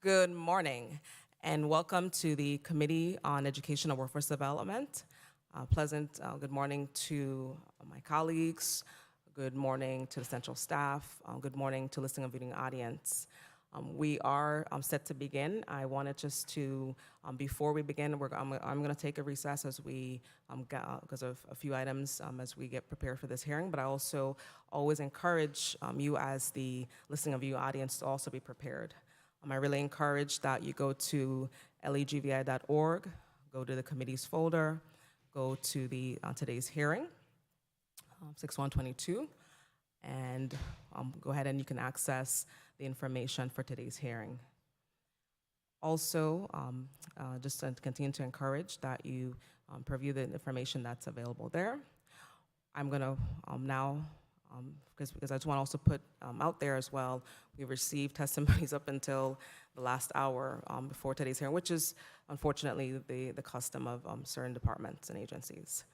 Good morning, and welcome to the Committee on Education and Workforce Development. Pleasant good morning to my colleagues. Good morning to the central staff. Good morning to listening and viewing audience. We are set to begin. I wanted just to, before we begin, I'm going to take a recess as we, because of a few items as we get prepared for this hearing, but I also always encourage you as the listening and viewing audience to also be prepared. I really encourage that you go to legvi.org, go to the committee's folder, go to the today's hearing, 6122, and go ahead and you can access the information for today's hearing. Also, just to continue to encourage that you preview the information that's available there. I'm going to now, because I just want to also put out there as well, we received testimonies up until the last hour before today's hearing, which is unfortunately the custom of certain departments and agencies.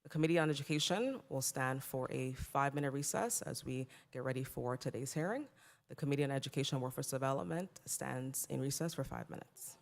The Committee on Education will stand for a 5-minute recess as we get ready for today's hearing. The Committee on Education and Workforce Development stands in recess for 5 minutes.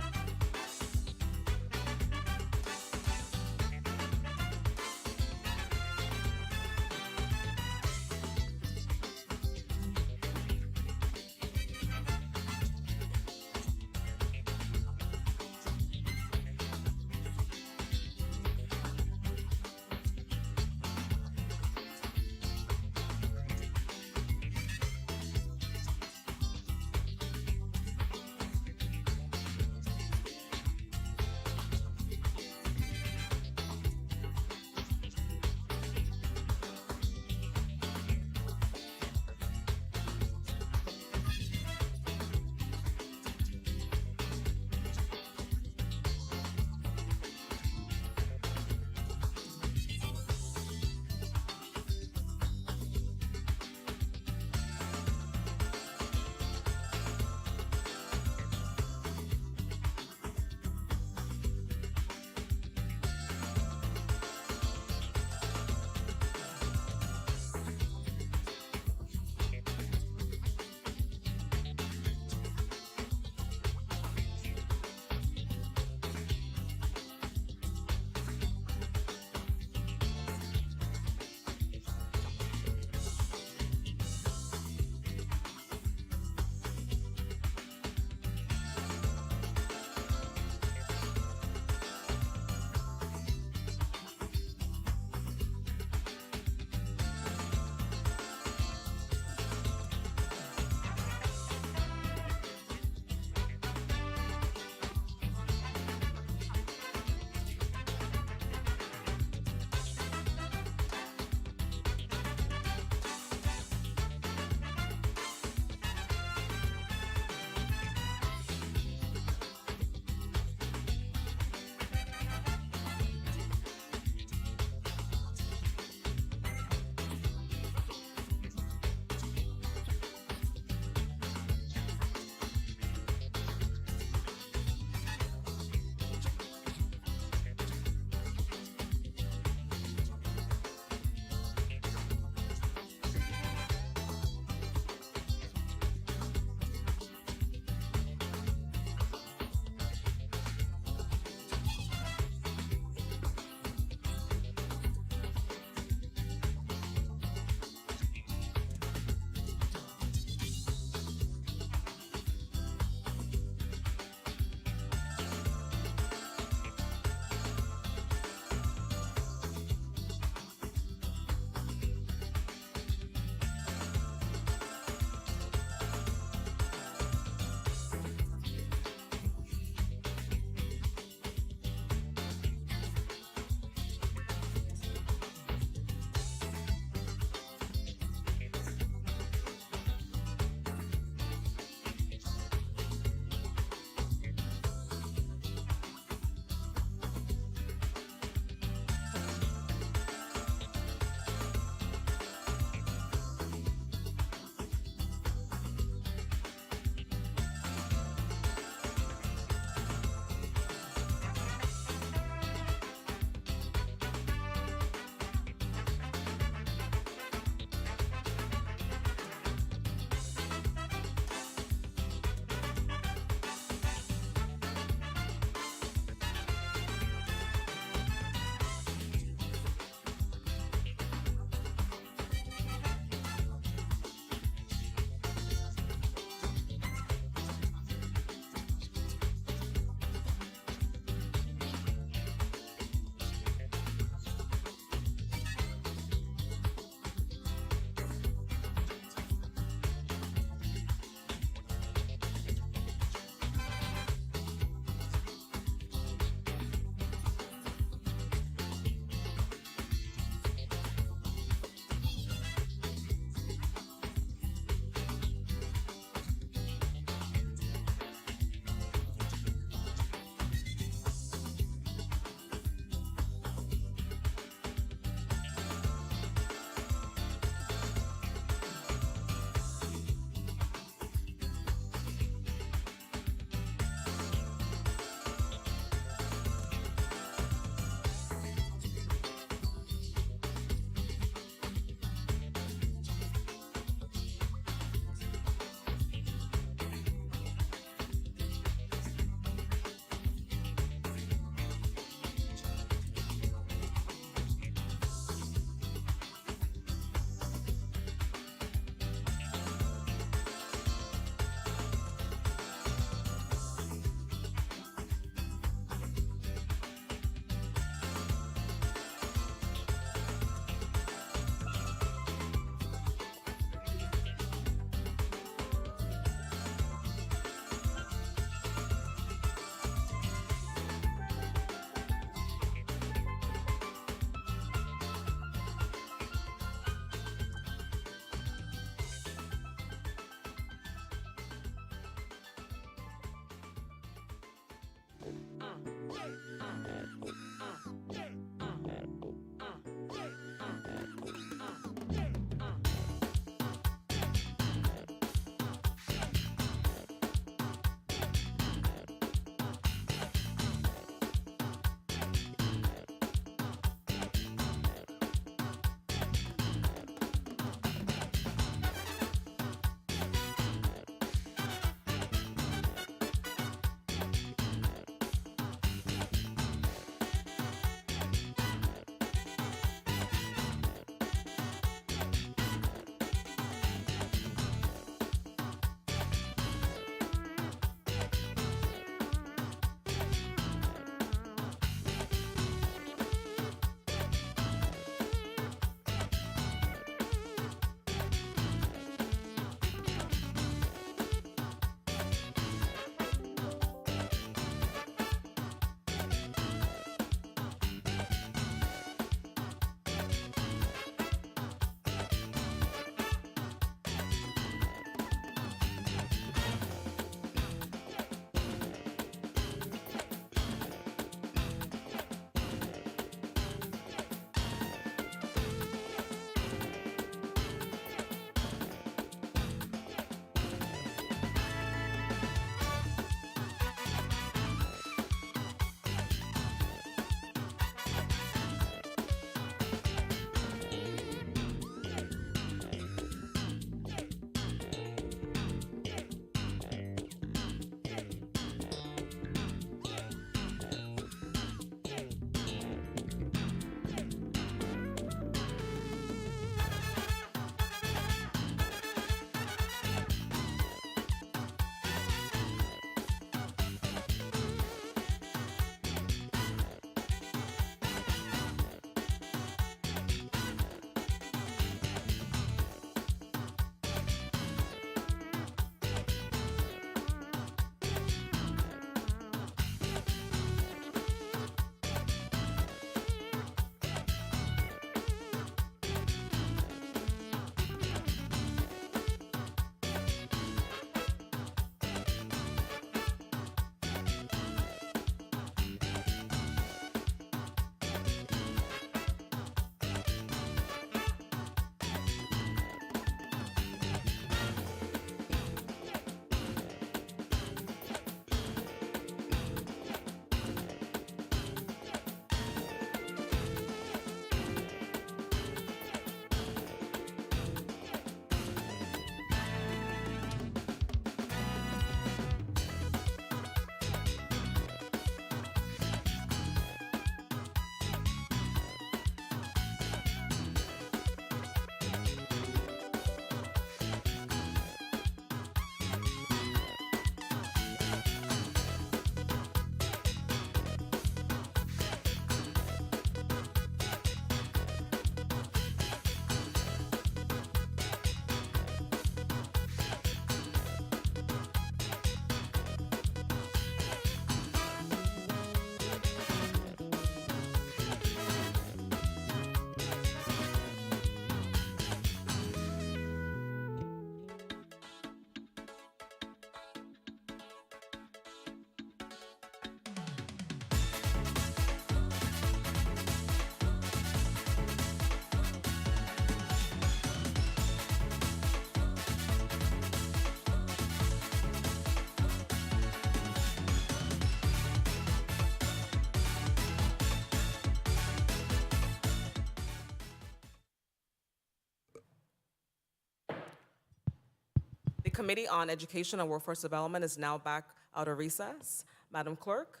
The Committee on Education and Workforce Development is now back out of recess. Madam Clerk,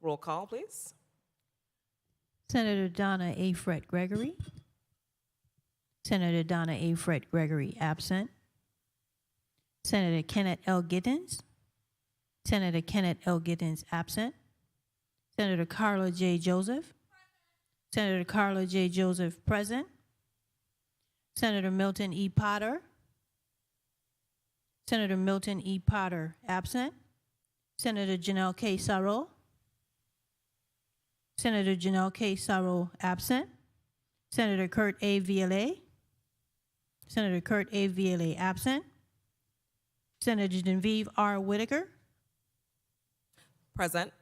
roll call, please. Senator Donna A. Fred Gregory. Senator Donna A. Fred Gregory, absent. Senator Kenneth L. Gittens. Senator Kenneth L. Gittens, absent. Senator Carla J. Joseph. Senator Carla J. Joseph, present. Senator Milton E. Potter. Senator Milton E. Potter, absent. Senator Janelle K. Sarro. Senator Janelle K. Sarro, absent. Senator Kurt A. Vla. Senator Kurt A. Vla, absent. Senator Genevieve R. Whitaker. Present.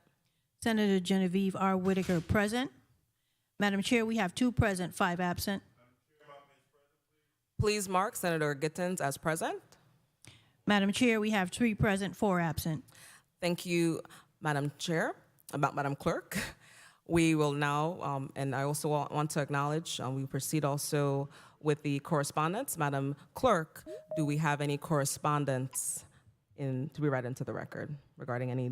Senator Genevieve R. Whitaker, present. Madam Chair, we have 2 present, 5 absent. Please mark Senator Gittens as present. Madam Chair, we have 3 present, 4 absent. Thank you, Madam Chair, Madam Clerk. We will now, and I also want to acknowledge, we proceed also with the correspondence. Madam Clerk, do we have any correspondence to be read into the record regarding any?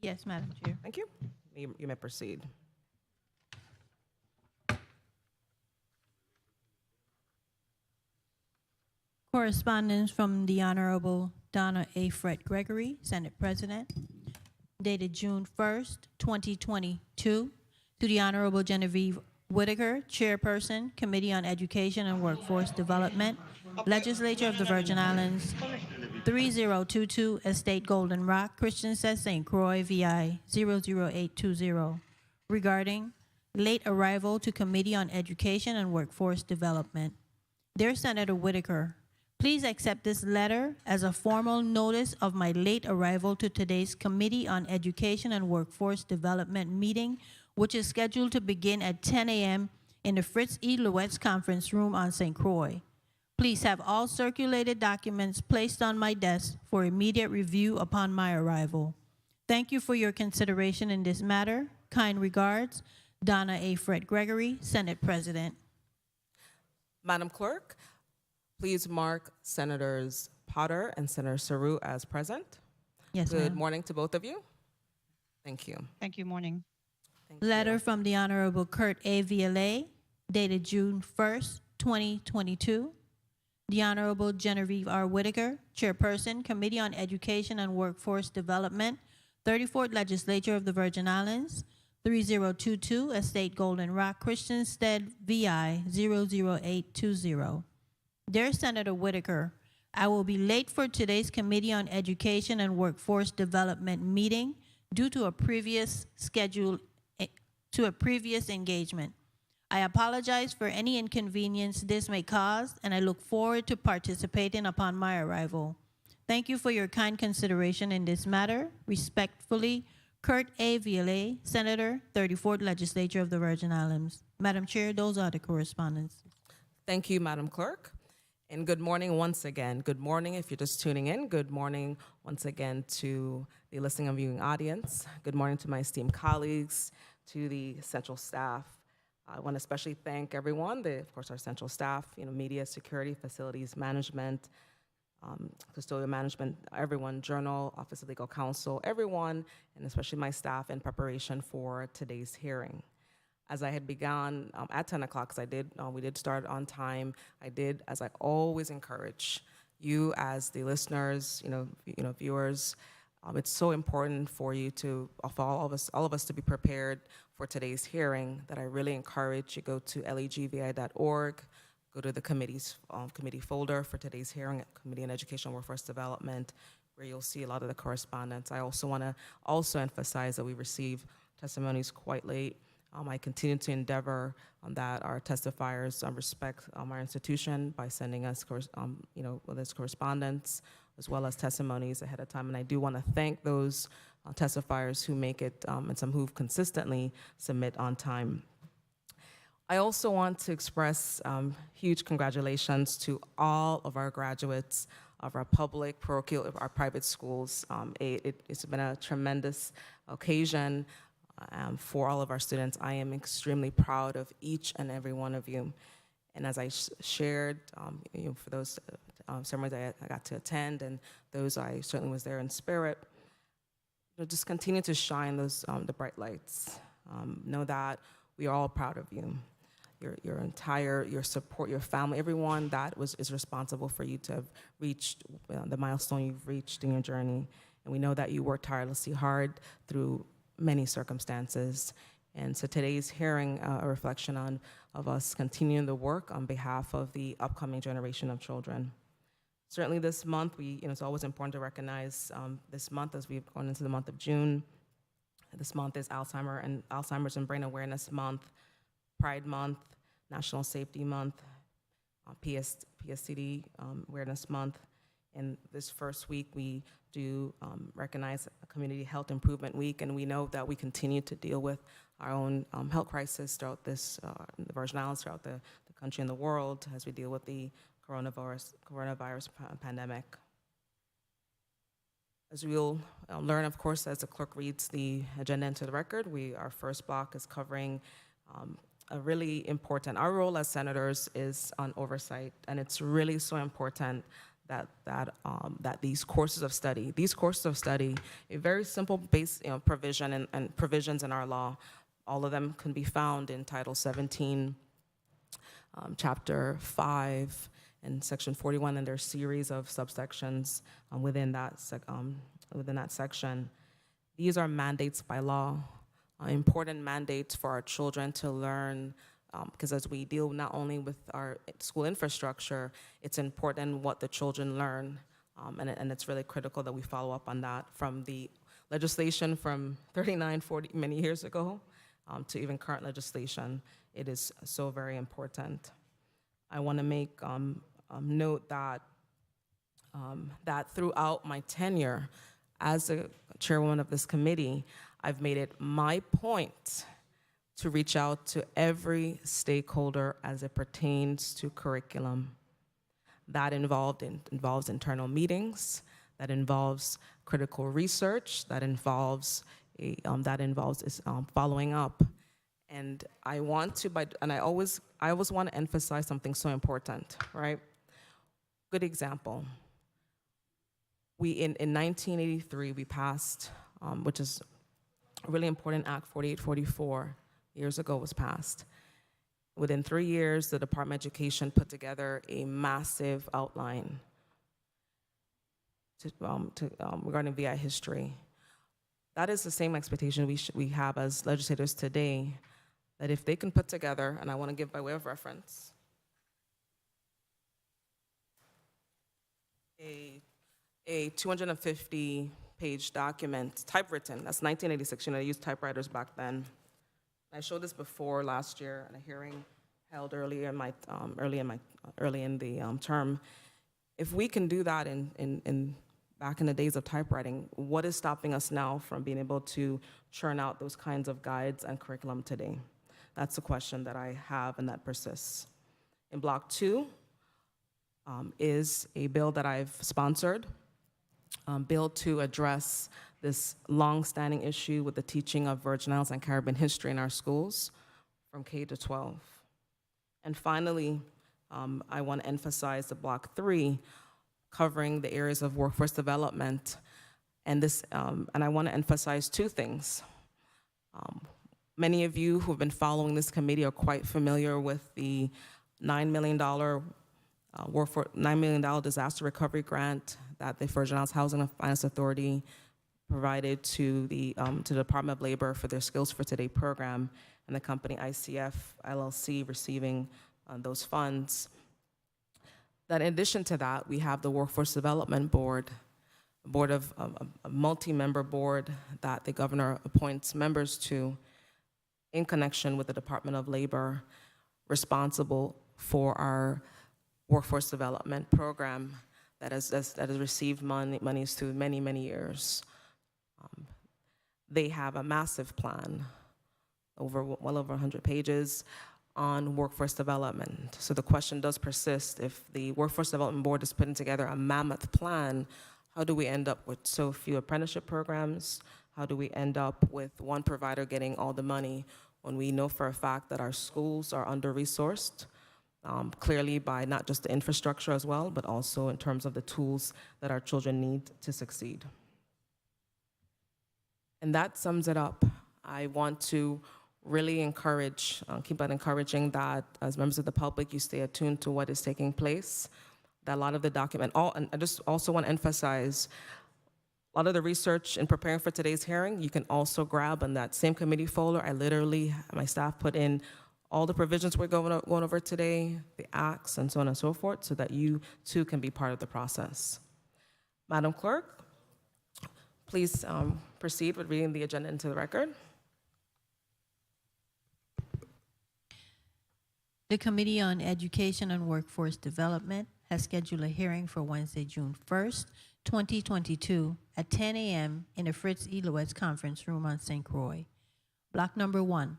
Yes, Madam Chair. Thank you. You may proceed. Correspondence from the Honorable Donna A. Fred Gregory, Senate President, dated June 1st, 2022, to the Honorable Genevieve Whitaker, Chairperson, Committee on Education and Workforce Development, Legislature of the Virgin Islands, 3022 Estate Golden Rock, Christensen, St. Croix, VI 00820, regarding late arrival to Committee on Education and Workforce Development. Dear Senator Whitaker, please accept this letter as a formal notice of my late arrival to today's Committee on Education and Workforce Development meeting, which is scheduled to begin at 10 a.m. in the Fritz E. Louette's conference room on St. Croix. Please have all circulated documents placed on my desk for immediate review upon my arrival. Thank you for your consideration in this matter. Kind regards, Donna A. Fred Gregory, Senate President. Madam Clerk, please mark Senators Potter and Senator Sarro as present. Yes, Good ma'am. morning to both of you. Thank you. Thank you. Morning. Thank you. Letter from the Honorable Kurt A. Vla, dated June 1st, 2022. The Honorable Genevieve R. Whitaker, Chairperson, Committee on Education and Workforce Development, 34th Legislature of the Virgin Islands, 3022 Estate Golden Rock, Christiansted, VI 00820. Dear Senator Whitaker, I will be late for today's Committee on Education and Workforce Development meeting due to a previous engagement. I apologize for any inconvenience this may cause, and I look forward to participating upon my arrival. Thank you for your kind consideration in this matter. Respectfully, Kurt A. Vla, Senator, 34th Legislature of the Virgin Islands. Madam Chair, those are the correspondence. Thank you, Madam Clerk. And good morning once again. Good morning if you're just tuning in. Good morning once again to the listening and viewing audience. Good morning to my esteemed colleagues, to the central staff. I want to especially thank everyone, of course, our central staff, media, security, facilities management, custodial management, everyone, Journal, Office of Legal Counsel, everyone, and especially my staff in preparation for today's hearing. As I had begun at 10 o'clock, because we did start on time, I did, as I always encourage you as the listeners, viewers, it's so important for you for all of us to be prepared for today's hearing that I really encourage you go to legvi.org, go to the committee folder for today's hearing at Committee on Education and Workforce Development, where you'll see a lot of the correspondence. I also want to emphasize that we received testimonies quite late. I continue to endeavor that our testifiers respect our institution by sending us, with this correspondence, as well as testimonies ahead of time. And I do want to thank those testifiers who make it and some who consistently submit on time. I also want to express huge congratulations to all of our graduates of our public, parochial, our private schools. It's been a tremendous occasion for all of our students. I am extremely proud of each and every one of you. And as I shared, for those ceremonies I got to attend, and those I certainly was there in spirit. Just continue to shine those the bright lights. Know that we are all proud of you. Your support, your family, everyone that is responsible for you to have reached the milestone you've reached in your journey. And we know that you worked tirelessly hard through many circumstances. And so today's hearing a reflection of us continuing the work on behalf of the upcoming generation of children. Certainly this month, it's always important to recognize this month as we've gone into the month of June. This month is Alzheimer's and Brain Awareness Month, Pride Month, National Safety Month, PSCD Awareness Month. And this first week, we do recognize a Community Health Improvement Week, and we know that we continue to deal with our own health crisis throughout the Virgin Islands, throughout the country and the world as we deal with the coronavirus pandemic. As we'll learn, of course, as the clerk reads the agenda into the record, our first block is covering a really important, our role as senators is on oversight, and it's really so important that these courses of study, a very simple base provision and provisions in our law, all of them can be found in Title 17, Chapter 5, and Section 41, and there's a series of subsections within that section. These are mandates by law, important mandates for our children to learn, because as we deal not only with our school infrastructure, it's important what the children learn, and it's really critical that we follow up on that from the legislation from 39, 40, many years ago, to even current legislation. It is so very important. I want to make note that that throughout my tenure as a chairwoman of this committee, I've made it my point to reach out to every stakeholder as it pertains to curriculum. That involves internal meetings, that involves critical research, that involves following up. And I always want to emphasize something so important, right? Good example. In 1983, we passed, which is a really important act, 4844, years ago was passed. Within 3 years, the Department of Education put together a massive outline regarding VI history. That is the same expectation we have as legislators today, that if they can put together, and I want to give by way of reference, a 250-page document, typewritten, that's 1986, they used typewriters back then. I showed this before last year in a hearing held early in the term. If we can do that back in the days of typewriting, what is stopping us now from being able to churn out those kinds of guides and curriculum today? That's a question that I have and that persists. In Block 2 is a bill that I've sponsored, bill to address this long-standing issue with the teaching of Virgin Islands and Caribbean history in our schools from K to 12. And finally, I want to emphasize the Block 3, covering the areas of workforce development. And I want to emphasize two things. Many of you who have been following this committee are quite familiar with the $9 million disaster recovery grant that the Virgin Islands Housing and Finance Authority provided to the Department of Labor for their Skills for Today program, and the company ICF LLC receiving those funds. That in addition to that, we have the Workforce Development Board, a multi-member board that the governor appoints members to in connection with the Department of Labor, responsible for our workforce development program that has received monies through many, many years. They have a massive plan, well over 100 pages, on workforce development. So the question does persist: if the Workforce Development Board is putting together a mammoth plan, how do we end up with so few apprenticeship programs? How do we end up with one provider getting all the money when we know for a fact that our schools are under-resourced? clearly by not just the infrastructure as well, but also in terms of the tools that our children need to succeed. And that sums it up. I want to really encourage, keep on encouraging that as members of the public, you stay attuned to what is taking place. That a lot of the document, and I just also want to emphasize, a lot of the research in preparing for today's hearing, you can also grab on that same committee folder. I literally, my staff put in all the provisions we're going over today, the acts, and so on and so forth, so that you too can be part of the process. Madam Clerk, please proceed with reading the agenda into the record. The Committee on Education and Workforce Development has scheduled a hearing for Wednesday, June 1st, 2022 at 10 a.m. in the Fritz E. Lewis Conference Room on St. Croix. Block number 1.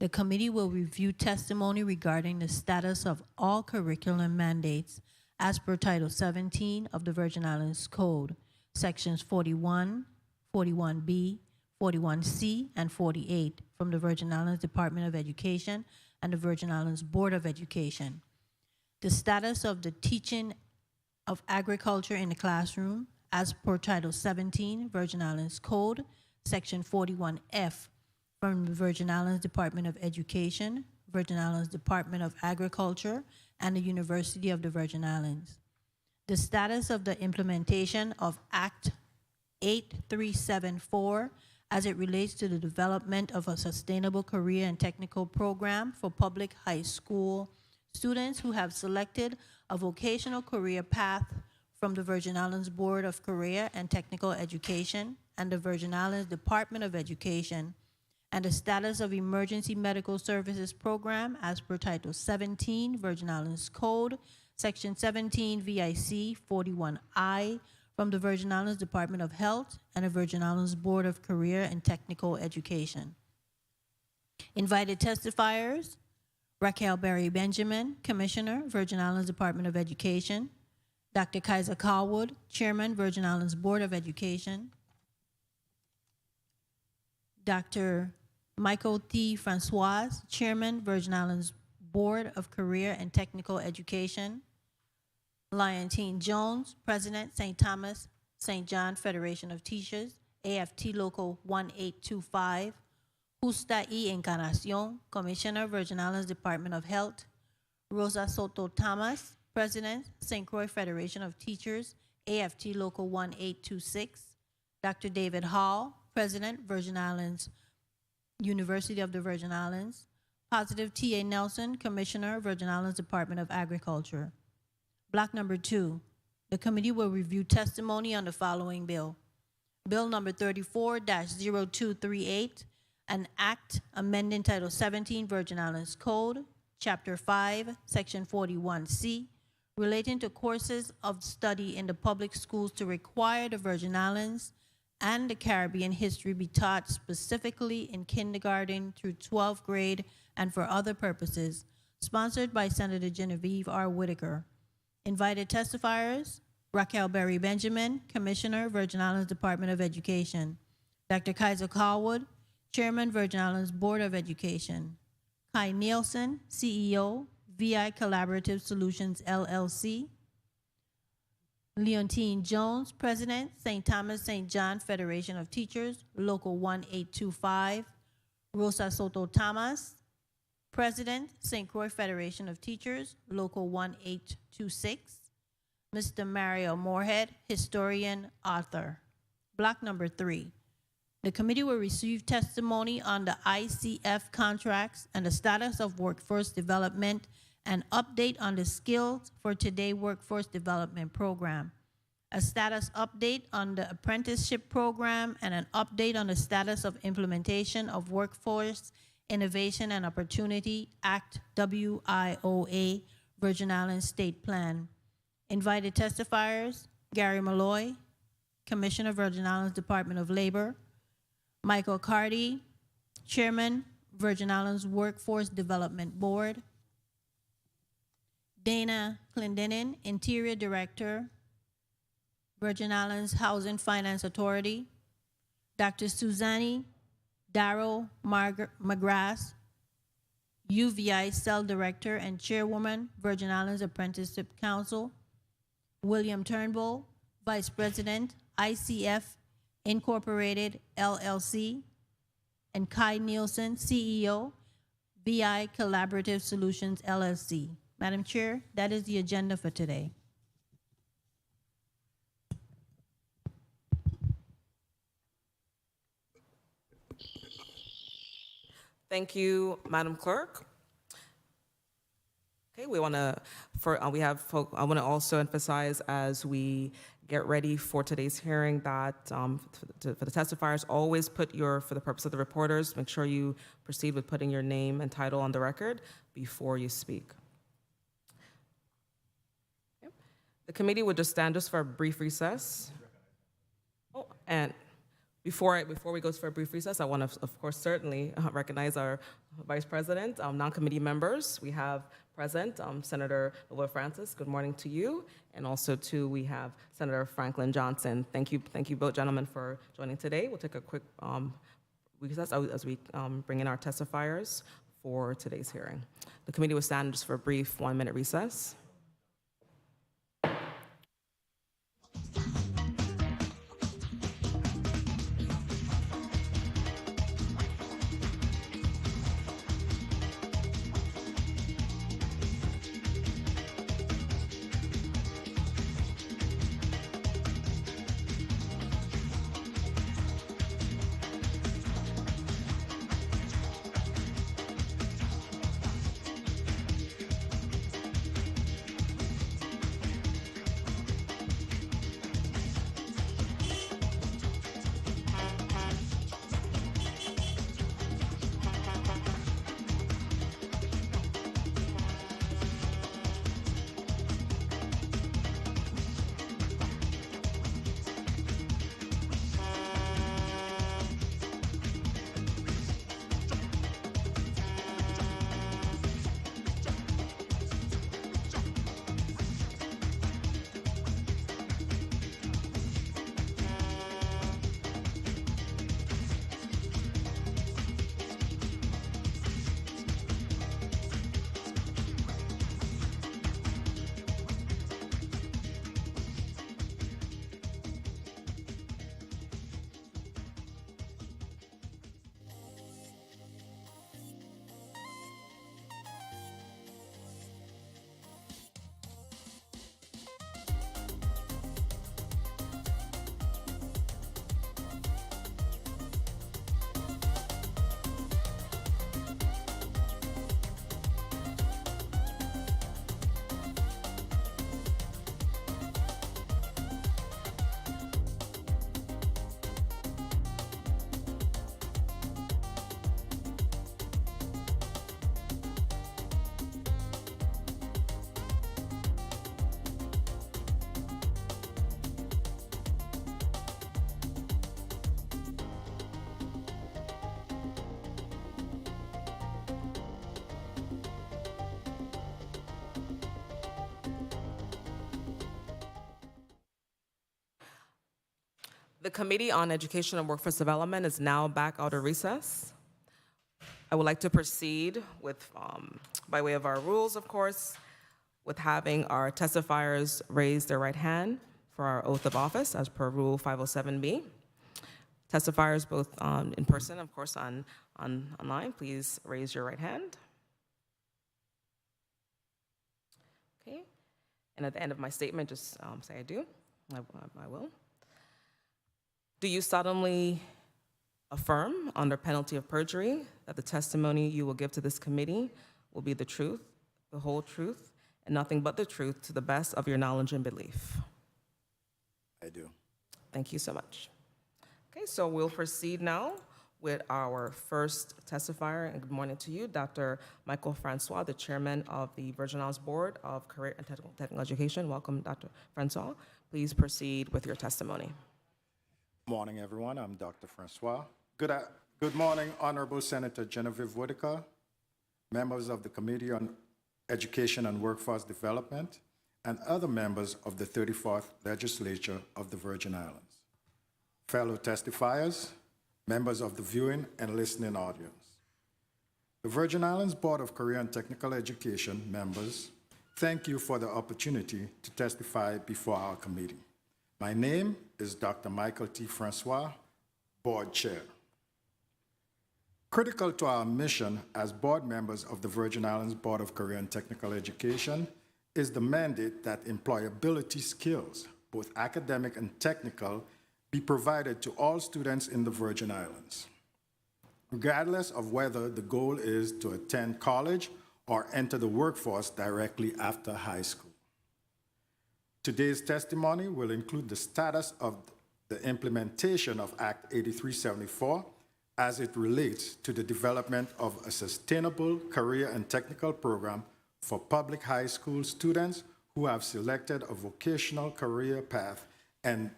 The committee will review testimony regarding the status of all curriculum mandates as per Title 17 of the Virgin Islands Code, Sections 41, 41B, 41C, and 48 from the Virgin Islands Department of Education and the Virgin Islands Board of Education. The status of the teaching of agriculture in the classroom as per Title 17, Virgin Islands Code, Section 41F from the Virgin Islands Department of Education, Virgin Islands Department of Agriculture, and the University of the Virgin Islands. The status of the implementation of Act 8374 as it relates to the development of a sustainable career and technical program for public high school students who have selected a vocational career path from the Virgin Islands Board of Career and Technical Education and the Virgin Islands Department of Education, and the status of Emergency Medical Services Program as per Title 17, Virgin Islands Code, Section 17, VIC 41I, from the Virgin Islands Department of Health and the Virgin Islands Board of Career and Technical Education. Invited testifiers: Raquel Berry Benjamin, Commissioner, Virgin Islands Department of Education; Dr. Kaiser Carwood, Chairman, Virgin Islands Board of Education; Dr. Michael T. Francoise, Chairman, Virgin Islands Board of Career and Technical Education; Leontine Jones, President, St. Thomas St. John Federation of Teachers, AFT Local 1825; Justa Y. Encarnacion, Commissioner, Virgin Islands Department of Health; Rosa Soto Thomas, President, St. Croix Federation of Teachers, AFT Local 1826; Dr. David Hall, President, Virgin Islands University of the Virgin Islands; Positive T.A. Nelson, Commissioner, Virgin Islands Department of Agriculture. Block number 2, the committee will review testimony on the following bill. Bill number 34-0238, an act amending Title 17 Virgin Islands Code, Chapter 5, Section 41C, relating to courses of study in the public schools to require the Virgin Islands and the Caribbean history be taught specifically in kindergarten through 12th grade and for other purposes, sponsored by Senator Genevieve R. Whitaker. Invited testifiers: Raquel Berry Benjamin, Commissioner, Virgin Islands Department of Education; Dr. Kaiser Carwood, Chairman, Virgin Islands Board of Education; Kai Nielsen, CEO, VI Collaborative Solutions, LLC; Leontine Jones, President, St. Thomas St. John Federation of Teachers, Local 1825; Rosa Soto Thomas, President, St. Croix Federation of Teachers, Local 1826; Mr. Mario Moorhead, Historian, Author. Block number 3. The committee will receive testimony on the ICF contracts and the status of workforce development and update on the Skills for Today Workforce Development Program, a status update on the apprenticeship program, and an update on the status of implementation of Workforce Innovation and Opportunity Act, WIOA, Virgin Islands State Plan. Invited testifiers: Gary Malloy, Commissioner, Virgin Islands Department of Labor; Michael Carty, Chairman, Virgin Islands Workforce Development Board; Dana Clendenin, Interior Director, Virgin Islands Housing Finance Authority; Dr. Suzanne Darrow McGrath, UVI Cell Director and Chairwoman, Virgin Islands Apprenticeship Council, William Turnbull, Vice President, ICF Incorporated, LLC, and Kai Nielsen, CEO, VI Collaborative Solutions, LLC. Madam Chair, that is the agenda for today. Thank you, Madam Clerk. Okay, we want to, I want to also emphasize as we get ready for today's hearing that for the testifiers, always put for the purpose of the reporters, make sure you proceed with putting your name and title on the record before you speak. Okay. The committee would just stand for a brief recess. Oh, and before we go for a brief recess, I want to, of course, certainly recognize our Vice President, non-committee members. We have present Senator Lola Francis. Good morning to you. And also, too, we have Senator Franklin Johnson. Thank you both gentlemen for joining today. We'll take a quick recess as we bring in our testifiers for today's hearing. The committee will stand just for a brief 1-minute recess. The Committee on Education and Workforce Development is now back out of recess. I would like to proceed with, by way of our rules, of course, with having our testifiers raise their right hand for our oath of office as per Rule 507B. Testifiers both in person, of course, online, please raise your right hand. Okay, and at the end of my statement, just say I do. I will. Do you solemnly affirm, under penalty of perjury, that the testimony you will give to this committee will be the truth, the whole truth, and nothing but the truth to the best of your knowledge and belief? I do. Thank you so much. Okay, so we'll proceed now with our first testifier. And good morning to you, Dr. Michael Francois, the chairman of the Virgin Islands Board of Career and Technical Education. Welcome, Dr. Francois. Please proceed with your testimony. Good morning, everyone. I'm Dr. Francois. Good morning, Honorable Senator Genevieve Whitaker, members of the Committee on Education and Workforce Development, and other members of the 34th Legislature of the Virgin Islands, fellow testifiers, members of the viewing and listening audience. The Virgin Islands Board of Career and Technical Education members, thank you for the opportunity to testify before our committee. My name is Dr. Michael T. Francois, Board Chair. Critical to our mission as board members of the Virgin Islands Board of Career and Technical Education is the mandate that employability skills, both academic and technical, be provided to all students in the Virgin Islands, regardless of whether the goal is to attend college or enter the workforce directly after high school. Today's testimony will include the status of the implementation of Act 8374 as it relates to the development of a sustainable career and technical program for public high school students who have selected a vocational career path, and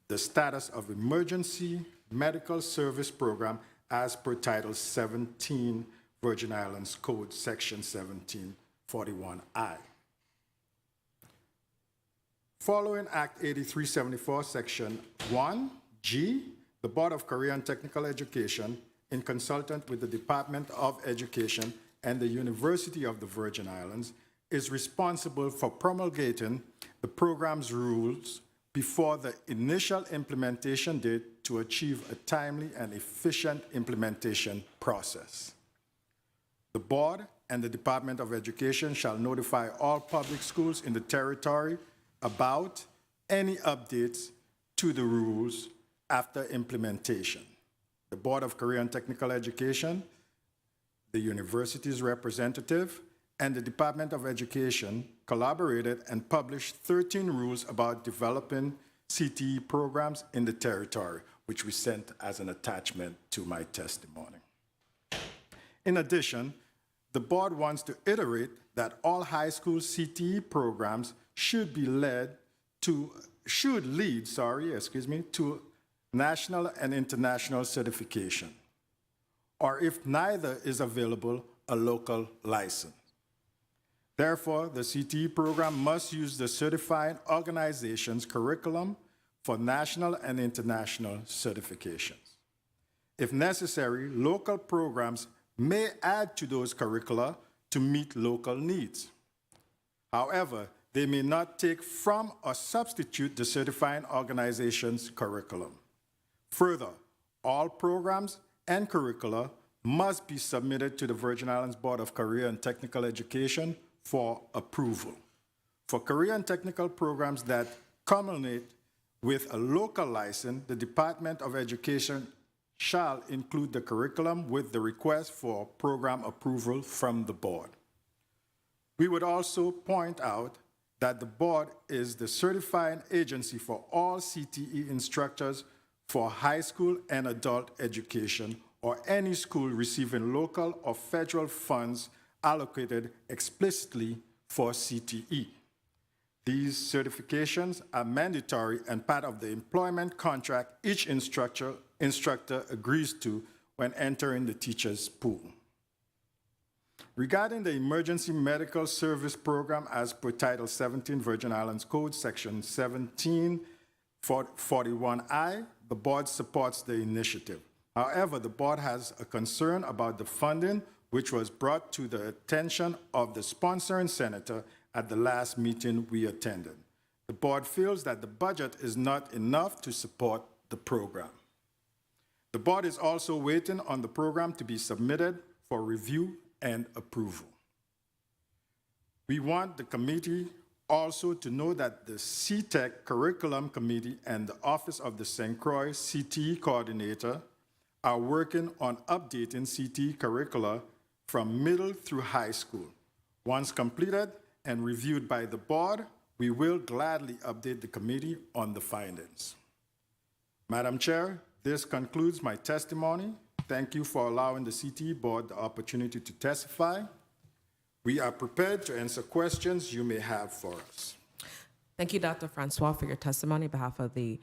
the status of emergency medical service program as per Title 17 Virgin Islands Code, Section 1741I. Following Act 8374, Section 1G, the Board of Career and Technical Education, in consultant with the Department of Education and the University of the Virgin Islands, is responsible for promulgating the program's rules before the initial implementation date to achieve a timely and efficient implementation process. The board and the Department of Education shall notify all public schools in the territory about any updates to the rules after implementation. The Board of Career and Technical Education, the university's representative, and the Department of Education collaborated and published 13 rules about developing CTE programs in the territory, which we sent as an attachment to my testimony. In addition, the board wants to iterate that all high school CTE programs should lead to national and international certification, or if neither is available, a local license. Therefore, the CTE program must use the certifying organization's curriculum for national and international certifications. If necessary, local programs may add to those curricula to meet local needs. However, they may not take from or substitute the certifying organization's curriculum. Further, all programs and curricula must be submitted to the Virgin Islands Board of Career and Technical Education for approval. For career and technical programs that culminate with a local license, the Department of Education shall include the curriculum with the request for program approval from the board. We would also point out that the board is the certifying agency for all CTE instructors for high school and adult education, or any school receiving local or federal funds allocated explicitly for CTE. These certifications are mandatory and part of the employment contract each instructor agrees to when entering the teacher's pool. Regarding the Emergency Medical Service Program as per Title 17 Virgin Islands Code, Section 1741I, the board supports the initiative. However, the board has a concern about the funding, which was brought to the attention of the sponsoring senator at the last meeting we attended. The board feels that the budget is not enough to support the program. The board is also waiting on the program to be submitted for review and approval. We want the committee also to know that the CTEC Curriculum Committee and the Office of the St. Croix CTE Coordinator are working on updating CTE curricula from middle through high school. Once completed and reviewed by the board, we will gladly update the committee on the findings. Madam Chair, this concludes my testimony. Thank you for allowing the CTE board the opportunity to testify. We are prepared to answer questions you may have for us. Thank you, Dr. Francois, for your testimony on behalf of the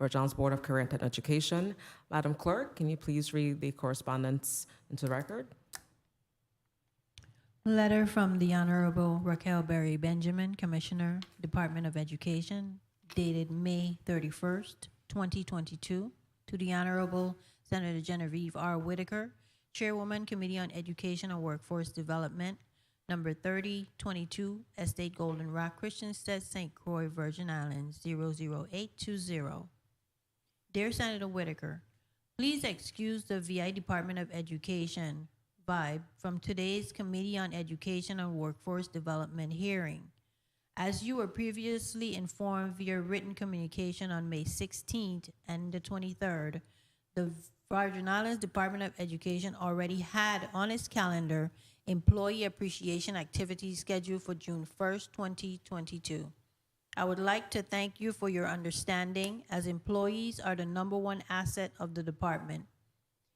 Virgin Islands Board of Career and Education. Madam Clerk, can you please read the correspondence into the record? Letter from the Honorable Raquel Berry Benjamin, Commissioner, Department of Education, dated May 31st, 2022, to the Honorable Senator Genevieve R. Whitaker, Chairwoman, Committee on Education and Workforce Development, number 3022, Estate Golden Rock, Christiansted, St. Croix, Virgin Islands, 00820. Dear Senator Whitaker, please excuse the VI Department of Education vibe from today's Committee on Education and Workforce Development hearing. As you were previously informed via written communication on May 16th and the 23rd, the Virgin Islands Department of Education already had on its calendar employee appreciation activities scheduled for June 1st, 2022. I would like to thank you for your understanding, as employees are the #1 asset of the department.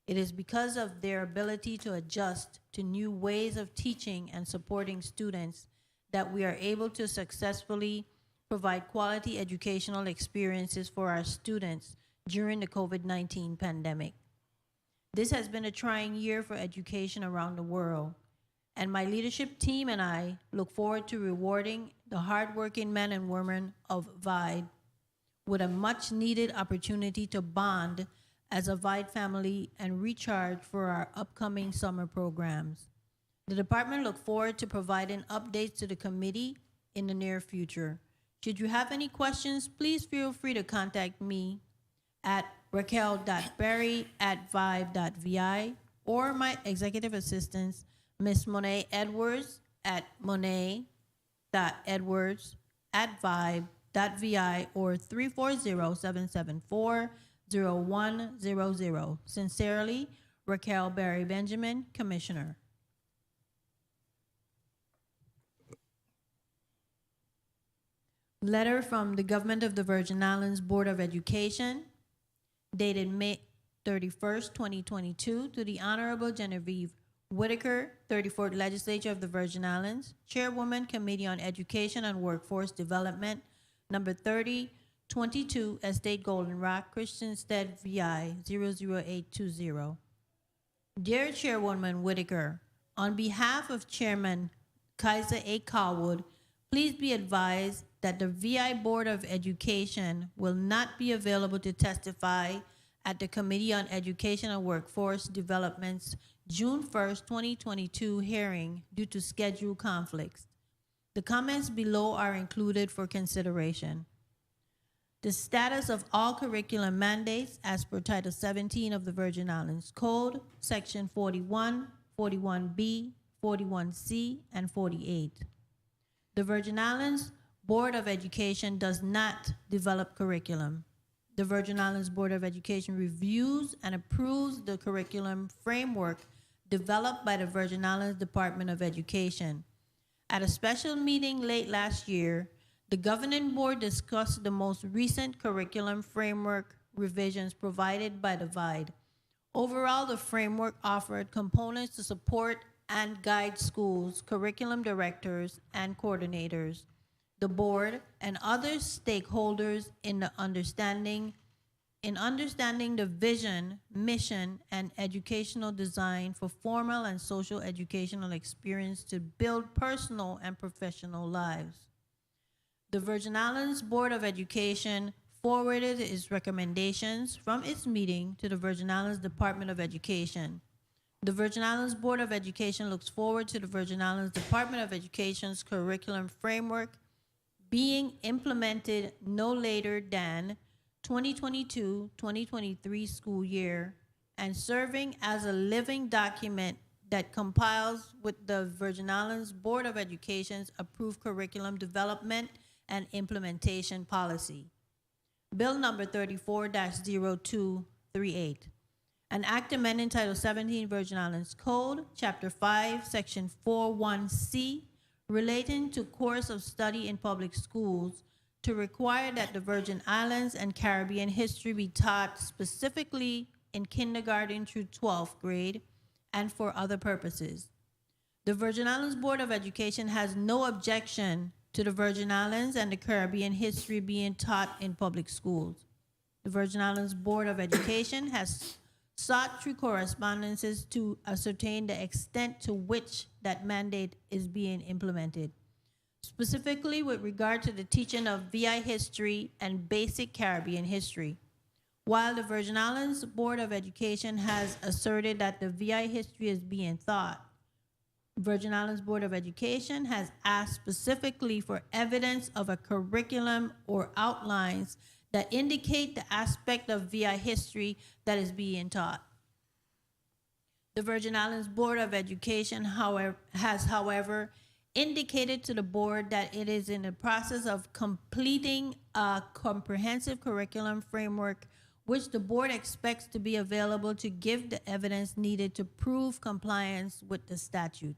It is because of their ability to adjust to new ways of teaching and supporting students that we are able to successfully provide quality educational experiences for our students during the COVID-19 pandemic. This has been a trying year for education around the world, and my leadership team and I look forward to rewarding the hardworking men and women of VIDE with a much-needed opportunity to bond as a VIDE family and recharge for our upcoming summer programs. The department looks forward to providing updates to the committee in the near future. Should you have any questions, please feel free to contact me at raquel.berry@vibe.vi or my executive assistants, Ms. Monet Edwards at monet.edwards@vibe.vi or 340-774-0100. Sincerely, Raquel Berry Benjamin, Commissioner. Letter from the Government of the Virgin Islands Board of Education, dated May 31st, 2022, to the Honorable Genevieve Whitaker, 34th Legislature of the Virgin Islands, Chairwoman, Committee on Education and Workforce Development, number 3022, Estate Golden Rock, Christiansted, VI, 00820. Dear Chairwoman Whitaker, on behalf of Chairman Kaiser A. Carwood, please be advised that the VI Board of Education will not be available to testify at the Committee on Education and Workforce Development's June 1st, 2022 hearing due to schedule conflicts. The comments below are included for consideration. The status of all curriculum mandates as per Title 17 of the Virgin Islands Code, Section 41, 41B, 41C, and 48. The Virgin Islands Board of Education does not develop curriculum. The Virgin Islands Board of Education reviews and approves the curriculum framework developed by the Virgin Islands Department of Education. At a special meeting late last year, the governing board discussed the most recent curriculum framework revisions provided by the VIDE. Overall, the framework offered components to support and guide schools, curriculum directors, and coordinators, the board, and other stakeholders in understanding the vision, mission, and educational design for formal and social educational experience to build personal and professional lives. The Virgin Islands Board of Education forwarded its recommendations from its meeting to the Virgin Islands Department of Education. The Virgin Islands Board of Education looks forward to the Virgin Islands Department of Education's curriculum framework being implemented no later than 2022-2023 school year and serving as a living document that compiles with the Virgin Islands Board of Education's approved curriculum development and implementation policy. Bill number 34-0238. An act amending Title 17 Virgin Islands Code, Chapter 5, Section 41C, relating to course of study in public schools to require that the Virgin Islands and Caribbean history be taught specifically in kindergarten through 12th grade and for other purposes. The Virgin Islands Board of Education has no objection to the Virgin Islands and the Caribbean history being taught in public schools. The Virgin Islands Board of Education has sought through correspondences to ascertain the extent to which that mandate is being implemented, specifically with regard to the teaching of VI history and basic Caribbean history. While the Virgin Islands Board of Education has asserted that the VI history is being taught, Virgin Islands Board of Education has asked specifically for evidence of a curriculum or outlines that indicate the aspect of VI history that is being taught. The Virgin Islands Board of Education, however, indicated to the board that it is in the process of completing a comprehensive curriculum framework which the board expects to be available to give the evidence needed to prove compliance with the statute.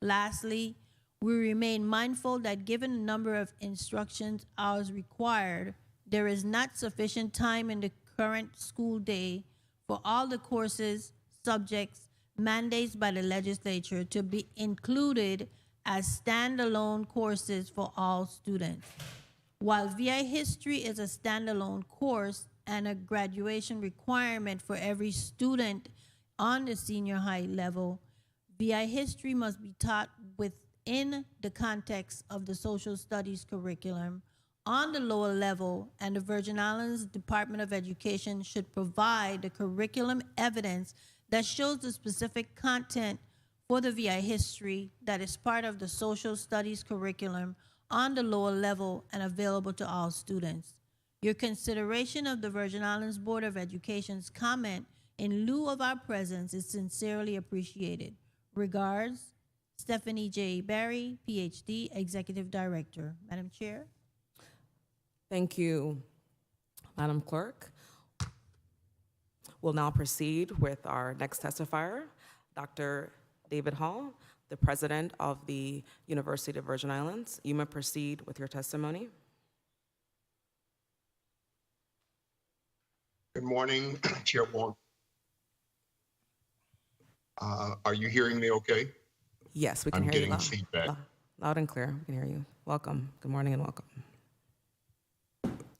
Lastly, we remain mindful that given the number of instruction hours required, there is not sufficient time in the current school day for all the courses, subjects, mandates by the legislature to be included as standalone courses for all students. While VI history is a standalone course and a graduation requirement for every student on the senior high level, VI history must be taught within the context of the social studies curriculum on the lower level, and the Virgin Islands Department of Education should provide the curriculum evidence that shows the specific content for the VI history that is part of the social studies curriculum on the lower level and available to all students. Your consideration of the Virgin Islands Board of Education's comment in lieu of our presence is sincerely appreciated. Regards, Stephanie J. Barry, PhD, Executive Director. Madam Chair. Thank you, Madam Clerk. We'll now proceed with our next testifier, Dr. David Hall, the President of the University of Virgin Islands. You may proceed with your testimony. Good morning, Chairwoman. Are you hearing me okay? Yes, we can I'm hear you getting loud. feedback. Loud and clear, we can hear you. Welcome, good morning and welcome.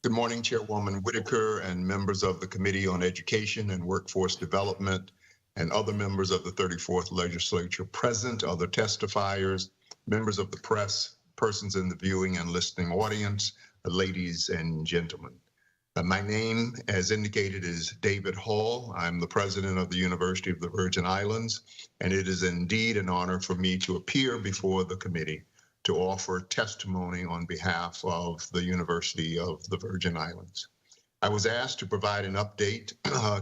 Good morning, Chairwoman Whitaker and members of the Committee on Education and Workforce Development and other members of the 34th Legislature present, other testifiers, members of the press, persons in the viewing and listening audience, ladies and gentlemen. My name, as indicated, is David Hall. I'm the president of the University of the Virgin Islands, and it is indeed an honor for me to appear before the committee to offer testimony on behalf of the University of the Virgin Islands. I was asked to provide an update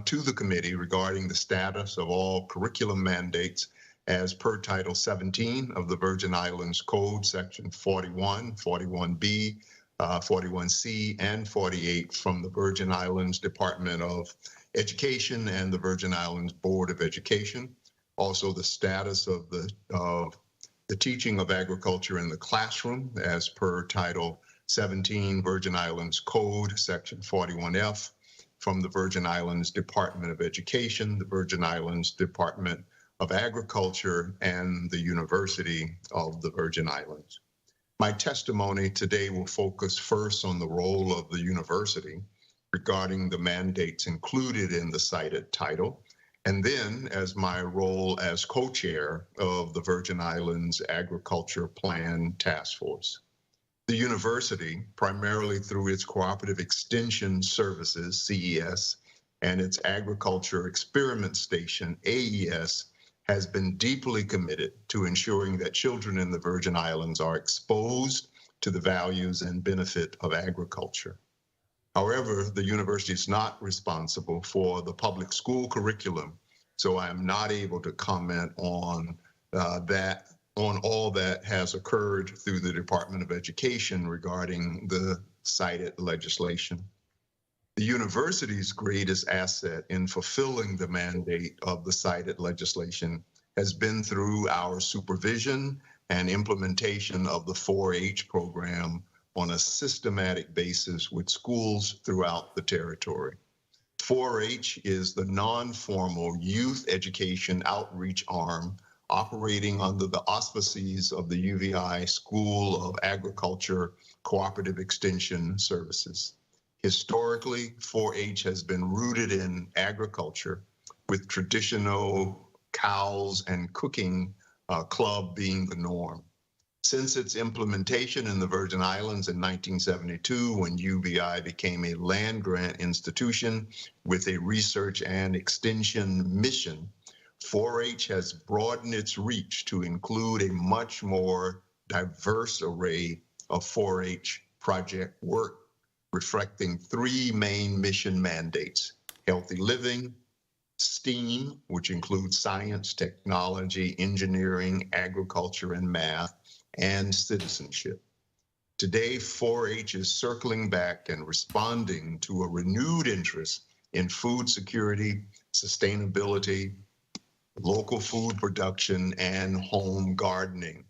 to the committee regarding the status of all curriculum mandates as per Title 17 of the Virgin Islands Code, Section 41, 41B, 41C, and 48 from the Virgin Islands Department of Education and the Virgin Islands Board of Education. Also, the status of the teaching of agriculture in the classroom as per Title 17 Virgin Islands Code, Section 41F from the Virgin Islands Department of Education, the Virgin Islands Department of Agriculture, and the University of the Virgin Islands. My testimony today will focus first on the role of the university regarding the mandates included in the cited title, and then as my role as co-chair of the Virgin Islands Agriculture Plan Task Force. The university, primarily through its Cooperative Extension Services, CES, and its Agriculture Experiment Station, AES, has been deeply committed to ensuring that children in the Virgin Islands are exposed to the values and benefit of agriculture. However, the university is not responsible for the public school curriculum, so I am not able to comment on all that has occurred through the Department of Education regarding the cited legislation. The university's greatest asset in fulfilling the mandate of the cited legislation has been through our supervision and implementation of the 4-H program on a systematic basis with schools throughout the territory. 4-H is the non-formal youth education outreach arm operating under the auspices of the UVI School of Agriculture Cooperative Extension Services. Historically, 4-H has been rooted in agriculture, with traditional cows and cooking club being the norm. Since its implementation in the Virgin Islands in 1972, when UBI became a land-grant institution with a research and extension mission, 4-H has broadened its reach to include a much more diverse array of 4-H project work, reflecting three main mission mandates: healthy living, STEAM, which includes science, technology, engineering, agriculture, and math, and citizenship. Today, 4-H is circling back and responding to a renewed interest in food security, sustainability, local food production, and home gardening,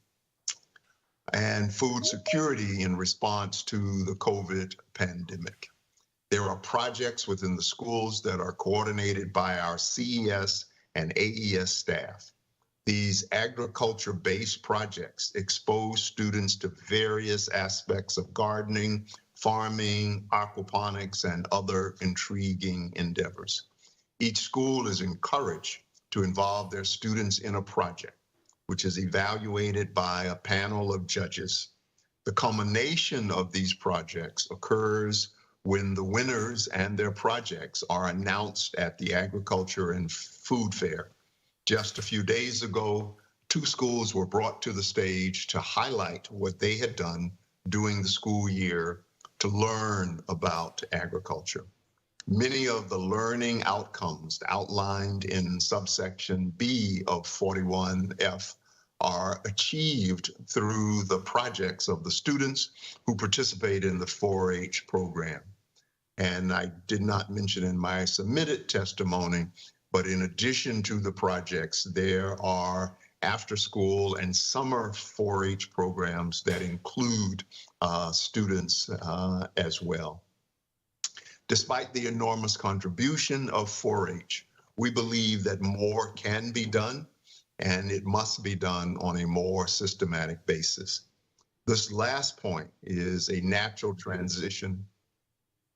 and food security in response to the COVID pandemic. There are projects within the schools that are coordinated by our CES and AES staff. These agriculture-based projects expose students to various aspects of gardening, farming, aquaponics, and other intriguing endeavors. Each school is encouraged to involve their students in a project, which is evaluated by a panel of judges. The culmination of these projects occurs when the winners and their projects are announced at the Agriculture and Food Fair. Just a few days ago, 2 schools were brought to the stage to highlight what they had done during the school year to learn about agriculture. Many of the learning outcomes outlined in subsection B of 41F are achieved through the projects of the students who participate in the 4-H program. And I did not mention in my submitted testimony, but in addition to the projects, there are after-school and summer 4-H programs that include students as well. Despite the enormous contribution of 4-H, we believe that more can be done, and it must be done on a more systematic basis. This last point is a natural transition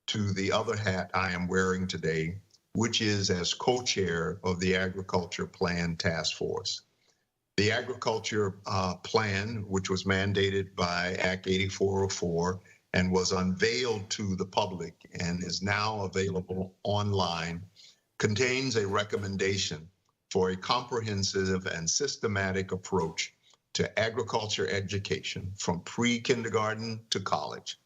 to the other hat I am wearing today, which is as co-chair of the Agriculture Plan Task Force. The Agriculture Plan, which was mandated by Act 8404 and was unveiled to the public and is now available online, contains a recommendation for a comprehensive and systematic approach to agriculture education from pre-kindergarten to college.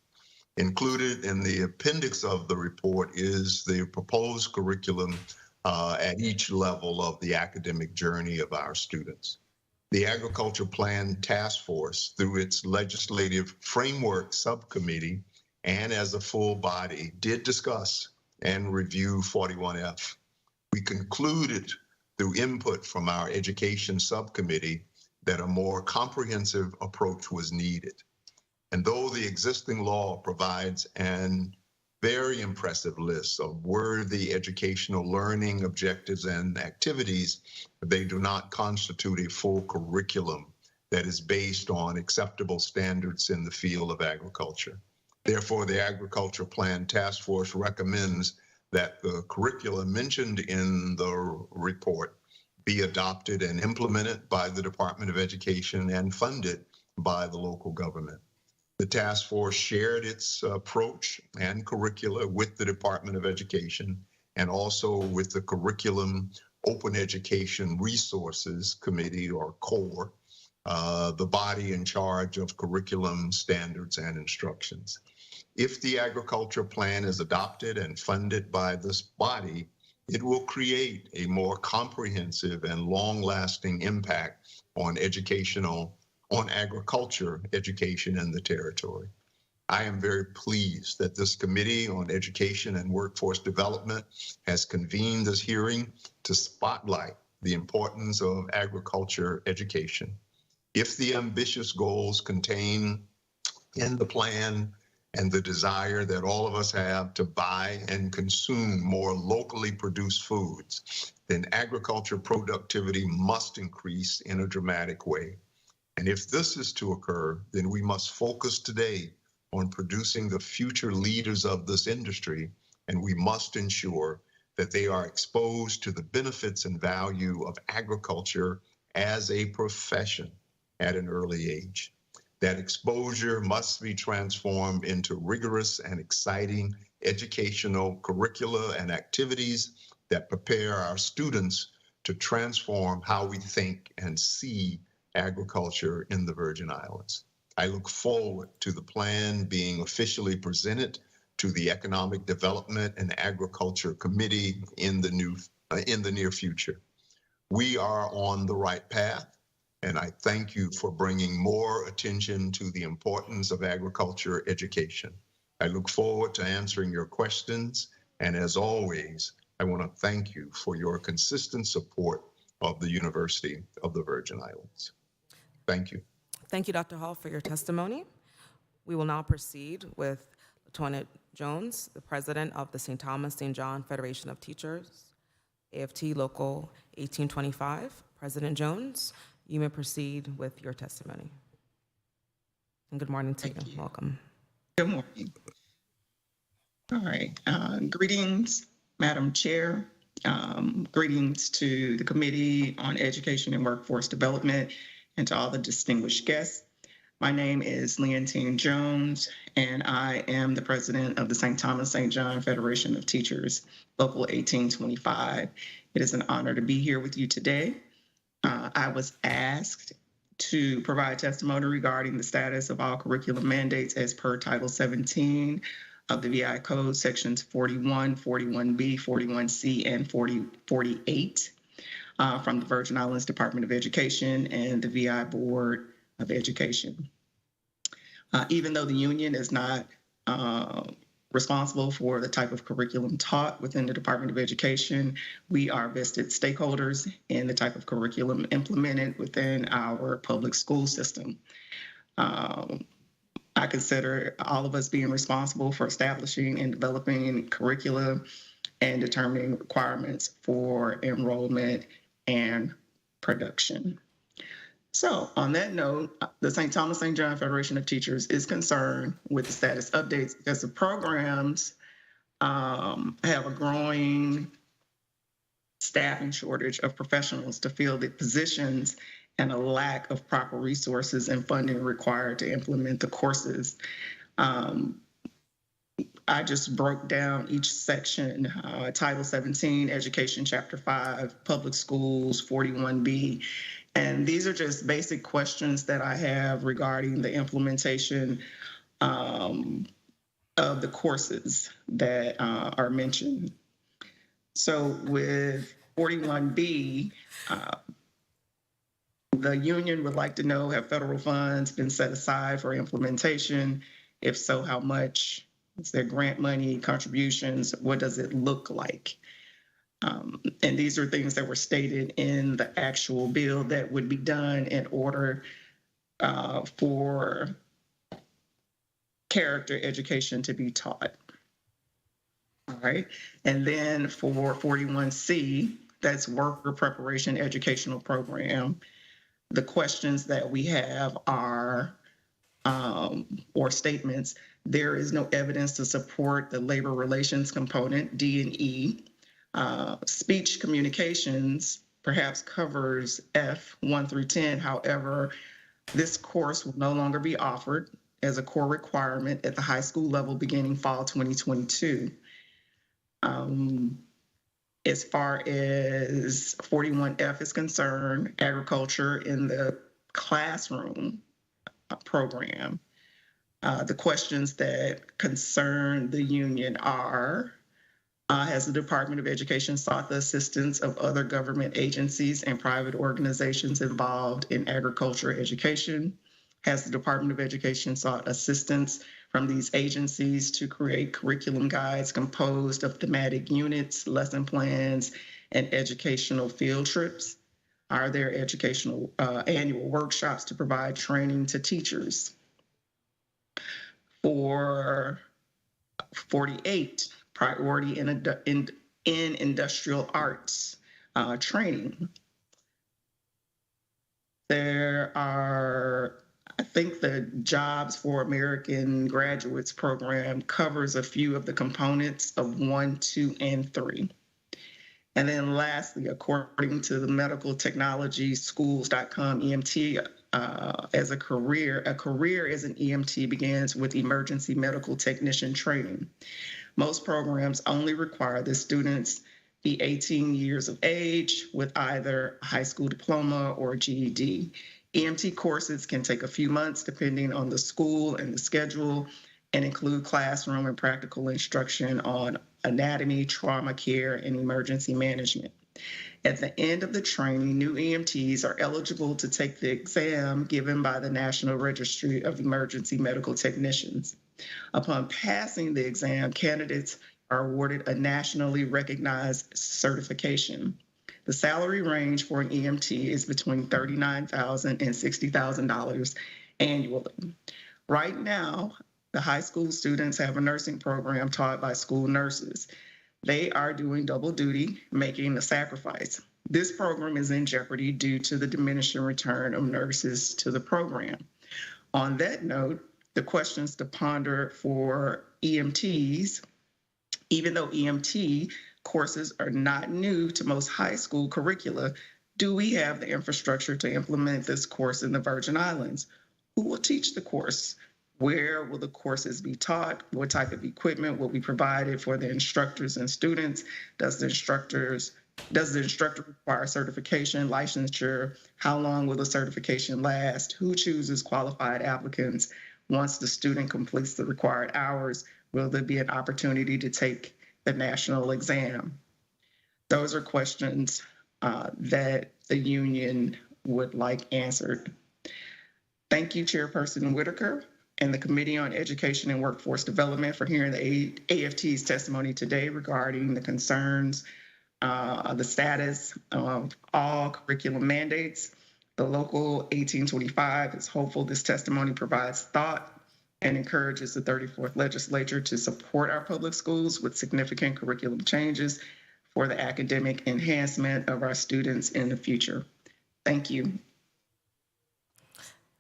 Included in the appendix of the report is the proposed curriculum at each level of the academic journey of our students. The Agriculture Plan Task Force, through its legislative framework subcommittee and as a full body, did discuss and review 41F. We concluded through input from our education subcommittee that a more comprehensive approach was needed. And though the existing law provides an very impressive list of worthy educational learning objectives and activities, they do not constitute a full curriculum that is based on acceptable standards in the field of agriculture. Therefore, the Agriculture Plan Task Force recommends that the curriculum mentioned in the report be adopted and implemented by the Department of Education and funded by the local government. The task force shared its approach and curricula with the Department of Education and also with the Curriculum Open Education Resources Committee, or CORE, the body in charge of curriculum standards and instructions. If the agriculture plan is adopted and funded by this body, it will create a more comprehensive and long-lasting impact on agriculture education in the territory. I am very pleased that this Committee on Education and Workforce Development has convened this hearing to spotlight the importance of agriculture education. If the ambitious goals contained in the plan and the desire that all of us have to buy and consume more locally produced foods, then agriculture productivity must increase in a dramatic way. And if this is to occur, then we must focus today on producing the future leaders of this industry, and we must ensure that they are exposed to the benefits and value of agriculture as a profession at an early age. That exposure must be transformed into rigorous and exciting educational curricula and activities that prepare our students to transform how we think and see agriculture in the Virgin Islands. I look forward to the plan being officially presented to the Economic Development and Agriculture Committee in the near future. We are on the right path, and I thank you for bringing more attention to the importance of agriculture education. I look forward to answering your questions, and as always, I want to thank you for your consistent support of the University of the Virgin Islands. Thank you. Thank you, Dr. Hall, for your testimony. We will now proceed with LaToya Jones, the president of the St. Thomas St. John Federation of Teachers, AFT Local 1825. President Jones, you may proceed with your testimony. And good morning to you. Welcome. Good morning. All right. Greetings, Madam Chair. Greetings to the Committee on Education and Workforce Development and to all the distinguished guests. My name is Leontine Jones, and I am the president of the St. Thomas St. John Federation of Teachers, Local 1825. It is an honor to be here with you today. I was asked to provide testimony regarding the status of all curriculum mandates as per Title 17 of the VI Code, sections 41, 41B, 41C, and 48 from the Virgin Islands Department of Education and the VI Board of Education. Even though the union is not responsible for the type of curriculum taught within the Department of Education, we are vested stakeholders in the type of curriculum implemented within our public school system. I consider all of us being responsible for establishing and developing curricula and determining requirements for enrollment and production. So on that note, the St. Thomas St. John Federation of Teachers is concerned with the status updates because the programs have a growing staffing shortage of professionals to fill the positions and a lack of proper resources and funding required to implement the courses. I just broke down each section, Title 17, Education, Chapter 5, Public Schools, 41B. And these are just basic questions that I have regarding the implementation of the courses that are mentioned. So with 41B, the union would like to know, have federal funds been set aside for implementation? If so, how much? Is there grant money, contributions? What does it look like? And these are things that were stated in the actual bill that would be done in order for character education to be taught. All right. And then for 41C, that's worker preparation educational program. The questions that we have are, or statements, there is no evidence to support the labor relations component, D and E. Speech communications perhaps covers F 1 through 10. However, this course will no longer be offered as a core requirement at the high school level beginning fall 2022. As far as 41F is concerned, agriculture in the classroom program, the questions that concern the union are, has the Department of Education sought the assistance of other government agencies and private organizations involved in agriculture education? Has the Department of Education sought assistance from these agencies to create curriculum guides composed of thematic units, lesson plans, and educational field trips? Are there educational annual workshops to provide training to teachers? For 48, priority in industrial arts training. There are, I think the Jobs for American Graduates program covers a few of the components of 1, 2, and 3. And then lastly, according to the medical technology schools.com EMT as a career. A career as an EMT begins with emergency medical technician training. Most programs only require the students be 18 years of age with either a high school diploma or a GED. EMT courses can take a few months depending on the school and the schedule, and include classroom and practical instruction on anatomy, trauma care, and emergency management. At the end of the training, new EMTs are eligible to take the exam given by the National Registry of Emergency Medical Technicians. Upon passing the exam, candidates are awarded a nationally recognized certification. The salary range for an EMT is between $39,000 and $60,000 annually. Right now, the high school students have a nursing program taught by school nurses. They are doing double duty, making a sacrifice. This program is in jeopardy due to the diminishing return of nurses to the program. On that note, the questions to ponder for EMTs, even though EMT courses are not new to most high school curricula, do we have the infrastructure to implement this course in the Virgin Islands? Who will teach the course? Where will the courses be taught? What type of equipment will be provided for the instructors and students? Does the instructor require certification, licensure? How long will the certification last? Who chooses qualified applicants? Once the student completes the required hours, will there be an opportunity to take the national exam? Those are questions that the union would like answered. Thank you, Chairperson Whitaker and the Committee on Education and Workforce Development for hearing the AFT's testimony today regarding the concerns of the status of all curriculum mandates. The Local 1825 is hopeful this testimony provides thought and encourages the 34th Legislature to support our public schools with significant curriculum changes for the academic enhancement of our students in the future. Thank you.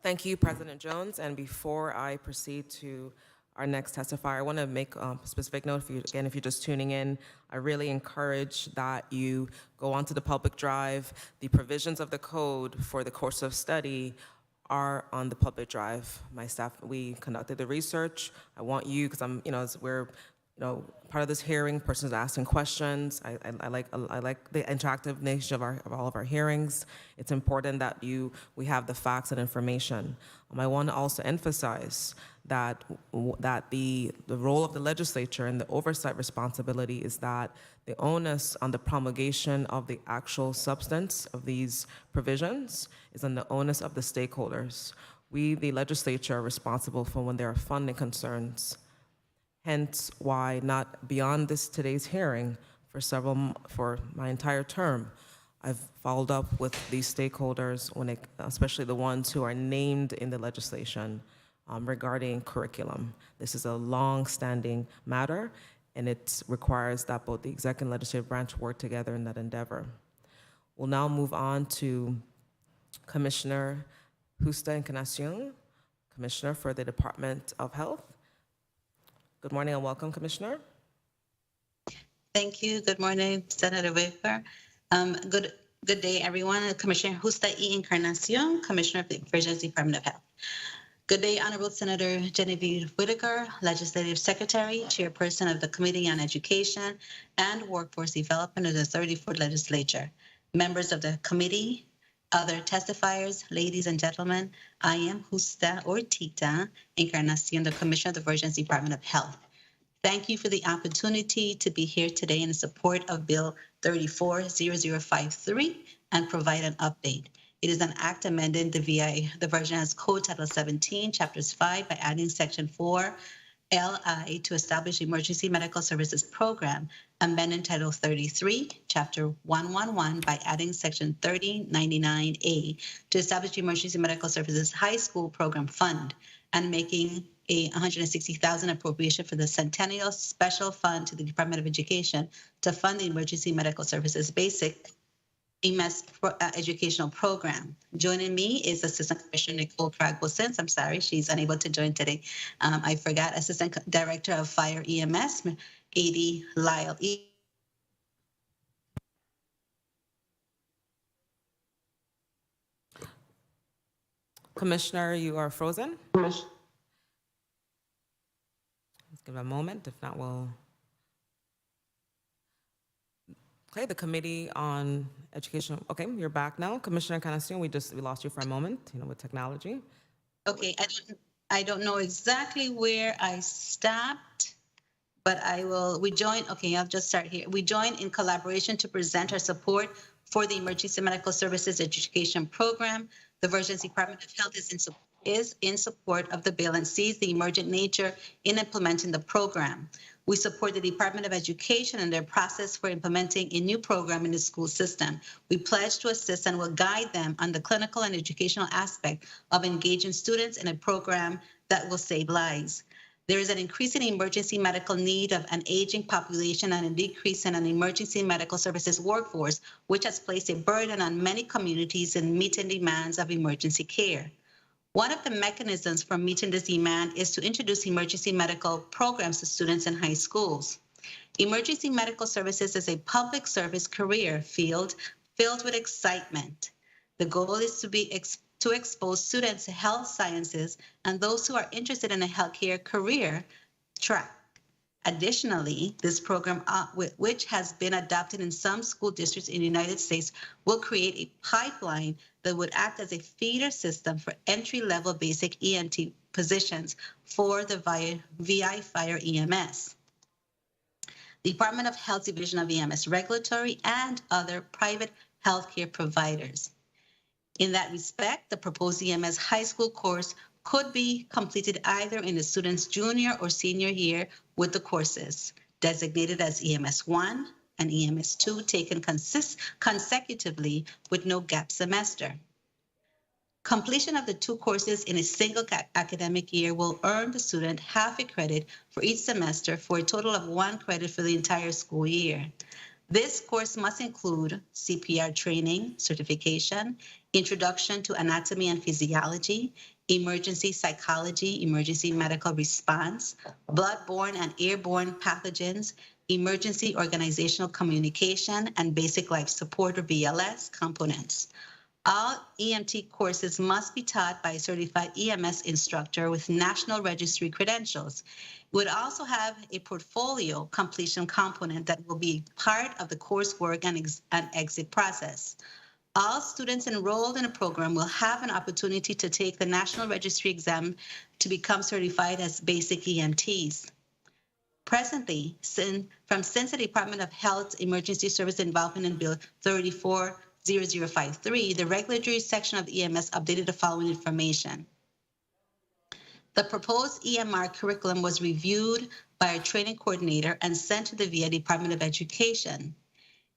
Thank you, President Jones. And before I proceed to our next testifier, I want to make a specific note. If you're just tuning in, I really encourage that you go onto the public drive. The provisions of the code for the course of study are on the public drive. My staff, we conducted the research. I want you, because we're part of this hearing, persons asking questions. I like the interactive nature of all of our hearings. It's important that we have the facts and information. I want to also emphasize that the role of the legislature and the oversight responsibility is that the onus on the promulgation of the actual substance of these provisions is on the onus of the stakeholders. We, the legislature, are responsible for when there are funding concerns. Hence why not beyond today's hearing for my entire term, I've followed up with these stakeholders, especially the ones who are named in the legislation regarding curriculum. This is a long-standing matter, and it requires that both the executive and legislative branch work together in that endeavor. We'll now move on to Commissioner Justa Encarnacion, Commissioner for the Department of Health. Good morning and welcome, Commissioner. Thank you. Good morning, Senator Whitaker. Good day, everyone. Commissioner Justa E. Encarnacion, Commissioner of the Virginia Department of Health. Good day, Honorable Senator Genevieve Whitaker, Legislative Secretary, Chairperson of the Committee on Education and Workforce Development of the 34th Legislature, members of the committee, other testifiers, ladies and gentlemen. I am Justa Ortita Encarnacion, the Commissioner of the Virginia Department of Health. Thank you for the opportunity to be here today in support of Bill 340053 and provide an update. It is an act amending the Virginia Code Title 17, Chapters 5 by adding Section 4 LI to establish Emergency Medical Services Program, amending Title 33, Chapter 111 by adding Section 3099A to establish Emergency Medical Services High School Program Fund, and making a $160,000 appropriation for the Centennial Special Fund to the Department of Education to fund the Emergency Medical Services Basic EMS educational program. Joining me is Assistant Commissioner Nicole Cragbo-Sins. I'm sorry, she's unable to join today. I forgot Assistant Director of Fire EMS, A.D. Lyle. Commissioner, you are frozen. Let's give it a moment. If not, we'll. Okay, the Committee on Education. Okay, you're back now. Commissioner Encarnacion, we lost you for a moment, with technology. Okay, I don't know exactly where I stopped, but I'll just start here. We join in collaboration to present our support for the Emergency Medical Services Education Program. The Virgin Department of Health is in support of the bill and sees the emergent nature in implementing the program. We support the Department of Education in their process for implementing a new program in the school system. We pledge to assist and will guide them on the clinical and educational aspect of engaging students in a program that will save lives. There is an increasing emergency medical need of an aging population and a decrease in an emergency medical services workforce, which has placed a burden on many communities in meeting demands of emergency care. One of the mechanisms for meeting this demand is to introduce emergency medical programs to students in high schools. Emergency medical services is a public service career field filled with excitement. The goal is to expose students to health sciences and those who are interested in a healthcare career track. Additionally, this program, which has been adopted in some school districts in the United States, will create a pipeline that would act as a feeder system for entry-level basic ENT positions for the VI Fire EMS. The Department of Health Division of EMS Regulatory and other private healthcare providers. In that respect, the proposed EMS high school course could be completed either in the student's junior or senior year with the courses designated as EMS 1 and EMS 2 taken consecutively with no gap semester. Completion of the two courses in a single academic year will earn the student half a credit for each semester for a total of 1 credit for the entire school year. This course must include CPR training, certification, introduction to anatomy and physiology, emergency psychology, emergency medical response, bloodborne and airborne pathogens, emergency organizational communication, and basic life support or BLS components. All EMT courses must be taught by a certified EMS instructor with National Registry credentials. It would also have a portfolio completion component that will be part of the coursework and exit process. All students enrolled in a program will have an opportunity to take the National Registry exam to become certified as basic EMTs. Presently, since the Department of Health Emergency Service Involvement in Bill 340053, the regulatory section of EMS updated the following information. The proposed EMR curriculum was reviewed by our training coordinator and sent to the VA Department of Education.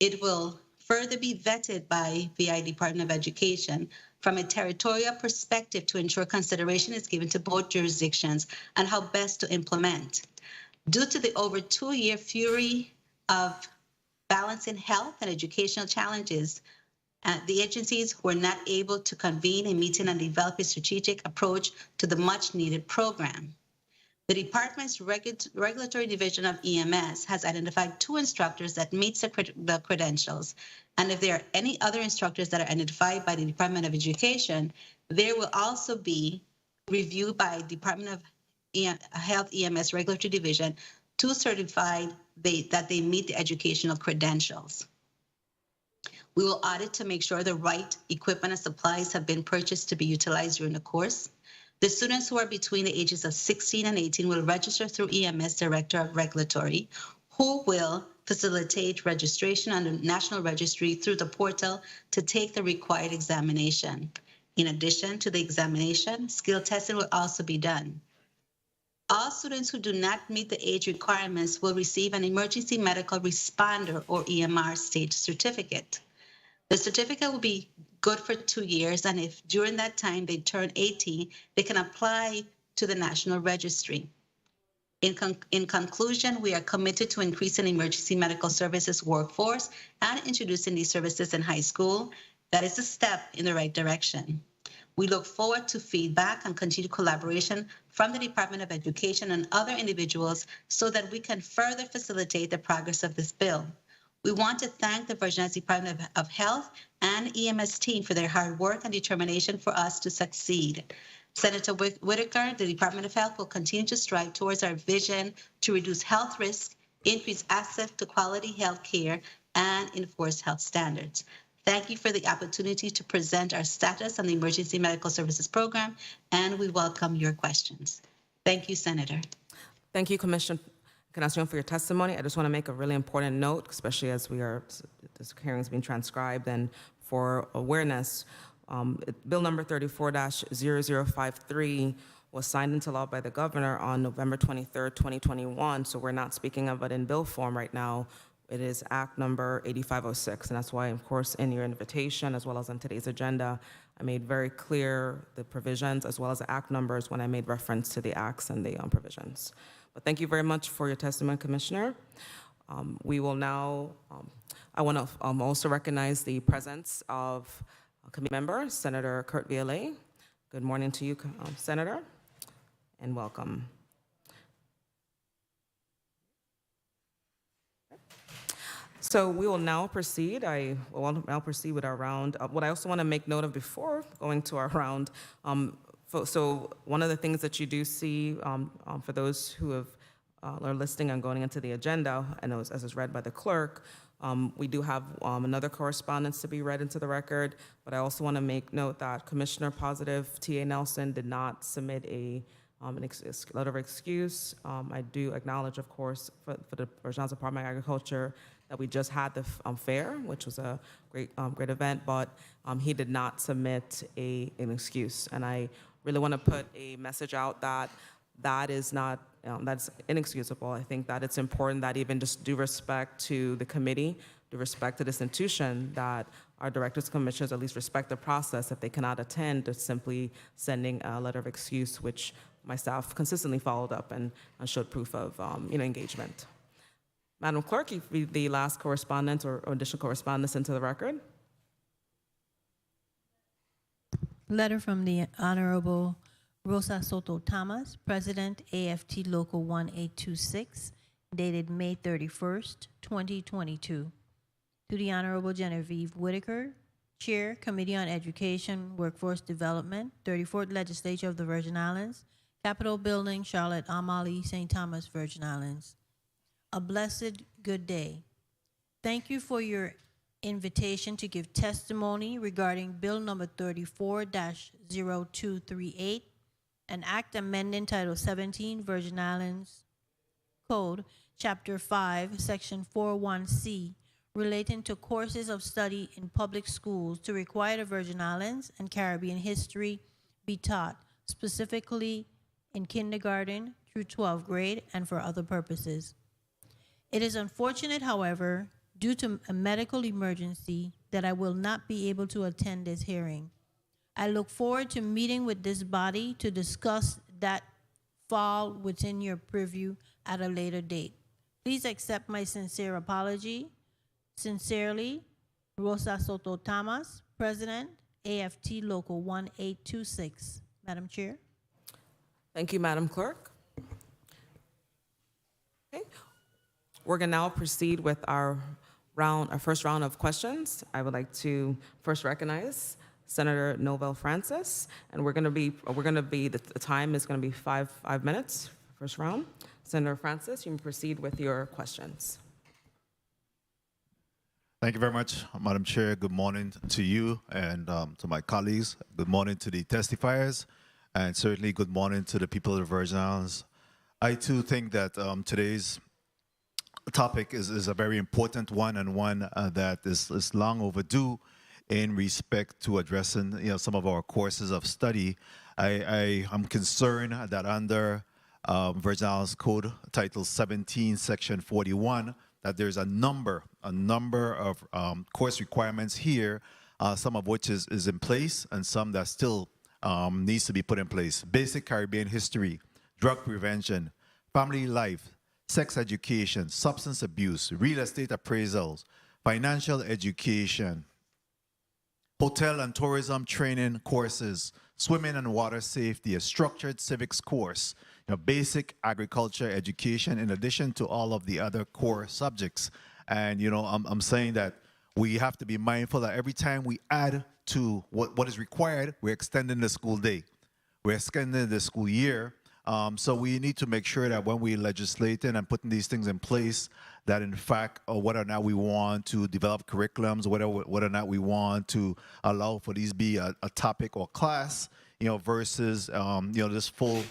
It will further be vetted by VI Department of Education from a territorial perspective to ensure consideration is given to both jurisdictions and how best to implement. Due to the over 2-year fury of balancing health and educational challenges, the agencies were not able to convene a meeting and develop a strategic approach to the much needed program. The department's regulatory division of EMS has identified 2 instructors that meet the credentials. And if there are any other instructors that are identified by the Department of Education, there will also be reviewed by Department of Health EMS Regulatory Division to certify that they meet the educational credentials. We will audit to make sure the right equipment and supplies have been purchased to be utilized during the course. The students who are between the ages of 16 and 18 will register through EMS Director of Regulatory, who will facilitate registration on the National Registry through the portal to take the required examination. In addition to the examination, skill testing will also be done. All students who do not meet the age requirements will receive an Emergency Medical Responder or EMR state certificate. The certificate will be good for 2 years, and if during that time they turn 18, they can apply to the National Registry. In conclusion, we are committed to increasing emergency medical services workforce and introducing these services in high school. That is a step in the right direction. We look forward to feedback and continued collaboration from the Department of Education and other individuals so that we can further facilitate the progress of this bill. We want to thank the Virgin Islands Department of Health and EMS team for their hard work and determination for us to succeed. Senator Whitaker, the Department of Health will continue to strive towards our vision to reduce health risks, increase access to quality health care, and enforce health standards. Thank you for the opportunity to present our status on the Emergency Medical Services Program, and we welcome your questions. Thank you, Senator. Thank you, Commissioner Encarnacion, for your testimony. I just want to make a really important note, especially as this hearing is being transcribed, and for awareness, Bill number 34-0053 was signed into law by the governor on November 23rd, 2021, so we're not speaking of it in bill form right now. It is Act number 8506, and that's why, of course, in your invitation, as well as on today's agenda, I made very clear the provisions as well as the act numbers when I made reference to the acts and the provisions. But thank you very much for your testimony, Commissioner. We will now, I want to also recognize the presence of a committee member, Senator Kurt Viale. Good morning to you, Senator, and welcome. So we will now proceed. I will now proceed with our round. What I also want to make note of before going to our round, so one of the things that you do see for those who are listening and going into the agenda, and as is read by the clerk, we do have another correspondence to be read into the record, but I also want to make note that Commissioner Positive T.A. Nelson did not submit a letter of excuse. I do acknowledge, of course, for the Virgin Islands Department of Agriculture that we just had the fair, which was a great event, but he did not submit an excuse. And I really want to put a message out that that is not, that's inexcusable. I think that it's important that even just due respect to the committee, due respect to this institution, that our directors and commissioners at least respect the process if they cannot attend, to simply sending a letter of excuse, which my staff consistently followed up and showed proof of engagement. Madam Clerk, you read the last correspondence or additional correspondence into the record. Letter from the Honorable Rosa Soto Thomas, President, AFT Local 1826, dated May 31st, 2022. To the Honorable Genevieve Whitaker, Chair, Committee on Education, Workforce Development, 34th Legislature of the Virgin Islands, Capitol Building, Charlotte Amalie, St. Thomas, Virgin Islands. A blessed good day. Thank you for your invitation to give testimony regarding Bill number 34-0238, an act amending Title 17, Virgin Islands Code, Chapter 5, Section 41C, relating to courses of study in public schools to require the Virgin Islands and Caribbean history be taught, specifically in kindergarten through 12th grade and for other purposes. It is unfortunate, however, due to a medical emergency, that I will not be able to attend this hearing. I look forward to meeting with this body to discuss that fall within your purview at a later date. Please accept my sincere apology. Sincerely, Rosa Soto Thomas, President, AFT Local 1826. Madam Chair. Thank you, Madam Clerk. Okay. We're going to now proceed with our first round of questions. I would like to first recognize Senator Novell Francis, and the time is going to be five minutes, first round. Senator Francis, you can proceed with your questions. Thank you very much, Madam Chair. Good morning to you and to my colleagues. Good morning to the testifiers, and certainly good morning to the people of the Virgin Islands. I too think that today's topic is a very important one, and one that is long overdue in respect to addressing some of our courses of study. I am concerned that under Virgin Islands Code Title 17, Section 41, that there's a number of course requirements here, some of which is in place and some that still needs to be put in place. Basic Caribbean history, drug prevention, family life, sex education, substance abuse, real estate appraisals, financial education, hotel and tourism training courses, swimming and water safety, a structured civics course, basic agriculture education, in addition to all of the other core subjects. And, I'm saying that we have to be mindful that every time we add to what is required, we're extending the school day. We're extending the school year. So we need to make sure that when we legislating and putting these things in place, that in fact, whether or not we want to develop curriculums, whether or not we want to allow for these be a topic or class, versus, this full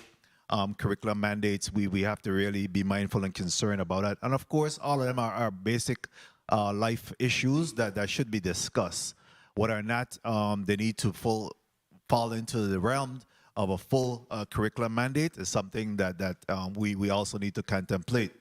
curriculum mandates, we have to really be mindful and concerned about that. And of course, all of them are basic life issues that should be discussed. Whether or not they need to fall into the realm of a full curriculum mandate is something that we also need to contemplate.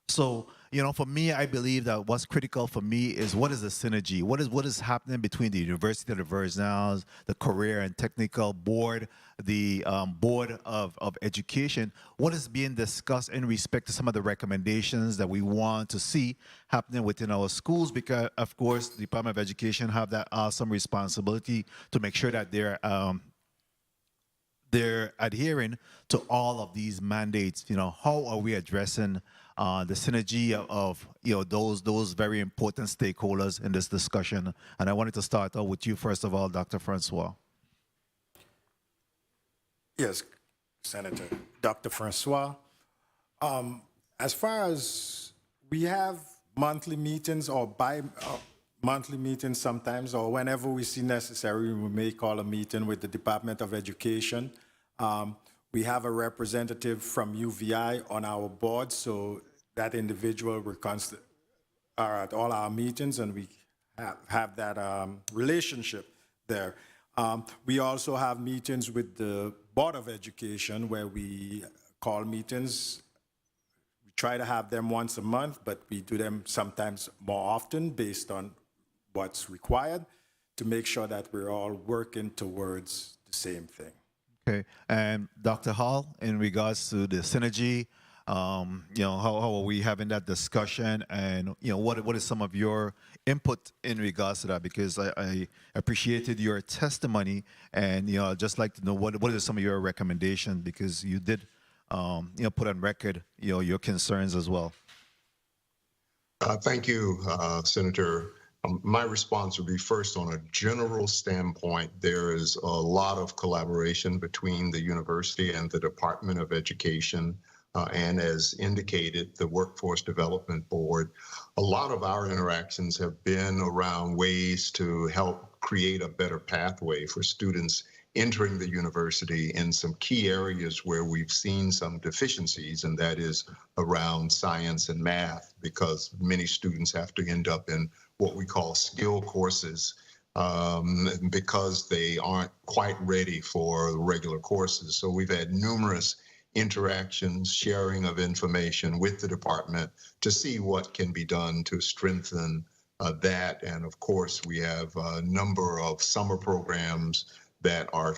So, for me, I believe that what's critical for me is what is the synergy? What is happening between the University of the Virgin Islands, the Career and Technical Board, the Board of Education? What is being discussed in respect to some of the recommendations that we want to see happening within our schools? Because, of course, the Department of Education have that awesome responsibility to make sure that they're adhering to all of these mandates. How are we addressing the synergy of those very important stakeholders in this discussion? And I wanted to start out with you first of all, Dr. Francois. Yes, Senator. Dr. Francois. As far as we have monthly meetings or monthly meetings sometimes, or whenever we see necessary, we may call a meeting with the Department of Education. We have a representative from UVI on our board, so that individual are at all our meetings, and we have that relationship there. We also have meetings with the Board of Education where we call meetings. We try to have them once a month, but we do them sometimes more often based on what's required to make sure that we're all working towards the same thing. Okay, and Dr. Hall, in regards to the synergy, how are we having that discussion, and what is some of your input in regards to that? Because I appreciated your testimony, and I'd just like to know what are some of your recommendations, because you did put on record your concerns as well. Thank you, Senator. My response would be, first, on a general standpoint, there is a lot of collaboration between the university and the Department of Education. And as indicated, the Workforce Development Board. A lot of our interactions have been around ways to help create a better pathway for students entering the university in some key areas where we've seen some deficiencies, and that is around science and math, because many students have to end up in what we call skill courses because they aren't quite ready for the regular courses. So we've had numerous interactions, sharing of information with the department to see what can be done to strengthen that. And of course, we have a number of summer programs that are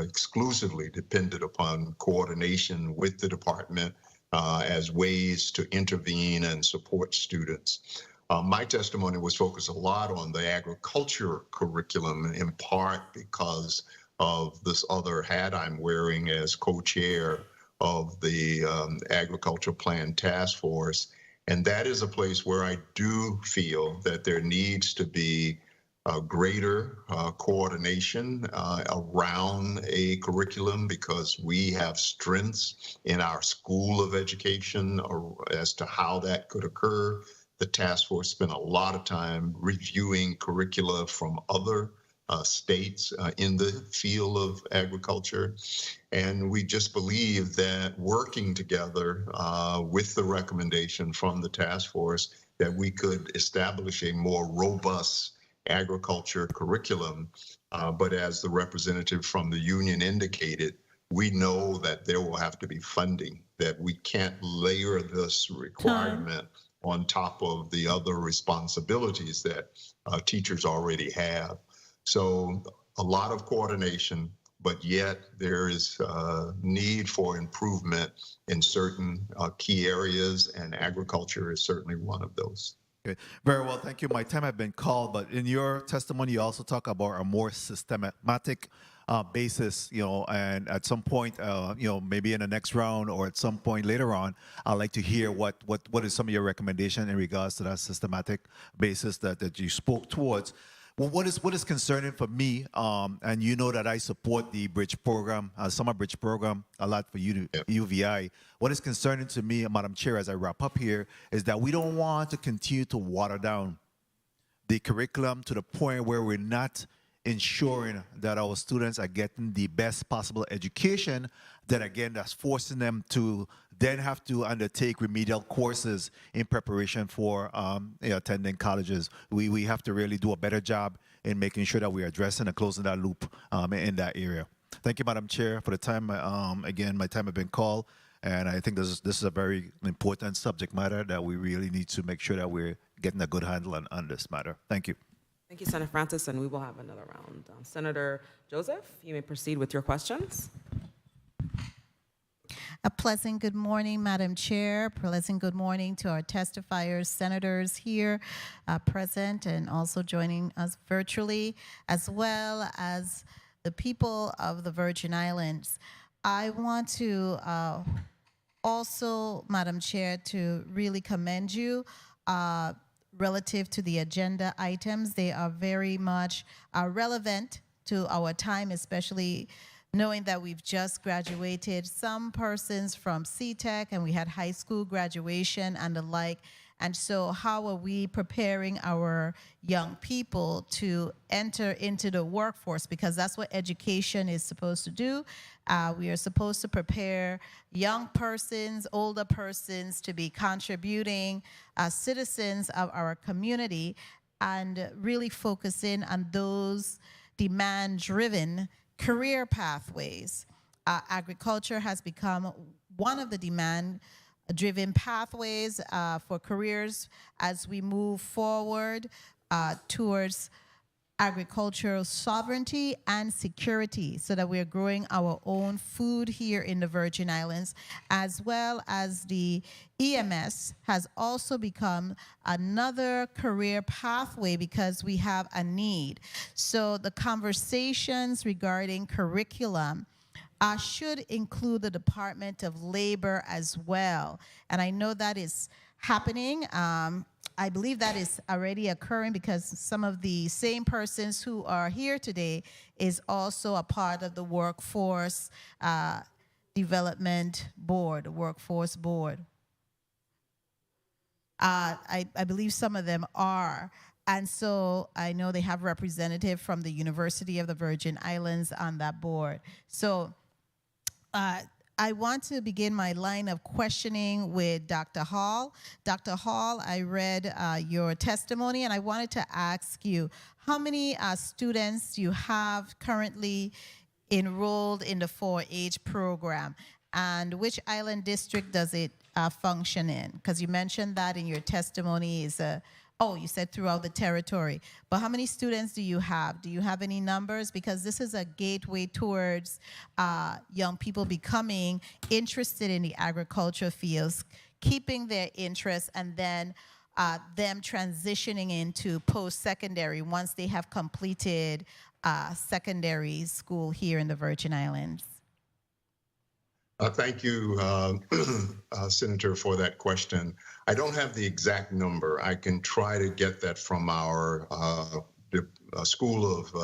exclusively dependent upon coordination with the department as ways to intervene and support students. My testimony was focused a lot on the agriculture curriculum, in part because of this other hat I'm wearing as co-chair of the Agriculture Plan Task Force. And that is a place where I do feel that there needs to be greater coordination around a curriculum, because we have strengths in our School of Education as to how that could occur. The task force spent a lot of time reviewing curricula from other states in the field of agriculture. And we just believe that working together with the recommendation from the task force, that we could establish a more robust agriculture curriculum. But as the representative from the union indicated, we know that there will have to be funding, that we can't layer this requirement on top of the other responsibilities that teachers already have. So a lot of coordination, but yet there is need for improvement in certain key areas, and agriculture is certainly one of those. Okay, very well, thank you. My time has been called, but in your testimony, you also talk about a more systematic basis, and at some point, maybe in the next round or at some point later on, I'd like to hear what is some of your recommendation in regards to that systematic basis that you spoke towards. Well, what is concerning for me, and you know that I support the bridge program, summer bridge program, a lot for UVI. What is concerning to me, Madam Chair, as I wrap up here, is that we don't want to continue to water down the curriculum to the point where we're not ensuring that our students are getting the best possible education. That again, that's forcing them to then have to undertake remedial courses in preparation for attending colleges. We have to really do a better job in making sure that we're addressing and closing that loop in that area. Thank you, Madam Chair, for the time. Again, my time has been called, and I think this is a very important subject matter that we really need to make sure that we're getting a good handle on this matter. Thank you. Thank you, Senator Francis, and we will have another round. Senator Joseph, you may proceed with your questions. A pleasant good morning, Madam Chair. Pleasant good morning to our testifiers, senators here present and also joining us virtually, as well as the people of the Virgin Islands. I want to also, Madam Chair, to really commend you relative to the agenda items. They are very much relevant to our time, especially knowing that we've just graduated some persons from CTEC and we had high school graduation and the like. And so how are we preparing our young people to enter into the workforce? Because that's what education is supposed to do. We are supposed to prepare young persons, older persons to be contributing citizens of our community and really focus in on those demand-driven career pathways. Agriculture has become one of the demand-driven pathways for careers as we move forward towards agricultural sovereignty and security so that we're growing our own food here in the Virgin Islands, as well as the EMS has also become another career pathway because we have a need. So the conversations regarding curriculum should include the Department of Labor as well. And I know that is happening. I believe that is already occurring because some of the same persons who are here today is also a part of the Workforce Development Board, Workforce Board. I believe some of them are. And so I know they have representative from the University of the Virgin Islands on that board. So I want to begin my line of questioning with Dr. Hall. Dr. Hall, I read your testimony and I wanted to ask you how many students you have currently enrolled in the 4-H program and which island district does it function in? Because you mentioned that in your testimony is you said throughout the territory. But how many students do you have? Do you have any numbers? Because this is a gateway towards young people becoming interested in the agriculture fields, keeping their interest, and then them transitioning into post-secondary once they have completed secondary school here in the Virgin Islands. Thank you, Senator, for that question. I don't have the exact number. I can try to get that from our School of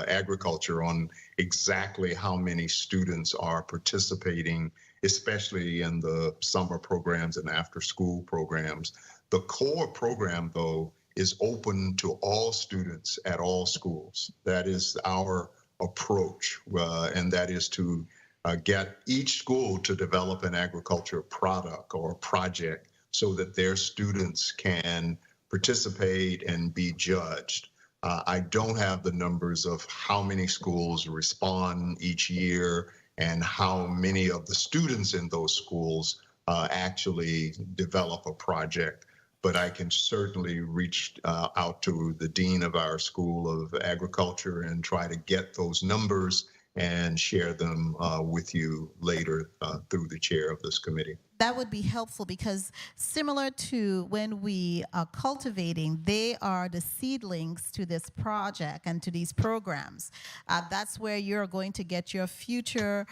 Agriculture on exactly how many students are participating, especially in the summer programs and after-school programs. The core program, though, is open to all students at all schools. That is our approach, and that is to get each school to develop an agriculture product or project so that their students can participate and be judged. I don't have the numbers of how many schools respond each year and how many of the students in those schools actually develop a project, but I can certainly reach out to the dean of our School of Agriculture and try to get those numbers and share them with you later through the chair of this committee. That would be helpful because similar to when we are cultivating, they are the seedlings to this project and to these programs. That's where you're going to get your future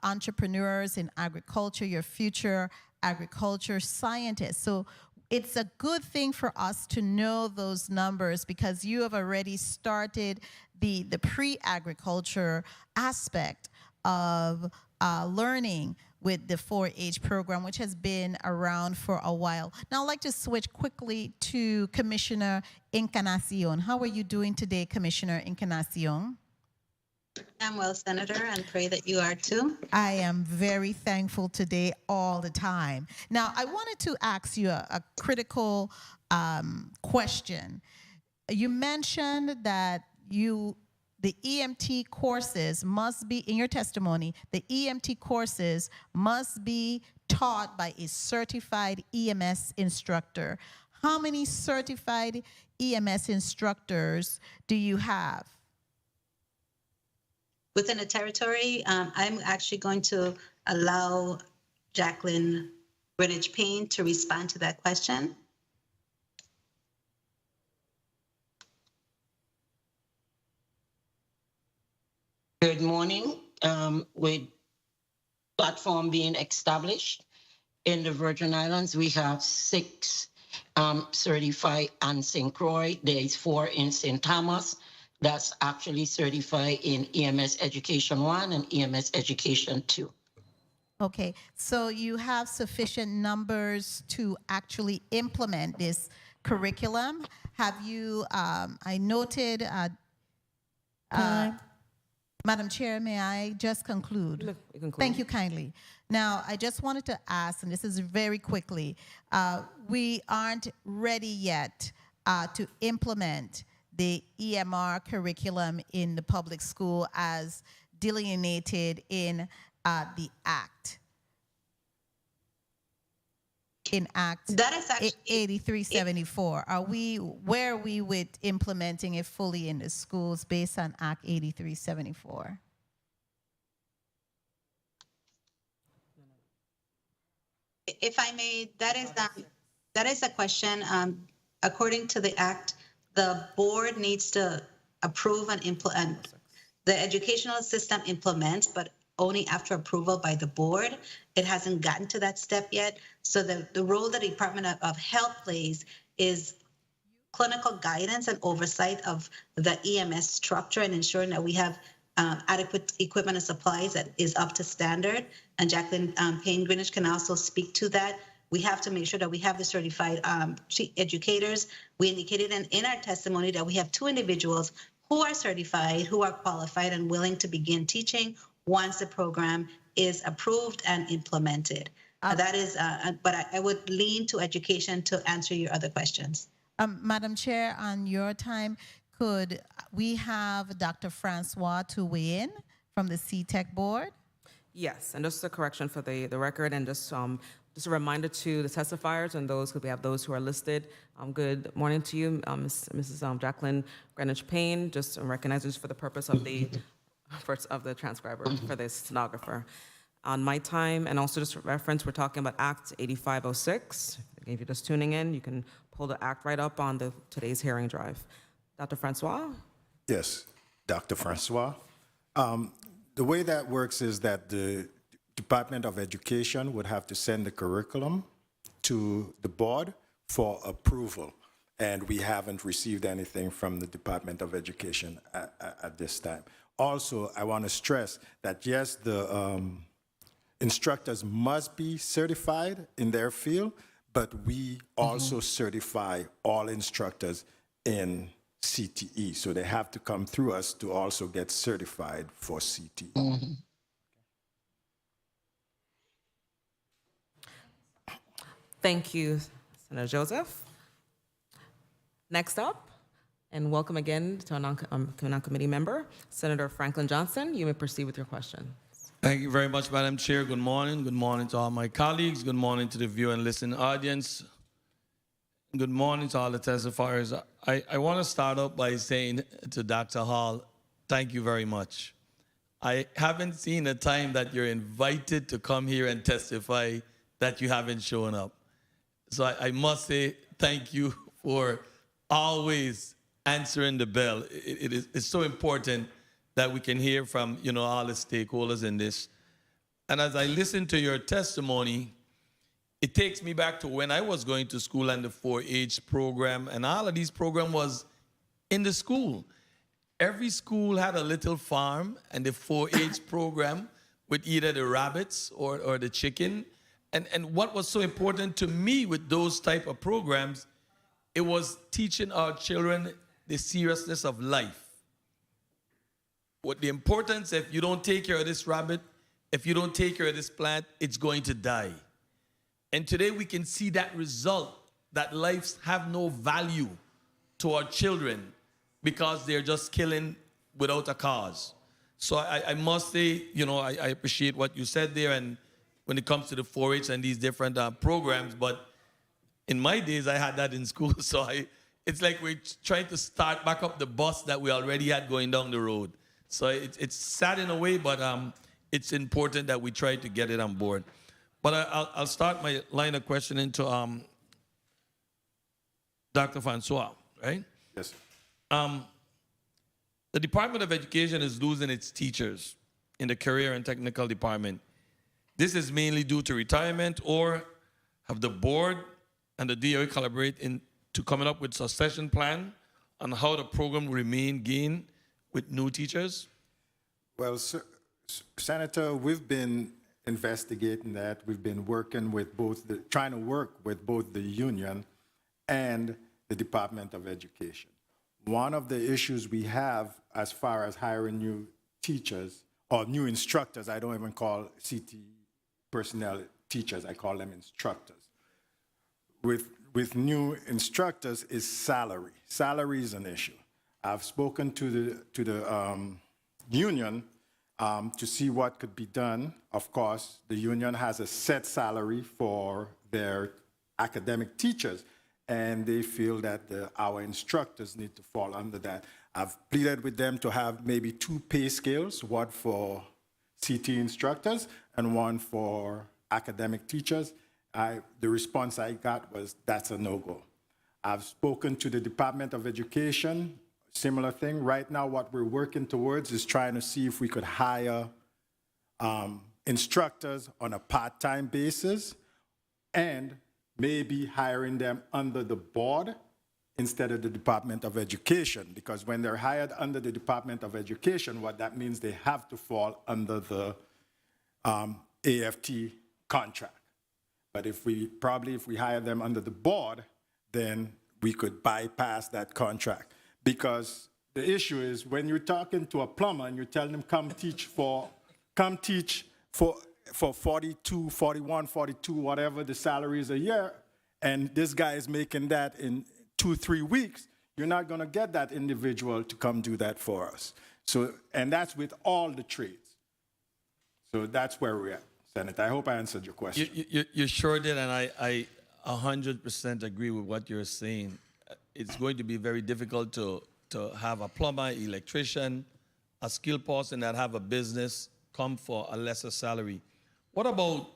entrepreneurs in agriculture, your future agriculture scientists. So it's a good thing for us to know those numbers because you have already started the pre-agriculture aspect of learning with the 4-H program, which has been around for a while. Now, I'd like to switch quickly to Commissioner Encarnacion. How are you doing today, Commissioner Encarnacion? I'm well, Senator, and pray that you are too. I am very thankful today all the time. Now, I wanted to ask you a critical question. You mentioned that the EMT courses must be, in your testimony, the EMT courses must be taught by a certified EMS instructor. How many certified EMS instructors do you have? Within the territory, I'm actually going to allow Jacqueline Greenwich Payne to respond to that question. Good morning. With platform being established in the Virgin Islands, we have 6 certified in St. Croix. There is 4 in St. Thomas. That's actually certified in EMS Education 1 and EMS Education 2. Okay, so you have sufficient numbers to actually implement this curriculum. Have you, I noted, Madam Chair, may I just conclude? You conclude. Thank you kindly. Now, I just wanted to ask, and this is very quickly, we aren't ready yet to implement the EMR curriculum in the public school as delineated in the Act. In Act That is actually 8374. Where are we with implementing it fully in the schools based on Act 8374? If I may, that is a question. According to the Act, the board needs to approve and implement. The educational system implements, but only after approval by the board. It hasn't gotten to that step yet. So the role the Department of Health plays is clinical guidance and oversight of the EMS structure and ensuring that we have adequate equipment and supplies that is up to standard. And Jacqueline Payne Greenwich can also speak to that. We have to make sure that we have the certified educators. We indicated in our testimony that we have 2 individuals who are certified, who are qualified and willing to begin teaching once the program is approved and implemented. That is, but I would lean to education to answer your other questions. Madam Chair, on your time, could we have Dr. Francois to weigh in from the CTEC board? Yes, and just a correction for the record, and just a reminder to the testifiers and those who we have those who are listed. Good morning to you, Mrs. Jacqueline Greenwich Payne. Just recognizing for the purpose of the transcriber for the stenographer. On my time, and also just for reference, we're talking about Act 8506. If you're just tuning in, you can pull the act right up on today's hearing drive. Dr. Francois? Yes, Dr. Francois. The way that works is that the Department of Education would have to send the curriculum to the board for approval, and we haven't received anything from the Department of Education at this time. Also, I want to stress that yes, the instructors must be certified in their field, but we also certify all instructors in CTE. So they have to come through us to also get certified for CTE. Thank you, Senator Joseph. Next up, and welcome again to a non-committee member, Senator Franklin Johnson. You may proceed with your question. Thank you very much, Madam Chair. Good morning. Good morning to all my colleagues. Good morning to the view and listen audience. Good morning to all the testifiers. I want to start out by saying to Dr. Hall, thank you very much. I haven't seen a time that you're invited to come here and testify that you haven't shown up. So I must say thank you for always answering the bell. It's so important that we can hear from all the stakeholders in this. And as I listen to your testimony, it takes me back to when I was going to school and the 4-H program, and all of these programs was in the school. Every school had a little farm and the 4-H program with either the rabbits or the chicken. And what was so important to me with those type of programs, it was teaching our children the seriousness of life. What the importance, if you don't take care of this rabbit, if you don't take care of this plant, it's going to die. And today we can see that result, that lives have no value to our children because they're just killing without a cause. So I must say, I appreciate what you said there, and when it comes to the 4-H and these different programs, but in my days, I had that in school, so it's like we're trying to start back up the bus that we already had going down the road. So it's sad in a way, but it's important that we try to get it on board. But I'll start my line of questioning to Dr. Francois, right? Yes. The Department of Education is losing its teachers in the career and technical department. This is mainly due to retirement, or have the board and the DOE collaborate to coming up with succession plan on how the program will remain gained with new teachers? Well, Senator, we've been investigating that. We've been working with trying to work with both the union and the Department of Education. One of the issues we have as far as hiring new teachers or new instructors, I don't even call CT personnel teachers, I call them instructors. With new instructors is salary. Salary is an issue. I've spoken to the union to see what could be done. Of course, the union has a set salary for their academic teachers, and they feel that our instructors need to fall under that. I've pleaded with them to have maybe 2 pay scales, one for CT instructors and one for academic teachers. The response I got was, that's a no-go. I've spoken to the Department of Education, similar thing. Right now, what we're working towards is trying to see if we could hire instructors on a part-time basis and maybe hiring them under the board instead of the Department of Education, because when they're hired under the Department of Education, what that means, they have to fall under the AFT contract. But if we hire them under the board, then we could bypass that contract. Because the issue is when you're talking to a plumber and you're telling them come teach for 42, 41, 42, whatever the salary is a year, and this guy is making that in 2-3 weeks, you're not going to get that individual to come do that for us. So, and that's with all the trades. So that's where we're at, Senator. I hope I answered your question. You sure did, and I 100% agree with what you're saying. It's going to be very difficult to have a plumber, electrician, a skilled person that have a business come for a lesser salary. What about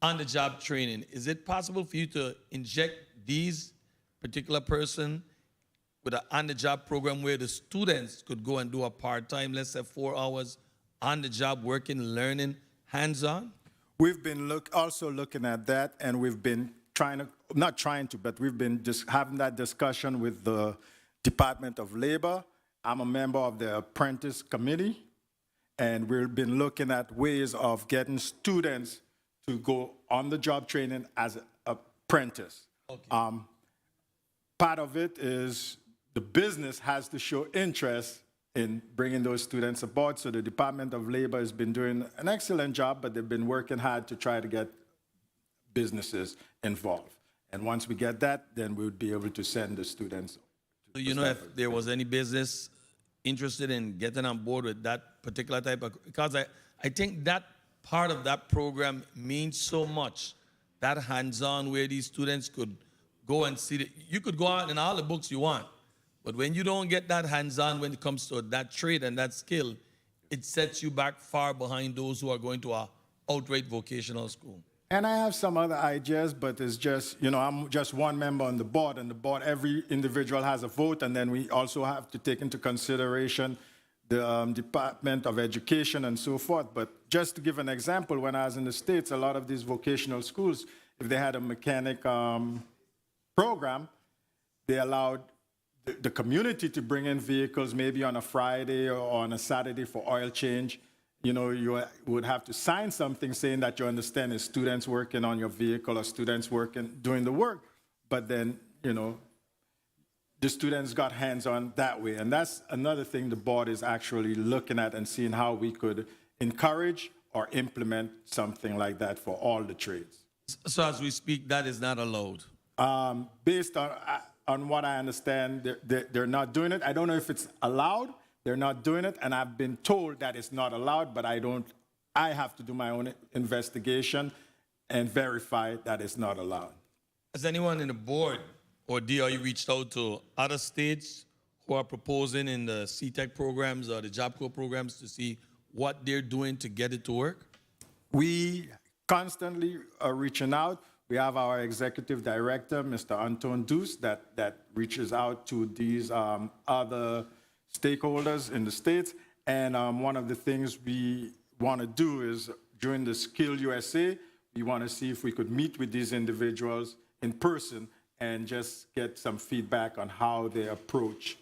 on-the-job training? Is it possible for you to inject these particular person with an on-the-job program where the students could go and do a part-time, let's say 4 hours on-the-job working, learning, hands-on? We've been also looking at that, and we've been we've been just having that discussion with the Department of Labor. I'm a member of the apprentice committee, and we've been looking at ways of getting students to go on the job training as an apprentice. Okay. Part of it is the business has to show interest in bringing those students aboard. So the Department of Labor has been doing an excellent job, but they've been working hard to try to get businesses involved. And once we get that, then we would be able to send the students. Do you know if there was any business interested in getting on board with that particular type of, because I think that part of that program means so much, that hands-on where these students could go and see it. You could go out in all the books you want, but when you don't get that hands-on when it comes to that trade and that skill, it sets you back far behind those who are going to a outright vocational school. And I have some other ideas, but it's just, I'm just one member on the board, and the board, every individual has a vote, and then we also have to take into consideration the Department of Education and so forth. But just to give an example, when I was in the States, a lot of these vocational schools, if they had a mechanic program, they allowed the community to bring in vehicles maybe on a Friday or on a Saturday for oil change. You would have to sign something saying that you understand it's students working on your vehicle or students doing the work. But then, the students got hands-on that way. And that's another thing the board is actually looking at and seeing how we could encourage or implement something like that for all the trades. So as we speak, that is not allowed. Based on what I understand, they're not doing it. I don't know if it's allowed. They're not doing it, and I've been told that it's not allowed, but I have to do my own investigation and verify that it's not allowed. Has anyone in the board or DRE reached out to other states who are proposing in the CTEC programs or the Job Corps programs to see what they're doing to get it to work? We constantly are reaching out. We have our executive director, Mr. Anton Deuce, that reaches out to these other stakeholders in the States. And one of the things we want to do is during the Skill USA, we want to see if we could meet with these individuals in person and just get some feedback on how they approach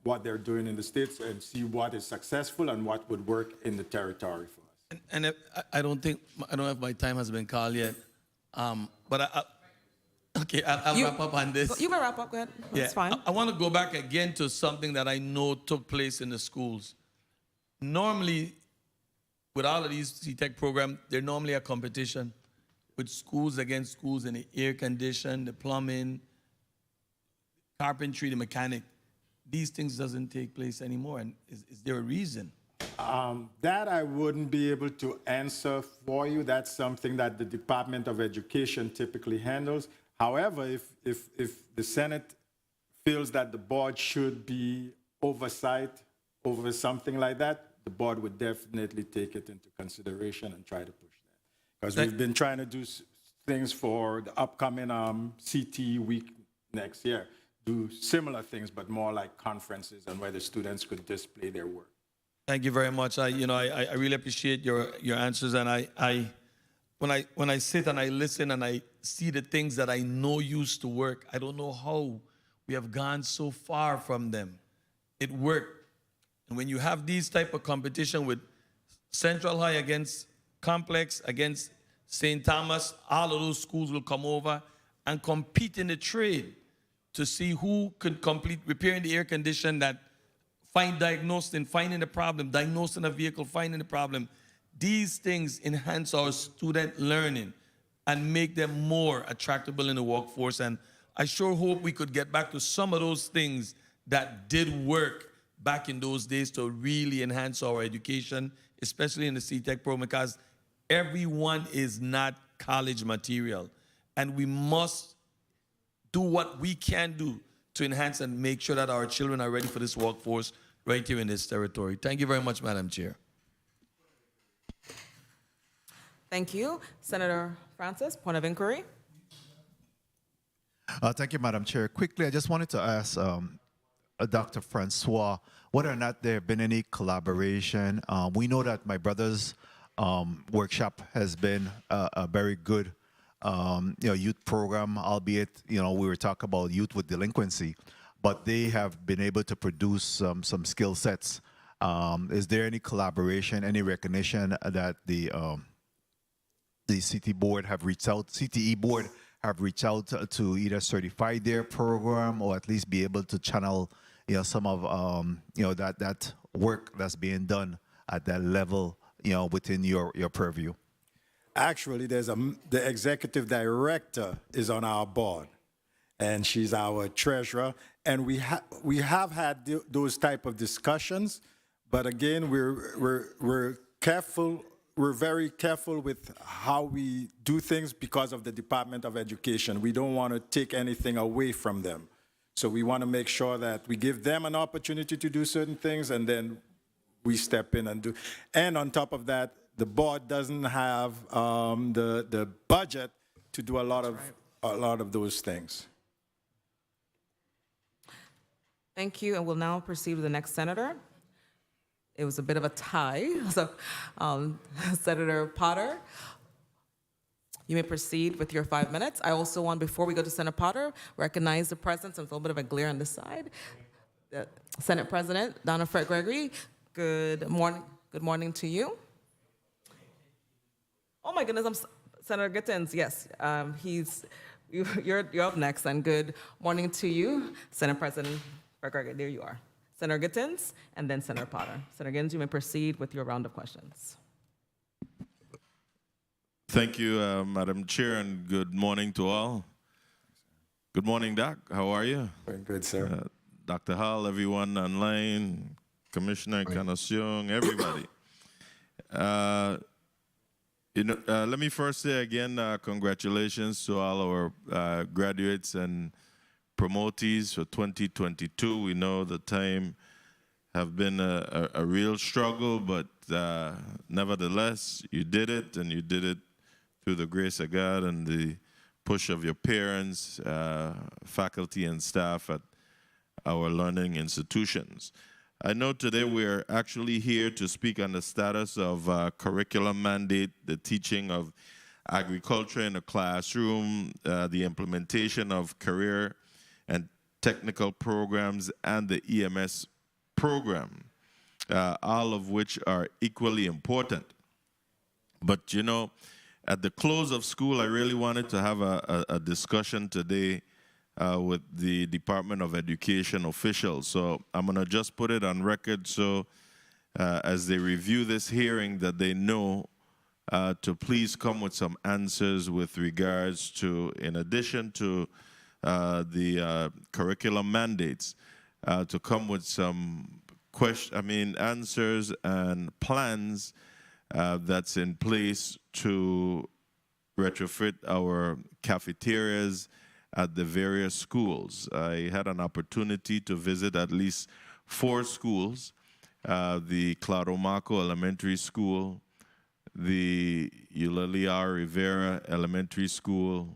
what they're doing in the States and see what is successful and what would work in the territory for us. And I don't know if my time has been called yet, but I'll wrap up on this. You may wrap up, go ahead. That's fine. I want to go back again to something that I know took place in the schools. Normally, with all of these CTEC programs, they're normally a competition with schools against schools in the air condition, the plumbing, carpentry, the mechanic. These things doesn't take place anymore. And is there a reason? That I wouldn't be able to answer for you. That's something that the Department of Education typically handles. However, if the Senate feels that the board should be oversight over something like that, the board would definitely take it into consideration and try to push that. Because we've been trying to do things for the upcoming CTE week next year, do similar things, but more like conferences and where the students could display their work. Thank you very much. I really appreciate your answers, and when I sit and I listen and I see the things that I know used to work, I don't know how we have gone so far from them. It worked. And when you have these type of competition with Central High against Complex, against St. Thomas, all of those schools will come over and compete in the trade to see who could complete repairing the air condition, that diagnosing the problem, diagnosing a vehicle, finding the problem. These things enhance our student learning and make them more attractable in the workforce. And I sure hope we could get back to some of those things that did work back in those days to really enhance our education, especially in the CTEC program, because everyone is not college material. And we must do what we can do to enhance and make sure that our children are ready for this workforce right here in this territory. Thank you very much, Madam Chair. Thank you. Senator Francis, point of inquiry. Thank you, Madam Chair. Quickly, I just wanted to ask Dr. Francois whether or not there have been any collaboration. We know that my brother's workshop has been a very good youth program, albeit, we were talking about youth with delinquency, but they have been able to produce some skill sets. Is there any collaboration, any recognition that the CTE board have reached out to either certify their program or at least be able to channel, some of that work that's being done at that level, within your purview? Actually, the executive director is on our board, and she's our treasurer. And we have had those type of discussions, but again, we're careful. We're very careful with how we do things because of the Department of Education. We don't want to take anything away from them. So we want to make sure that we give them an opportunity to do certain things, and then we step in and do. And on top of that, the board doesn't have the budget to do a lot of those things. Thank you, and we'll now proceed with the next senator. It was a bit of a tie, so Senator Potter, you may proceed with your 5 minutes. I also want, before we go to Senator Potter, recognize the presence, and there's a little bit of a glare on this side, Senate President Donna Fred Gregory. Good morning. Good morning to you. Oh my goodness, I'm Senator Gittens. Yes, you're up next. And good morning to you, Senate President Fred Gregory. There you are, Senator Gittens, and then Senator Potter. Senator Gittens, you may proceed with your round of questions. Thank you, Madam Chair, and good morning to all. Good morning, Doc. How are you? Very good, sir. Dr. Hall, everyone online, Commissioner Canosiong, everybody. Let me first say again, congratulations to all our graduates and promotees for 2022. We know the time have been a real struggle, but nevertheless, you did it, and you did it through the grace of God and the push of your parents, faculty, and staff at our learning institutions. I know today we're actually here to speak on the status of curriculum mandate, the teaching of agriculture in the classroom, the implementation of career and technical programs, and the EMS program, all of which are equally important. But you know, at the close of school, I really wanted to have a discussion today with the Department of Education officials. So I'm going to just put it on record so as they review this hearing that they know to please come with some answers with regards to, in addition to the curriculum mandates, to come with some answers and plans that's in place to retrofit our cafeterias at the various schools. I had an opportunity to visit at least 4 schools, the Claudio Elementary School, the Eulalia Rivera Elementary School,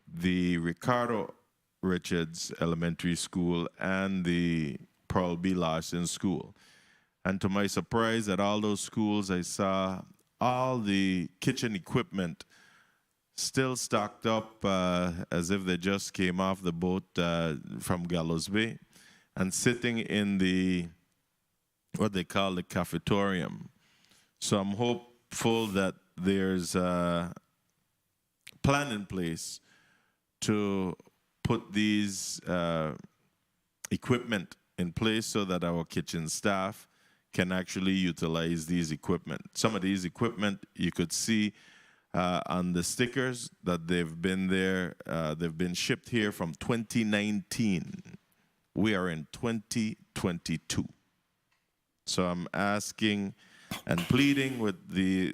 the Ricardo Richards Elementary School, and the Pearl B. Larson School. And to my surprise, at all those schools, I saw all the kitchen equipment still stocked up as if they just came off the boat from Gallows Bay and sitting in the, what they call the cafetorium. So I'm hopeful that there's a plan in place to put these equipment in place so that our kitchen staff can actually utilize these equipment. Some of these equipment you could see on the stickers that they've been there, they've been shipped here from 2019. We are in 2022. So I'm asking and pleading with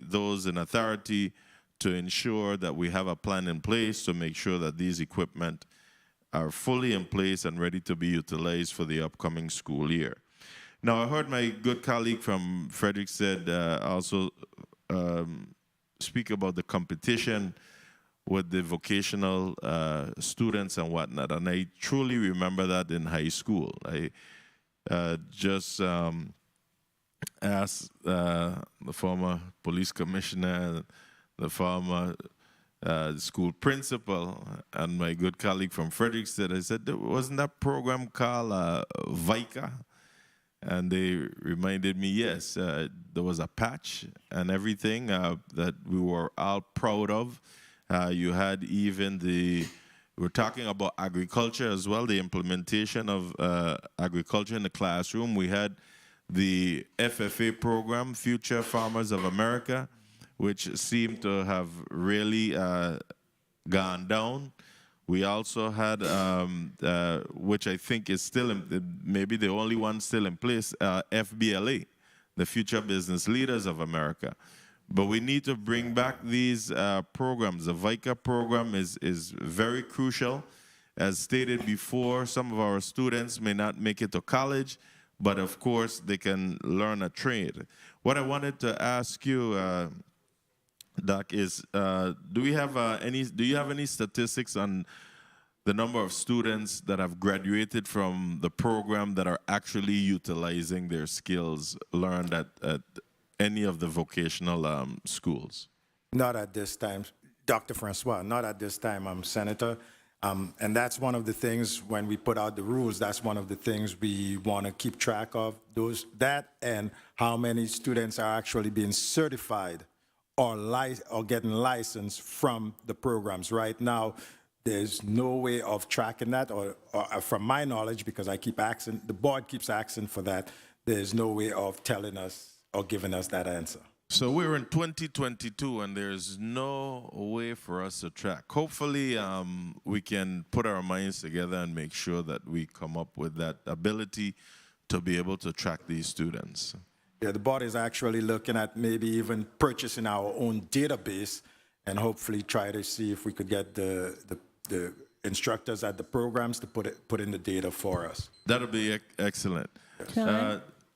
those in authority to ensure that we have a plan in place to make sure that these equipment are fully in place and ready to be utilized for the upcoming school year. Now, I heard my good colleague from Frederick said also speak about the competition with the vocational students and whatnot, and I truly remember that in high school. I just asked the former police commissioner, the former school principal, and my good colleague from Frederick said, I said, wasn't that program called VICA? And they reminded me, yes, there was a patch and everything that we were all proud of. You had even we're talking about agriculture as well, the implementation of agriculture in the classroom. We had the FFA program, Future Farmers of America, which seemed to have really gone down. We also had, which I think is still, maybe the only one still in place, FBLA, the Future Business Leaders of America. But we need to bring back these programs. The VICA program is very crucial. As stated before, some of our students may not make it to college, but of course they can learn a trade. What I wanted to ask you, Doc, is do you have any statistics on the number of students that have graduated from the program that are actually utilizing their skills learned at any of the vocational schools? Not at this time, Dr. Francois, not at this time, Senator. And that's one of the things when we put out the rules, that's one of the things we want to keep track of, that and how many students are actually being certified or getting licensed from the programs. Right now, there's no way of tracking that, or from my knowledge, because I keep asking, the board keeps asking for that, there's no way of telling us or giving us that answer. So we're in 2022 and there's no way for us to track. Hopefully we can put our minds together and make sure that we come up with that ability to be able to track these students. Yeah, the board is actually looking at maybe even purchasing our own database and hopefully try to see if we could get the instructors at the programs to put in the data for us. That'll be excellent.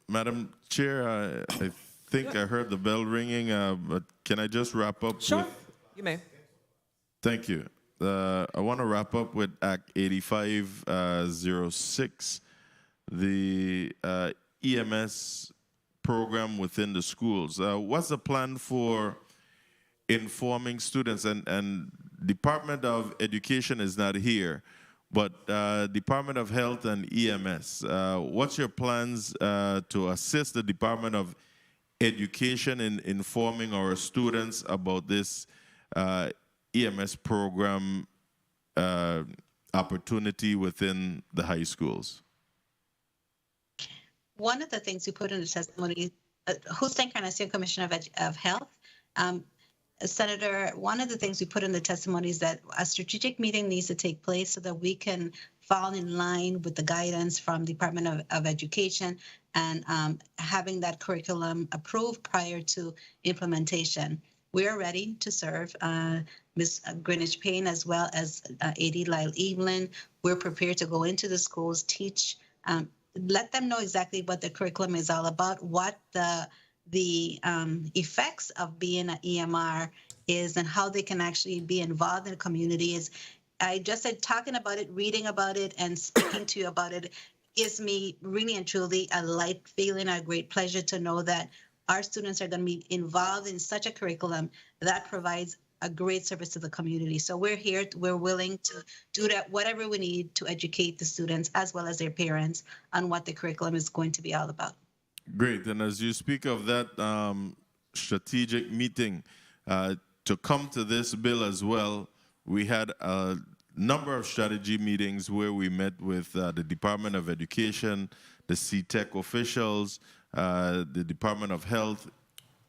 Madam Chair, I think I heard the bell ringing, but can I just wrap up? Sure, you may. Thank you. I want to wrap up with Act 8506, the EMS program within the schools. What's the plan for informing students? And Department of Education is not here, but Department of Health and EMS. What's your plans to assist the Department of Education in informing our students about this EMS program opportunity within the high schools? One of the things we put in the testimony, Hussein Carnacion, Commissioner of Health, Senator, one of the things we put in the testimony is that a strategic meeting needs to take place so that we can fall in line with the guidance from Department of Education and having that curriculum approved prior to implementation. We are ready to serve Ms. Greenwich Payne as well as AD Lyle Evelyn. We're prepared to go into the schools, teach, let them know exactly what the curriculum is all about, what the effects of being an EMR is, and how they can actually be involved in the community. Is I just said talking about it, reading about it, and speaking to you about it gives me really and truly a light feeling, a great pleasure to know that our students are going to be involved in such a curriculum that provides a great service to the community. So we're here, we're willing to do that, whatever we need to educate the students as well as their parents on what the curriculum is going to be all about. Great. And as you speak of that strategic meeting, to come to this bill as well, we had a number of strategy meetings where we met with the Department of Education, the CTEC officials, the Department of Health,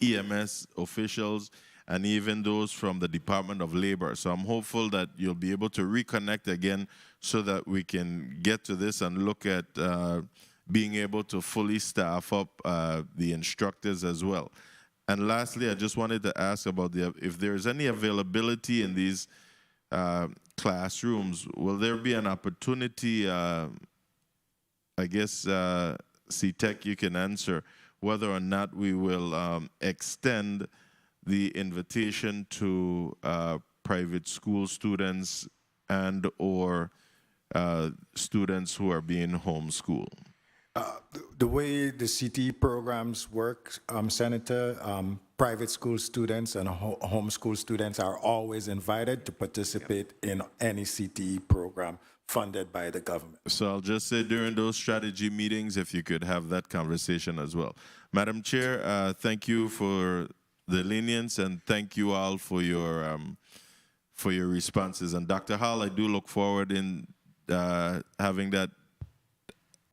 EMS officials, and even those from the Department of Labor. So I'm hopeful that you'll be able to reconnect again so that we can get to this and look at being able to fully staff up the instructors as well. And lastly, I just wanted to ask about if there's any availability in these classrooms, will there be an opportunity, I guess, CTEC, you can answer, whether or not we will extend the invitation to private school students and or students who are being homeschooled? The way the CTE programs work, Senator, private school students and homeschool students are always invited to participate in any CTE program funded by the government. So I'll just say during those strategy meetings, if you could have that conversation as well. Madam Chair, thank you for the lenience and thank you all for your responses. And Dr. Hall, I do look forward in having that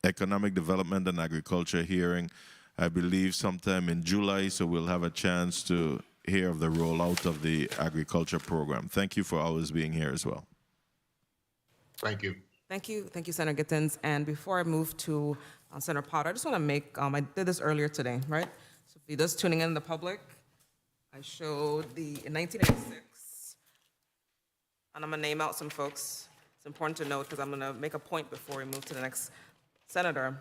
Economic Development and Agriculture hearing, I believe sometime in July, so we'll have a chance to hear of the rollout of the agriculture program. Thank you for always being here as well. Thank you. Thank you, Senator Gittins. And before I move to Senator Potter, I just want to make, I did this earlier today, right? So if you're just tuning in the public, I showed in 1986, and I'm going to name out some folks. It's important to note because I'm going to make a point before we move to the next senator.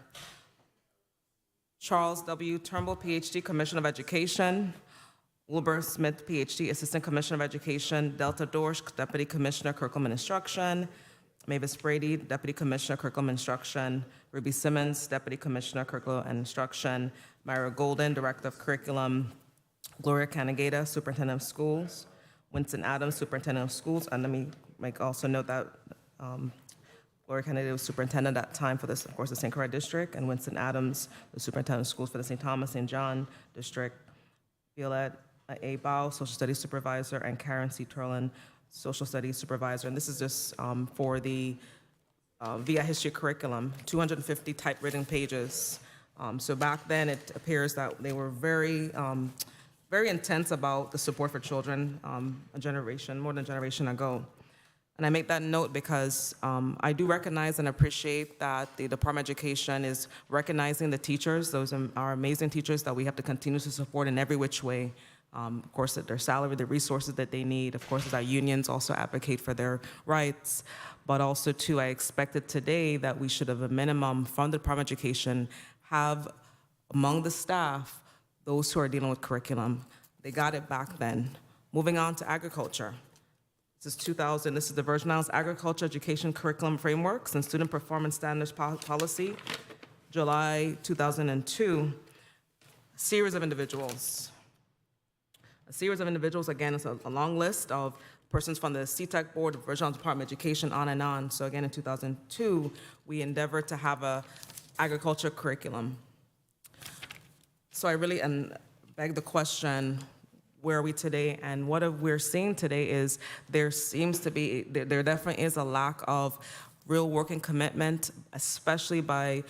Charles W. Turnbull, PhD, Commissioner of Education. Wilbur Smith, PhD, Assistant Commissioner of Education. Delta Dorsch, Deputy Commissioner, Curriculum and Instruction. Mavis Brady, Deputy Commissioner, Curriculum and Instruction. Ruby Simmons, Deputy Commissioner, Curriculum and Instruction. Myra Golden, Director of Curriculum. Gloria Canagata, Superintendent of Schools. Winston Adams, Superintendent of Schools. And let me also note that Gloria Canagata was superintendent at that time for this, of course, the St. Croix District, and Winston Adams, the superintendent of schools for the St. Thomas, St. John District. Violette A. Bao, Social Studies Supervisor, and Karen C. Turlin, Social Studies Supervisor. And this is just for the VI History curriculum, 250 typewritten pages. So back then, it appears that they were very intense about the support for children more than a generation ago. And I make that note because I do recognize and appreciate that the Department of Education is recognizing the teachers. Those are amazing teachers that we have to continue to support in every which way. Of course, their salary, the resources that they need. Of course, as our unions also advocate for their rights. But also, too, I expected today that we should have a minimum from the Department of Education have among the staff those who are dealing with curriculum. They got it back then. Moving on to agriculture. This is 2000, this is the Virgin Islands Agriculture Education Curriculum Frameworks and Student Performance Standards Policy, July 2002. A series of individuals, again, it's a long list of persons from the CTEC Board, the Virgin Islands Department of Education, on and on. So again, in 2002, we endeavored to have a agriculture curriculum. So I really beg the question, where are we today? And what we're seeing today is there definitely is a lack of real working commitment, especially by,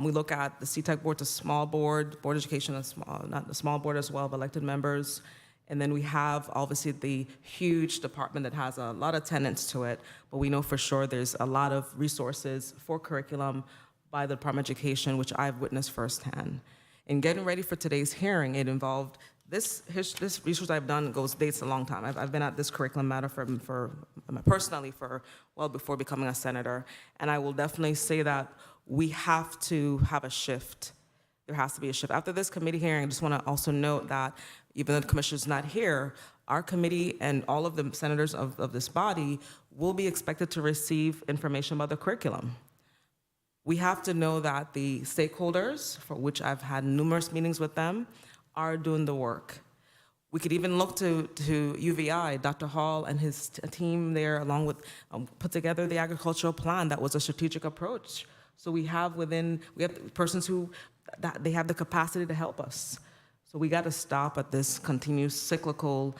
we look at the CTEC board, the small board, Board of Education, not the small board as well, but elected members. And then we have obviously the huge department that has a lot of tenants to it, but we know for sure there's a lot of resources for curriculum by the Department of Education, which I've witnessed firsthand. In getting ready for today's hearing, it involved this research I've done dates a long time. I've been at this curriculum matter personally for well before becoming a senator, and I will definitely say that we have to have a shift. There has to be a shift. After this committee hearing, I just want to also note that even though the commissioner's not here, our committee and all of the senators of this body will be expected to receive information about the curriculum. We have to know that the stakeholders, for which I've had numerous meetings with them, are doing the work. We could even look to UVI, Dr. Hall and his team there, along with put together the agricultural plan that was a strategic approach. So we have persons who they have the capacity to help us. So we got to stop at this continuous cyclical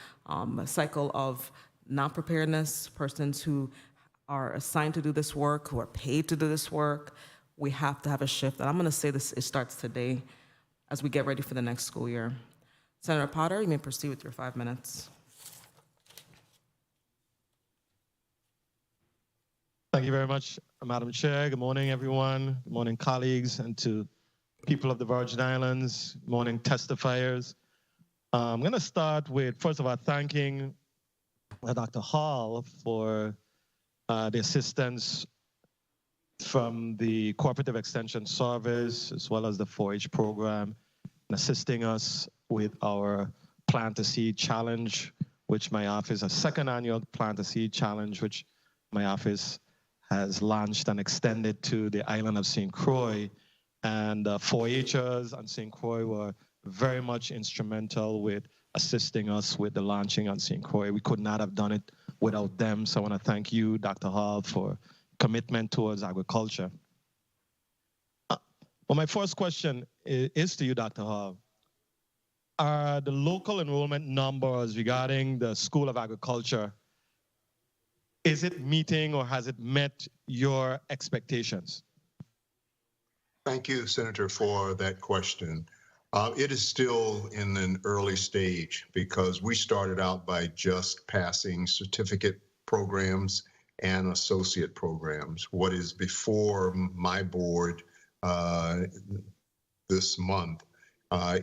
cycle of non-preparedness, persons who are assigned to do this work, who are paid to do this work. We have to have a shift. And I'm going to say this, it starts today as we get ready for the next school year. Senator Potter, you may proceed with your 5 minutes. Thank you very much, Madam Chair. Good morning, everyone. Good morning, colleagues, and to people of the Virgin Islands. Good morning, testifiers. I'm going to start with, first of all, thanking Dr. Hall for the assistance from the Cooperative Extension Service, as well as the 4-H program, and assisting us with our Plant a Seed Challenge, which my office, a second annual Plant a Seed Challenge, which my office has launched and extended to the island of St. Croix. And 4-Hers on St. Croix were very much instrumental with assisting us with the launching on St. Croix. We could not have done it without them. So I want to thank you, Dr. Hall, for commitment towards agriculture. Well, my first question is to you, Dr. Hall. Are the local enrollment numbers regarding the School of Agriculture, is it meeting or has it met your expectations? Thank you, Senator, for that question. It is still in an early stage because we started out by just passing certificate programs and associate programs. What is before my board this month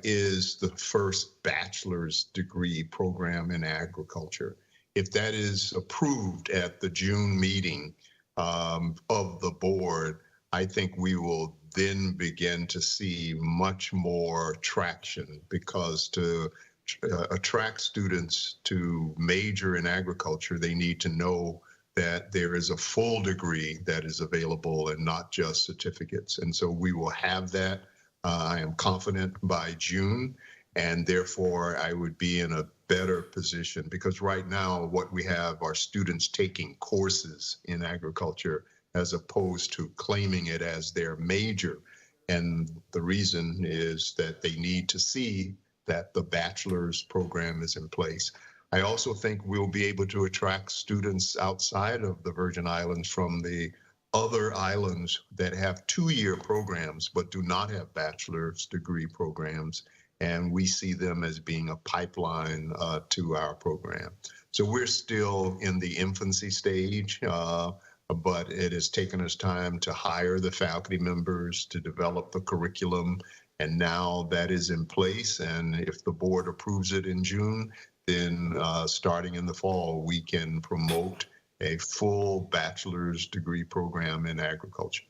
is the first bachelor's degree program in agriculture. If that is approved at the June meeting of the board, I think we will then begin to see much more traction, because to attract students to major in agriculture, they need to know that there is a full degree that is available and not just certificates. And so we will have that, I am confident, by June. And therefore, I would be in a better position, because right now what we have are students taking courses in agriculture as opposed to claiming it as their major. And the reason is that they need to see that the bachelor's program is in place. I also think we'll be able to attract students outside of the Virgin Islands from the other islands that have 2-year programs but do not have bachelor's degree programs. And we see them as being a pipeline to our program. So we're still in the infancy stage, but it has taken us time to hire the faculty members, to develop the curriculum, and now that is in place. And if the board approves it in June, then starting in the fall, we can promote a full bachelor's degree program in agriculture.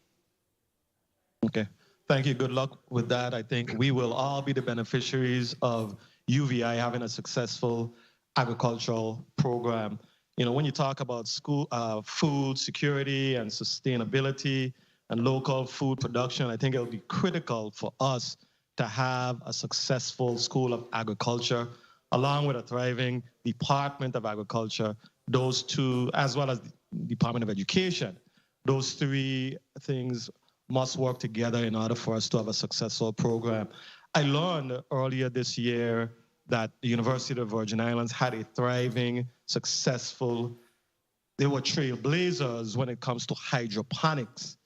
Okay. Thank you. Good luck with that. I think we will all be the beneficiaries of UVI having a successful agricultural program. You know, when you talk about school, food security and sustainability and local food production, I think it'll be critical for us to have a successful School of Agriculture, along with a thriving Department of Agriculture, those two, as well as the Department of Education. Those three things must work together in order for us to have a successful program. I learned earlier this year that the University of the Virgin Islands had a thriving, successful, they were trailblazers when it comes to hydroponics.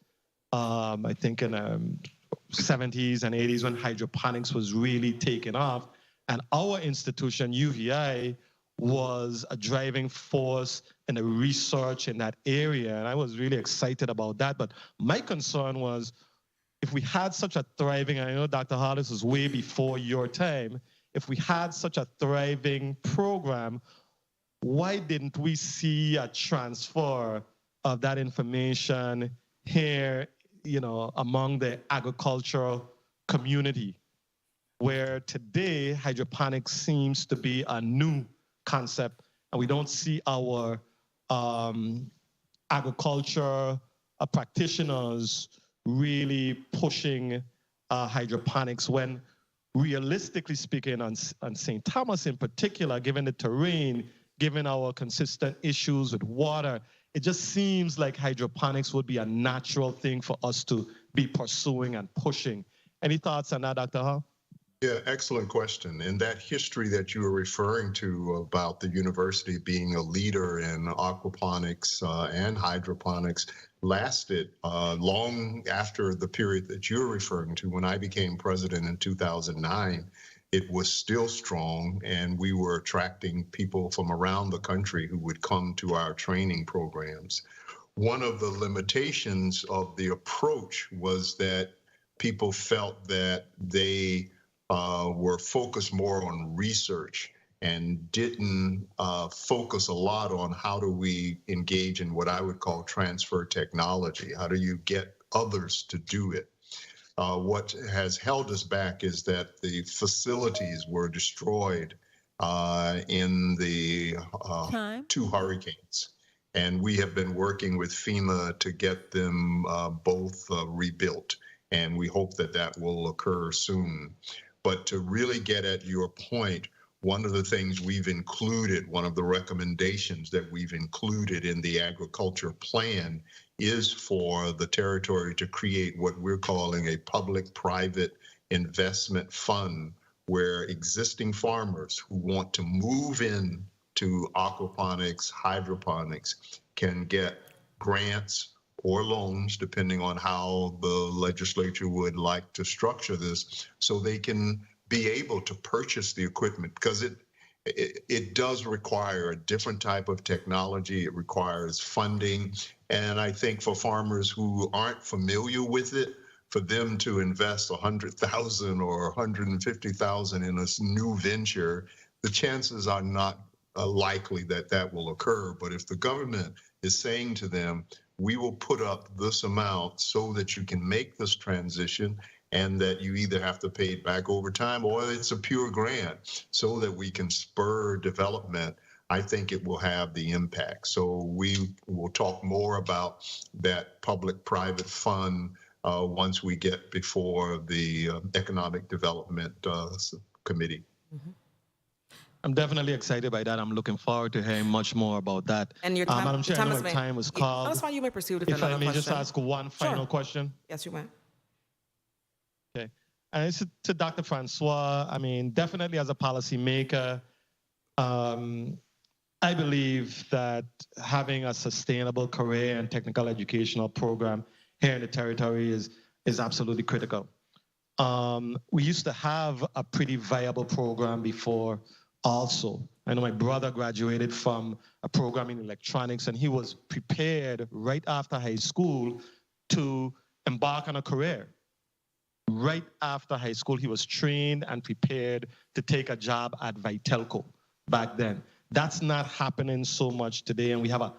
I think in the 70s and 80s when hydroponics was really taking off. And our institution, UVI, was a driving force in the research in that area. And I was really excited about that. But my concern was, if we had such a thriving, I know Dr. Hollis was way before your time, if we had such a thriving program, why didn't we see a transfer of that information here, you know, among the agricultural community, where today hydroponics seems to be a new concept, and we don't see our agriculture practitioners really pushing hydroponics, when realistically speaking on St. Thomas in particular, given the terrain, given our consistent issues with water, it just seems like hydroponics would be a natural thing for us to be pursuing and pushing. Any thoughts on that, Dr. Hall? Yeah, excellent question. And that history that you were referring to about the university being a leader in aquaponics and hydroponics lasted long after the period that you're referring to. When I became president in 2009, it was still strong, and we were attracting people from around the country who would come to our training programs. One of the limitations of the approach was that people felt that they were focused more on research and didn't focus a lot on how do we engage in what I would call transfer technology. How do you get others to do it? What has held us back is that the facilities were destroyed in the 2 hurricanes. And we have been working with FEMA to get them both rebuilt. And we hope that that will occur soon. But to really get at your point, one of the things we've included, one of the recommendations that we've included in the agriculture plan is for the territory to create what we're calling a public-private investment fund, where existing farmers who want to move in to aquaponics, hydroponics, can get grants or loans, depending on how the legislature would like to structure this, so they can be able to purchase the equipment, because it does require a different type of technology. It requires funding. And I think for farmers who aren't familiar with it, for them to invest $100,000 or $150,000 in a new venture, the chances are not likely that that will occur. But if the government is saying to them, we will put up this amount so that you can make this transition, and that you either have to pay it back over time or it's a pure grant so that we can spur development. I think it will have the impact. So we will talk more about that public-private fund once we get before the Economic Development Committee. I'm definitely excited by that. I'm looking forward to hearing much more about that. And your time, Madam Chair, I know is my time was Oh, called. that's fine. You may proceed with If another I may question. just ask one final question. Yes, you may. Okay. And it's to Dr. Francois. I mean, definitely as a policymaker, I believe that having a sustainable career and technical educational program here in the territory is absolutely critical. We used to have a pretty viable program before also. I know my brother graduated from a program in electronics, and he was prepared right after high school to embark on a career. Right after high school, he was trained and prepared to take a job at Vitelco back then. That's not happening so much today, and we have a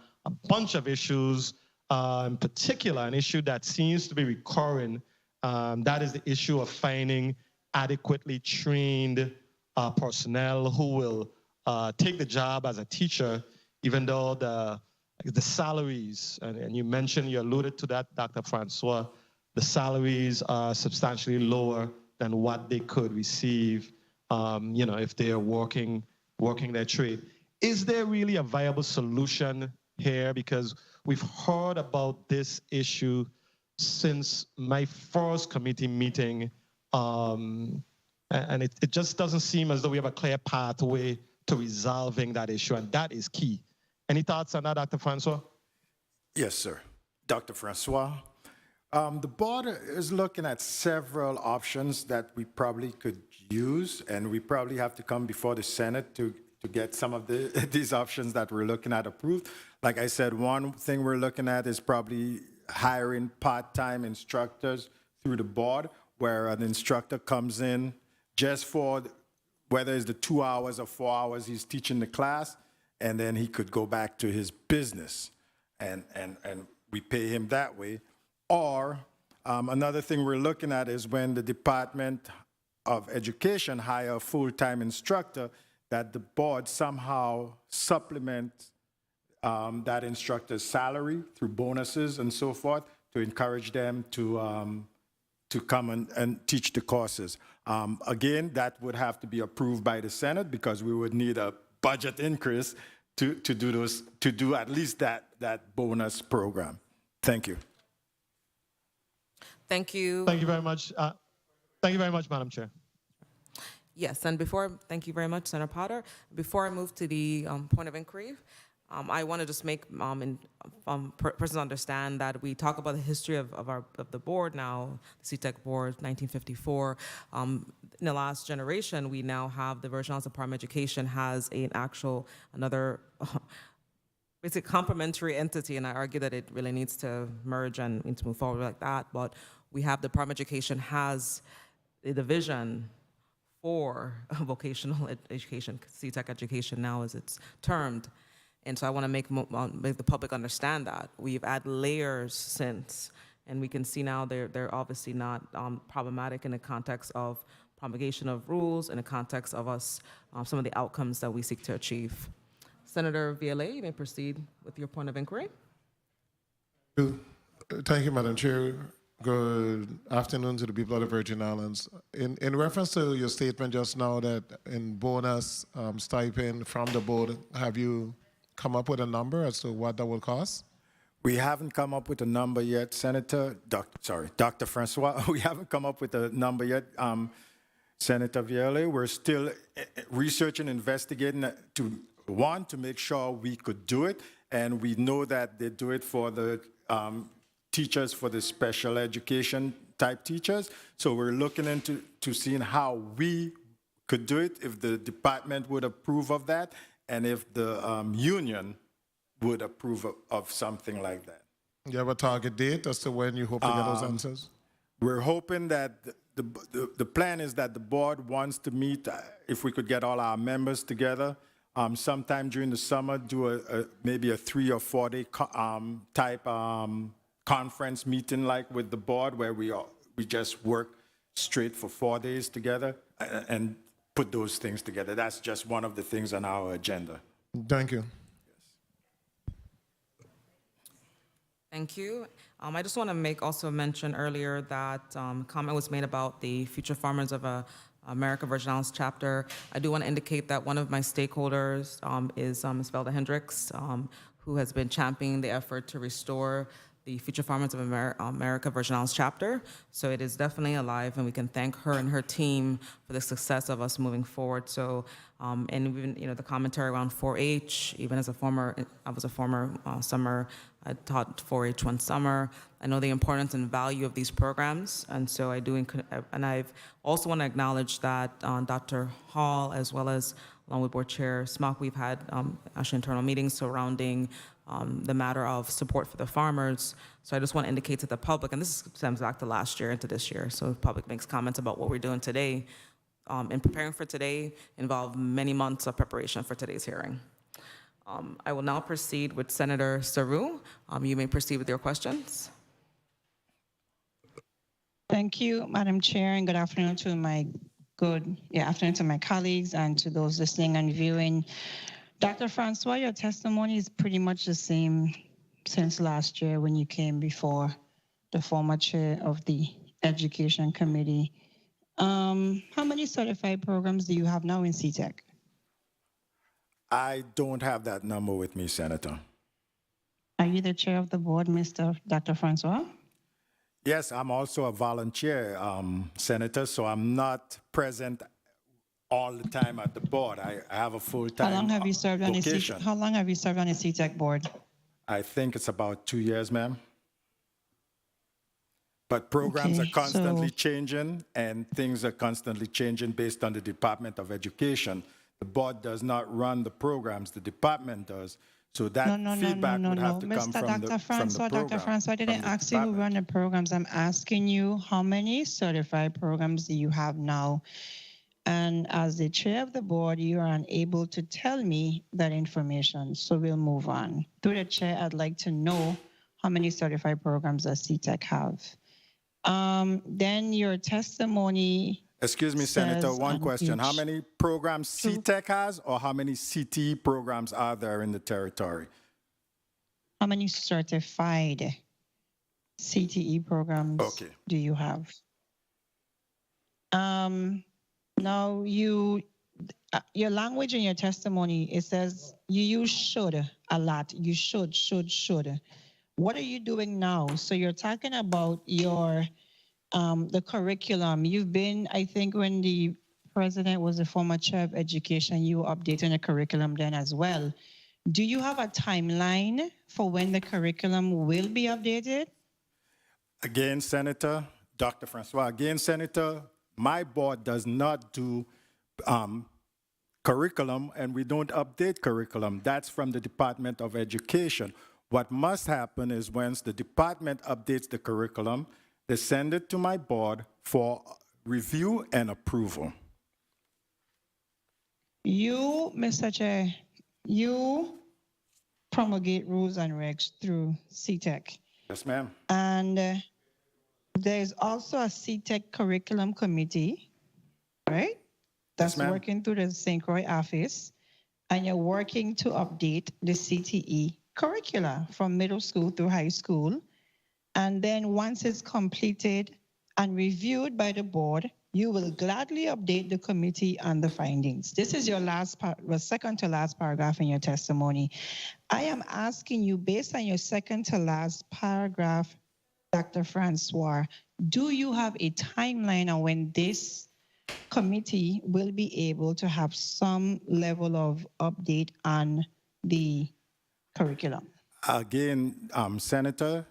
bunch of issues, in particular, an issue that seems to be recurring. That is the issue of finding adequately trained personnel who will take the job as a teacher, even though the salaries, and you mentioned, you alluded to that, Dr. Francois, the salaries are substantially lower than what they could receive, if they are working their trade. Is there really a viable solution here? Because we've heard about this issue since my first committee meeting, and it just doesn't seem as though we have a clear pathway to resolving that issue, and that is key. Any thoughts on that, Dr. Francois? Yes, sir. Dr. Francois. The board is looking at several options that we probably could use, and we probably have to come before the Senate to get some of these options that we're looking at approved. Like I said, one thing we're looking at is probably hiring part-time instructors through the board, where an instructor comes in just for whether it's the 2 hours or 4 hours he's teaching the class, and then he could go back to his business, and we pay him that way. Or another thing we're looking at is when the Department of Education hire a full-time instructor, that the board somehow supplements that instructor's salary through bonuses and so forth to encourage them to come and teach the courses. Again, that would have to be approved by the Senate because we would need a budget increase to do at least that bonus program. Thank you. Thank you. Thank you very much. Thank you very much, Madam Chair. Yes, and thank you very much, Senator Potter. Before I move to the point of inquiry, I want to just make persons understand that we talk about the history of the board now, the CTEC board, 1954. In the last generation, we now have the Virgin Islands Department of Education has another basically complementary entity, and I argue that it really needs to merge and need to move forward like that. But we have the Department of Education has a division for vocational education, CTEC education now as it's termed. And so I want to make the public understand that. We've added layers since, and we can see now they're obviously not problematic in the context of promulgation of rules, in the context of us, some of the outcomes that we seek to achieve. Senator Viale, you may proceed with your point of inquiry. Thank you, Madam Chair. Good afternoon to the people of the Virgin Islands. In reference to your statement just now that in bonus stipend from the board, have you come up with a number as to what that will cost? We haven't come up with a number yet, Dr. Francois. We haven't come up with a number yet, Senator Viale. We're still researching, investigating to make sure we could do it, and we know that they do it for the teachers, for the special education type teachers. So we're looking into seeing how we could do it, if the department would approve of that, and if the union would approve of something like that. Do you have a target date as to when you hope to get those answers? We're hoping that the plan is that the board wants to meet, if we could get all our members together, sometime during the summer, do maybe a 3 or 4 day type conference meeting like with the board where we just work straight for 4 days together and put those things together. That's just one of the things on our agenda. Thank you. Thank you. I just want to make also mention earlier that comment was made about the Future Farmers of America Virgin Islands chapter. I do want to indicate that one of my stakeholders is Ms. Velda Hendricks, who has been championing the effort to restore the Future Farmers of America Virgin Islands chapter. So it is definitely alive, and we can thank her and her team for the success of us moving forward. So, and even the commentary around 4-H, even as I was a former summer, I taught 4-H one summer. I know the importance and value of these programs, and so I do. And I also want to acknowledge that Dr. Hall, as well as along with Board Chair Smock, we've had actually internal meetings surrounding the matter of support for the farmers. So I just want to indicate to the public, and this stems back to last year into this year, so the public makes comments about what we're doing today. In preparing for today involved many months of preparation for today's hearing. I will now proceed with Senator Saru. You may proceed with your questions. Thank you, Madam Chair, and good afternoon to my colleagues and to those listening and viewing. Dr. Francois, your testimony is pretty much the same since last year when you came before the former chair of the Education Committee. How many certified programs do you have now in CTEC? I don't have that number with me, Senator. Are you the chair of the board, Dr. Francois? Yes, I'm also a volunteer, Senator, so I'm not present all the time at the board. I have a full-time How long have you served on vocation. How long have you served on the CTEC board? I think it's about 2 years, ma'am. But programs are constantly changing, and things are constantly changing based on the Department of Education. The board does not run the programs, the department does. So that feedback would have to come from the program. Dr. Francois, I didn't ask you who run the programs. I'm asking you how many certified programs do you have now? And as the chair of the board, you are unable to tell me that information. So we'll move on. Through the chair, I'd like to know how many certified programs does CTEC have? Then your testimony. Excuse me, Senator, one question. How many programs CTEC has, or how many CTE programs are there in the territory? How many certified CTE programs do you have? Now, your language in your testimony, it says you use should a lot. You should. What are you doing now? So you're talking about your the curriculum. You've been, I think, when the president was the former chair of education, you were updating the curriculum then as well. Do you have a timeline for when the curriculum will be updated? Again, Senator, Dr. Francois, Senator, my board does not do curriculum, and we don't update curriculum. That's from the Department of Education. What must happen is once the department updates the curriculum, they send it to my board for review and approval. You, Mr. Chair, you promulgate rules and regs through CTEC. Yes, ma'am. And there's also a CTEC curriculum committee, right? That's working through the St. Croix office. And you're working to update the CTE curricula from middle school through high school. And then once it's completed and reviewed by the board, you will gladly update the committee on the findings. This is your second to last paragraph in your testimony. I am asking you, based on your second to last paragraph, Dr. Francois, do you have a timeline on when this committee will be able to have some level of update on the curriculum? Again, Senator,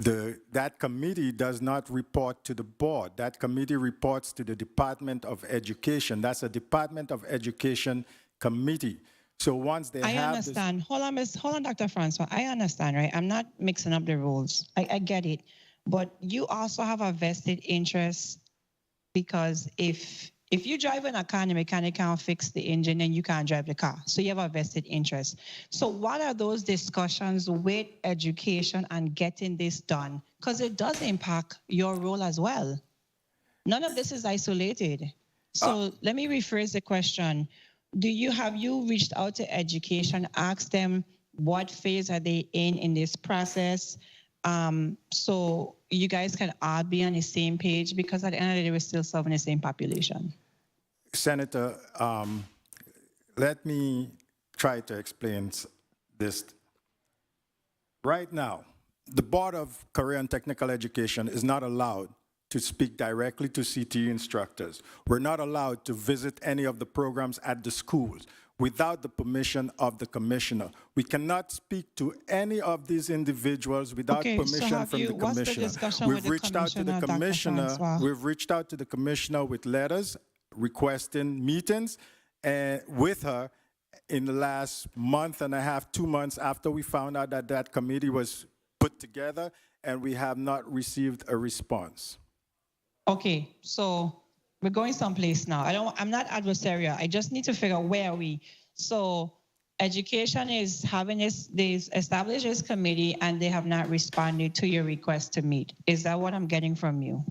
that committee does not report to the board. That committee reports to the Department of Education. That's a Department of Education committee. So once they have understand. Hold on, Dr. Francois. I understand, right? I'm not mixing up the rules. I get it. But you also have a vested interest, because if If you drive in a car and the mechanic can't fix the engine, then you can't drive the car. So you have a vested interest. So what are those discussions with education and getting this done? Because it does impact your role as well. None of this is isolated. So let me rephrase the question. Have you reached out to education, asked them what phase are they in this process? So you guys can all be on the same page, because at the end of the day, we're still serving the same population. Senator, let me try to explain this. Right now, the Board of Career and Technical Education is not allowed to speak directly to CTE instructors. We're not allowed to visit any of the programs at the schools without the permission of the commissioner. We cannot speak to any of these individuals without permission from the commissioner. We've reached out to the commissioner. We've reached out to the commissioner with letters requesting meetings with her in the last month and a half, 2 months after we found out that that committee was put together, and we have not received a response. Okay, so we're going someplace now. I'm not adversarial. I just need to figure out where are we. So education is having this established this committee, and they have not responded to your request to meet. Is that what I'm getting from you?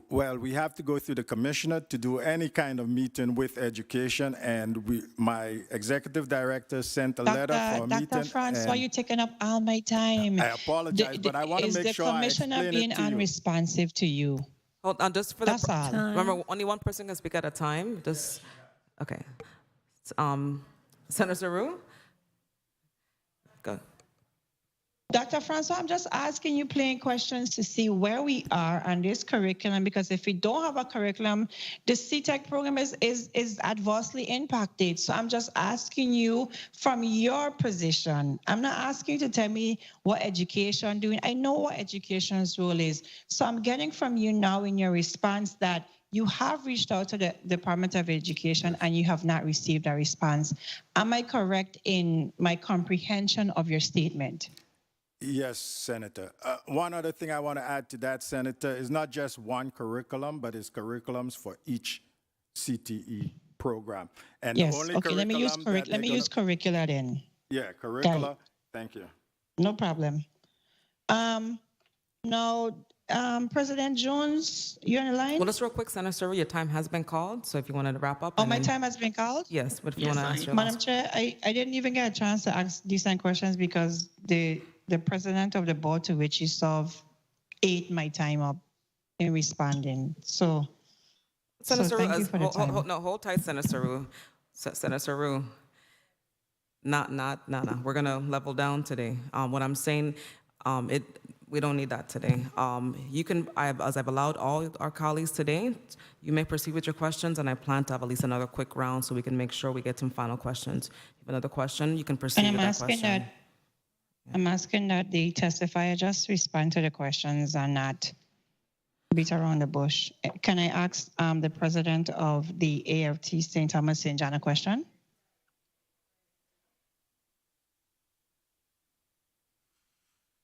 Well, we have to go through the commissioner to do any kind of meeting with education, and my executive director sent a letter for a meeting. Dr. Francois, you're taking up all my time. I apologize, but I want to make sure I explain it to you. Is the commissioner being unresponsive to you? Hold on, just for That's all. Remember, only one person can speak at a time. Okay. Senator Roux? Go. Dr. Francois, I'm just asking you plain questions to see where we are on this curriculum, because if we don't have a curriculum, the CTEC program is adversely impacted. So I'm just asking you from your position. I'm not asking you to tell me what education doing. I know what education's role is. So I'm getting from you now in your response that you have reached out to the Department of Education and you have not received a response. Am I correct in my comprehension of your statement? Yes, Senator. One other thing I want to add to that, Senator, is not just one curriculum, but it's curriculums for each CTE program. And yes, the only okay, let me use curricula then. Yeah, curricula. Thank you. No problem. Now, President Jones, you're on the line? Well, just real quick, Senator, your time has been called, so if you wanted to wrap up. Oh, my time has been called? Yes, but if you want to ask your Madam Chair, I didn't even get a chance to ask decent questions because the president of the board to which you serve ate my time up in responding. So, Senator thank you for the time. Hold tight, Senator Roux. Senator Roux. No. We're gonna level down today. What I'm saying, we don't need that today. You can, as I've allowed all our colleagues today, you may proceed with your questions, and I plan to have at least another quick round so we can make sure we get some final questions. If you have another question, you can proceed with that question. I'm asking that the testifier just respond to the questions and not beat around the bush. Can I ask the president of the AFT St. Thomas St. John a question?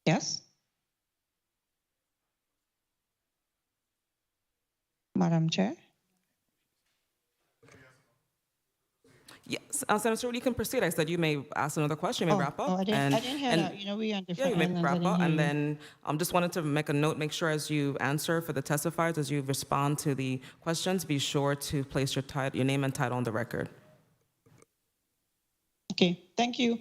Yes? Madam Chair? Yes, Senator Roux, you can proceed. I said you may ask another question, you may wrap up. I didn't hear that. You know, we on different you may islands, wrap I up, didn't and hear then just wanted to make a note, make sure as you answer for the testifiers, as you respond to the questions, be sure to place your name and title on the record. Okay, thank you.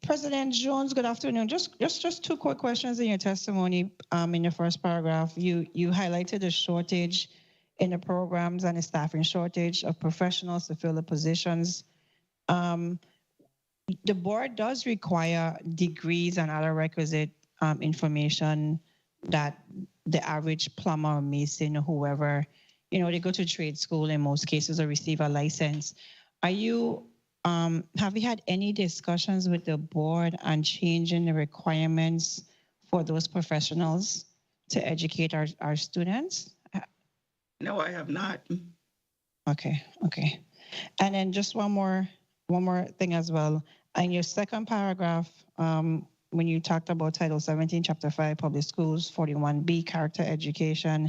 President Jones, good afternoon. Just two quick questions in your testimony. In the first paragraph, you highlighted the shortage in the programs and the staffing shortage of professionals to fill the positions. The board does require degrees and other requisite information that the average plumber or mason or whoever, they go to trade school in most cases or receive a license. Have you had any discussions with the board on changing the requirements for those professionals to educate our students? No, I have not. Okay. And then just one more thing as well. In your second paragraph, when you talked about Title 17, Chapter 5, Public Schools, 41B, character education,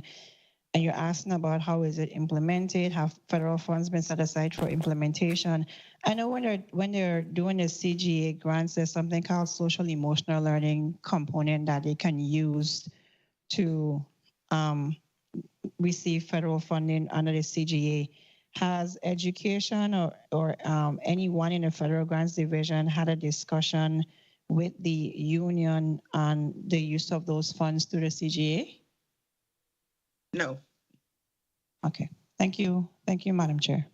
and you're asking about how is it implemented, have federal funds been set aside for implementation. I know when they're doing the CGA grants, there's something called social emotional learning component that they can use to receive federal funding under the CGA. Has education or anyone in the federal grants division had a discussion with the union on the use of those funds through the CGA? No. Okay, thank you. Thank you, Madam Chair.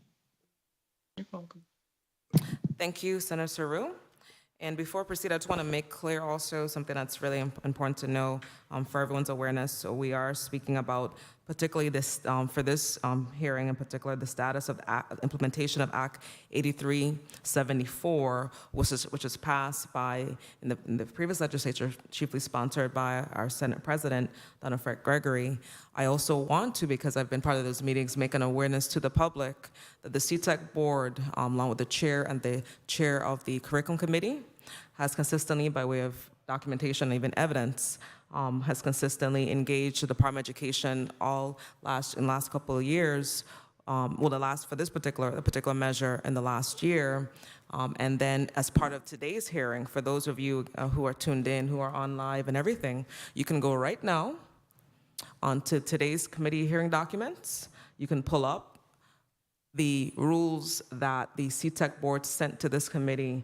You're welcome. Thank you, Senator Saru. And before I proceed, I just want to make clear also something that's really important to know for everyone's awareness. So we are speaking about particularly this, for this hearing in particular, the status of the implementation of Act 8374, which is passed by, in the previous legislature, chiefly sponsored by our Senate President, Donna Fred Gregory. I also want to, because I've been part of those meetings, make an awareness to the public that the CTEC board, along with the chair and the chair of the curriculum committee, has consistently, by way of documentation and even evidence, has consistently engaged the Department of Education in the last couple of years, for this particular measure in the last year. And then as part of today's hearing, for those of you who are tuned in, who are on live and everything, you can go right now onto today's committee hearing documents. You can pull up the rules that the CTEC board sent to this committee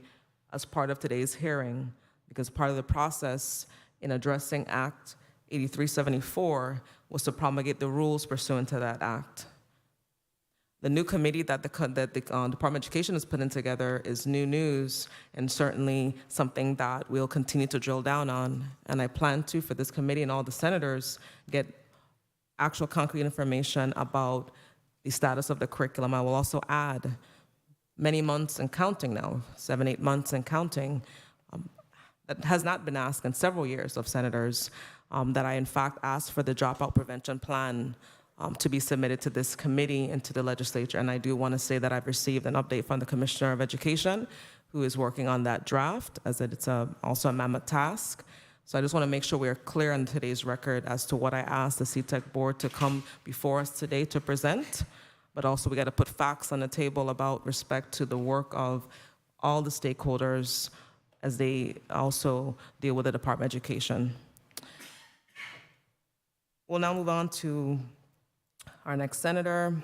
as part of today's hearing, because part of the process in addressing Act 8374 was to promulgate the rules pursuant to that act. The new committee that the Department of Education is putting together is new news, and certainly something that we'll continue to drill down on. And I plan to, for this committee and all the senators, get actual concrete information about the status of the curriculum. I will also add many months and counting now, 7, 8 months and counting, that has not been asked in several years of senators, that I in fact asked for the dropout prevention plan to be submitted to this committee and to the legislature. And I do want to say that I've received an update from the Commissioner of Education, who is working on that draft, as it's also a mammoth task. So I just want to make sure we're clear on today's record as to what I asked the CTEC board to come before us today to present. But also we got to put facts on the table about respect to the work of all the stakeholders as they also deal with the Department of Education. We'll now move on to our next senator.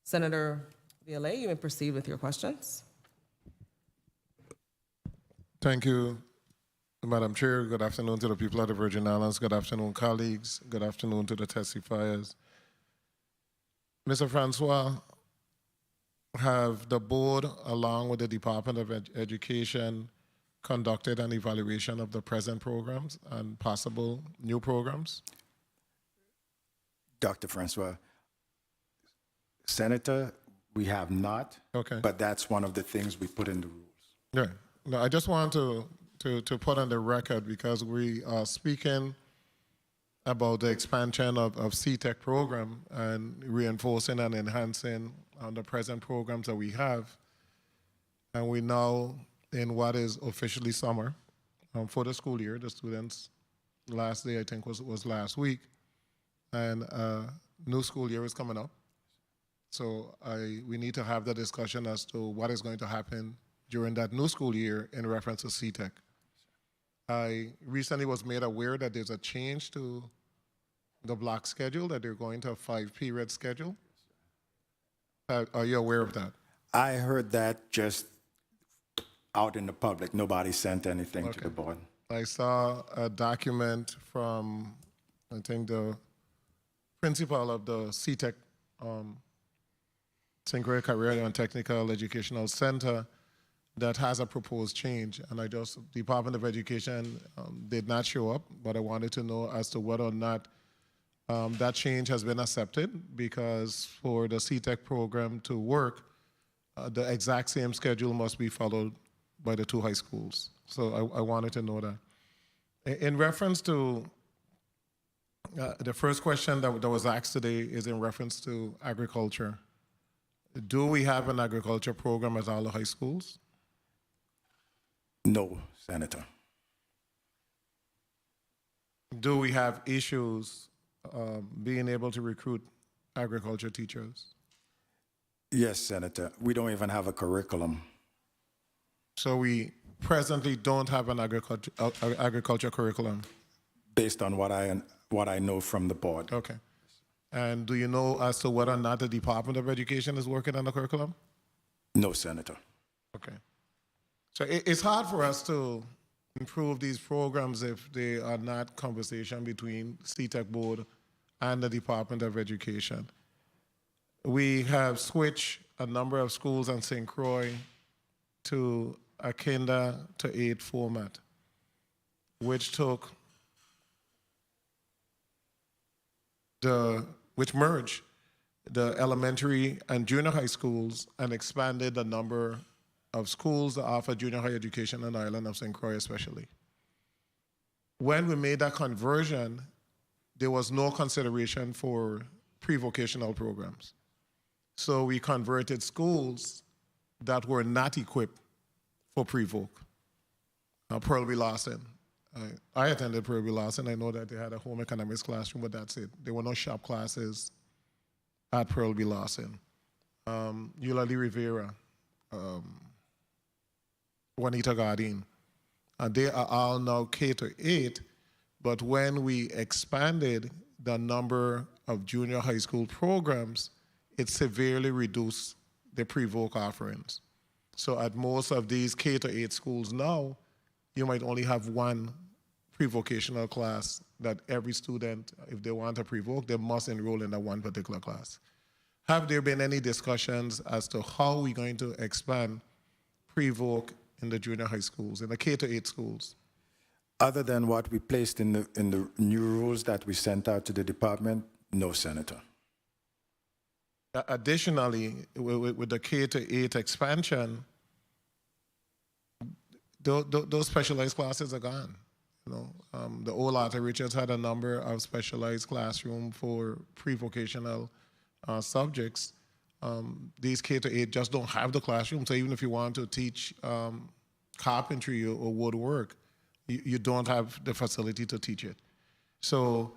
Senator Violet, you may proceed with your questions. Thank you, Madam Chair. Good afternoon to the people of the Virgin Islands. Good afternoon, colleagues. Good afternoon to the testifiers. Mr. Francois, have the board, along with the Department of Education, conducted an evaluation of the present programs and possible new programs? Dr. Francois, Senator, we have not, Okay. but that's one of the things we put in the rules. Yeah. No, I just want to put on the record, because we are speaking about the expansion of CTEC program and reinforcing and enhancing the present programs that we have. And we now in what is officially summer for the school year. The students' last day, I think, was last week. And new school year is coming up. So we need to have the discussion as to what is going to happen during that new school year in reference to CTEC. I recently was made aware that there's a change to the block schedule, that they're going to a 5-period schedule. Are you aware of that? I heard that just out in the public. Nobody sent anything to the board. I saw a document from, I think, the principal of the CTEC, St. Croix Career and Technical Educational Center, that has a proposed change. And Department of Education did not show up, but I wanted to know as to whether or not that change has been accepted, because for the CTEC program to work, the exact same schedule must be followed by the 2 high schools. So I wanted to know that. In reference to the first question that was asked today is in reference to agriculture. Do we have an agriculture program at all the high schools? No, Senator. do we have issues being able to recruit agriculture teachers? Yes, Senator. We don't even have a curriculum. So we presently don't have an agriculture curriculum. Based on what I know from the board. Okay. And do you know as to whether or not the Department of Education is working on the curriculum? No, Senator. Okay. So it's hard for us to improve these programs if they are not conversation between CTEC board and the Department of Education. We have switched a number of schools in St. Croix to a kinder to 8 format, which merged the elementary and junior high schools and expanded the number of schools that offer junior high education on the island of St. Croix especially. When we made that conversion, there was no consideration for pre-vocational programs. So we converted schools that were not equipped for pre-voc. Pearl B. Lawson. I attended Pearl B. Lawson. I know that they had a home economics classroom, but that's it. There were no shop classes at Pearl B. Lawson. Eulalie Rivera, Juanita Gardine. And they are all now K-8, but when we expanded the number of junior high school programs, it severely reduced the pre-voc offerings. So at most of these K-8 schools now, you might only have one pre-vocational class that every student, if they want a pre-voc, they must enroll in that one particular class. Have there been any discussions as to how we're going to expand pre-voc in the junior high schools, in the K-8 schools? Other than what we placed in the new rules that we sent out to the department, no, Senator. Additionally, with the K-8 expansion, those specialized classes are gone. You know, the old Arthur Richards had a number of specialized classrooms for pre-vocational subjects. These K-8 just don't have the classroom. So even if you want to teach carpentry or woodwork, you don't have the facility to teach it. So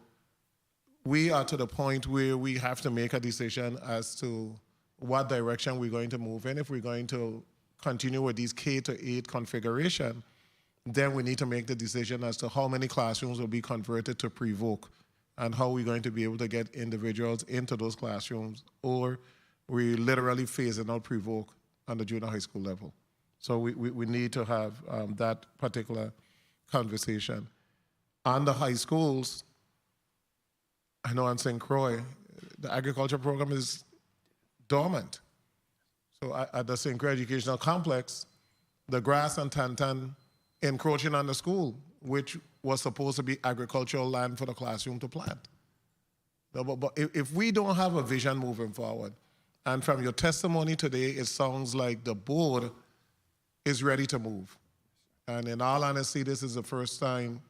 we are to the point where we have to make a decision as to what direction we're going to move in. If we're going to continue with these K-8 configuration, then we need to make the decision as to how many classrooms will be converted to pre-voc and how we're going to be able to get individuals into those classrooms, or we literally phasing out pre-voc on the junior high school level. So we need to have that particular conversation. On the high schools, I know in St. Croix, the agriculture program is dormant. So at the St. Croix Educational Complex, the grass and tantan encroaching on the school, which was supposed to be agricultural land for the classroom to plant. But if we don't have a vision moving forward, and from your testimony today, it sounds like the board is ready to move. And in all honesty, this is the first time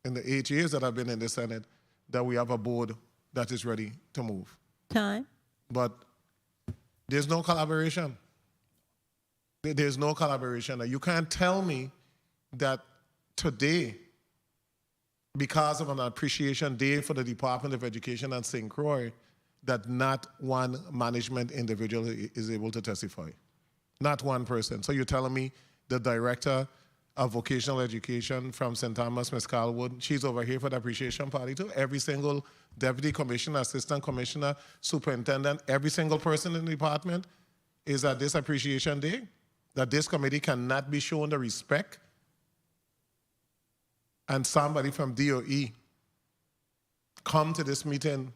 in the 8 years that I've been in the Senate that we have a board that is ready to move. Time. But there's no collaboration. There's no collaboration. You can't tell me that today, because of an appreciation day for the Department of Education and St. Croix, that not one management individual is able to testify. Not one person. So you're telling me the director of vocational education from St. Thomas, Ms. Calwood, she's over here for the appreciation party too. Every single deputy commissioner, assistant commissioner, superintendent, every single person in the department is at this appreciation day, that this committee cannot be shown the respect, and somebody from DOE come to this meeting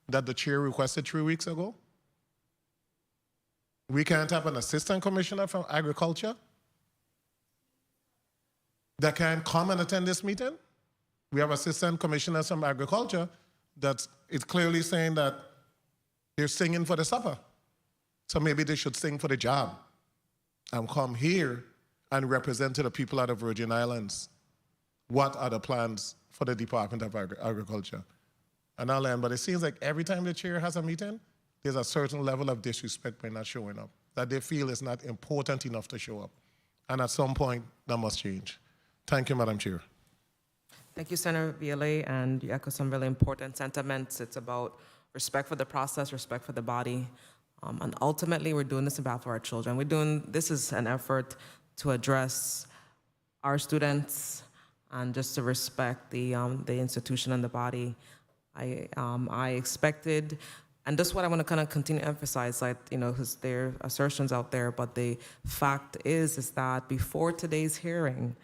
that the chair requested 3 weeks ago. We can't have an assistant commissioner from agriculture that can come and attend this meeting. We have assistant commissioners from agriculture that is clearly saying that they're singing for the supper. So maybe they should sing for the job and come here and represent to the people of the Virgin Islands what are the plans for the Department of Agriculture. And I'll end, but it seems like every time the chair has a meeting, there's a certain level of disrespect by not showing up, that they feel is not important enough to show up. And at some point, that must change. Thank you, Madam Chair. Thank you, Senator Violet, and you echo some really important sentiments. It's about respect for the process, respect for the body, and ultimately, we're doing this on behalf of our children. This is an effort to address our students and just to respect the institution and the body. I expected, and this is what I want to kind of continue to emphasize, like, because there are assertions out there, but the fact is that before today's hearing,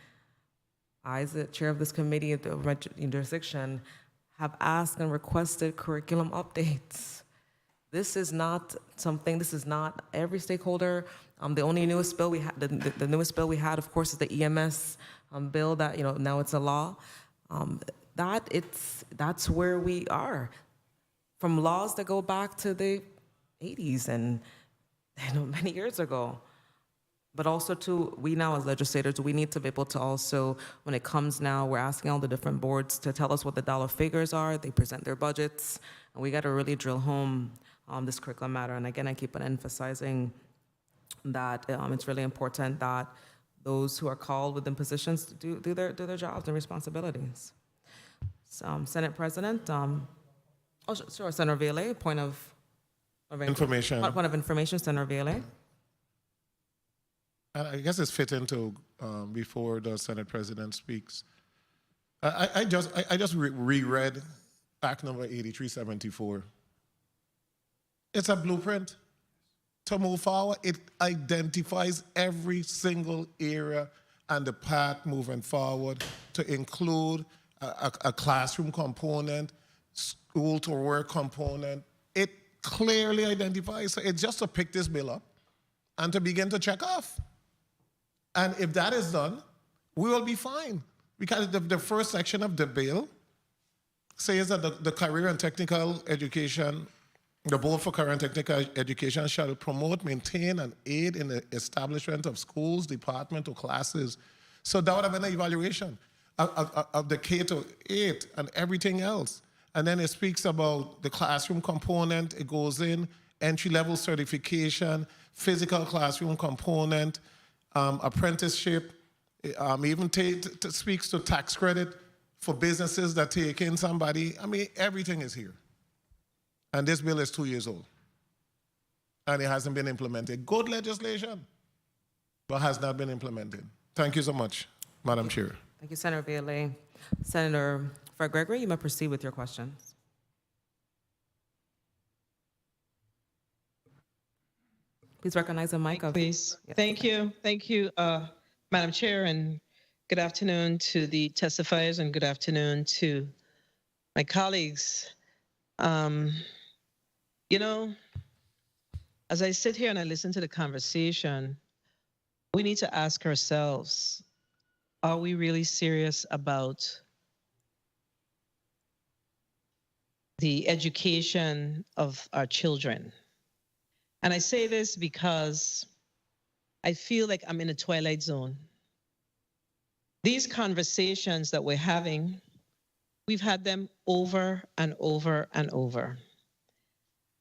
I, as the chair of this committee at the jurisdiction, have asked and requested curriculum updates. This is not every stakeholder. The only newest bill we had, the newest bill we had, of course, is the EMS bill that, now it's a law. That's where we are. From laws that go back to the 80s and many years ago. But also we now as legislators, we need to be able to also, when it comes now, we're asking all the different boards to tell us what the dollar figures are. They present their budgets, and we got to really drill home this curriculum matter. And again, I keep on emphasizing that it's really important that those who are called within positions do their jobs and responsibilities. So, Senate President, sure, Senator Violet, point of information. Point of information, Senator Violet. And I guess it's fitting to, before the Senate President speaks, I just reread Act number 8374. It's a blueprint to move forward. It identifies every single area and the path moving forward to include a classroom component, school to work component. It clearly identifies. So it's just to pick this bill up and to begin to check off. And if that is done, we will be fine. Because the first section of the bill says that the career and technical education, the Board for Career and Technical Education shall promote, maintain, and aid in the establishment of schools, department, or classes. So that would have been an evaluation of the K to 8 and everything else. And then it speaks about the classroom component. It goes in, entry-level certification, physical classroom component, apprenticeship, even speaks to tax credit for businesses that take in somebody. I mean, everything is here. And this bill is 2 years old. And it hasn't been implemented. Good legislation, but has not been implemented. Thank you so much, Madam Chair. Thank you, Senator Violet. Senator Fred Gregory, you may proceed with your questions. Please recognize the mic. Please. Yes. Thank you, Madam Chair, and good afternoon to the testifiers, and good afternoon to my colleagues. As I sit here and I listen to the conversation, we need to ask ourselves, are we really serious about the education of our children? And I say this because I feel like I'm in a twilight zone. These conversations that we're having, we've had them over and over and over.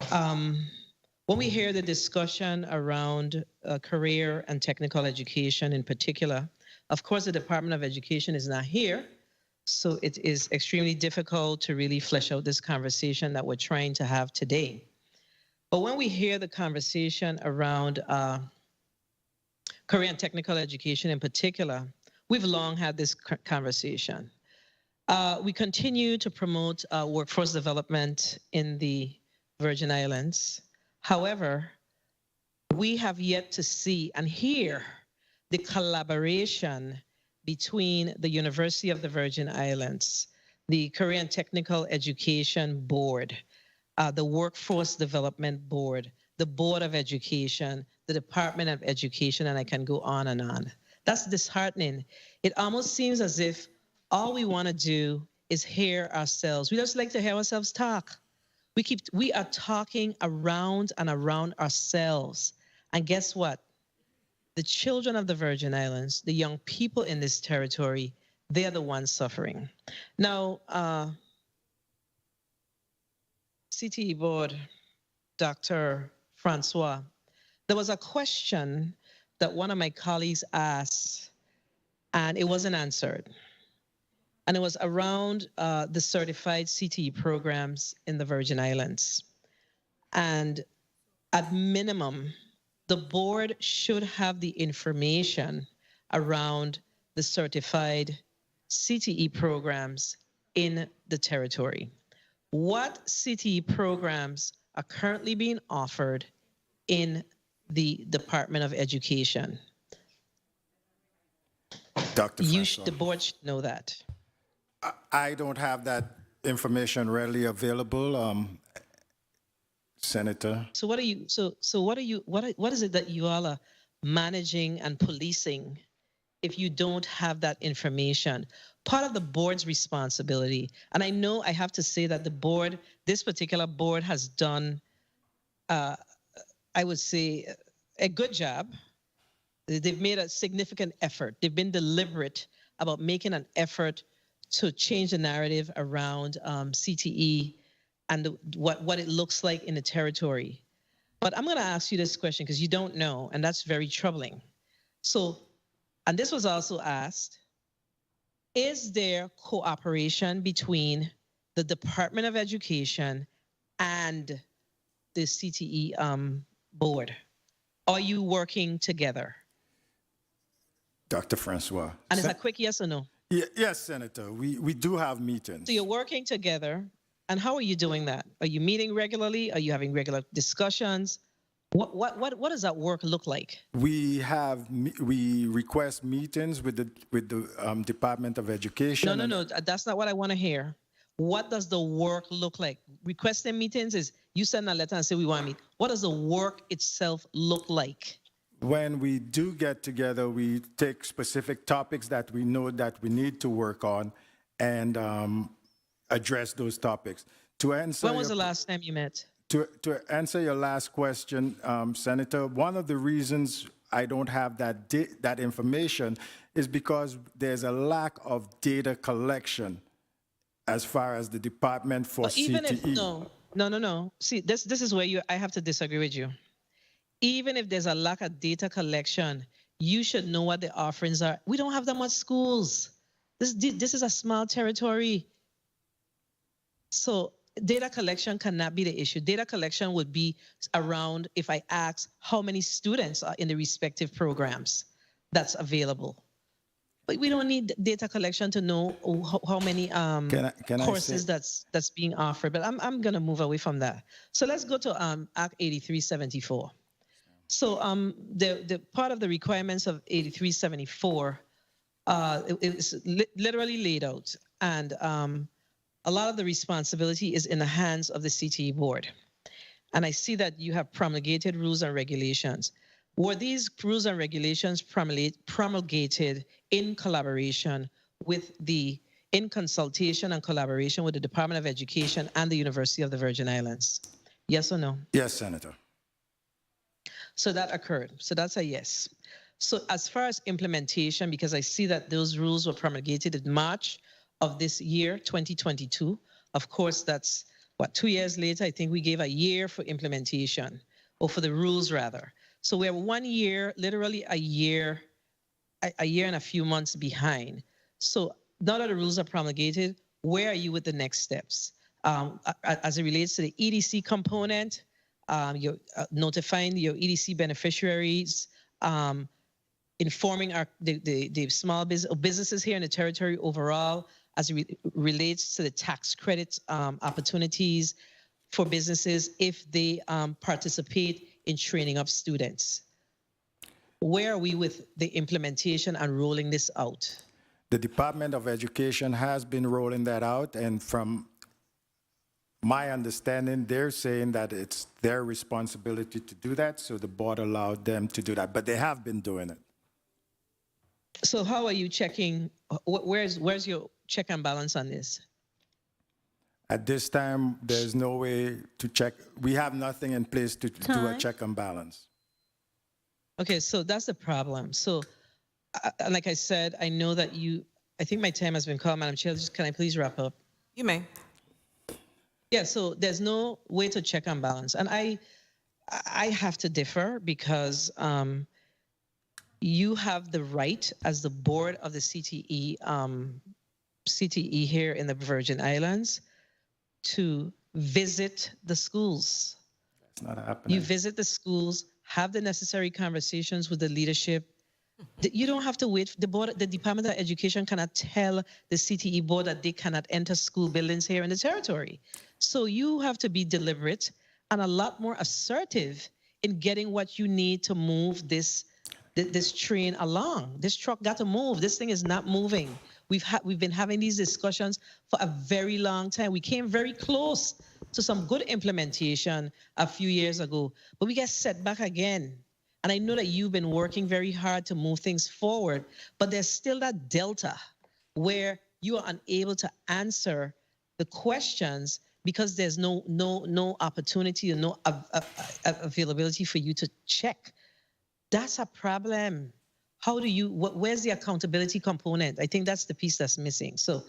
When we hear the discussion around career and technical education in particular, of course, the Department of Education is not here, so it is extremely difficult to really flesh out this conversation that we're trying to have today. But when we hear the conversation around career and technical education in particular, we've long had this conversation. We continue to promote workforce development in the Virgin Islands. However, we have yet to see and hear the collaboration between the University of the Virgin Islands, the Career and Technical Education Board, the Workforce Development Board, the Board of Education, the Department of Education, and I can go on and on. That's disheartening. It almost seems as if all we want to do is hear ourselves. We just like to hear ourselves talk. We are talking around and around ourselves. And guess what? The children of the Virgin Islands, the young people in this territory, they're the ones suffering. Now, CTE Board, Dr. Francois, there was a question that one of my colleagues asked, and it wasn't answered. and it was around the certified CTE programs in the Virgin Islands. And at minimum, the board should have the information around the certified CTE programs in the territory. What CTE programs are currently being offered in the Department of Education? Dr. The board should know that. I don't have that information readily available, Senator. So what are you? What is it that you all are managing and policing if you don't have that information? Part of the board's responsibility, and I know I have to say that the board, this particular board, has done, I would say, a good job. They've made a significant effort. They've been deliberate about making an effort to change the narrative around CTE and what it looks like in the territory. But I'm going to ask you this question because you don't know, and that's very troubling. So, and this was also asked, is there cooperation between the Department of Education and the CTE board? Are you working together? Dr. Francois. And it's a quick yes or no? Yes, Senator. We do have meetings. So you're working together. And how are you doing that? Are you meeting regularly? Are you having regular discussions? What does that work look like? We request meetings with the Department of Education. No. That's not what I want to hear. What does the work look like? Requesting meetings is you send a letter and say we want to meet. What does the work itself look like? When we do get together, we take specific topics that we know that we need to work on and address those topics. To answer when was the last time you met? To answer your last question, Senator, one of the reasons I don't have that information is because there's a lack of data collection as far as the Department for but even CTE. If, no. See, this is where I have to disagree with you. Even if there's a lack of data collection, you should know what the offerings are. We don't have that much schools. This is a small territory. So data collection cannot be the issue. Data collection would be around if I ask how many students are in the respective programs that's available. But we don't need data collection to know how many courses that's being offered. But I'm going to move away from that. So let's go to Act 8374. So the part of the requirements of 8374 it's literally laid out, and a lot of the responsibility is in the hands of the CTE board. And I see that you have promulgated rules and regulations. Were these rules and regulations promulgated in collaboration with in consultation and collaboration with the Department of Education and the University of the Virgin Islands? Yes or no? Yes, Senator. So that occurred. So that's a yes. So as far as implementation, because I see that those rules were promulgated in March of this year, 2022. Of course, that's what, 2 years later, I think we gave a year for implementation, or for the rules rather. So we're 1 year, literally a year and a few months behind. So now that the rules are promulgated, where are you with the next steps? As it relates to the EDC component, you're notifying your EDC beneficiaries, informing the small businesses here in the territory overall as it relates to the tax credits opportunities for businesses if they participate in training of students. Where are we with the implementation and rolling this out? The Department of Education has been rolling that out, and from my understanding, they're saying that it's their responsibility to do that, so the board allowed them to do that, but they have been doing it. So how are you checking? Where's your check and balance on this? At this time, there's no way to check. We have nothing in place to do a check and balance. Okay, so that's the problem. So, like I said, I know that I think my time has been called, Madam Chair. Can I please wrap up? You may. Yeah, so there's no way to check and balance. And I have to differ because you have the right as the board of the CTE CTE here in the Virgin Islands to visit the schools. It's not happening. You visit the schools, have the necessary conversations with the leadership. You don't have to wait. The Department of Education cannot tell the CTE board that they cannot enter school buildings here in the territory. So you have to be deliberate and a lot more assertive in getting what you need to move this train along. This truck got to move. This thing is not moving. We've been having these discussions for a very long time. We came very close to some good implementation a few years ago, but we get set back again. And I know that you've been working very hard to move things forward, but there's still that delta where you are unable to answer the questions because there's no opportunity and no availability for you to check. That's a problem. How do you, where's the accountability component? I think that's the piece that's missing. So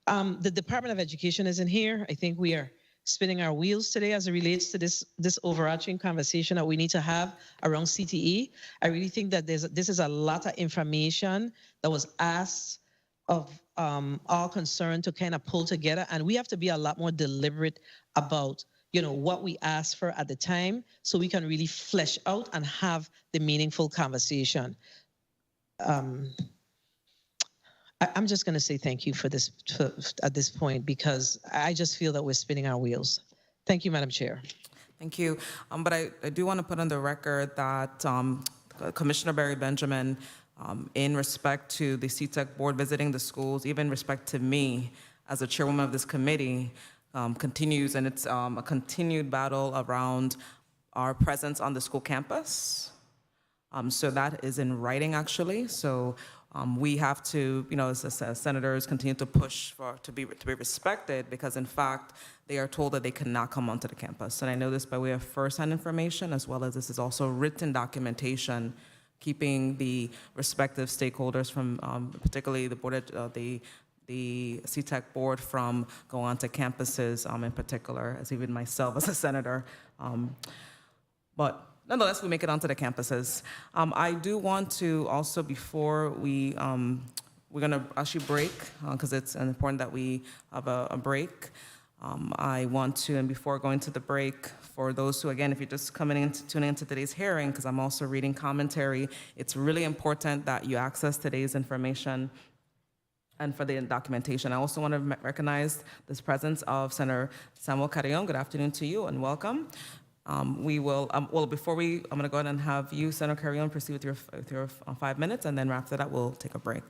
the Department of Education isn't here. I think we are spinning our wheels today as it relates to this overarching conversation that we need to have around CTE. I really think that this is a lot of information that was asked of all concerned to kind of pull together, and we have to be a lot more deliberate about what we asked for at the time so we can really flesh out and have the meaningful conversation. I'm just going to say thank you for this at this point, because I just feel that we're spinning our wheels. Thank you, Madam Chair. Thank you. But I do want to put on the record that Commissioner Barry Benjamin, in respect to the CTEC board visiting the schools, even in respect to me as a chairwoman of this committee, continues, and it's a continued battle around our presence on the school campus. So that is in writing, actually. So we have to, as senators, continue to push to be respected, because in fact they are told that they cannot come onto the campus. And I know this by way of first-hand information, as well as this is also written documentation, keeping the respective stakeholders from, particularly the board, the CTEC board, from going onto campuses in particular, as even myself as a senator. But nonetheless, we make it onto the campuses. I do want to also, before we're going to actually break, because it's important that we have a break. I want to, and before going to the break, for those who, again, if you're just tuning into today's hearing, because I'm also reading commentary, it's really important that you access today's information and for the documentation. I also want to recognize this presence of Senator Samuel Carrion. Good afternoon to you and welcome. We will, I'm going to go ahead and have you, Senator Carrion, proceed with your 5 minutes, and then after that, we'll take a break.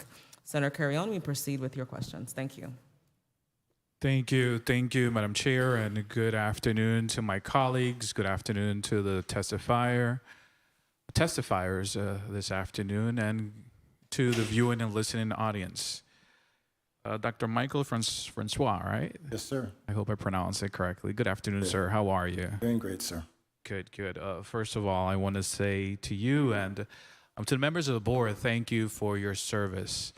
Senator Carrion, we proceed with your questions. Thank you. Thank you, Madam Chair, and good afternoon to my colleagues. Good afternoon to the testifiers this afternoon, and to the viewing and listening audience. Dr. Michael Francois, right? Yes, sir. I hope I pronounced it correctly. Good afternoon, sir. How are you? Doing great, sir. Good. First of all, I want to say to you and to the members of the board, thank you for your service.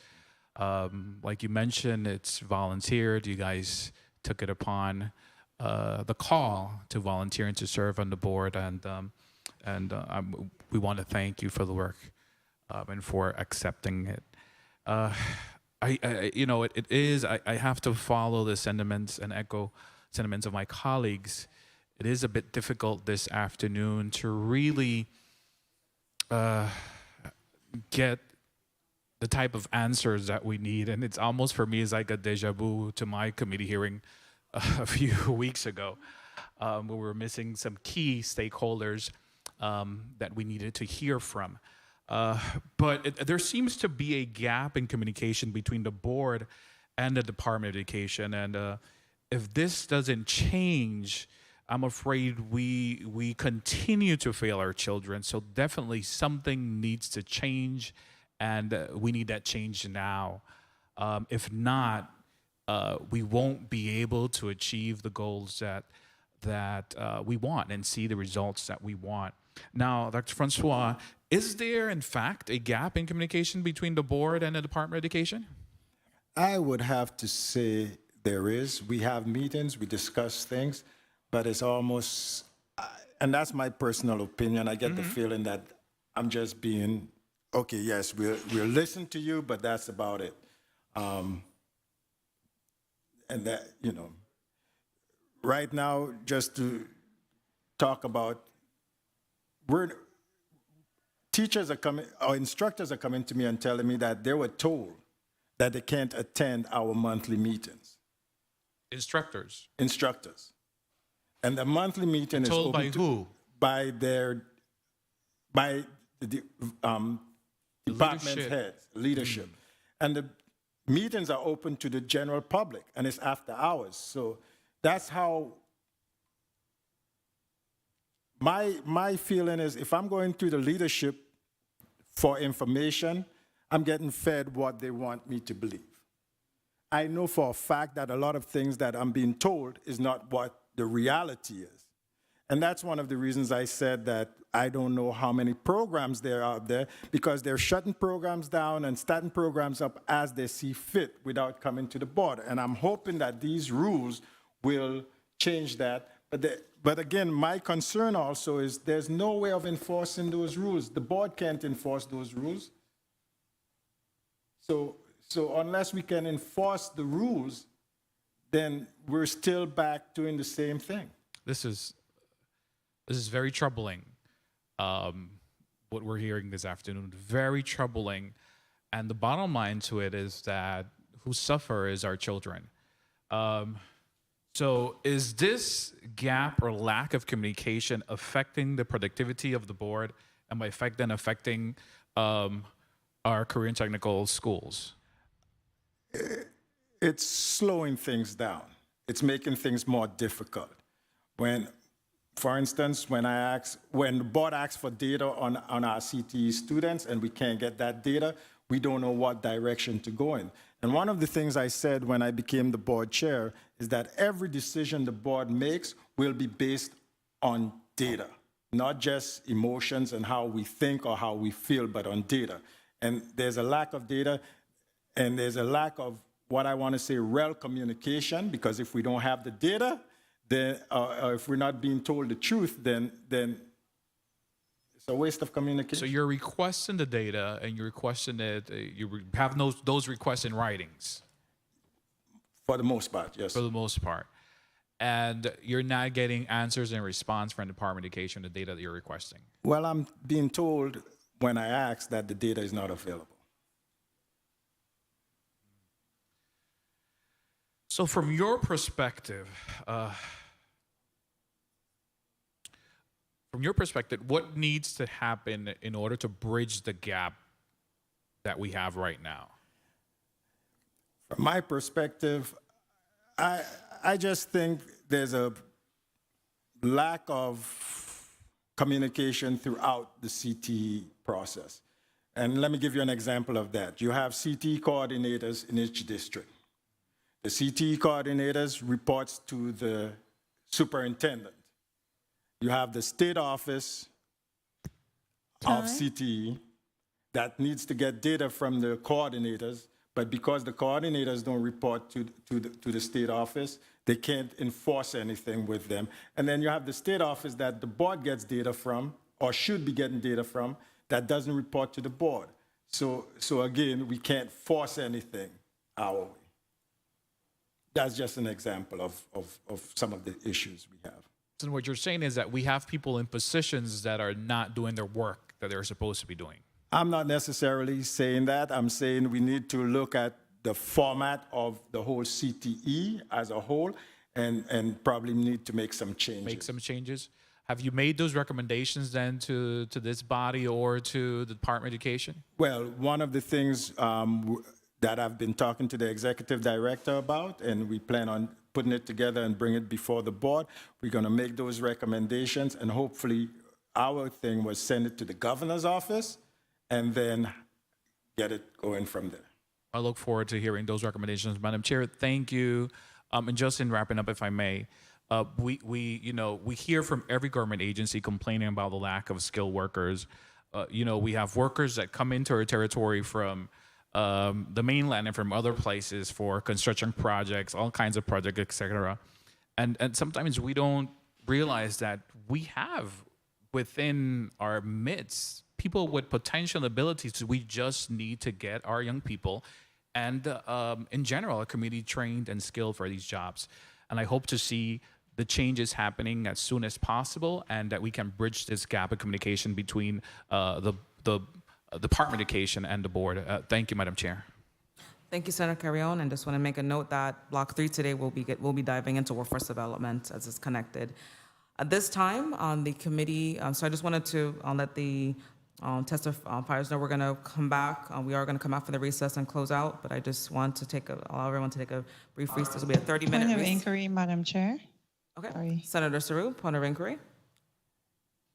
Like you mentioned, it's volunteered. You guys took it upon the call to volunteer and to serve on the board, and we want to thank you for the work and for accepting it. I have to follow the sentiments and echo sentiments of my colleagues. It is a bit difficult this afternoon to really get the type of answers that we need. And it's almost, for me, is like a deja vu to my committee hearing a few weeks ago, where we were missing some key stakeholders that we needed to hear from. But there seems to be a gap in communication between the board and the Department of Education. And if this doesn't change, I'm afraid we continue to fail our children. So definitely something needs to change, and we need that change now. If not, we won't be able to achieve the goals that we want and see the results that we want. Now, Dr. Francois, is there, in fact, a gap in communication between the board and the Department of Education? I would have to say there is. We have meetings, we discuss things, but it's almost, and that's my personal opinion, I get the feeling that I'm just being, okay, yes, we'll listen to you, but that's about it. and that, you know, right now, just to talk about, teachers are coming, or instructors are coming to me and telling me that they were told that they can't attend our monthly meetings. Instructors. Instructors. And the monthly meeting is Told by open who? By the department leadership. heads, leadership. And the meetings are open to the general public, and it's after hours. So that's how my feeling is. If I'm going to the leadership for information, I'm getting fed what they want me to believe. I know for a fact that a lot of things that I'm being told is not what the reality is. And that's one of the reasons I said that I don't know how many programs there are out there, because they're shutting programs down and starting programs up as they see fit without coming to the board. And I'm hoping that these rules will change that. But again, my concern also is there's no way of enforcing those rules. The board can't enforce those rules. So unless we can enforce the rules, then we're still back doing the same thing. This is very troubling. What we're hearing this afternoon, very troubling. And the bottom line to it is that who suffer is our children. So is this gap or lack of communication affecting the productivity of the board, and by effect then affecting our career and technical schools? It's slowing things down. It's making things more difficult. For instance, when the board asks for data on our CTE students and we can't get that data, we don't know what direction to go in. And one of the things I said when I became the board chair is that every decision the board makes will be based on data, not just emotions and how we think or how we feel, but on data. And there's a lack of data, and there's a lack of what I want to say real communication, because if we don't have the data, then if we're not being told the truth, then it's a waste of communication. So you're requesting the data, and you're requesting it. You have those requests in writings. For the most part, yes. For the most part, and you're not getting answers and response from the Department of Education, the data that you're requesting. Well, I'm being told when I ask that the data is not available. So from your perspective, what needs to happen in order to bridge the gap that we have right now? From my perspective, I just think there's a lack of communication throughout the CTE process. And let me give you an example of that. You have CTE coordinators in each district. The CTE coordinators reports to the superintendent. You have the state office of CTE that needs to get data from the coordinators, but because the coordinators don't report to the state office, they can't enforce anything with them. And then you have the state office that the board gets data from, or should be getting data from, that doesn't report to the board. So again, we can't force anything our way. That's just an example of some of the issues we have. So what you're saying is that we have people in positions that are not doing their work that they're supposed to be doing. I'm not necessarily saying that. I'm saying we need to look at the format of the whole CTE as a whole and probably need to make some changes. Make some changes. Have you made those recommendations then to this body or to the Department of Education? Well, one of the things that I've been talking to the executive director about, and we plan on putting it together and bring it before the board. We're going to make those recommendations, and hopefully our thing was send it to the governor's office and then get it going from there. I look forward to hearing those recommendations. Madam Chair, thank you. And just in wrapping up, if I may, we hear from every government agency complaining about the lack of skilled workers. We have workers that come into our territory from the mainland and from other places for construction projects, all kinds of projects, etc. And sometimes we don't realize that we have within our midst people with potential abilities. We just need to get our young people and in general, a community trained and skilled for these jobs. And I hope to see the changes happening as soon as possible, and that we can bridge this gap of communication between the Department of Education and the board. Thank you, Madam Chair. Thank you, Senator Carrion. And just want to make a note that Block 3 today will be diving into workforce development as it's connected. At this time on the committee, so I just wanted to let the testifiers know we're going to come back. We are going to come out for the recess and close out, but I just want to allow everyone to take a brief recess. This will be a 30-minute Point of recess. inquiry, Madam Chair. Okay. Sorry. Senator Saru, point of inquiry.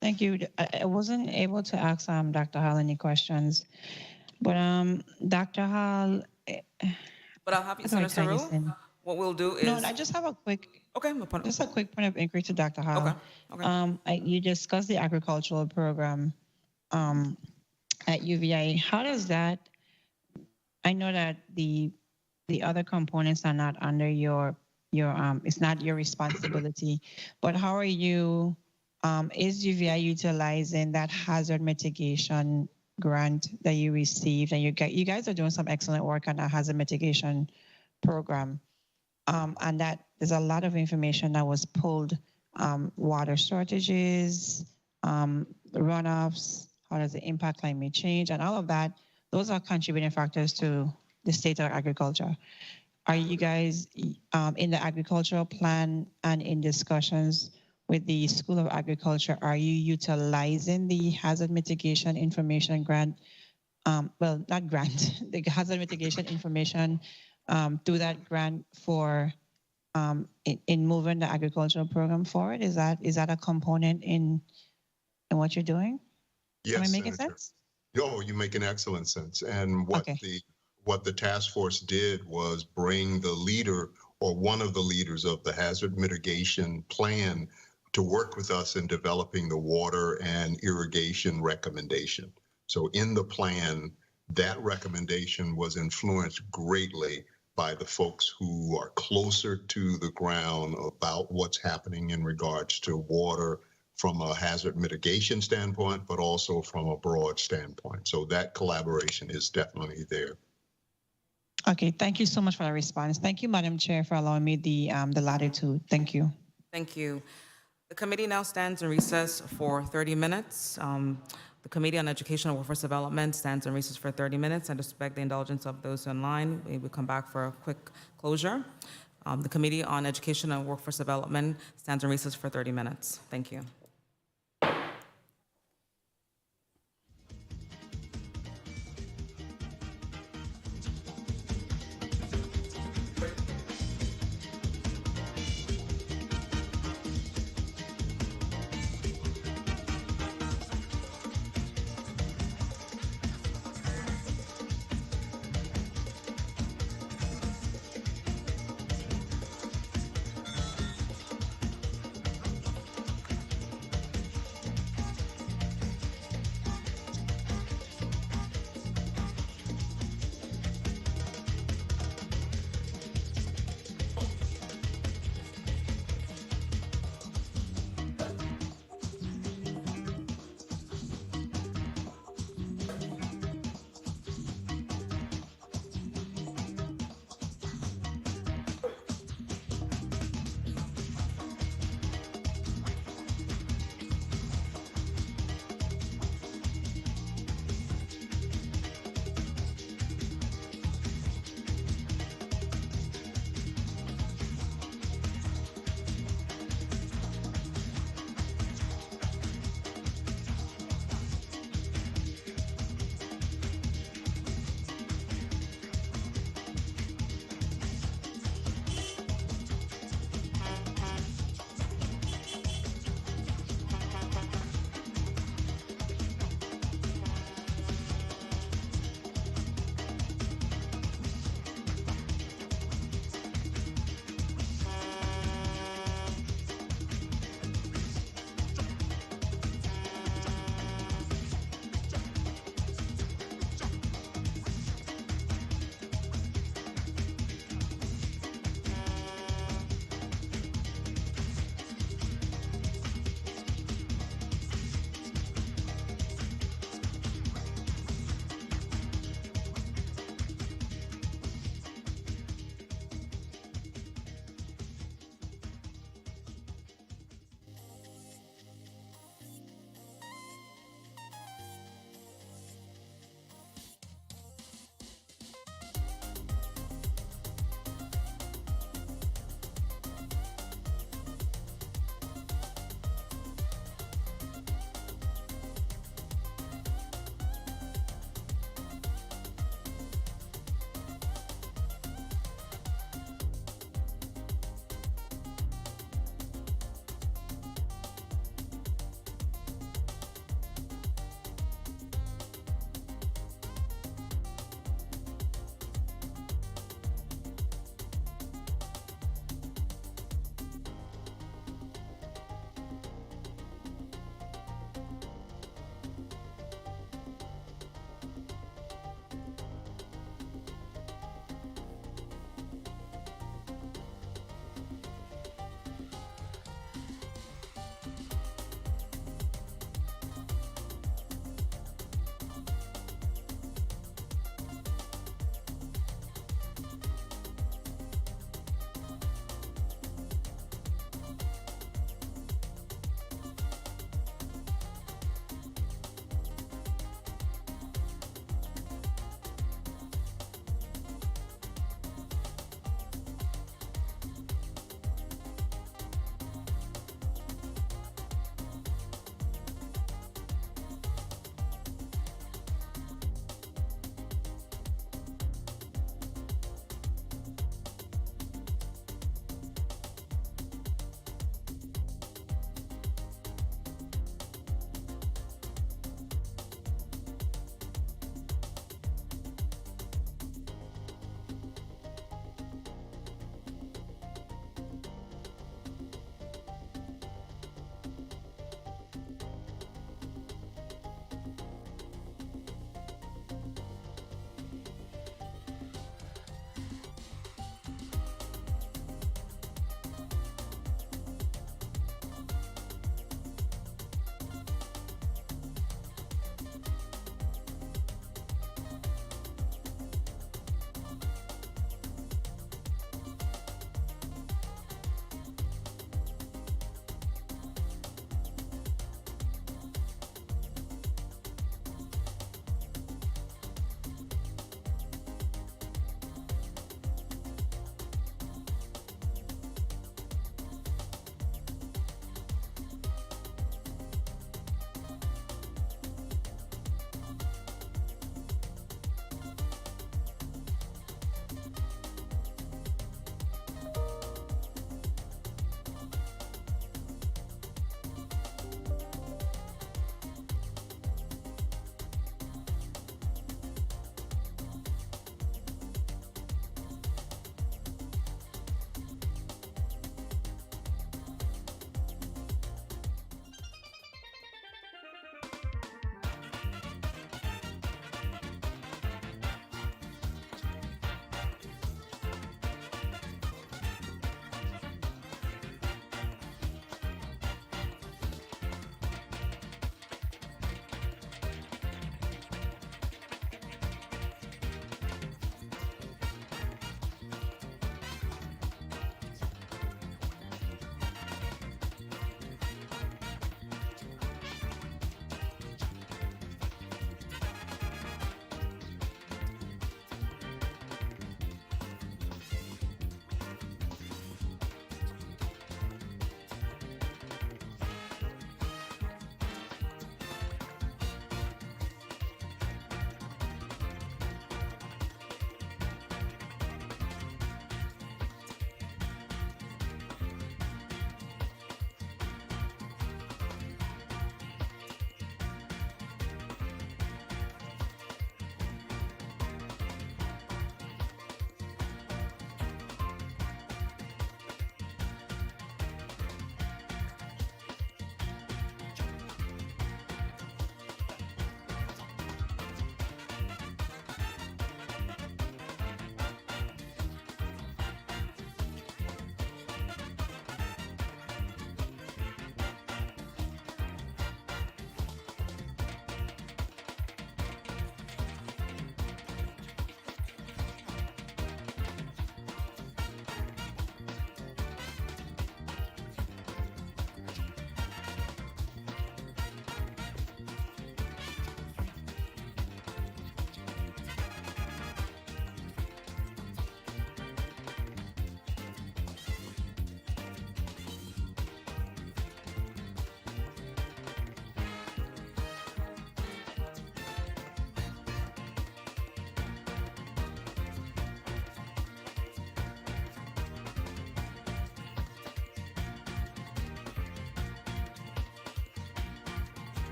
Thank you. I wasn't able to ask Dr. Hall any questions, but Dr. Hall. But I'll have you, Senator Saru. What we'll do is. No, I just have a quick. Okay. Just a quick point of inquiry to Dr. Hall. Okay. You discussed the agricultural program at UVI. How does that? I know that the other components are not under your it's not your responsibility, but how are you? Is UVI utilizing that hazard mitigation grant that you received? And you guys are doing some excellent work on that hazard mitigation program. And that there's a lot of information that was pulled, water shortages, runoffs, how does it impact climate change, and all of that. Those are contributing factors to the state of agriculture. Are you guys in the agricultural plan and in discussions with the School of Agriculture, are you utilizing the hazard mitigation information grant? Well, not grant, the hazard mitigation information through that grant for in moving the agricultural program forward? Is that a component in what you're doing? Yes, Am I making Senator. sense? Oh, you make an excellent sense. And what the task force did was bring the leader or one of the leaders of the hazard mitigation plan to work with us in developing the water and irrigation recommendation. So in the plan, that recommendation was influenced greatly by the folks who are closer to the ground about what's happening in regards to water from a hazard mitigation standpoint, but also from a broad standpoint. So that collaboration is definitely there. Okay, thank you so much for the response. Thank you, Madam Chair, for allowing me the latitude. Thank you. Thank you. The committee now stands in recess for 30 minutes. The Committee on Education and Workforce Development stands in recess for 30 minutes. I just beg the indulgence of those online. We will come back for a quick closure. The Committee on Education and Workforce Development stands in recess for 30 minutes. Thank you.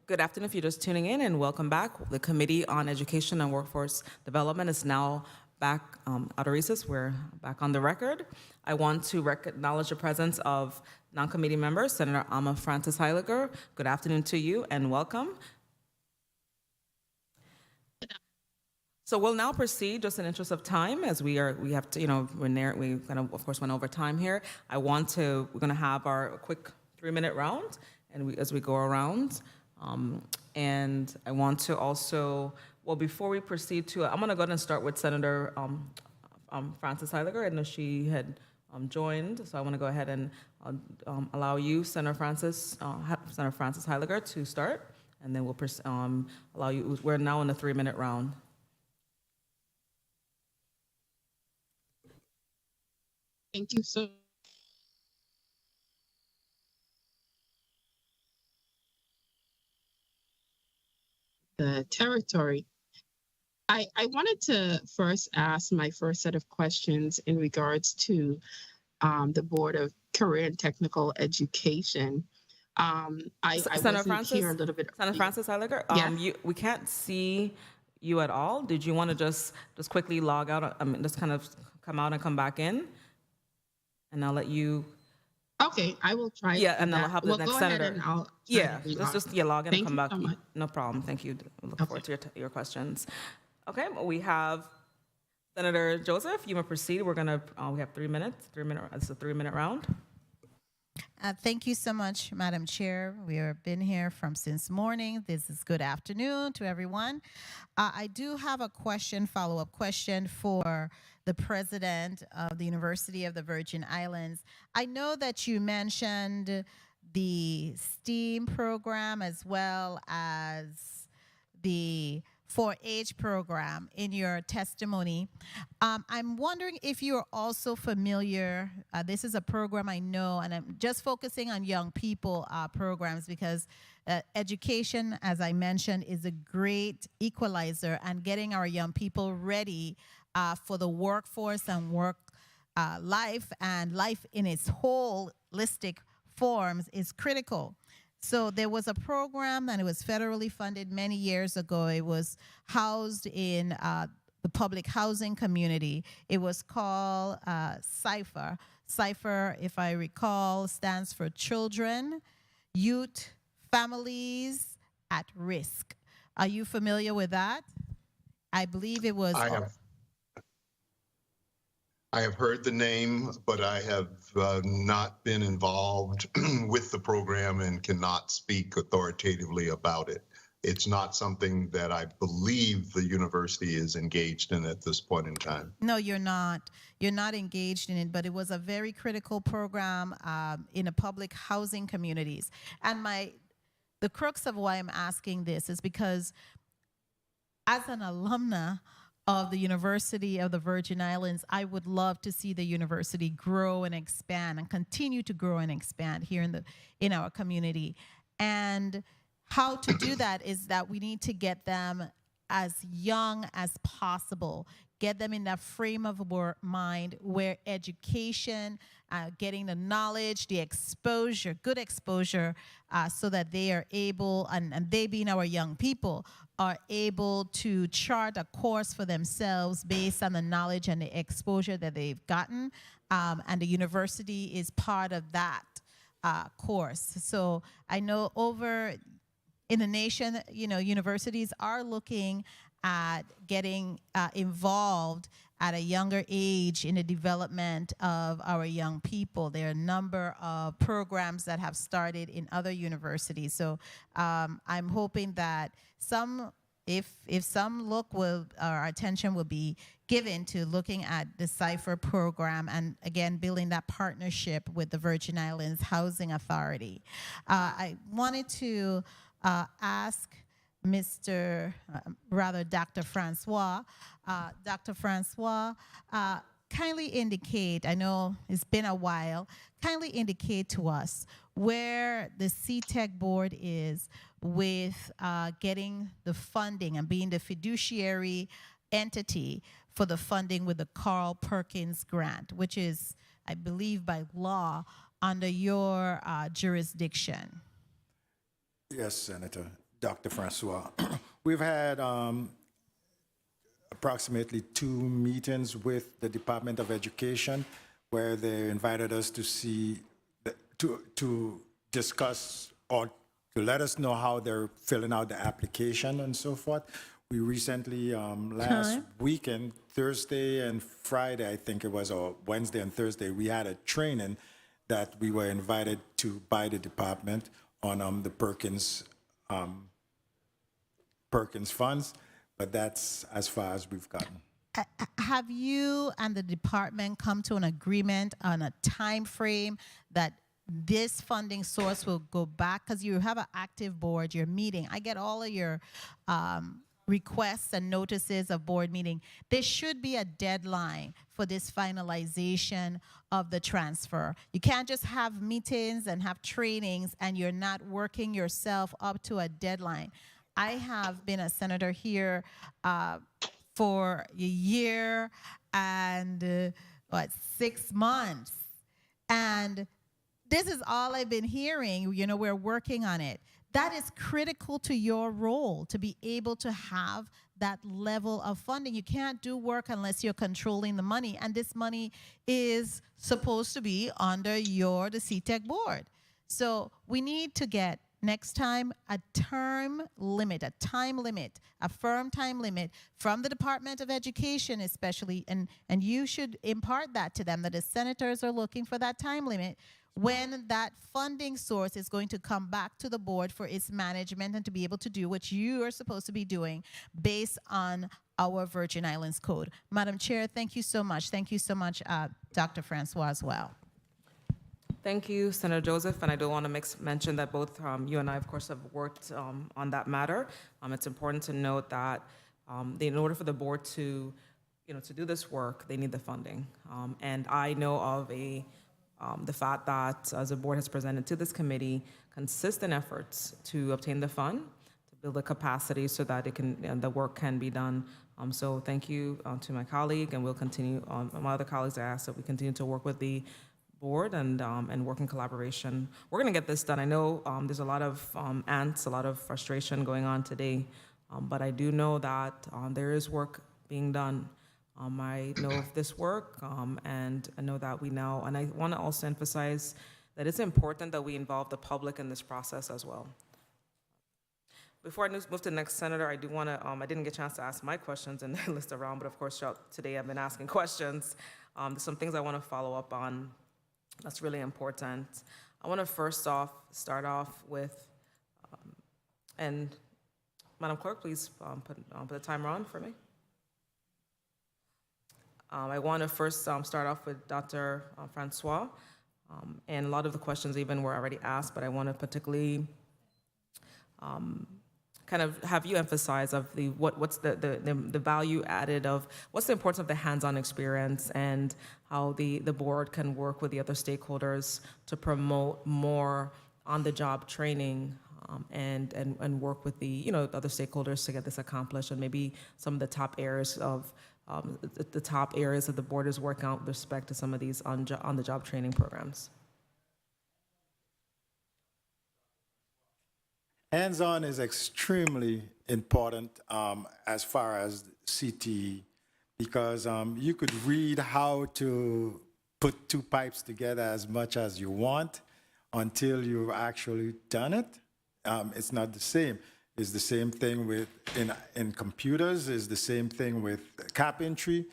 Good afternoon if you're just tuning in, and welcome back. The Committee on Education and Workforce Development is now back out of recess. We're back on the record. I want to acknowledge the presence of non-committee members, Senator Alma Francis Heiliger. Good afternoon to you and welcome. So we'll now proceed, just in interest of time, as we have to, we kind of course went over time here. We're going to have our quick 3-minute round, and as we go around. And I want to also, well, before we proceed to, I'm going to go ahead and start with Senator Francis Heiliger. I know she had joined, so I want to go ahead and allow you, Senator Francis Heiliger, to start, and then we'll allow you. We're now in the 3-minute round. Thank you so the territory. I wanted to first ask my first set of questions in regards to the Board of Career and Technical Education. I Senator Francis, here a little bit. Senator Francis Heiliger, Yeah. we can't see you at all. Did you want to just quickly log out? Just kind of come out and come back in, and I'll let you. Okay, I will try. Yeah, and then I'll have the well, next go senator. ahead and I'll log in and come back. So much. No problem. Thank you. Look forward to your questions. Okay, well, we have Senator Joseph. You may proceed. We're gonna. We have 3 minutes. 3-minute. It's a 3-minute round. Thank you so much, Madam Chair. We have been here since morning. This is good afternoon to everyone. I do have a follow-up question for the president of the University of the Virgin Islands. I know that you mentioned the STEAM program as well as the 4-H program in your testimony. I'm wondering if you're also familiar, this is a program I know, and I'm just focusing on young people programs because education, as I mentioned, is a great equalizer and getting our young people ready for the workforce and work life, and life in its holistic forms is critical. So there was a program, and it was federally funded many years ago. It was housed in the public housing community. It was called CYPHER. CYPHER, if I recall, stands for Children, Youth, Families at Risk. Are you familiar with that? I believe it was. I have heard the name, but I have not been involved with the program and cannot speak authoritatively about it. It's not something that I believe the university is engaged in at this point in time. No, you're not. You're not engaged in it, but it was a very critical program in a public housing communities. And the crux of why I'm asking this is because as an alumna of the University of the Virgin Islands, I would love to see the university grow and expand and continue to grow and expand here in our community. And how to do that is that we need to get them as young as possible, get them in that frame of mind where education, getting the knowledge, the exposure, good exposure, so that they are able, and they being our young people, are able to chart a course for themselves based on the knowledge and the exposure that they've gotten. And the university is part of that course. So I know over in the nation, universities are looking at getting involved at a younger age in the development of our young people. There are a number of programs that have started in other universities. So I'm hoping that if some our attention will be given to looking at the CYPHER program and again building that partnership with the Virgin Islands Housing Authority. I wanted to ask Dr. Francois. Dr. Francois, kindly indicate, I know it's been a while, kindly indicate to us where the CTEC board is with getting the funding and being the fiduciary entity for the funding with the Carl Perkins grant, which is, I believe, by law under your jurisdiction. Yes, Senator. Dr. Francois. We've had approximately 2 meetings with the Department of Education where they invited us to see, to discuss or to let us know how they're filling out the application and so forth. We recently, last weekend, Thursday and Friday, I think it was, or Wednesday and Thursday, we had a training that we were invited to by the department on the Perkins funds, but that's as far as we've gotten. Have you and the department come to an agreement on a time frame that this funding source will go back? Because you have an active board, you're meeting. I get all of your requests and notices of board meeting. There should be a deadline for this finalization of the transfer. You can't just have meetings and have trainings and you're not working yourself up to a deadline. I have been a senator here for a year and 6 months. And this is all I've been hearing. You know, we're working on it. That is critical to your role, to be able to have that level of funding. You can't do work unless you're controlling the money. And this money is supposed to be under the CTEC board. So we need to get next time a time limit, a firm time limit from the Department of Education especially, and you should impart that to them, that the senators are looking for that time limit when that funding source is going to come back to the board for its management and to be able to do what you are supposed to be doing based on our Virgin Islands Code. Madam Chair, thank you so much. Thank you so much, Dr. Francois, as well. Thank you, Senator Joseph, and I do want to mention that both you and I, of course, have worked on that matter. It's important to note that in order for the board to, to do this work, they need the funding. And I know of the fact that, as the board has presented to this committee, consistent efforts to obtain the fund, to build the capacity so that it can, the work can be done. So thank you to my colleague, and we'll continue. My other colleagues, I ask that we continue to work with the board and work in collaboration. We're going to get this done. I know there's a lot of angst, a lot of frustration going on today, but I do know that there is work being done. I know of this work, and I know that we now, and I want to also emphasize that it's important that we involve the public in this process as well. Before I move to the next senator, I do want to, I didn't get a chance to ask my questions in the list around, but of course, today I've been asking questions. There's some things I want to follow up on. That's really important. I want to start off with, and Madam Clerk, please put the timer on for me. I want to first start off with Dr. Francois, and a lot of the questions even were already asked, but I want to particularly kind of have you emphasize of what's the value added of, what's the importance of the hands-on experience and how the board can work with the other stakeholders to promote more on-the-job training and work with the other stakeholders to get this accomplished, and maybe some of the top areas of the top areas that the board is working on with respect to some of these on-the-job training programs. Hands-on is extremely important as far as CTE, because you could read how to put 2 pipes together as much as you want until you've actually done it. It's not the same. It's the same thing with in computers. It's the same thing with carpentry.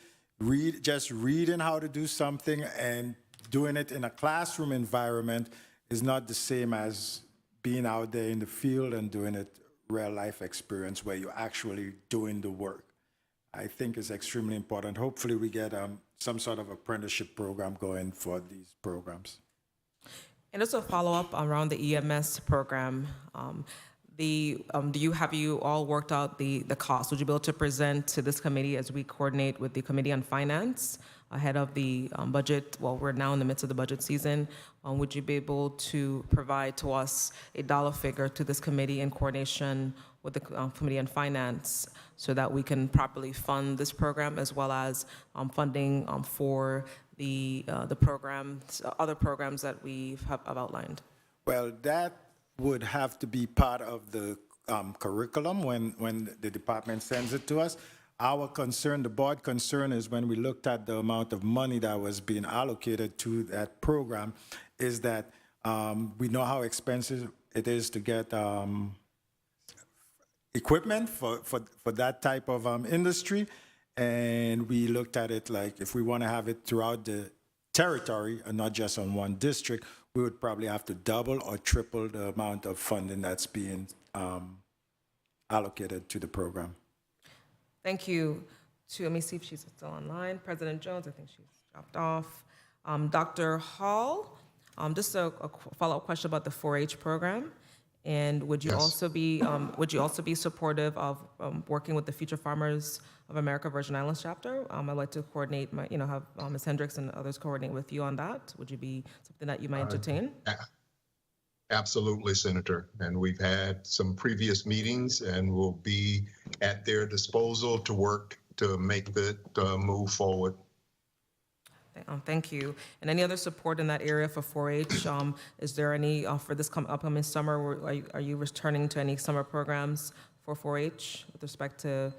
Just reading how to do something and doing it in a classroom environment is not the same as being out there in the field and doing it real life experience where you're actually doing the work. I think it's extremely important. Hopefully we get some sort of apprenticeship program going for these programs. And also follow up around the EMS program. Have you all worked out the cost? Would you be able to present to this committee as we coordinate with the Committee on Finance ahead of the budget? Well, we're now in the midst of the budget season. Would you be able to provide to us a dollar figure to this committee in coordination with the Committee on Finance so that we can properly fund this program, as well as funding for the programs, other programs that we have outlined? Well, that would have to be part of the curriculum when the department sends it to us. Our concern, the board concern, is when we looked at the amount of money that was being allocated to that program, is that we know how expensive it is to get equipment for that type of industry. And we looked at it like if we want to have it throughout the territory and not just on one district, we would probably have to double or triple the amount of funding that's being allocated to the program. Thank you. Let me see if she's still online. President Jones, I think she's dropped off. Dr. Hall, just a follow-up question about the 4-H program. And would you also be supportive of working with the Future Farmers of America Virgin Islands chapter? I'd like to coordinate have Ms. Hendricks and others coordinate with you on that. Would you be something that you might entertain? Absolutely, Senator. And we've had some previous meetings and we'll be at their disposal to work to make that move forward. Thank you. And any other support in that area for 4-H? Is there any for this upcoming summer? Are you returning to any summer programs for 4-H with respect to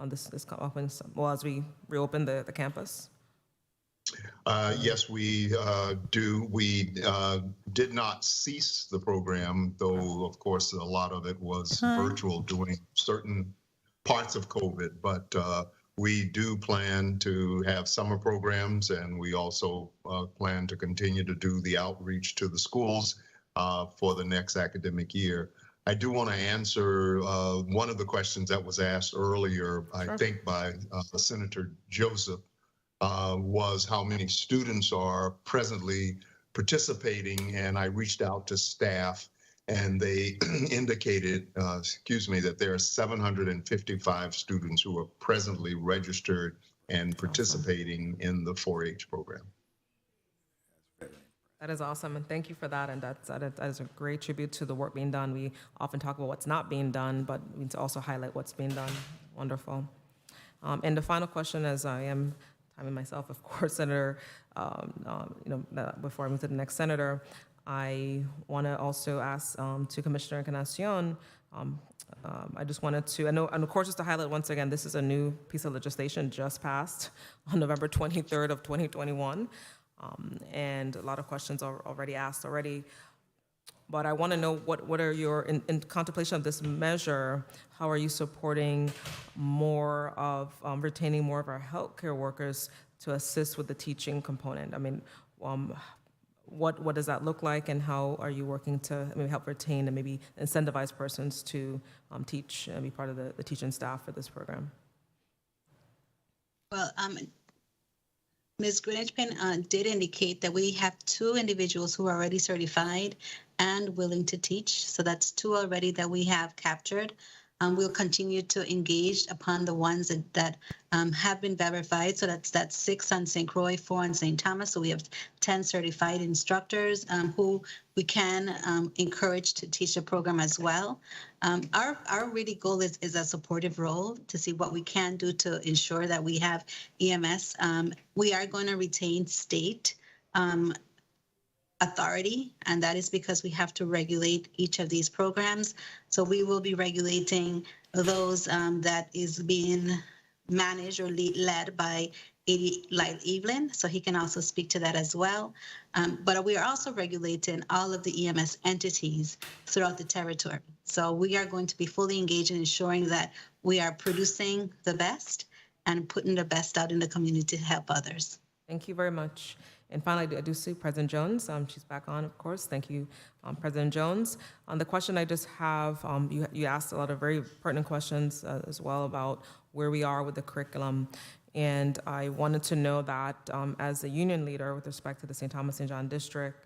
this upcoming, well, as we reopen the campus? Yes, we do. We did not cease the program, though, of course, a lot of it was virtual during certain parts of COVID. But we do plan to have summer programs, and we also plan to continue to do the outreach to the schools for the next academic year. I do want to answer one of the questions that was asked earlier, I think by Senator Joseph, was how many students are presently participating. And I reached out to staff and they indicated, that there are 755 students who are presently registered and participating in the 4-H program. That is awesome, and thank you for that. And that is a great tribute to the work being done. We often talk about what's not being done, but we need to also highlight what's being done. Wonderful. And the final question, as I am timing myself, of course, Senator, before I move to the next senator, I want to also ask to Commissioner Encarnacion. I just wanted to, and of course, just to highlight once again, this is a new piece of legislation just passed on November 23rd of 2021. And a lot of questions are already asked already. But I want to know what are your, in contemplation of this measure, how are you supporting more of, retaining more of our healthcare workers to assist with the teaching component? I mean, what does that look like, and how are you working to help retain and maybe incentivize persons to teach and be part of the teaching staff for this program? Well, Ms. Greenwich-Penn did indicate that we have 2 individuals who are already certified and willing to teach. So that's 2 already that we have captured. We'll continue to engage upon the ones that have been verified. So that's 6 on St. Croix, 4 on St. Thomas. So we have 10 certified instructors who we can encourage to teach the program as well. Our really goal is a supportive role to see what we can do to ensure that we have EMS. We are going to retain state authority, and that is because we have to regulate each of these programs. So we will be regulating those that is being managed or led by Lyle Evelyn, so he can also speak to that as well. But we are also regulating all of the EMS entities throughout the territory. So we are going to be fully engaged in ensuring that we are producing the best and putting the best out in the community to help others. Thank you very much. And finally, I do see President Jones. She's back on, of course. Thank you, President Jones. On the question I just have, you asked a lot of very pertinent questions as well about where we are with the curriculum. And I wanted to know that as a union leader with respect to the St. Thomas St. John District,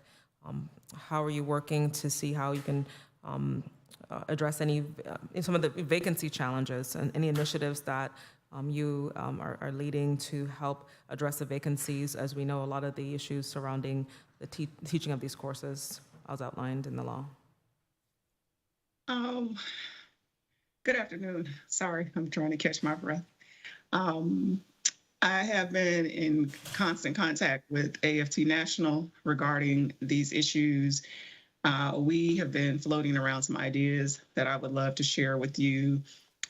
how are you working to see how you can address some of the vacancy challenges and any initiatives that you are leading to help address the vacancies, as we know a lot of the issues surrounding the teaching of these courses as outlined in the law? Good afternoon. Sorry, I'm trying to catch my breath. I have been in constant contact with AFT National regarding these issues. We have been floating around some ideas that I would love to share with you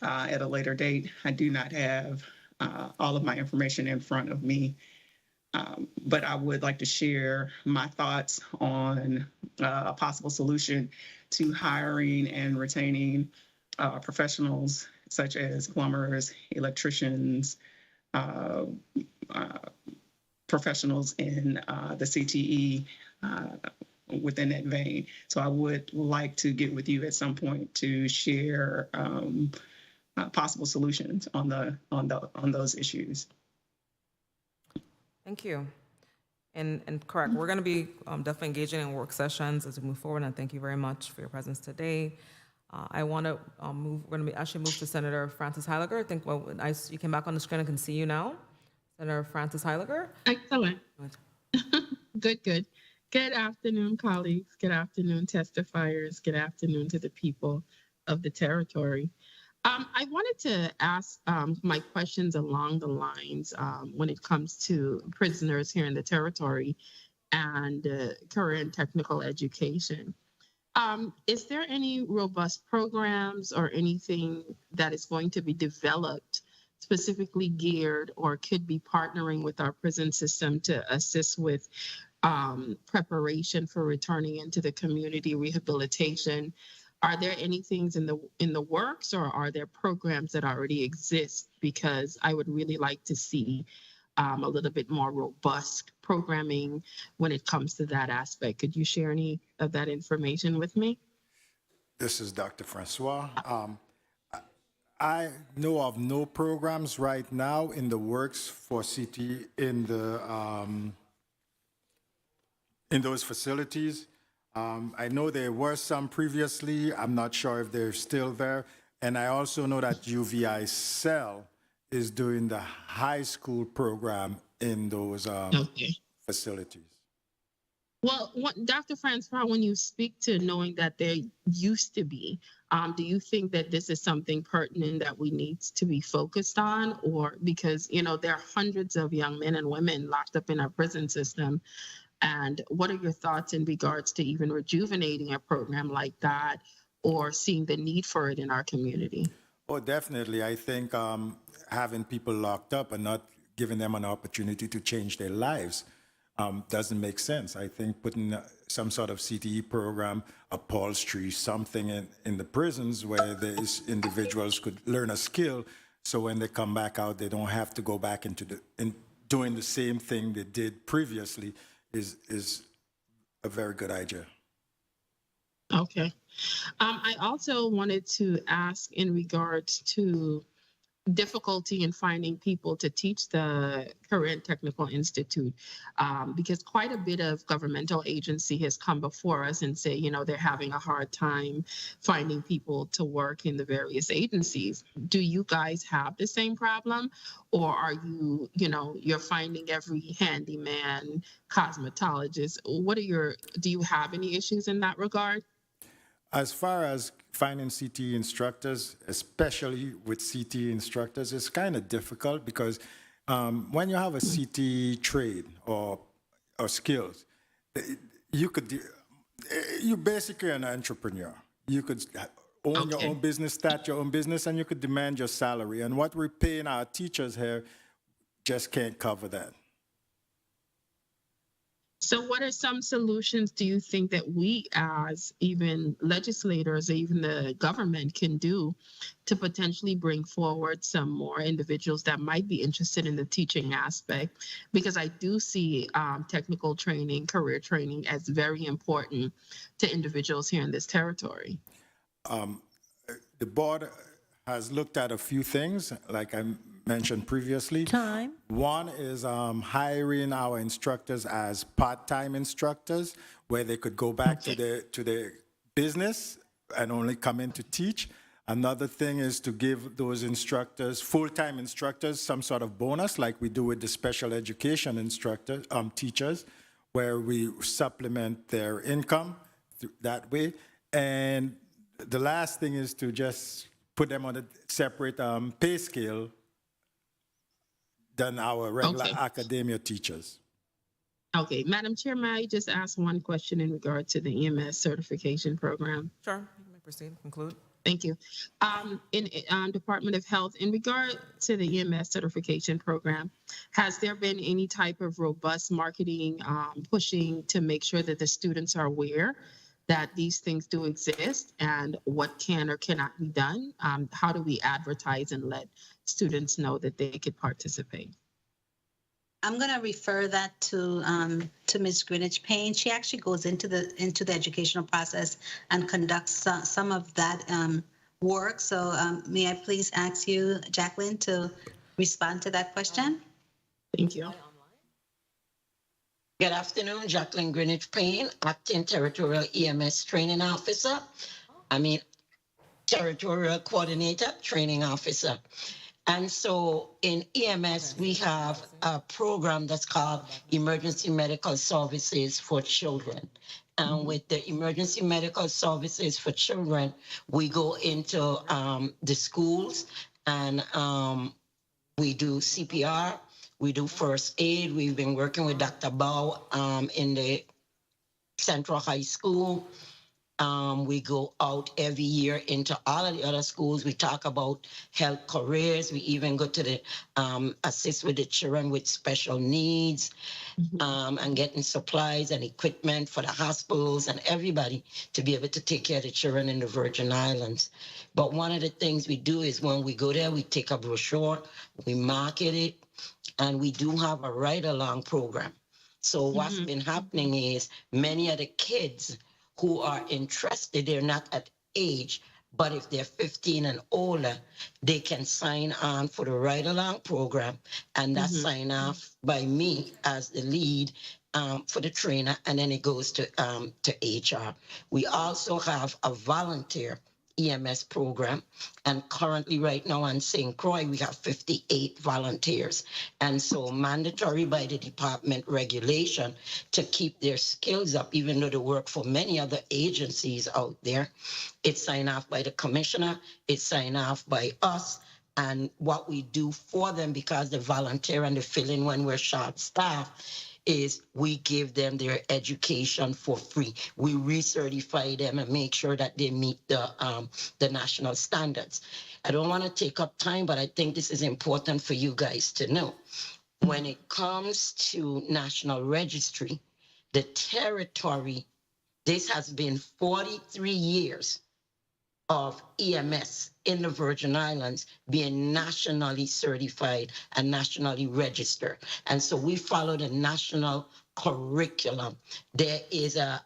at a later date. I do not have all of my information in front of me, but I would like to share my thoughts on a possible solution to hiring and retaining professionals such as plumbers, electricians, professionals in the CTE within that vein. So I would like to get with you at some point to share possible solutions on those issues. Thank you. And correct, we're going to be definitely engaging in work sessions as we move forward, and thank you very much for your presence today. I want to we're going to actually move to Senator Frances Heiliger. I think you came back on the screen, I can see you now. Senator Frances Heiliger. Excellent. Good. Good afternoon, colleagues. Good afternoon, testifiers. Good afternoon to the people of the territory. I wanted to ask my questions along the lines when it comes to prisoners here in the territory and career and technical education. Is there any robust programs or anything that is going to be developed specifically geared or could be partnering with our prison system to assist with preparation for returning into the community, rehabilitation? Are there any things in the works, or are there programs that already exist? Because I would really like to see a little bit more robust programming when it comes to that aspect. Could you share any of that information with me? This is Dr. Francois. I know of no programs right now in the works for CT in those facilities. I know there were some previously. I'm not sure if they're still there. And I also know that UVI Cell is doing the high school program in those facilities. Well, Dr. Francois, when you speak to knowing that there used to be, do you think that this is something pertinent that we need to be focused on? Or because, there are hundreds of young men and women locked up in our prison system. And what are your thoughts in regards to even rejuvenating a program like that or seeing the need for it in our community? Oh, definitely. I think having people locked up and not giving them an opportunity to change their lives doesn't make sense. I think putting some sort of CTE program, upholstery, something in the prisons where these individuals could learn a skill, so when they come back out, they don't have to go back into doing the same thing they did previously is a very good idea. Okay. I also wanted to ask in regards to difficulty in finding people to teach the Career and Technical Institute, because quite a bit of governmental agency has come before us and say, they're having a hard time finding people to work in the various agencies. Do you guys have the same problem, or are you, you're finding every handyman, cosmetologist? Do you have any issues in that regard? As far as finding CTE instructors, especially with CTE instructors, it's kind of difficult because when you have a CTE trade or skills, you're basically an entrepreneur. You could own your own business, start your own business, and you could demand your salary. And what we're paying our teachers here just can't cover that. So what are some solutions do you think that we as even legislators or even the government can do to potentially bring forward some more individuals that might be interested in the teaching aspect? Because I do see technical training, career training as very important to individuals here in this territory. The board has looked at a few things, like I mentioned previously. One is hiring our instructors as part-time instructors, where they could go back to their business and only come in to teach. Another thing is to give those instructors, full-time instructors, some sort of bonus, like we do with the special education instructors, teachers, where we supplement their income that way. And the last thing is to just put them on a separate pay scale than our regular academia teachers. Okay, Madam Chair, may I just ask one question in regard to the EMS certification program? Sure, you may proceed, conclude. Thank you. In Department of Health, in regard to the EMS certification program, has there been any type of robust marketing pushing to make sure that the students are aware that these things do exist and what can or cannot be done? How do we advertise and let students know that they could participate? I'm going to refer that to Ms. Greenwich Payne. She actually goes into the educational process and conducts some of that work. So may I please ask you, Jacqueline, to respond to that question? Thank you. Good afternoon, Jacqueline Greenwich Payne, Acting Territorial EMS Training Officer. Territorial Coordinator, Training Officer. And so in EMS, we have a program that's called Emergency Medical Services for Children. And with the Emergency Medical Services for Children, we go into the schools and we do CPR, we do first aid. We've been working with Dr. Bao in the Central High School. We go out every year into all of the other schools. We talk about health careers. We even go to the assist with the children with special needs and getting supplies and equipment for the hospitals and everybody to be able to take care of the children in the Virgin Islands. But one of the things we do is when we go there, we take a brochure, we market it, and we do have a ride-along program. So what's been happening is many of the kids who are interested, they're not at age, but if they're 15 and older, they can sign on for the ride-along program, and that's signed off by me as the lead for the trainer, and then it goes to HR. We also have a volunteer EMS program, and currently right now on St. Croix, we have 58 volunteers. And so mandatory by the department regulation to keep their skills up, even though they work for many other agencies out there. It's signed off by the commissioner, it's signed off by us, and what we do for them, because they volunteer and they fill in when we're short staffed, is we give them their education for free. We recertify them and make sure that they meet the national standards. I don't want to take up time, but I think this is important for you guys to know. When it comes to national registry, the territory, this has been 43 years of EMS in the Virgin Islands being nationally certified and nationally registered. And so we follow the national curriculum. There is a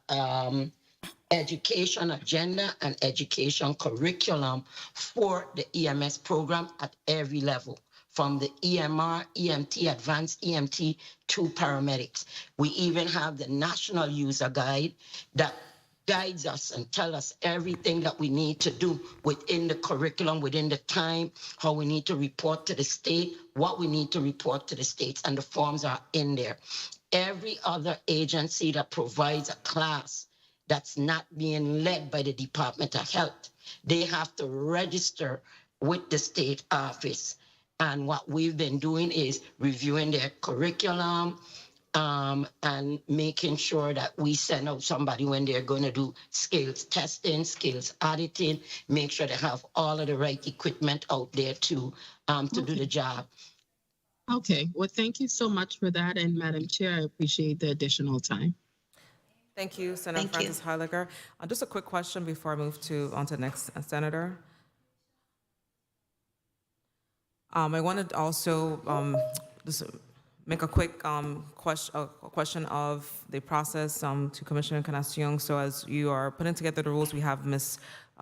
education agenda and education curriculum for the EMS program at every level, from the EMR, EMT, advanced EMT to paramedics. We even have the national user guide that guides us and tell us everything that we need to do within the curriculum, within the time, how we need to report to the state, what we need to report to the states, and the forms are in there. Every other agency that provides a class that's not being led by the Department of Health, they have to register with the state office. And what we've been doing is reviewing their curriculum, and making sure that we send out somebody when they're going to do skills testing, skills auditing, make sure they have all of the right equipment out there to do the job. Okay, well, thank you so much for that. And Madam Chair, I appreciate the additional time. Thank you, Senator Francis Heiliger. Just a quick question before I move on to the next senator. I wanted to also just make a quick question of the process to Commissioner Encarnacion. So as you are putting together the rules, we have Ms.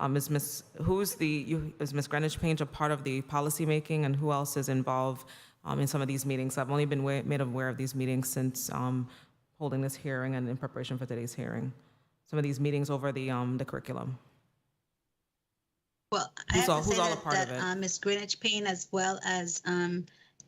Ms. Greenwich Payne a part of the policy making, and who else is involved in some of these meetings? I've only been made aware of these meetings since holding this hearing and in preparation for today's hearing. Some of these meetings over the curriculum. Well, I have to say that Ms. Greenwich Payne, as well as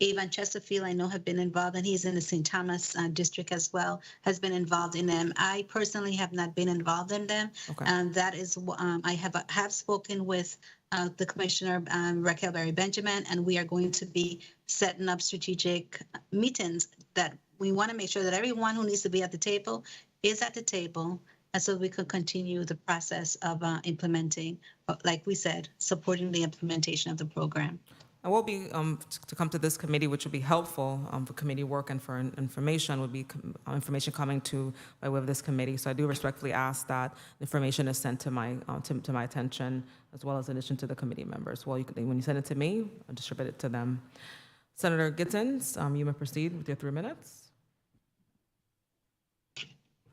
Avon Chesterfield, I know have been involved, and he's in the St. Thomas district as well, has been involved in them. I personally have not been involved in them. Okay. That is, I have spoken with the Commissioner, Raquel Berry Benjamin, and we are going to be setting up strategic meetings that we want to make sure that everyone who needs to be at the table is at the table, and so we could continue the process of implementing, like we said, supporting the implementation of the program. And we'll be, to come to this committee, which would be helpful for committee work and for information, would be information coming to by way of this committee. So I do respectfully ask that information is sent to my attention, as well as in addition to the committee members. Well, when you send it to me, I'll distribute it to them. Senator Gittens, you may proceed with your 3 minutes.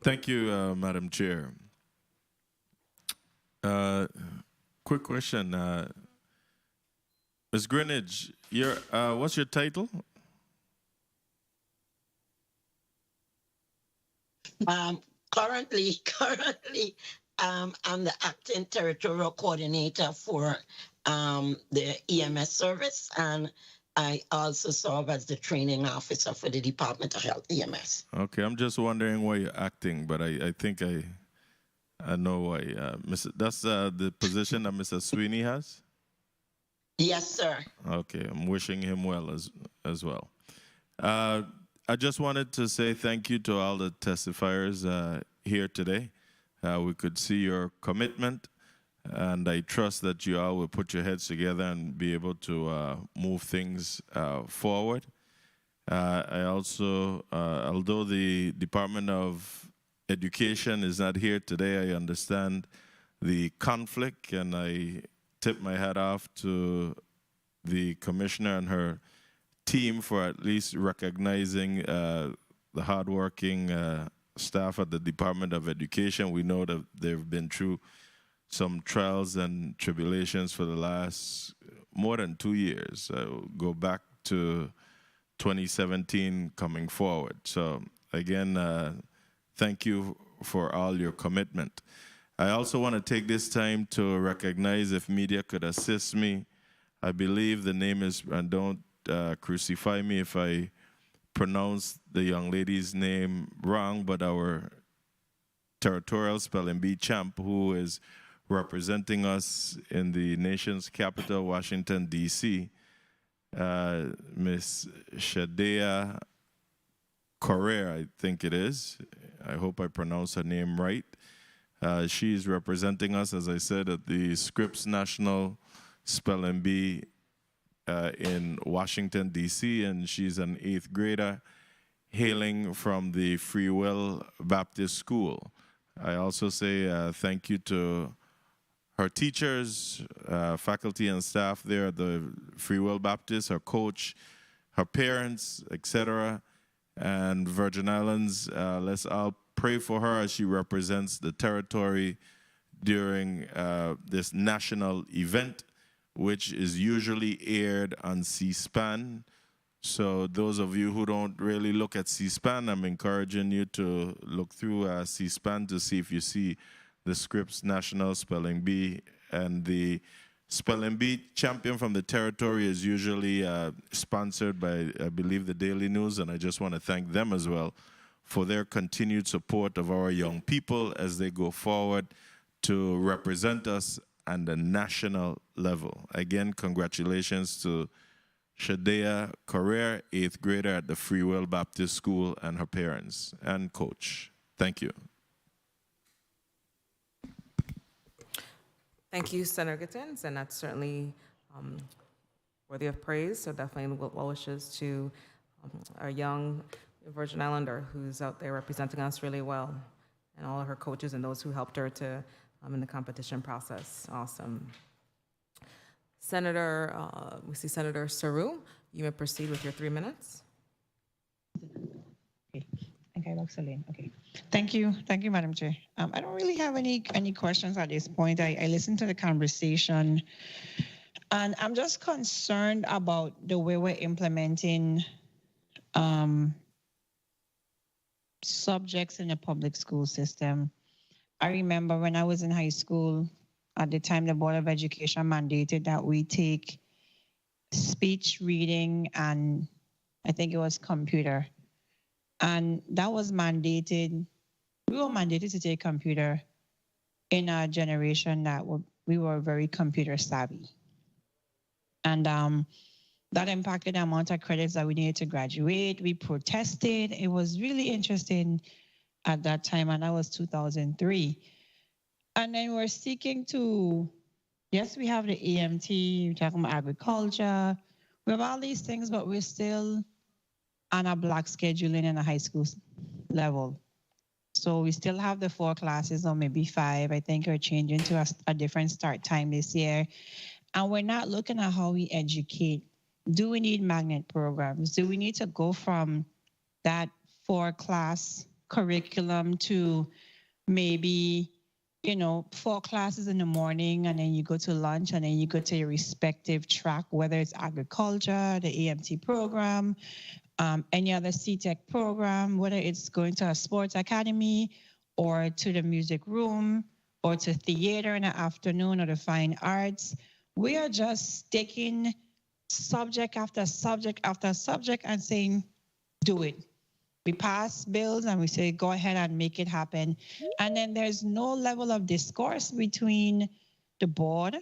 Thank you, Madam Chair. Quick question. Ms. Greenidge, what's your title? Currently, I'm the acting territorial coordinator for the EMS service, and I also serve as the training officer for the Department of Health EMS. Okay, I'm just wondering why you're acting, but I think I know why. That's the position that Mr. Sweeney has? Yes, sir. Okay, I'm wishing him well as well. I just wanted to say thank you to all the testifiers here today. We could see your commitment, and I trust that you all will put your heads together and be able to move things forward. I also, although the Department of Education is not here today, I understand the conflict, and I tip my hat off to the commissioner and her team for at least recognizing the hardworking staff at the Department of Education. We know that they've been through some trials and tribulations for the last more than 2 years. Go back to 2017 coming forward. So again, thank you for all your commitment. I also want to take this time to recognize, if media could assist me, I believe the name is, and don't crucify me if I pronounce the young lady's name wrong, but our territorial spelling bee champ who is representing us in the nation's capital, Washington, D.C., Miss Shadea Correa, I think it is. I hope I pronounced her name right. She's representing us, as I said, at the Scripps National Spelling Bee in Washington, D.C., and she's an 8th grader hailing from the Free Will Baptist School. I also say thank you to her teachers, faculty and staff there at the Free Will Baptist, her coach, her parents, etc. And Virgin Islands, let's all pray for her as she represents the territory during this national event, which is usually aired on C-SPAN. So those of you who don't really look at C-SPAN, I'm encouraging you to look through C-SPAN to see if you see the Scripps National Spelling Bee. And the Spelling Bee champion from the territory is usually sponsored by, I believe, the Daily News, and I just want to thank them as well for their continued support of our young people as they go forward to represent us at the national level. Again, congratulations to Shadea Correa, 8th grader at the Free Will Baptist School, and her parents and coach. Thank you. Thank you, Senator Gittens, and that's certainly worthy of praise. So definitely well wishes to our young Virgin Islander who's out there representing us really well, and all of her coaches and those who helped her to in the competition process. Awesome. Senator, we see Senator Saru. You may proceed with your 3 minutes. Okay, Roxaline. Okay. Thank you, Madam Chair. I don't really have any questions at this point. I listened to the conversation, and I'm just concerned about the way we're implementing subjects in the public school system. I remember when I was in high school, at the time the Board of Education mandated that we take speech, reading, and I think it was computer. And that was mandated. We were mandated to take computer in a generation that we were very computer savvy. And That impacted the amount of credits that we needed to graduate. We protested. It was really interesting at that time, and that was 2003. And then we're seeking to, yes, we have the EMT, we're talking about agriculture, we have all these things, but we're still on a block scheduling in a high school level. So we still have the 4 classes or maybe 5. I think we're changing to a different start time this year. And we're not looking at how we educate. Do we need magnet programs? Do we need to go from that 4-class curriculum to maybe, 4 classes in the morning, and then you go to lunch, and then you go to your respective track, whether it's agriculture, the EMT program, any other CTEC program, whether it's going to a sports academy or to the music room or to theater in the afternoon or the fine arts. We are just taking subject after subject after subject and saying, do it. We pass bills and we say, go ahead and make it happen. And then there's no level of discourse between the board,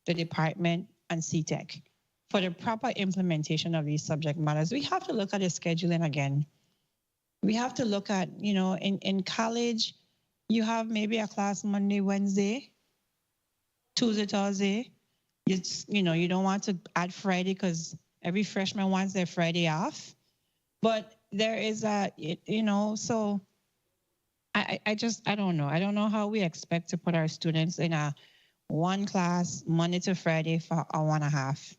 the department, and CTEC for the proper implementation of these subject matters. We have to look at the scheduling again. We have to look at, in college, you have maybe a class Monday, Wednesday, Tuesday, Thursday. You don't want to add Friday because every freshman wants their Friday off. But there is so I don't know. I don't know how we expect to put our students in a 1 class Monday to Friday for 1 hour and a half.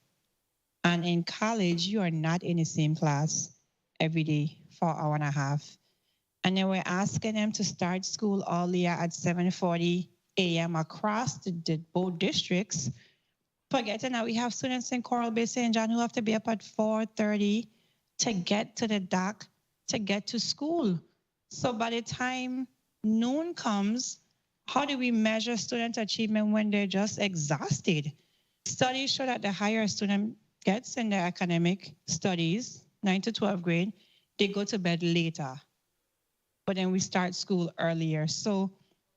And in college, you are not in the same class every day for 1 hour and a half. And then we're asking them to start school earlier at 7:40 a.m. across both districts, forgetting that we have students in Coral Bay, St. John who have to be up at 4:30 to get to the dock, to get to school. So by the time noon comes, how do we measure student achievement when they're just exhausted? Studies show that the higher a student gets in their academic studies, 9 to 12th grade, they go to bed later. But then we start school earlier. So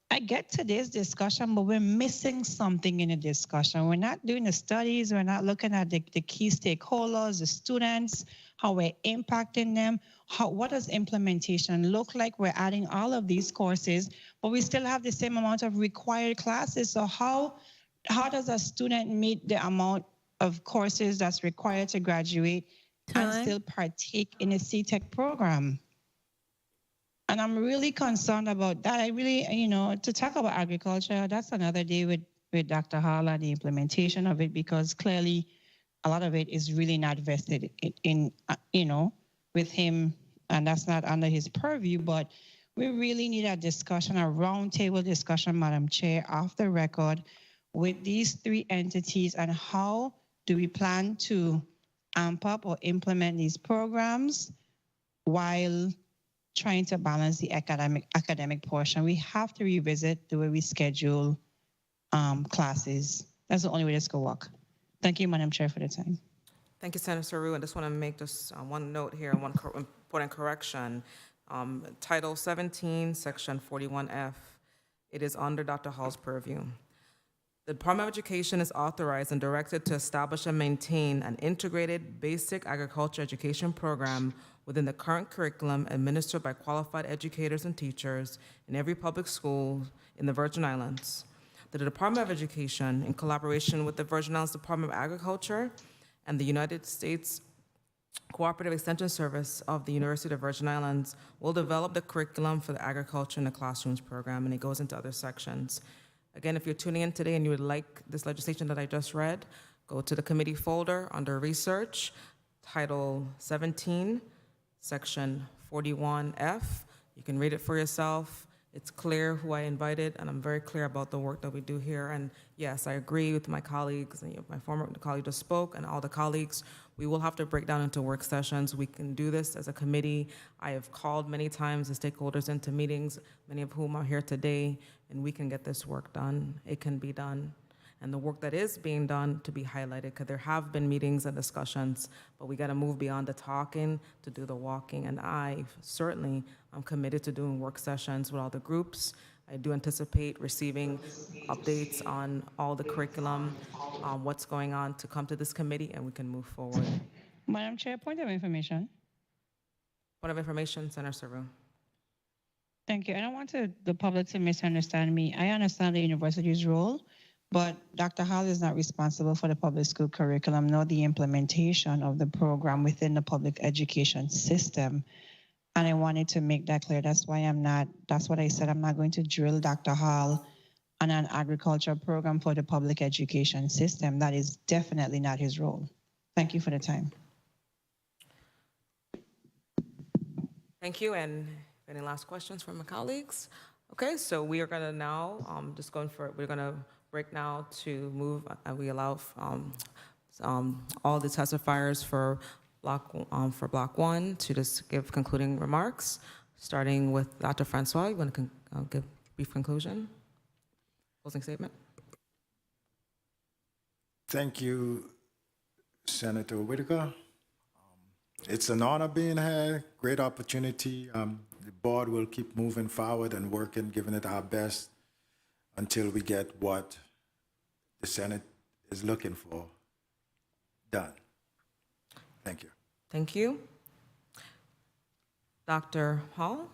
I get today's discussion, but we're missing something in the discussion. We're not doing the studies. We're not looking at the key stakeholders, the students, how we're impacting them. What does implementation look like? We're adding all of these courses, but we still have the same amount of required classes. So how does a student meet the amount of courses that's required to graduate and still partake in a CTEC program? And I'm really concerned about that. I really, to talk about agriculture, that's another day with Dr. Hall and the implementation of it, because clearly a lot of it is really not vested in with him, and that's not under his purview. But we really need a discussion, a roundtable discussion, Madam Chair, off the record with these 3 entities, and how do we plan to amp up or implement these programs while trying to balance the academic portion. We have to revisit the way we schedule classes. That's the only way this could work. Thank you, Madam Chair, for the time. Thank you, Senator Saru. I just want to make just one note here, one important correction. Title 17, Section 41F, it is under Dr. Hall's purview. The Department of Education is authorized and directed to establish and maintain an integrated basic agriculture education program within the current curriculum administered by qualified educators and teachers in every public school in the Virgin Islands. The Department of Education, in collaboration with the Virgin Islands Department of Agriculture and the United States Cooperative Extension Service of the University of the Virgin Islands, will develop the curriculum for the Agriculture in the Classrooms program, and it goes into other sections. Again, if you're tuning in today and you would like this legislation that I just read, go to the committee folder under Research, Title 17, Section 41F. You can read it for yourself. It's clear who I invited, and I'm very clear about the work that we do here. And yes, I agree with my colleagues, and my former colleague just spoke, and all the colleagues. We will have to break down into work sessions. We can do this as a committee. I have called many times the stakeholders into meetings, many of whom are here today, and we can get this work done. It can be done. And the work that is being done to be highlighted, because there have been meetings and discussions, but we got to move beyond the talking to do the walking. And I certainly am committed to doing work sessions with all the groups. I do anticipate receiving updates on all the curriculum, what's going on, to come to this committee, and we can move forward. Madam Chair, point of information. Point of information, Senator Saru. Thank you. I don't want the public to misunderstand me. I understand the university's role, but Dr. Hall is not responsible for the public school curriculum nor the implementation of the program within the public education system. And I wanted to make that clear. That's why that's what I said. I'm not going to drill Dr. Hall on an agriculture program for the public education system. That is definitely not his role. Thank you for the time. Thank you. And any last questions from my colleagues? Okay, so we are going to now we're going to break now to move. We allow all the testifiers for block one to just give concluding remarks, starting with Dr. Francois. You want to give a brief conclusion, closing statement? Thank you, Senator Whitaker. It's an honor being here, great opportunity. The board will keep moving forward and working, giving it our best until we get what the Senate is looking for done. Thank you. Thank you. Dr. Hall?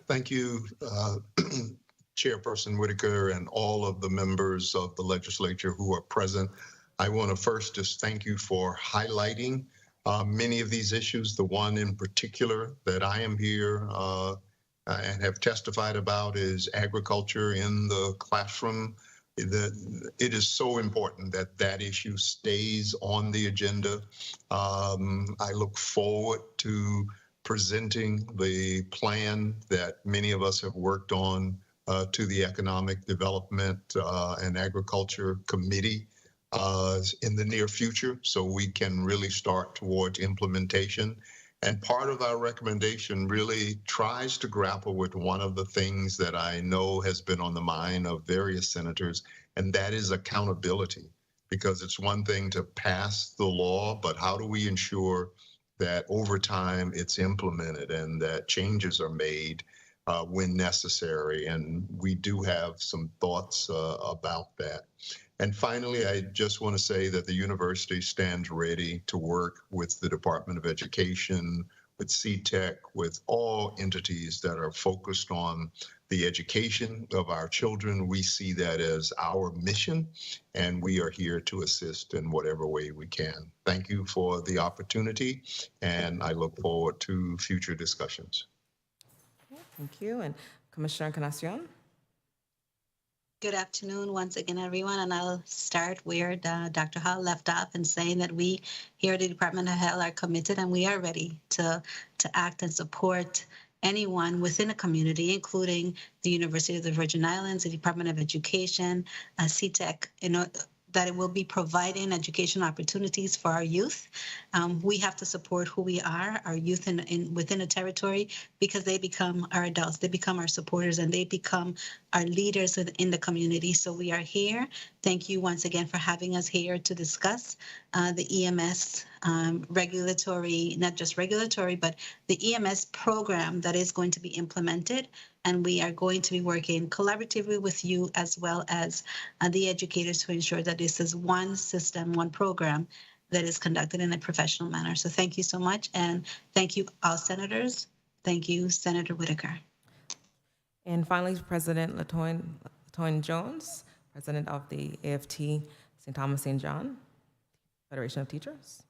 Thank you, Chairperson Whitaker and all of the members of the legislature who are present. I want to first just thank you for highlighting many of these issues. The one in particular that I am here and have testified about is agriculture in the classroom. It is so important that that issue stays on the agenda. I look forward to presenting the plan that many of us have worked on to the Economic Development and Agriculture Committee in the near future, so we can really start towards implementation. And part of our recommendation really tries to grapple with one of the things that I know has been on the mind of various senators, and that is accountability. Because it's one thing to pass the law, but how do we ensure that over time it's implemented and that changes are made when necessary? And we do have some thoughts about that. And finally, I just want to say that the university stands ready to work with the Department of Education, with CTEC, with all entities that are focused on the education of our children. We see that as our mission, and we are here to assist in whatever way we can. Thank you for the opportunity, and I look forward to future discussions. Thank you. And Commissioner Encarnacion? Good afternoon once again, everyone, and I'll start where Dr. Hall left off in saying that we here at the Department of Health are committed and we are ready to act and support anyone within a community, including the University of the Virgin Islands, the Department of Education, CTEC, that it will be providing education opportunities for our youth. We have to support who we are, our youth within a territory, because they become our adults, they become our supporters, and they become our leaders in the community. So we are here. Thank you once again for having us here to discuss the EMS regulatory, not just regulatory, but the EMS program that is going to be implemented. And we are going to be working collaboratively with you as well as the educators to ensure that this is one system, one program that is conducted in a professional manner. So thank you so much. And thank you, all senators. Thank you, Senator Whitaker. And finally, President Latoine Jones, President of the AFT St. Thomas St. John Federation of Teachers.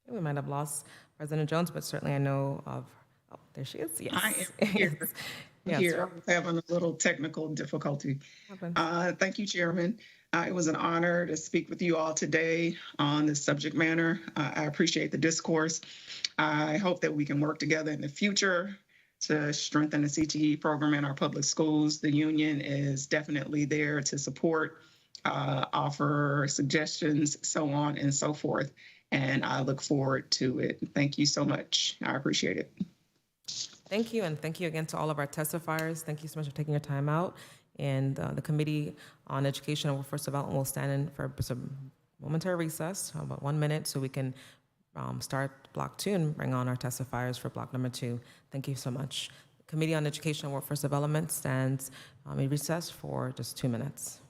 We might have lost President Jones, but certainly I know of, oh, there she is, yes. I am here. Yes. Here, I was having a little technical difficulty. Thank you, Chairman. It was an honor to speak with you all today on this subject matter. I appreciate the discourse. I hope that we can work together in the future to strengthen the CTE program in our public schools. The union is definitely there to support, offer suggestions, so on and so forth. And I look forward to it. Thank you so much. I appreciate it. Thank you, and thank you again to all of our testifiers. Thank you so much for taking your time out. And the Committee on Education and Workforce Development will stand in for some momentary recess, about 1 minute, so we can start block 2 and bring on our testifiers for block number 2. Thank you so much. Committee on Education and Workforce Development stands in recess for just 2 minutes.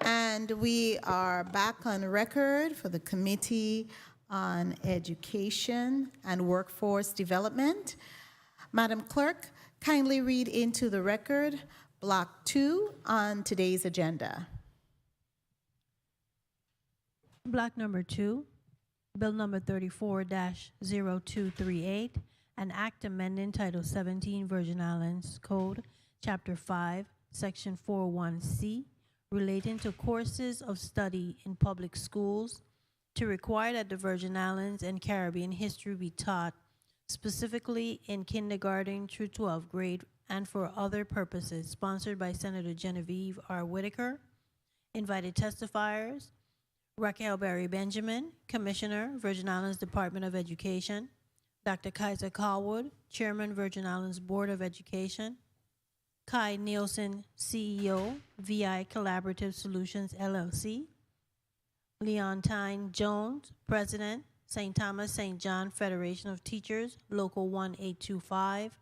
And we are back on record for the Committee on Education and Workforce Development. Madam Clerk, kindly read into the record Block 2 on today's agenda. Block number 2, Bill number 34-0238, an act amending Title 17 Virgin Islands Code, Chapter 5, Section 41C, relating to courses of study in public schools to require that the Virgin Islands and Caribbean history be taught specifically in kindergarten through 12th grade and for other purposes, sponsored by Senator Genevieve R. Whitaker. Invited testifiers: Raquel Berry Benjamin, Commissioner, Virgin Islands Department of Education; Dr. Kaiser Carwood, Chairman, Virgin Islands Board of Education; Kai Nielsen, CEO, VI Collaborative Solutions, LLC; Leontine Jones, President, St. Thomas St. John Federation of Teachers, Local 1825;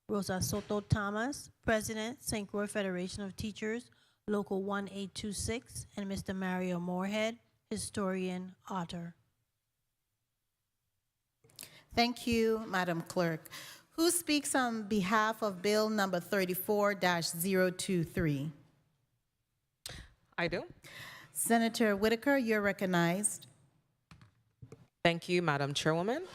Rosa Soto Thomas, President, St. Croix Federation of Teachers, Local 1826; and Mr. Mario Moorhead, historian, author. Thank you, Madam Clerk. Who speaks on behalf of Bill number 34-023? I do. Senator Whitaker, you're recognized. Thank you, Madam Chairwoman.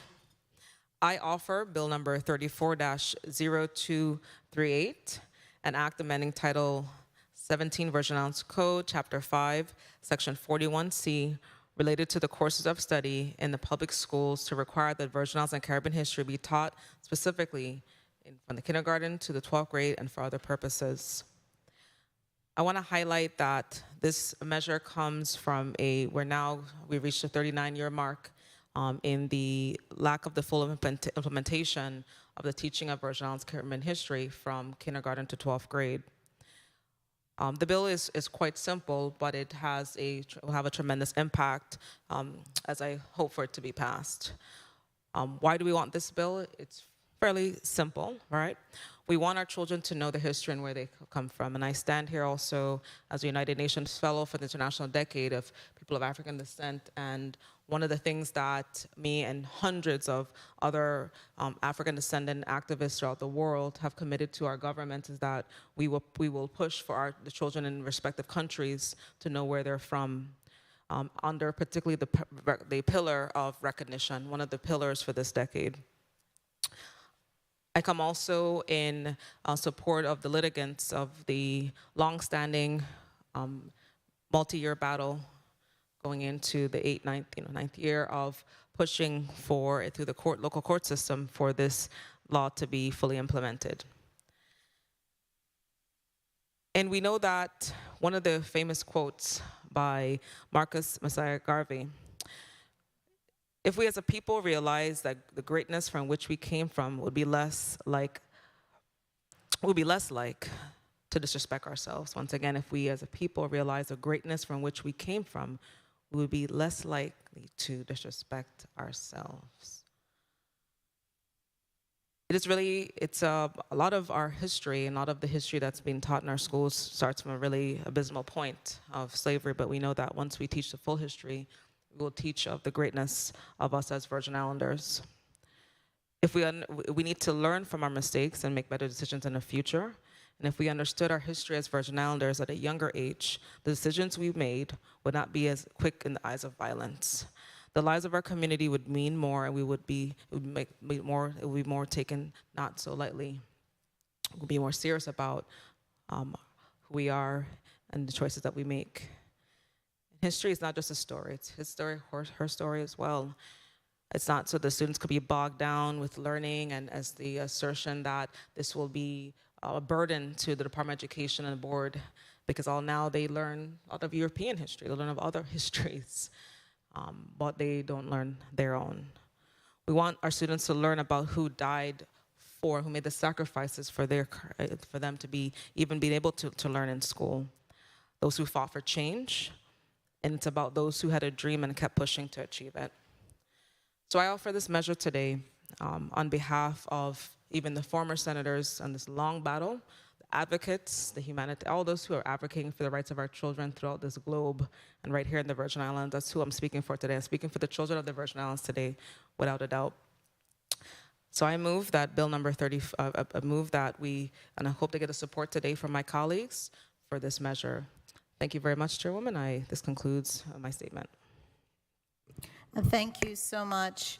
I offer Bill number 34-0238, an act amending Title 17 Virgin Islands Code, Chapter 5, Section 41C, related to the courses of study in the public schools to require that Virgin Islands and Caribbean history be taught specifically from the kindergarten to the 12th grade and for other purposes. I want to highlight that this measure comes from we reached the 39-year mark in the lack of the full implementation of the teaching of Virgin Islands Caribbean history from kindergarten to 12th grade. The bill is quite simple, but it will have a tremendous impact as I hope for it to be passed. Why do we want this bill? It's fairly simple, right? We want our children to know the history and where they come from. And I stand here also as a United Nations Fellow for the International Decade of People of African Descent. And one of the things that me and hundreds of other African descendant activists throughout the world have committed to our government is that we will push for the children in respective countries to know where they're from, under particularly the pillar of recognition, one of the pillars for this decade. I come also in support of the litigants of the longstanding multi-year battle going into the ninth year of pushing for through the local court system for this law to be fully implemented. And we know that one of the famous quotes by Marcus Messiah Garvey, if we as a people realize that the greatness from which we came from would be less like to disrespect ourselves. Once again, if we as a people realize the greatness from which we came from, we would be less likely to disrespect ourselves. It's a lot of our history and a lot of the history that's being taught in our schools starts from a really abysmal point of slavery, but we know that once we teach the full history, we will teach of the greatness of us as Virgin Islanders. We need to learn from our mistakes and make better decisions in the future. And if we understood our history as Virgin Islanders at a younger age, the decisions we made would not be as quick in the eyes of violence. The lives of our community would mean more, and it would be more taken not so lightly. We'll be more serious about who we are and the choices that we make. History is not just a story, it's his story, her story as well. It's not so the students could be bogged down with learning and as the assertion that this will be a burden to the Department of Education and the board, because now they learn a lot of European history, they learn of other histories, but they don't learn their own. We want our students to learn about who died for, who made the sacrifices for them to be able to learn in school. Those who fought for change, and it's about those who had a dream and kept pushing to achieve it. So I offer this measure today on behalf of even the former senators on this long battle, the advocates, all those who are advocating for the rights of our children throughout this globe and right here in the Virgin Islands. That's who I'm speaking for today. I'm speaking for the children of the Virgin Islands today, without a doubt. So I move that bill number 30, and I hope to get a support today from my colleagues for this measure. Thank you very much, Chairwoman. This concludes my statement. Thank you so much,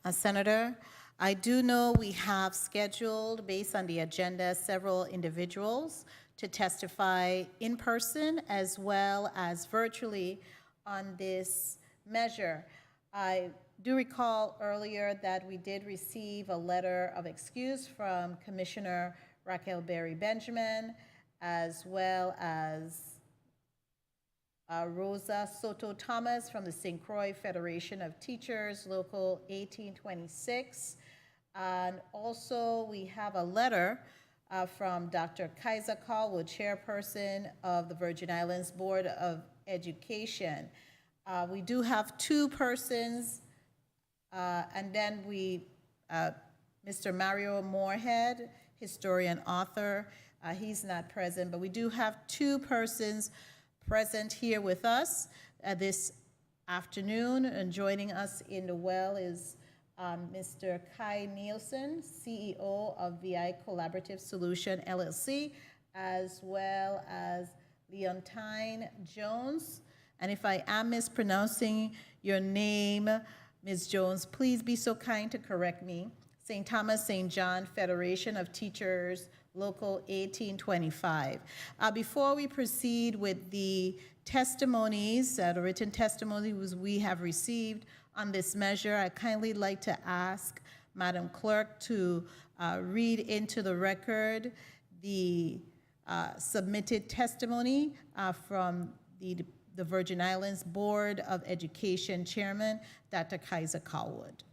Senator. I do know we have scheduled, based on the agenda, several individuals to testify in person as well as virtually on this measure. I do recall earlier that we did receive a letter of excuse from Commissioner Raquel Berry Benjamin, as well as Rosa Soto Thomas from the St. Croix Federation of Teachers, Local 1826. And also we have a letter from Dr. Kaiser Callwood, Chairperson of the Virgin Islands Board of Education. We do have two persons, and then Mr. Mario Moorhead, historian, author. He's not present, but we do have two persons present here with us this afternoon, and joining us in the well is Mr. Kai Nielsen, CEO of VI Collaborative Solution, LLC, as well as Leontine Jones. And if I am mispronouncing your name, Ms. Jones, please be so kind to correct me. St. Thomas St. John Federation of Teachers, Local 1825. Before we proceed with the testimonies, the written testimonies we have received on this measure, I'd kindly like to ask Madam Clerk to read into the record the submitted testimony from the Virgin Islands Board of Education Chairman, Dr. Kaiser Callwood.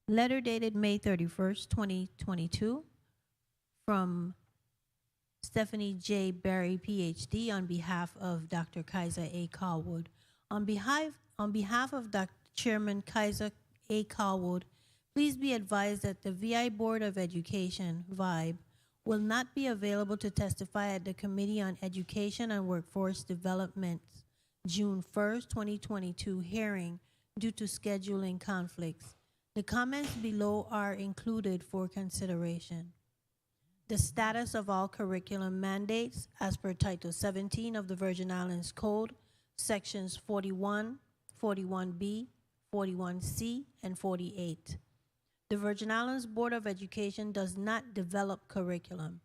Letter dated May 31st, 2022, from Stephanie J. Berry, PhD, on behalf of Dr. Kaiser A. Callwood. On behalf of Dr. Chairman Kaiser A. Callwood, please be advised that the VI Board of Education, VIBE, will not be available to testify at the Committee on Education and Workforce Development's June 1st, 2022 hearing due to scheduling conflicts. The comments below are included for consideration. The status of all curriculum mandates as per Title 17 of the Virgin Islands Code, Sections 41, 41B, 41C, and 48. The Virgin Islands Board of Education does not develop curriculum.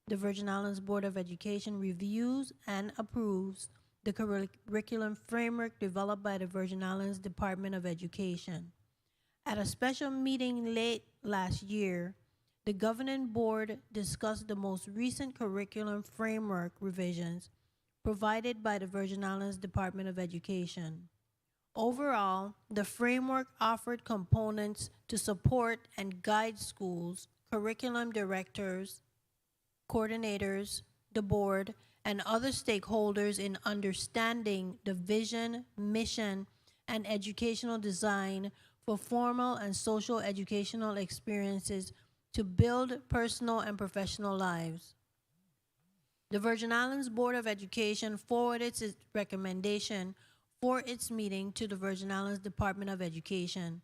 The Virgin Islands Board of Education reviews and approves the curriculum framework developed by the Virgin Islands Department of Education. At a special meeting late last year, the governing board discussed the most recent curriculum framework revisions provided by the Virgin Islands Department of Education. Overall, the framework offered components to support and guide schools, curriculum directors, coordinators, the board, and other stakeholders in understanding the vision, mission, and educational design for formal and social educational experiences to build personal and professional lives. The Virgin Islands Board of Education forwarded its recommendation for its meeting to the Virgin Islands Department of Education.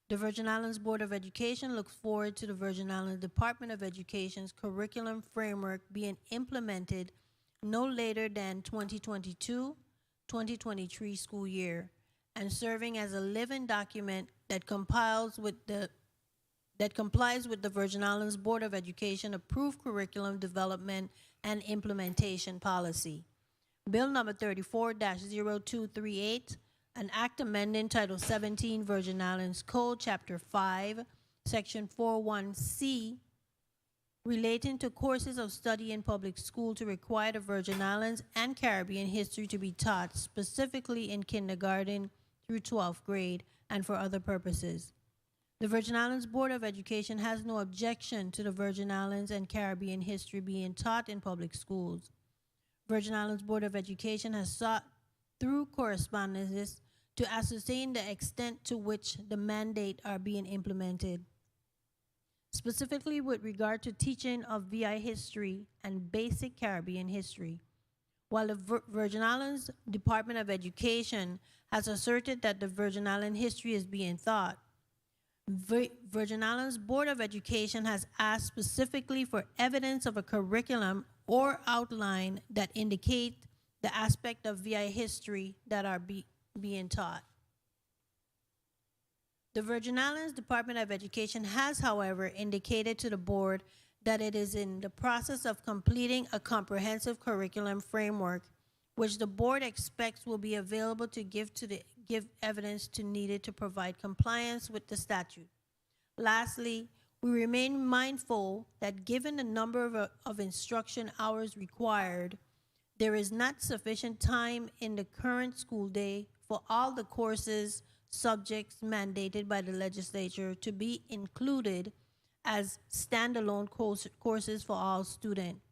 The Virgin Islands Board of Education looks forward to the Virgin Islands Department of Education's curriculum framework being implemented no later than 2022-2023 school year, and serving as a living document that complies with the Virgin Islands Board of Education approved curriculum development and implementation policy. Bill number 34-0238, an act amending Title 17 Virgin Islands Code, Chapter 5, Section 41C, relating to courses of study in public school to require the Virgin Islands and Caribbean history to be taught specifically in kindergarten through 12th grade and for other purposes. The Virgin Islands Board of Education has no objection to the Virgin Islands and Caribbean history being taught in public schools. Virgin Islands Board of Education has sought through correspondences to ascertain the extent to which the mandate are being implemented. Specifically with regard to teaching of VI history and basic Caribbean history, while the Virgin Islands Department of Education has asserted that the Virgin Island history is being taught, Virgin Islands Board of Education has asked specifically for evidence of a curriculum or outline that indicate the aspect of VI history that are being taught. The Virgin Islands Department of Education has, however, indicated to the board that it is in the process of completing a comprehensive curriculum framework, which the board expects will be available to give evidence to needed to provide compliance with the statute. Lastly, we remain mindful that given the number of instruction hours required, there is not sufficient time in the current school day for all the courses, subjects mandated by the legislature to be included as standalone courses for all students.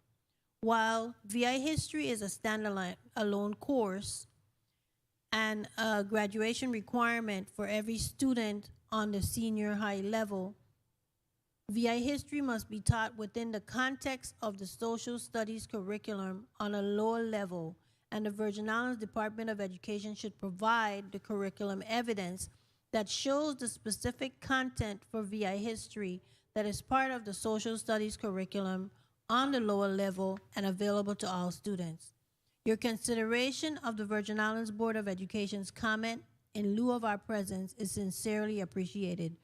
While VI history is a standalone course and a graduation requirement for every student on the senior high level, VI history must be taught within the context of the social studies curriculum on a lower level, and the Virgin Islands Department of Education should provide the curriculum evidence that shows the specific content for VI history that is part of the social studies curriculum on the lower level and available to all students. Your consideration of the Virgin Islands Board of Education's comment in lieu of our presence is sincerely appreciated.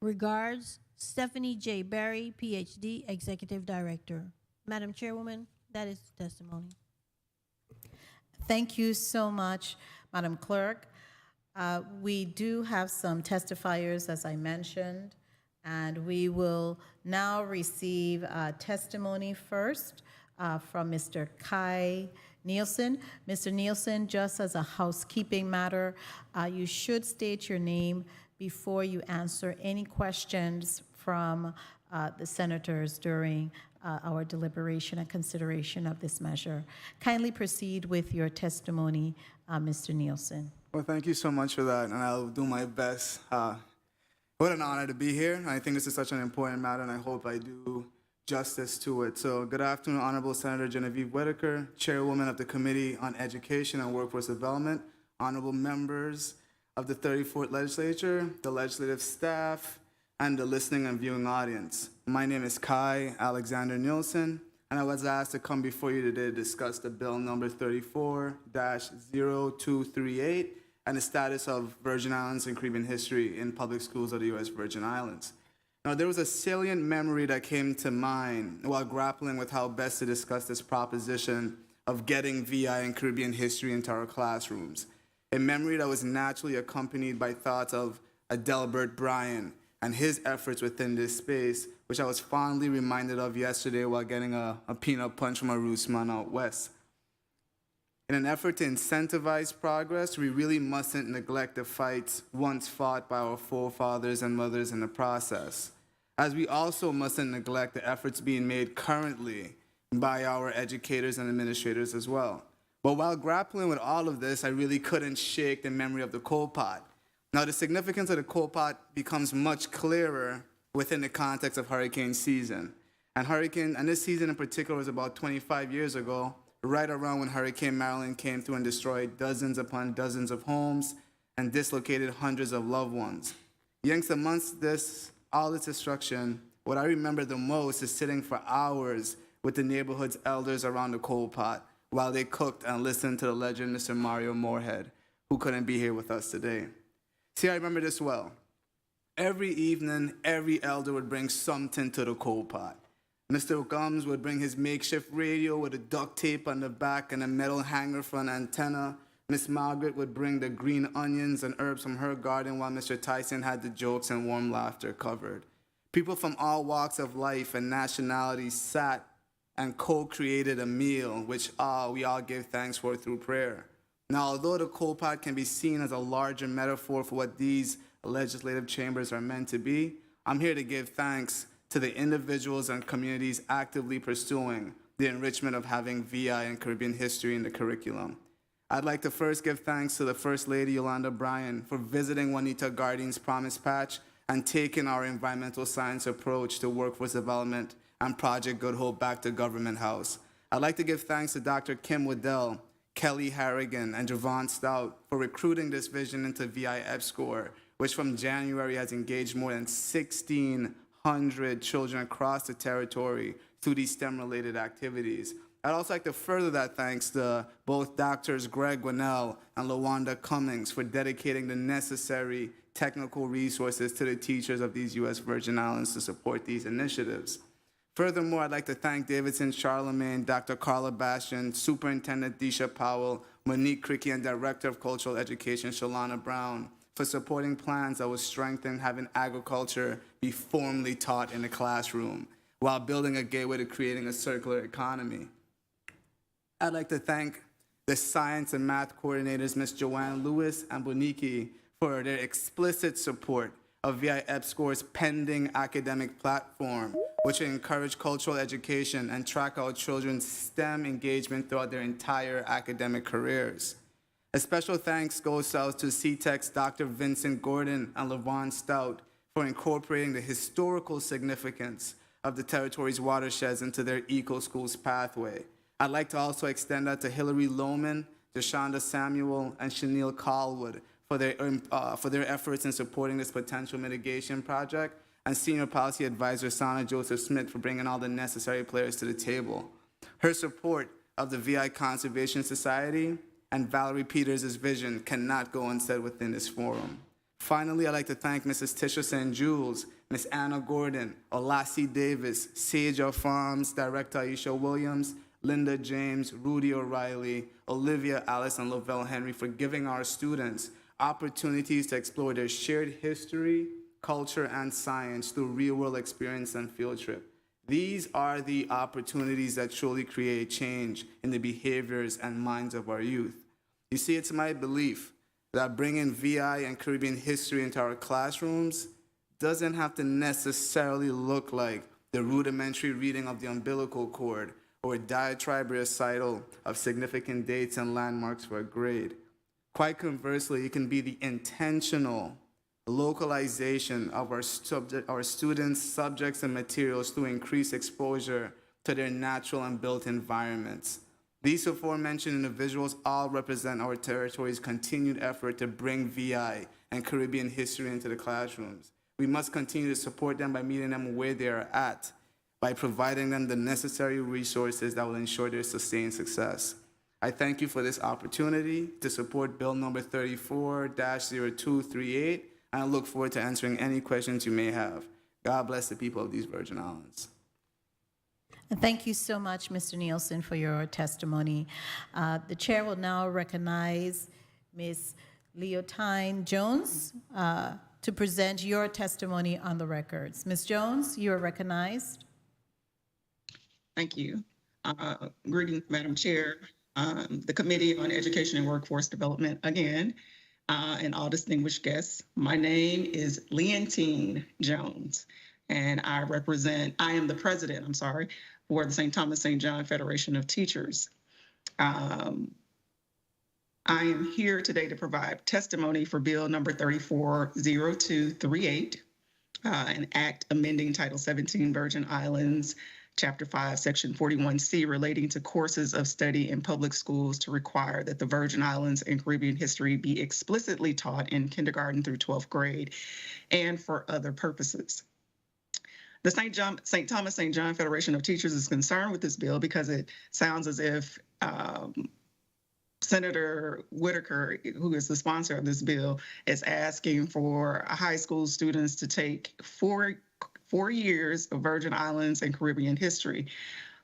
Regards, Stephanie J. Barry, PhD, Executive Director. Madam Chairwoman, that is the testimony. Thank you so much, Madam Clerk. We do have some testifiers, as I mentioned, and we will now receive testimony first from Mr. Kai Nielsen. Mr. Nielsen, just as a housekeeping matter, you should state your name before you answer any questions from the senators during our deliberation and consideration of this measure. Kindly proceed with your testimony, Mr. Nielsen. Well, thank you so much for that, and I'll do my best. What an honor to be here. I think this is such an important matter, and I hope I do justice to it. So good afternoon, Honorable Senator Genevieve Whitaker, Chairwoman of the Committee on Education and Workforce Development, honorable members of the 34th Legislature, the legislative staff, and the listening and viewing audience. My name is Kai Alexander Nielsen, and I was asked to come before you today to discuss the bill number 34-0238 and the status of Virgin Islands and Caribbean history in public schools of the U.S. Virgin Islands. Now, there was a salient memory that came to mind while grappling with how best to discuss this proposition of getting VI and Caribbean history into our classrooms. A memory that was naturally accompanied by thoughts of Adelbert Bryan and his efforts within this space, which I was fondly reminded of yesterday while getting a peanut punch from a Roosman out west. In an effort to incentivize progress, we really mustn't neglect the fights once fought by our forefathers and mothers in the process, as we also mustn't neglect the efforts being made currently by our educators and administrators as well. But while grappling with all of this, I really couldn't shake the memory of the coal pot. Now, the significance of the coal pot becomes much clearer within the context of hurricane season. And this season in particular was about 25 years ago, right around when Hurricane Marilyn came through and destroyed dozens upon dozens of homes and dislocated hundreds of loved ones. Yet amongst all this destruction, what I remember the most is sitting for hours with the neighborhood's elders around the coal pot while they cooked and listened to the legend Mr. Mario Moorhead, who couldn't be here with us today. See, I remember this well. Every evening, every elder would bring something to the coal pot. Mr. Gums would bring his makeshift radio with a duct tape on the back and a metal hanger for an antenna. Miss Margaret would bring the green onions and herbs from her garden while Mr. Tyson had the jokes and warm laughter covered. People from all walks of life and nationalities sat and co-created a meal, which we all give thanks for through prayer. Now, although the coal pot can be seen as a larger metaphor for what these legislative chambers are meant to be, I'm here to give thanks to the individuals and communities actively pursuing the enrichment of having VI and Caribbean history in the curriculum. I'd like to first give thanks to the First Lady, Yolanda Bryan, for visiting Juanita Gardine's Promise Patch and taking our environmental science approach to workforce development and Project Good Hope back to Government House. I'd like to give thanks to Dr. Kim Waddell, Kelly Harrigan, and Javon Stout for recruiting this vision into VI EPSCoR, which from January has engaged more than 1,600 children across the territory through these STEM-related activities. I'd also like to further that thanks to both Doctors Greg Winnell and LaWanda Cummings for dedicating the necessary technical resources to the teachers of these U.S. Virgin Islands to support these initiatives. Furthermore, I'd like to thank Davidson Charlemagne, Dr. Carla Bastian, Superintendent Disha Powell, Monique Cricky, and Director of Cultural Education, Shalana Brown, for supporting plans that will strengthen having agriculture be formally taught in the classroom while building a gateway to creating a circular economy. I'd like to thank the science and math coordinators, Ms. Joanne Lewis and Boniki, for their explicit support of VI EPSCoR's pending academic platform, which will encourage cultural education and track our children's STEM engagement throughout their entire academic careers. A special thanks goes out to CTEC's Dr. Vincent Gordon and LaVon Stout for incorporating the historical significance of the territory's watersheds into their eco-schools pathway. I'd like to also extend that to Hillary Lohman, Deshonda Samuel, and Chanel Callwood for their efforts in supporting this potential mitigation project, and Senior Policy Advisor Sana Joseph Smith for bringing all the necessary players to the table. Her support of the VI Conservation Society and Valerie Peters' vision cannot go unsaid within this forum. Finally, I'd like to thank Mrs. Tisha St. Jules, Ms. Anna Gordon, Olassie Davis, Sage of Farms, Director Aisha Williams, Linda James, Rudy O'Reilly, Olivia Alice, and Lovell Henry for giving our students opportunities to explore their shared history, culture, and science through real-world experience and field trip. These are the opportunities that truly create change in the behaviors and minds of our youth. You see, it's my belief that bringing VI and Caribbean history into our classrooms doesn't have to necessarily look like the rudimentary reading of the umbilical cord or a diatribe recital of significant dates and landmarks for a grade. Quite conversely, it can be the intentional localization of our students' subjects and materials through increased exposure to their natural and built environments. These aforementioned individuals all represent our territory's continued effort to bring VI and Caribbean history into the classrooms. We must continue to support them by meeting them where they are at, by providing them the necessary resources that will ensure their sustained success. I thank you for this opportunity to support Bill number 34-0238, and I look forward to answering any questions you may have. God bless the people of these Virgin Islands. And thank you so much, Mr. Nielsen, for your testimony. The chair will now recognize Ms. Leotine Jones to present your testimony on the records. Ms. Jones, you are recognized. Thank you. Greetings, Madam Chair, the Committee on Education and Workforce Development again, and all distinguished guests. My name is Leontine Jones, and I am the president, for the St. Thomas St. John Federation of Teachers. I am here today to provide testimony for Bill number 34-0238, an act amending Title 17 Virgin Islands, Chapter 5, Section 41C, relating to courses of study in public schools to require that the Virgin Islands and Caribbean history be explicitly taught in kindergarten through 12th grade and for other purposes. The St. Thomas St. John Federation of Teachers is concerned with this bill because it sounds as if Senator Whitaker, who is the sponsor of this bill, is asking for high school students to take four years of Virgin Islands and Caribbean history.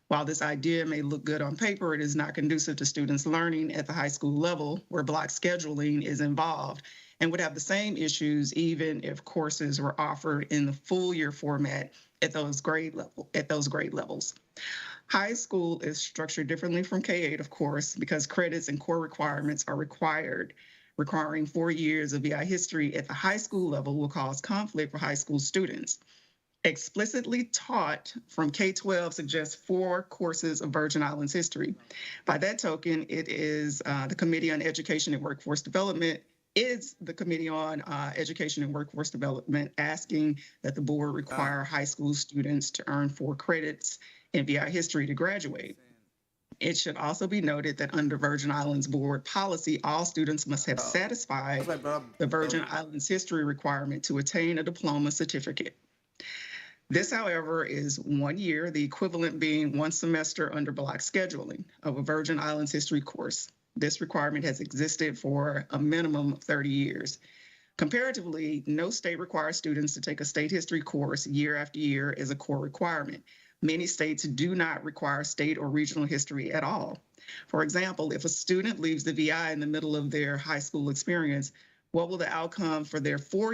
While this idea may look good on paper, it is not conducive to students learning at the high school level where block scheduling is involved and would have the same issues even if courses were offered in the full year format at those grade levels. High school is structured differently from K-8, of course, because credits and core requirements are required. Requiring 4 years of VI history at the high school level will cause conflict for high school students. explicitly taught from K-12 suggests 4 courses of Virgin Islands history. By that token, it is the Committee on Education and Workforce Development asking that the board require high school students to earn 4 credits in VI history to graduate. It should also be noted that under Virgin Islands board policy, all students must have satisfied the Virgin Islands history requirement to attain a diploma certificate. This, however, is 1 year, the equivalent being 1 semester under block scheduling of a Virgin Islands history course. This requirement has existed for a minimum of 30 years. Comparatively, no state requires students to take a state history course year after year as a core requirement. Many states do not require state or regional history at all. For example, if a student leaves the VI in the middle of their high school experience, what will the outcome for their 4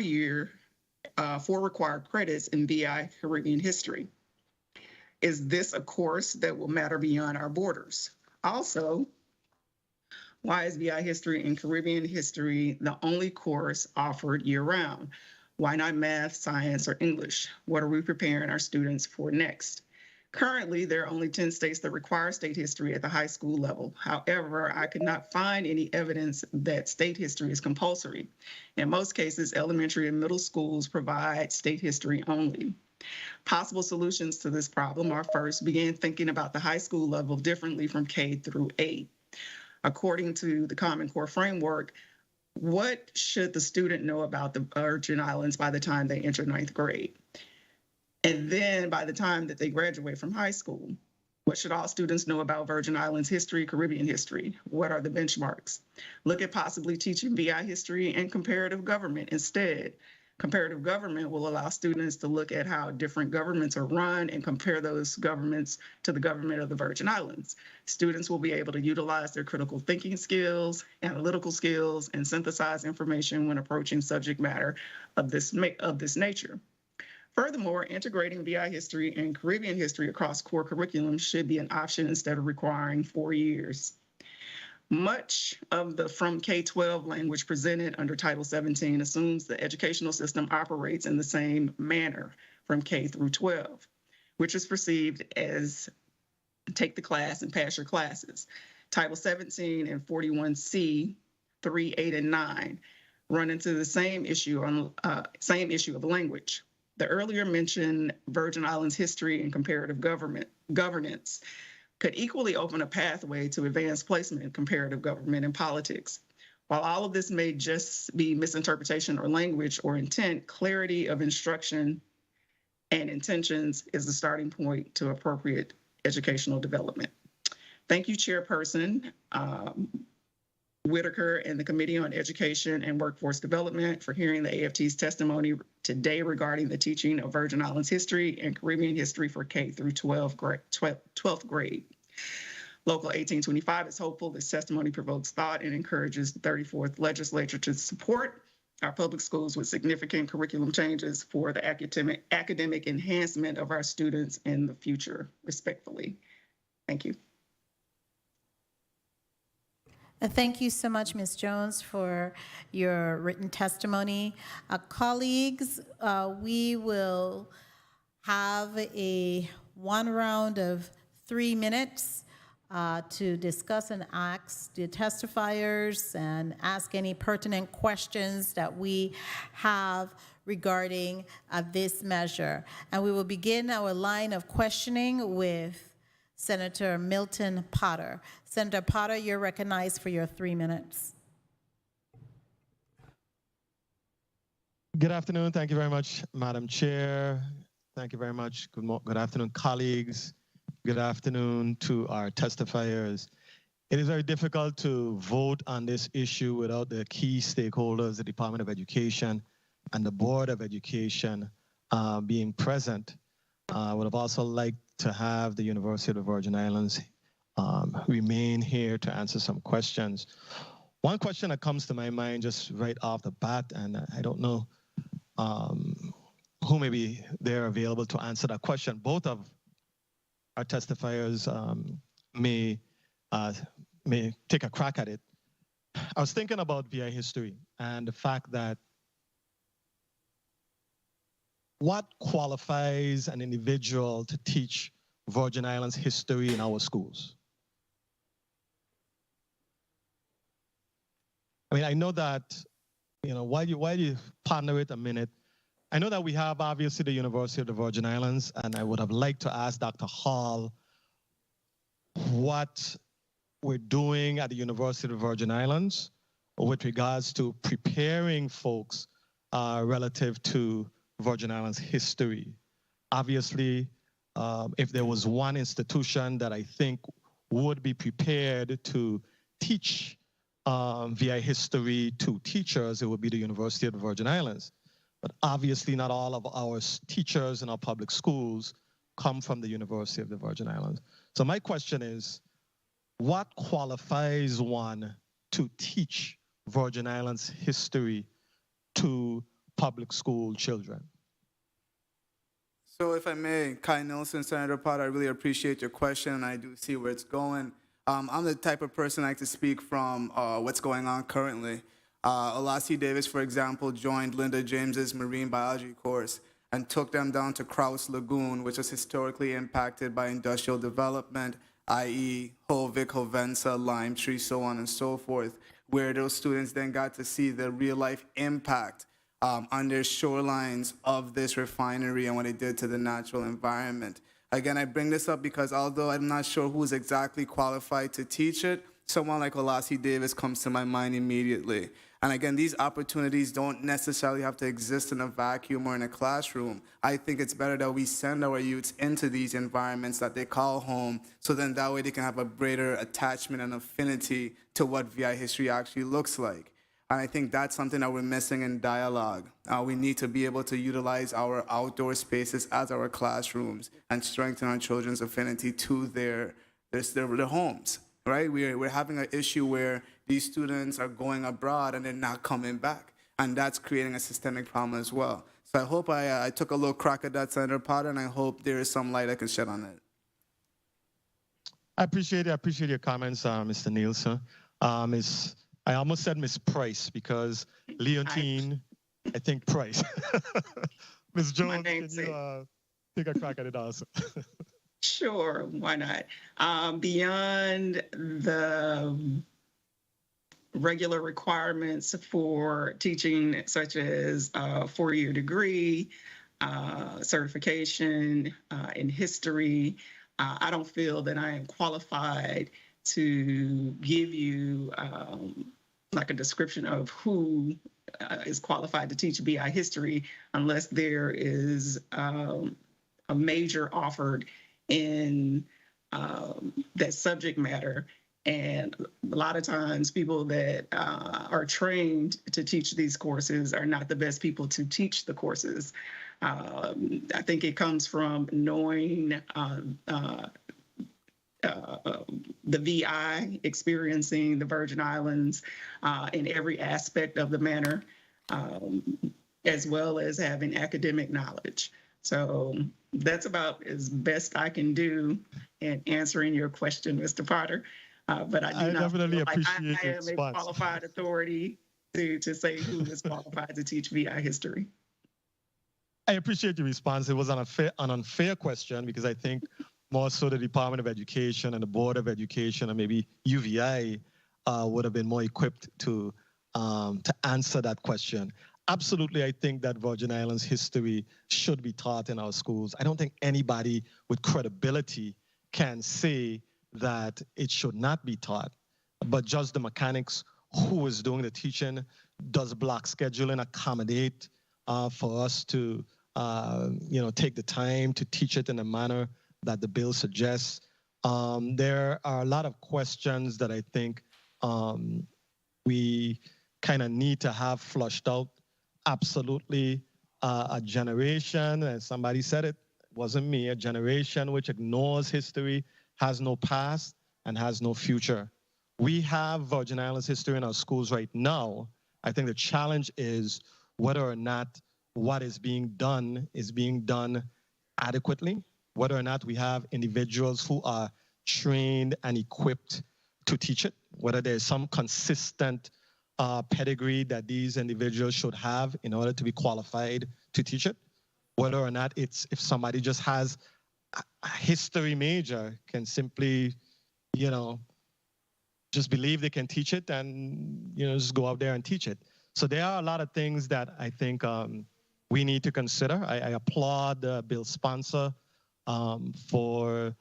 required credits in VI Caribbean history? Is this a course that will matter beyond our borders? Also, why is VI history and Caribbean history the only course offered year-round? Why not math, science, or English? What are we preparing our students for next? Currently, there are only 10 states that require state history at the high school level. However, I could not find any evidence that state history is compulsory. In most cases, elementary and middle schools provide state history only. Possible solutions to this problem are: first, begin thinking about the high school level differently from K through 8. According to the Common Core framework, what should the student know about the Virgin Islands by the time they enter 9th grade? And then by the time that they graduate from high school, what should all students know about Virgin Islands history, Caribbean history? What are the benchmarks? Look at possibly teaching VI history and comparative government instead. Comparative government will allow students to look at how different governments are run and compare those governments to the government of the Virgin Islands. Students will be able to utilize their critical thinking skills, analytical skills, and synthesize information when approaching subject matter of this nature. Furthermore, integrating VI history and Caribbean history across core curriculum should be an option instead of requiring 4 years. Much of the from K-12 language presented under Title 17 assumes the educational system operates in the same manner from K through 12, which is perceived as take the class and pass your classes. Title 17 and 41C, 3, 8, and 9 run into the same issue of language. The earlier mentioned Virgin Islands history and comparative governance could equally open a pathway to advanced placement in comparative government and politics. While all of this may just be misinterpretation or language or intent, clarity of instruction and intentions is the starting point to appropriate educational development. Thank you, Chairperson Whitaker and the Committee on Education and Workforce Development for hearing the AFT's testimony today regarding the teaching of Virgin Islands history and Caribbean history for K through 12th grade. Local 1825 is hopeful this testimony provokes thought and encourages the 34th legislature to support our public schools with significant curriculum changes for the academic enhancement of our students in the future. Respectfully, thank you. Thank you so much, Ms. Jones, for your written testimony. Colleagues, we will have one round of 3 minutes to discuss and ask the testifiers and ask any pertinent questions that we have regarding this measure. And we will begin our line of questioning with Senator Milton Potter. Senator Potter, you're recognized for your 3 minutes. Good afternoon. Thank you very much, Madam Chair. Thank you very much. Good afternoon, colleagues. Good afternoon to our testifiers. It is very difficult to vote on this issue without the key stakeholders, the Department of Education and the Board of Education being present. I would have also liked to have the University of the Virgin Islands remain here to answer some questions. One question that comes to my mind just right off the bat, and I don't know who may be there available to answer that question. Both of our testifiers may take a crack at it. I was thinking about VI history and the fact that what qualifies an individual to teach Virgin Islands history in our schools? I mean, I know that, while you ponder it a minute, I know that we have obviously the University of the Virgin Islands, and I would have liked to ask Dr. Hall what we're doing at the University of the Virgin Islands with regards to preparing folks relative to Virgin Islands history. Obviously, if there was one institution that I think would be prepared to teach VI history to teachers, it would be the University of the Virgin Islands. But obviously not all of our teachers in our public schools come from the University of the Virgin Islands. So my question is, what qualifies one to teach Virgin Islands history to public school children? So if I may, Kai Nelson, Senator Potter, I really appreciate your question, and I do see where it's going. I'm the type of person I like to speak from what's going on currently. Olasi Davis, for example, joined Linda James's marine biology course and took them down to Kraus Lagoon, which was historically impacted by industrial development, i.e. Hovik, Hovensa, Lime Tree, so on and so forth, where those students then got to see the real-life impact on their shorelines of this refinery and what it did to the natural environment. Again, I bring this up because although I'm not sure who's exactly qualified to teach it, someone like Olasi Davis comes to my mind immediately. And again, these opportunities don't necessarily have to exist in a vacuum or in a classroom. I think it's better that we send our youths into these environments that they call home, so then that way they can have a greater attachment and affinity to what VI history actually looks like. And I think that's something that we're missing in dialogue. We need to be able to utilize our outdoor spaces as our classrooms and strengthen our children's affinity to their homes, right? We're having an issue where these students are going abroad and they're not coming back. And that's creating a systemic problem as well. So I hope I took a little crack at that, Senator Potter, and I hope there is some light I can shed on it. I appreciate it. I appreciate your comments, Mr. Nielsen. I almost said Miss Price because Leontine, I think Price. Ms. Jones, can you take a crack at it also? Sure, why not? Beyond the regular requirements for teaching, such as a four-year degree, certification in history, I don't feel that I am qualified to give you like a description of who is qualified to teach BI history unless there is a major offered in that subject matter. And a lot of times people that are trained to teach these courses are not the best people to teach the courses. I think it comes from knowing the VI, experiencing the Virgin Islands in every aspect of the manner, as well as having academic knowledge. So that's about as best I can do in answering your question, Mr. Potter. But I do not definitely feel like appreciate I your am a response. qualified authority to say who is qualified to teach VI history. I appreciate your response. It was an unfair question because I think more so the Department of Education and the Board of Education and maybe UVI would have been more equipped to answer that question. Absolutely, I think that Virgin Islands history should be taught in our schools. I don't think anybody with credibility can say that it should not be taught, but just the mechanics, who is doing the teaching, does block scheduling accommodate for us to take the time to teach it in a manner that the bill suggests. There are a lot of questions that I think we kind of need to have flushed out. Absolutely, a generation, and somebody said it, wasn't me, a generation which ignores history, has no past, and has no future. We have Virgin Islands history in our schools right now. I think the challenge is whether or not what is being done adequately, whether or not we have individuals who are trained and equipped to teach it, whether there's some consistent pedigree that these individuals should have in order to be qualified to teach it. whether or not it's if somebody just has a history major can simply, just believe they can teach it and, just go out there and teach it. So there are a lot of things that I think we need to consider. I applaud the bill sponsor for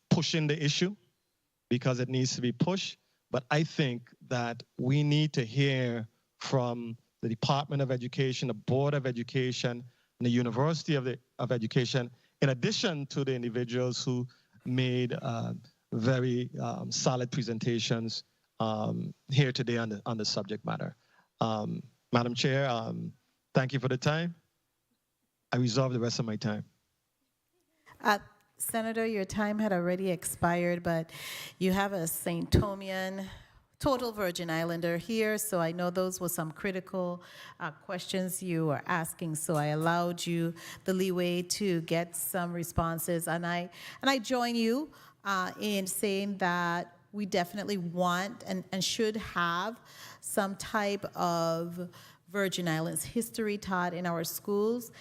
pushing the issue because it needs to be pushed. But I think that we need to hear from the Department of Education, the Board of Education, and the University of Education, in addition to the individuals who made very solid presentations here today on the subject matter. Madam Chair, thank you for the time. I reserve the rest of my time. Senator, your time had already expired, but you have a St. Tomian total Virgin Islander here, so I know those were some critical questions you were asking, so I allowed you the leeway to get some responses, and I join you in saying that we definitely want and should have some type of Virgin Islands history taught in our schools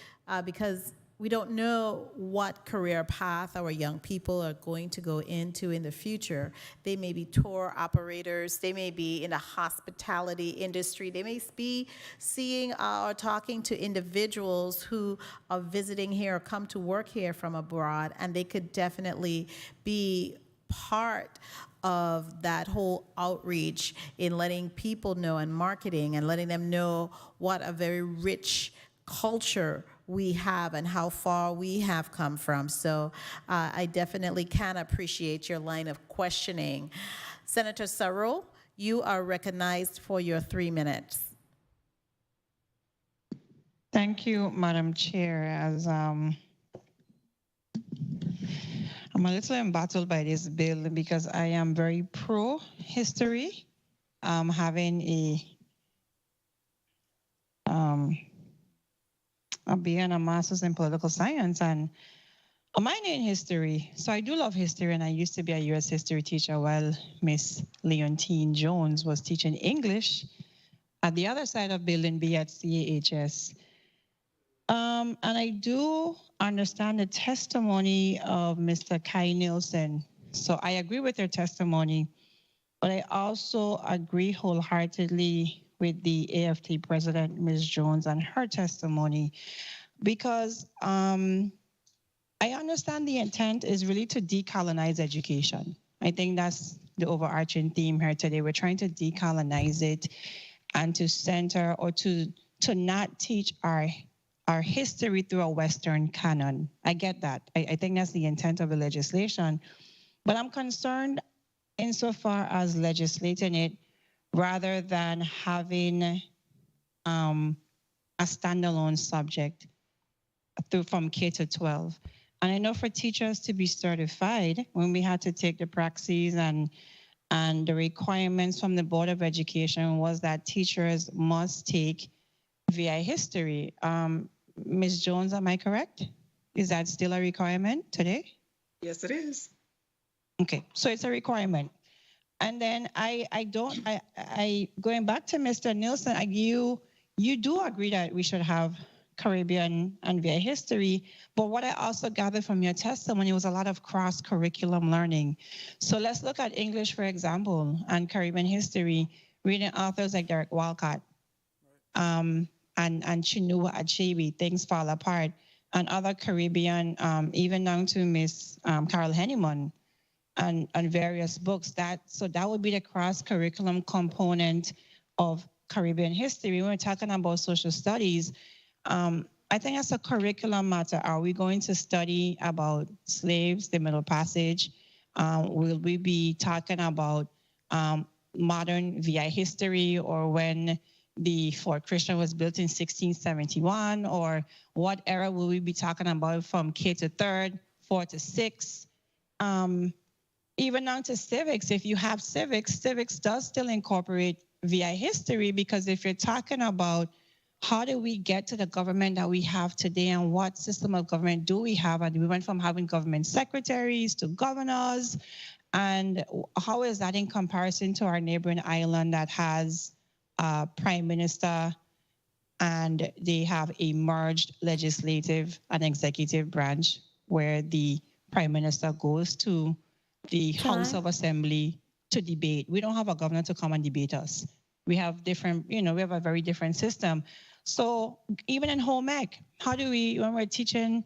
because we don't know what career path our young people are going to go into in the future. They may be tour operators, they may be in the hospitality industry, they may be seeing or talking to individuals who are visiting here or come to work here from abroad, and they could definitely be part of that whole outreach in letting people know and marketing and letting them know what a very rich culture we have and how far we have come from. So I definitely can appreciate your line of questioning. Senator Sarro, you are recognized for your 3 minutes. Thank you, Madam Chair. As I'm a little embattled by this bill because I am very pro-history, having a BA and a master's in political science and a minor in history. So I do love history, and I used to be a U.S. history teacher while Miss Leontine Jones was teaching English at the other side of Building B at CAHS. And I do understand the testimony of Mr. Kai Nielsen. So I agree with her testimony, but I also agree wholeheartedly with the AFT president, Ms. Jones, and her testimony, because I understand the intent is really to decolonize education. I think that's the overarching theme here today. We're trying to decolonize it and to center or to not teach our history through a Western canon. I get that. I think that's the intent of the legislation. But I'm concerned insofar as legislating it rather than having a standalone subject from K to 12. And I know for teachers to be certified, when we had to take the praxis and the requirements from the Board of Education was that teachers must take VI history. Ms. Jones, am I correct? Is that still a requirement today? Yes, it is. Okay, so it's a requirement. And then going back to Mr. Nielsen, you do agree that we should have Caribbean and VI history, but what I also gathered from your testimony was a lot of cross-curriculum learning. So let's look at English, for example, and Caribbean history, reading authors like Derek Walcott and Chinua Achebe, Things Fall Apart, and other Caribbean, even down to Miss Carol Henneman, and various books. So that would be the cross-curriculum component of Caribbean history. When we're talking about social studies, I think that's a curriculum matter. Are we going to study about slaves, the Middle Passage? Will we be talking about modern VI history, or when the Fort Christian was built in 1671? Or what era will we be talking about from K to 3rd, 4 to 6? Even down to civics. If you have civics does still incorporate VI history, because if you're talking about how do we get to the government that we have today and what system of government do we have, and we went from having government secretaries to governors, and how is that in comparison to our neighboring island that has a prime minister and they have a merged legislative and executive branch where the Prime Minister goes to the House of Assembly to debate. We don't have a governor to come and debate us. We have different, we have a very different system. So even in home ec, how do we, when we're teaching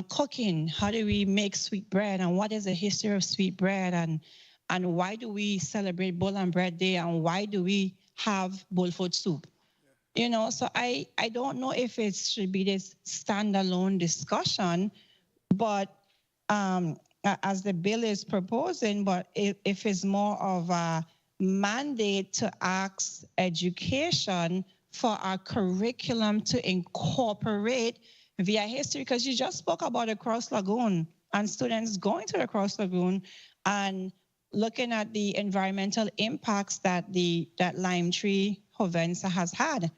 cooking, how do we make sweet bread, and what is the history of sweet bread, and why do we celebrate Bowl and Bread Day, and why do we have bowl food soup? So I don't know if it should be this standalone discussion, but as the bill is proposing, but if it's more of a mandate to ask education for our curriculum to incorporate VI history, because you just spoke about the Cross Lagoon and students going to the Cross Lagoon and looking at the environmental impacts that that Lime Tree Hovensa has had.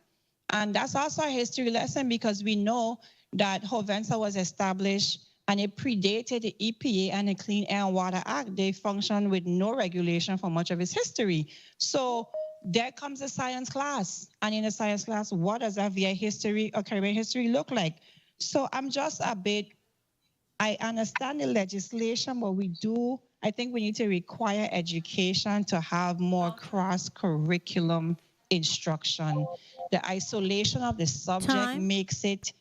And that's also a history lesson, because we know that Hovensa was established and it predated the EPA and the Clean Air and Water Act. They functioned with no regulation for much of its history. So there comes a science class. And in a science class, what does that VI history or Caribbean history look like? So I'm just a bit, I understand the legislation, but I think we need to require education to have more cross-curriculum instruction. The isolation of the subject makes it,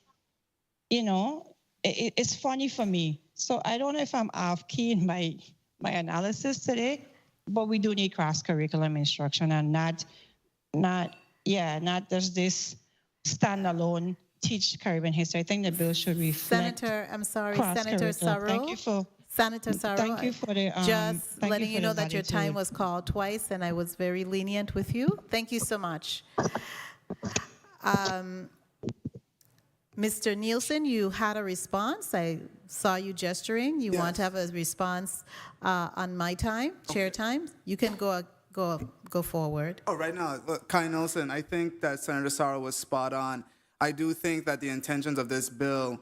it's funny for me. So I don't know if I'm off key in my analysis today, but we do need cross-curriculum instruction and not just this standalone teach Caribbean history. I think the bill should reflect. Senator Sarro. Thank you for. Senator Sarro, Thank you for the. Just letting you know that your time latitude. was called twice, and I was very lenient with you. Thank you so much. Mr. Nielsen, you had a response. I saw you gesturing. You want to have a response on my time, chair time. You can go forward. Oh, right now, look, Kai Nelson, I think that Senator Sarro was spot on. I do think that the intentions of this bill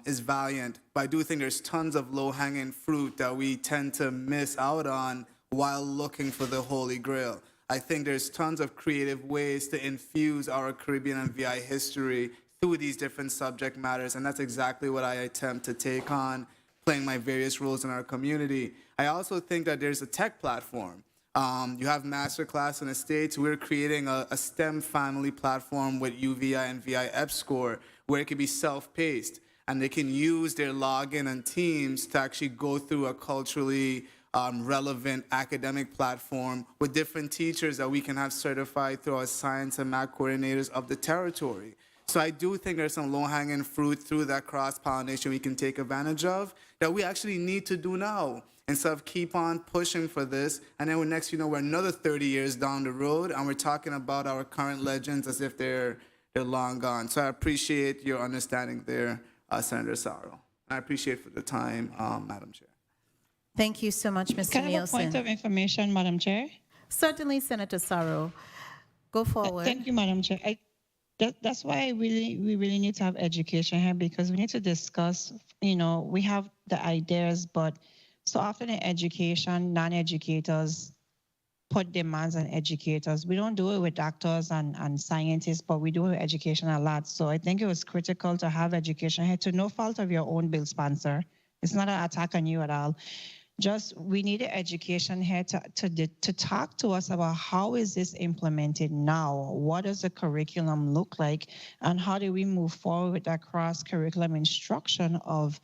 is valiant, but I do think there's tons of low-hanging fruit that we tend to miss out on while looking for the Holy Grail. I think there's tons of creative ways to infuse our Caribbean and VI history through these different subject matters, and that's exactly what I attempt to take on, playing my various roles in our community. I also think that there's a tech platform. You have Masterclass in the States. We're creating a STEM family platform with UVI and VI EPSCoR, where it can be self-paced, and they can use their login and teams to actually go through a culturally relevant academic platform with different teachers that we can have certified through our science and math coordinators of the territory. So I do think there's some low-hanging fruit through that cross-pollination we can take advantage of that we actually need to do now, instead of keep on pushing for this, and then we're another 30 years down the road, and we're talking about our current legends as if they're long gone. So I appreciate your understanding there, Senator Sarro. I appreciate for the time, Madam Chair. Thank you so much, Mr. Can I have a Nielsen. point of information, Madam Chair? Certainly, Senator Sarro. Go forward. Thank you, Madam Chair. That's why we really need to have education here, because we need to discuss, we have the ideas, but so often in education, non-educators put demands on educators. We don't do it with doctors and scientists, but we do it with education a lot. So I think it was critical to have education here, to no fault of your own bill sponsor. It's not an attack on you at all. Just we need education here to talk to us about how is this implemented now? What does the curriculum look like? And how do we move forward with that cross-curriculum instruction of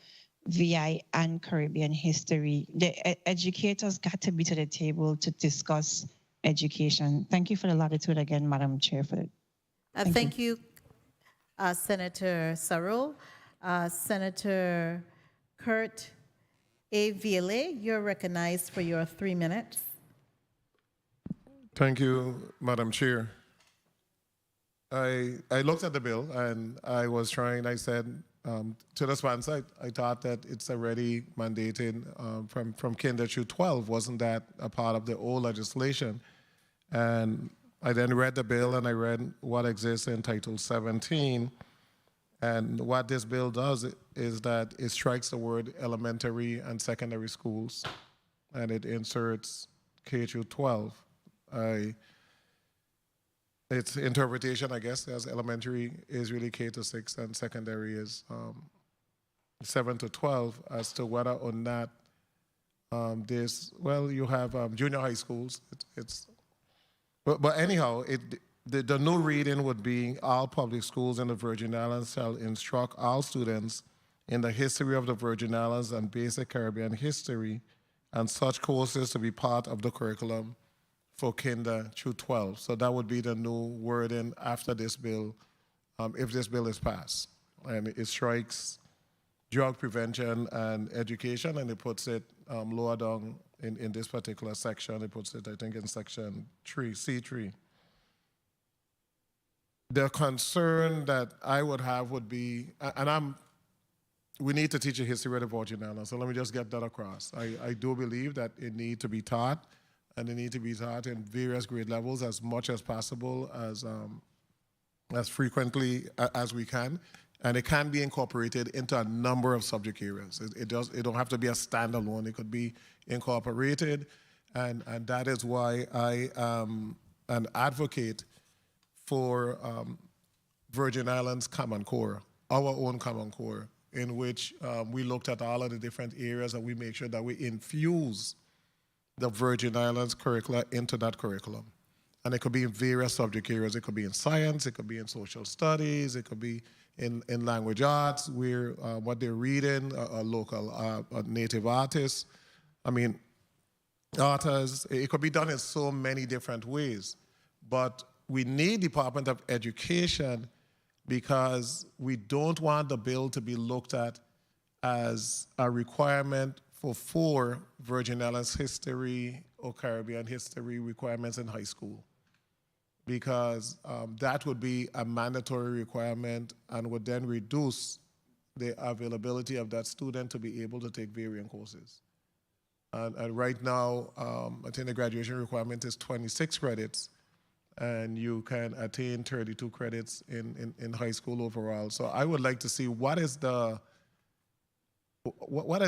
VI and Caribbean history? The educators got to be to the table to discuss education. Thank you for the latitude again, Madam Chair. For it. Thank you, Senator Sarro. Senator Kurt A. Ville, you're recognized for your 3 minutes. Thank you, Madam Chair. I looked at the bill and I said to the sponsor, I thought that it's already mandated from kinder through 12. Wasn't that a part of the old legislation? And I then read the bill and I read what exists in Title 17. And what this bill does is that it strikes the word elementary and secondary schools, and it inserts K through 12. its interpretation, I guess, as elementary is really K to 6 and secondary is 7 to 12, as to whether or not you have junior high schools. But anyhow, the new reading would be all public schools in the Virgin Islands shall instruct all students in the history of the Virgin Islands and basic Caribbean history, and such courses to be part of the curriculum for kinder through 12. So that would be the new wording after this bill, if this bill is passed. And it strikes drug prevention and education, and it puts it lower down in this particular section. It puts it, I think, in section 3, C3. The concern that I would have would be, we need to teach a history of the Virgin Islands, so let me just get that across. I do believe that it needs to be taught, and it needs to be taught in various grade levels as much as possible, as frequently as we can, and it can be incorporated into a number of subject areas. It don't have to be a standalone. It could be incorporated, and that is why I am an advocate for Virgin Islands Common Core, our own Common Core, in which we looked at all of the different areas and we make sure that we infuse the Virgin Islands curricula into that curriculum. And it could be in various subject areas. It could be in science, it could be in social studies, it could be in language arts, where what they're reading, local native artists, authors. It could be done in so many different ways. But we need Department of Education because we don't want the bill to be looked at as a requirement for 4 Virgin Islands history or Caribbean history requirements in high school, because that would be a mandatory requirement and would then reduce the availability of that student to be able to take varying courses. And right now, I think the graduation requirement is 26 credits, and you can attain 32 credits in high school overall. So I would like to see what are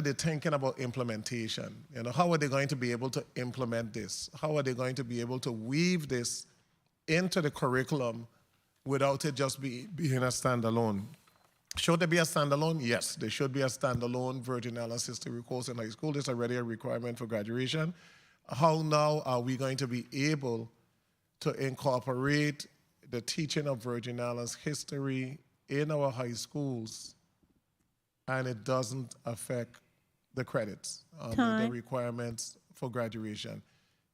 they thinking about implementation? How are they going to be able to implement this? How are they going to be able to weave this into the curriculum without it just being a standalone? Should there be a standalone? Yes, there should be a standalone Virgin Islands history course in high school. There's already a requirement for graduation. How now are we going to be able to incorporate the teaching of Virgin Islands history in our high schools and it doesn't affect the credits, the requirements for graduation?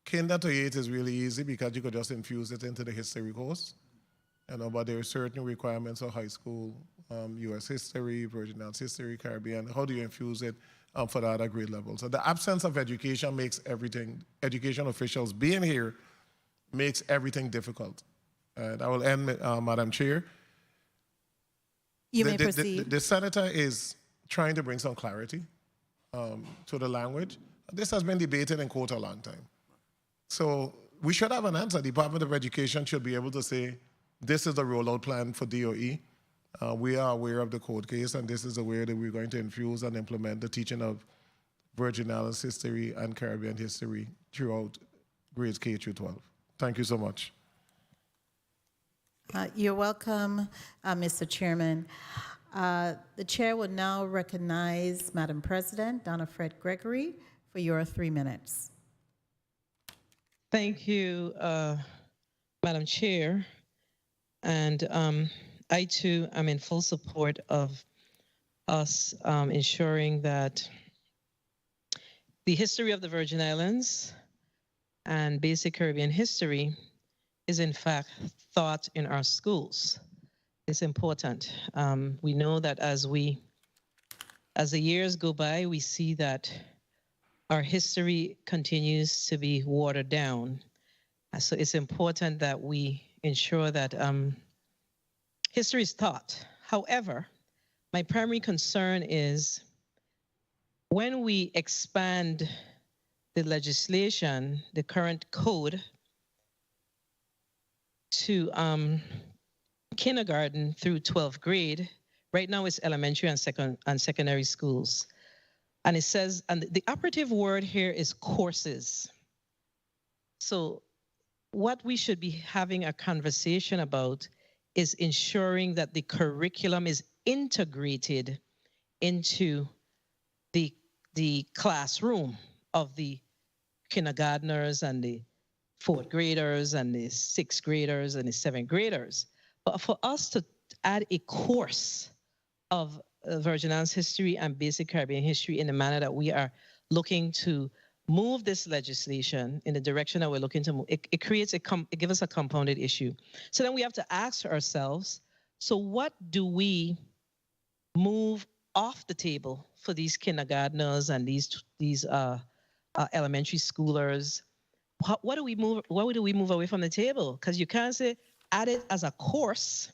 Kinder to 8 is really easy because you could just infuse it into the history course. But there are certain requirements for high school, U.S. history, Virgin Islands history, Caribbean. How do you infuse it for the other grade level? So the absence of education makes everything, education officials being here makes everything difficult. And I will end, Madam Chair. You may proceed. The senator is trying to bring some clarity to the language. This has been debated in court a long time. So we should have an answer. The Department of Education should be able to say, this is the rollout plan for DOE. We are aware of the court case, and this is the way that we're going to infuse and implement the teaching of Virgin Islands history and Caribbean history throughout grades K through 12. Thank you so much. You're welcome, Mr. Chairman. The chair will now recognize Madam President Donna Fred Gregory for your 3 minutes. Thank you, Madam Chair. And I, too, am in full support of us ensuring that the history of the Virgin Islands and basic Caribbean history is, in fact, taught in our schools. It's important. We know that as the years go by, we see that our history continues to be watered down. So it's important that we ensure that history is taught. However, my primary concern is when we expand the legislation, the current code, to kindergarten through 12th grade. Right now it's elementary and secondary schools. And it says, and the operative word here is courses. So what we should be having a conversation about is ensuring that the curriculum is integrated into the classroom of the kindergartners and the fourth graders and the sixth graders and the seventh graders. But for us to add a course of Virgin Islands history and basic Caribbean history in the manner that we are looking to move this legislation in the direction that we're looking to move, it creates it gives us a compounded issue. So then we have to ask ourselves, so what do we move off the table for these kindergartners and these elementary schoolers? What do we move away from the table? Because you can't say add it as a course.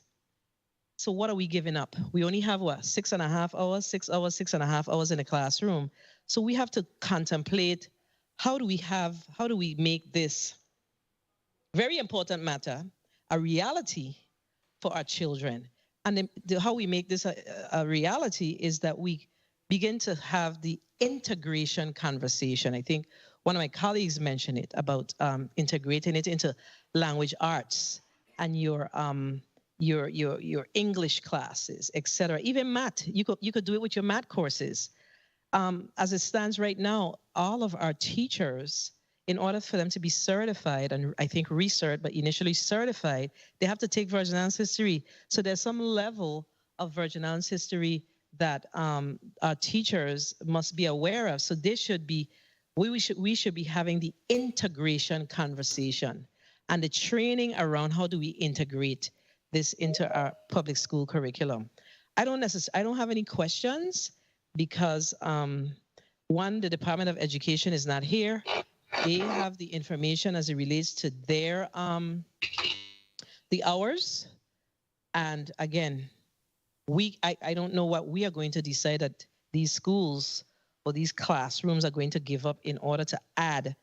So what are we giving up? We only have what, 6.5 hours, 6 hours, 6.5 hours in a classroom. So we have to contemplate how do we make this very important matter a reality for our children? And how we make this a reality is that we begin to have the integration conversation. I think one of my colleagues mentioned it about integrating it into language arts and your English classes, etc. Even math, you could do it with your math courses. As it stands right now, all of our teachers, in order for them to be certified, and I think recert, but initially certified, they have to take Virgin Islands history. So there's some level of Virgin Islands history that our teachers must be aware of. So they should be, we should be having the integration conversation and the training around how do we integrate this into our public school curriculum. I don't have any questions because one, the Department of Education is not here. They have the information as it relates to their the hours. And again, I don't know what we are going to decide that these schools or these classrooms are going to give up in order to add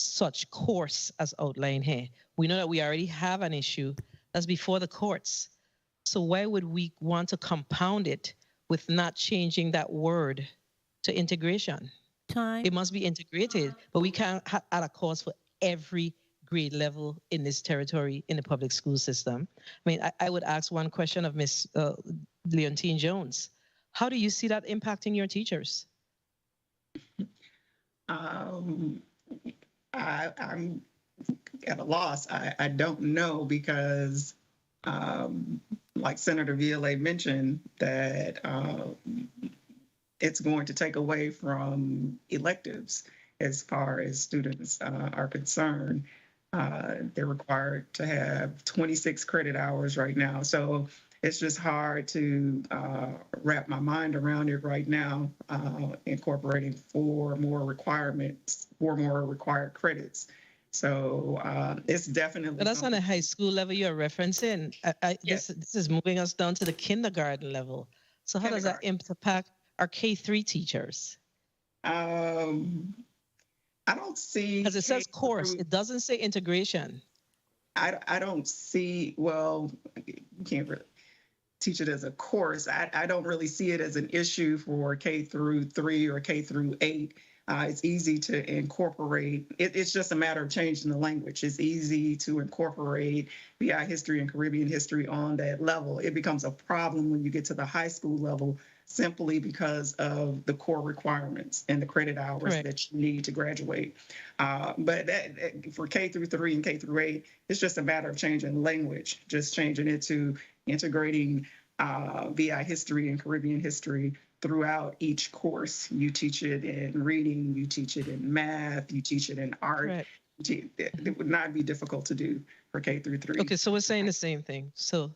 such course as outlined here. We know that we already have an issue that's before the courts. So why would we want to compound it with not changing that word to integration? Time. It must be integrated, but we can't add a course for every grade level in this territory in the public school system. I mean, I would ask one question of Ms. Leontine Jones. How do you see that impacting your teachers? I'm at a loss. I don't know because, like Senator Violet mentioned, that it's going to take away from electives as far as students are concerned. They're required to have 26 credit hours right now. So it's just hard to wrap my mind around it right now, incorporating four more required credits. So it's definitely. But that's on a high school level you're referencing. Yes. This is moving us down to the kindergarten level. So how does that impact our K-3 teachers? I don't see. Because it says course, it doesn't say integration. I don't see, well, you can't really teach it as a course. I don't really see it as an issue for K through 3 or K through 8. It's easy to incorporate. It's just a matter of changing the language. It's easy to incorporate BI history and Caribbean history on that level. It becomes a problem when you get to the high school level simply because of the core requirements and the credit hours that you need to graduate. But for K through 3 and K through 8, it's just a matter of changing language, just changing it to integrating VI history and Caribbean history throughout each course. You teach it in reading, you teach it in math, you teach it in art. It would not be difficult to do for K through 3. Okay, so we're saying the same thing. So,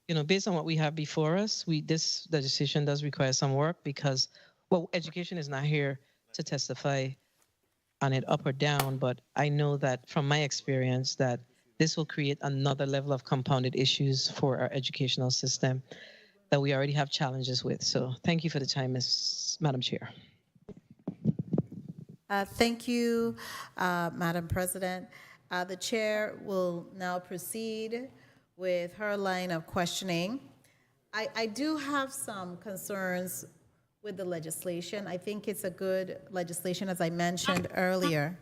you know, based on what we have before us, this legislation does require some work because, well, education is not here to testify on it up or down, but I know that from my experience that this will create another level of compounded issues for our educational system that we already have challenges with. So thank you for the time, Madam Chair. Thank you, Madam President. The chair will now proceed with her line of questioning. I do have some concerns with the legislation. I think it's a good legislation, as I mentioned earlier.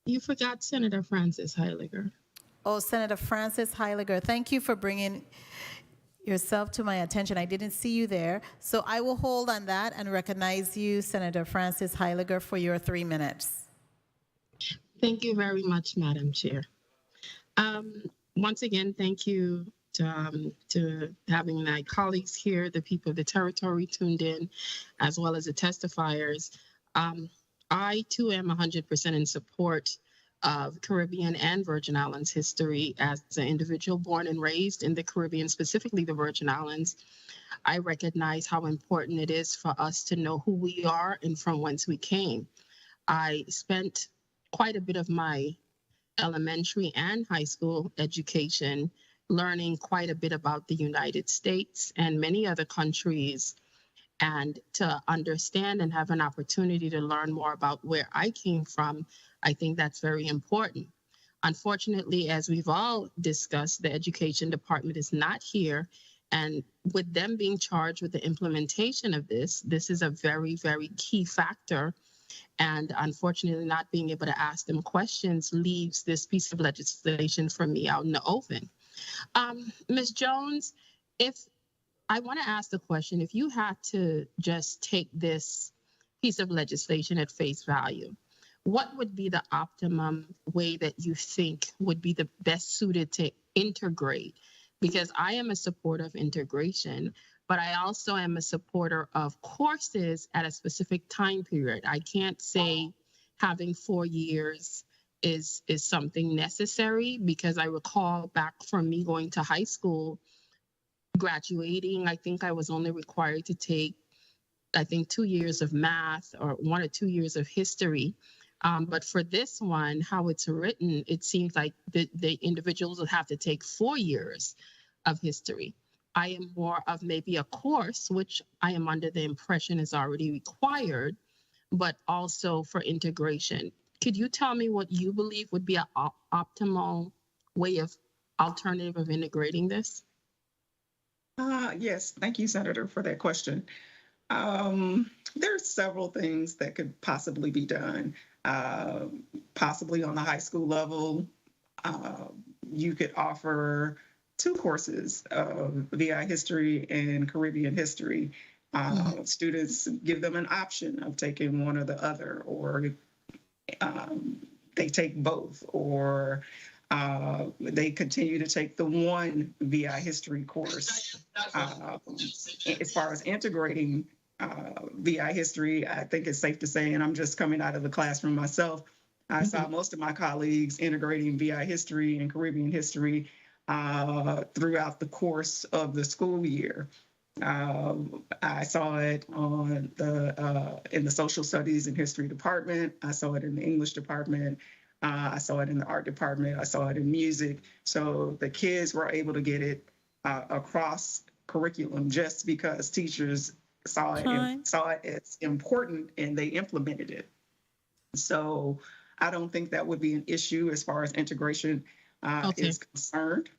You forgot Senator Francis Heiliger. Oh, Senator Francis Heiliger, thank you for bringing yourself to my attention. I didn't see you there. So I will hold on that and recognize you, Senator Francis Heiliger, for your 3 minutes. Thank you very much, Madam Chair. Once again, thank you to having my colleagues here, the people of the territory tuned in, as well as the testifiers. I too am 100% in support of Caribbean and Virgin Islands history. As an individual born and raised in the Caribbean, specifically the Virgin Islands, I recognize how important it is for us to know who we are and from whence we came. I spent quite a bit of my elementary and high school education learning quite a bit about the United States and many other countries, and to understand and have an opportunity to learn more about where I came from, I think that's very important. Unfortunately, as we've all discussed, the education department is not here. And with them being charged with the implementation of this is a very, very key factor. And unfortunately, not being able to ask them questions leaves this piece of legislation for me out in the open. Ms. Jones, I want to ask the question, if you had to just take this piece of legislation at face value, what would be the optimum way that you think would be the best suited to integrate? Because I am a supporter of integration, but I also am a supporter of courses at a specific time period. I can't say having 4 years is something necessary, because I recall back from me going to high school, graduating, I think I was only required to take, 2 years of math or 1 or 2 years of history. But for this one, how it's written, it seems like the individuals will have to take 4 years of history. I am more of maybe a course, which I am under the impression is already required, but also for integration. Could you tell me what you believe would be an optimal way of alternative of integrating this? Yes, thank you, Senator, for that question. There's several things that could possibly be done. Possibly on the high school level, you could offer 2 courses of VI history and Caribbean history. Students, give them an option of taking one or the other, or they take both, or they continue to take the one VI history course. As far as integrating VI history, I think it's safe to say, and I'm just coming out of the classroom myself, I saw most of my colleagues integrating VI history and Caribbean history throughout the course of the school year. I saw it on in the social studies and history department. I saw it in the English department. I saw it in the art department. I saw it in music. So the kids were able to get it across curriculum just because teachers saw it as important and they implemented it. So I don't think that would be an issue as far as integration is concerned.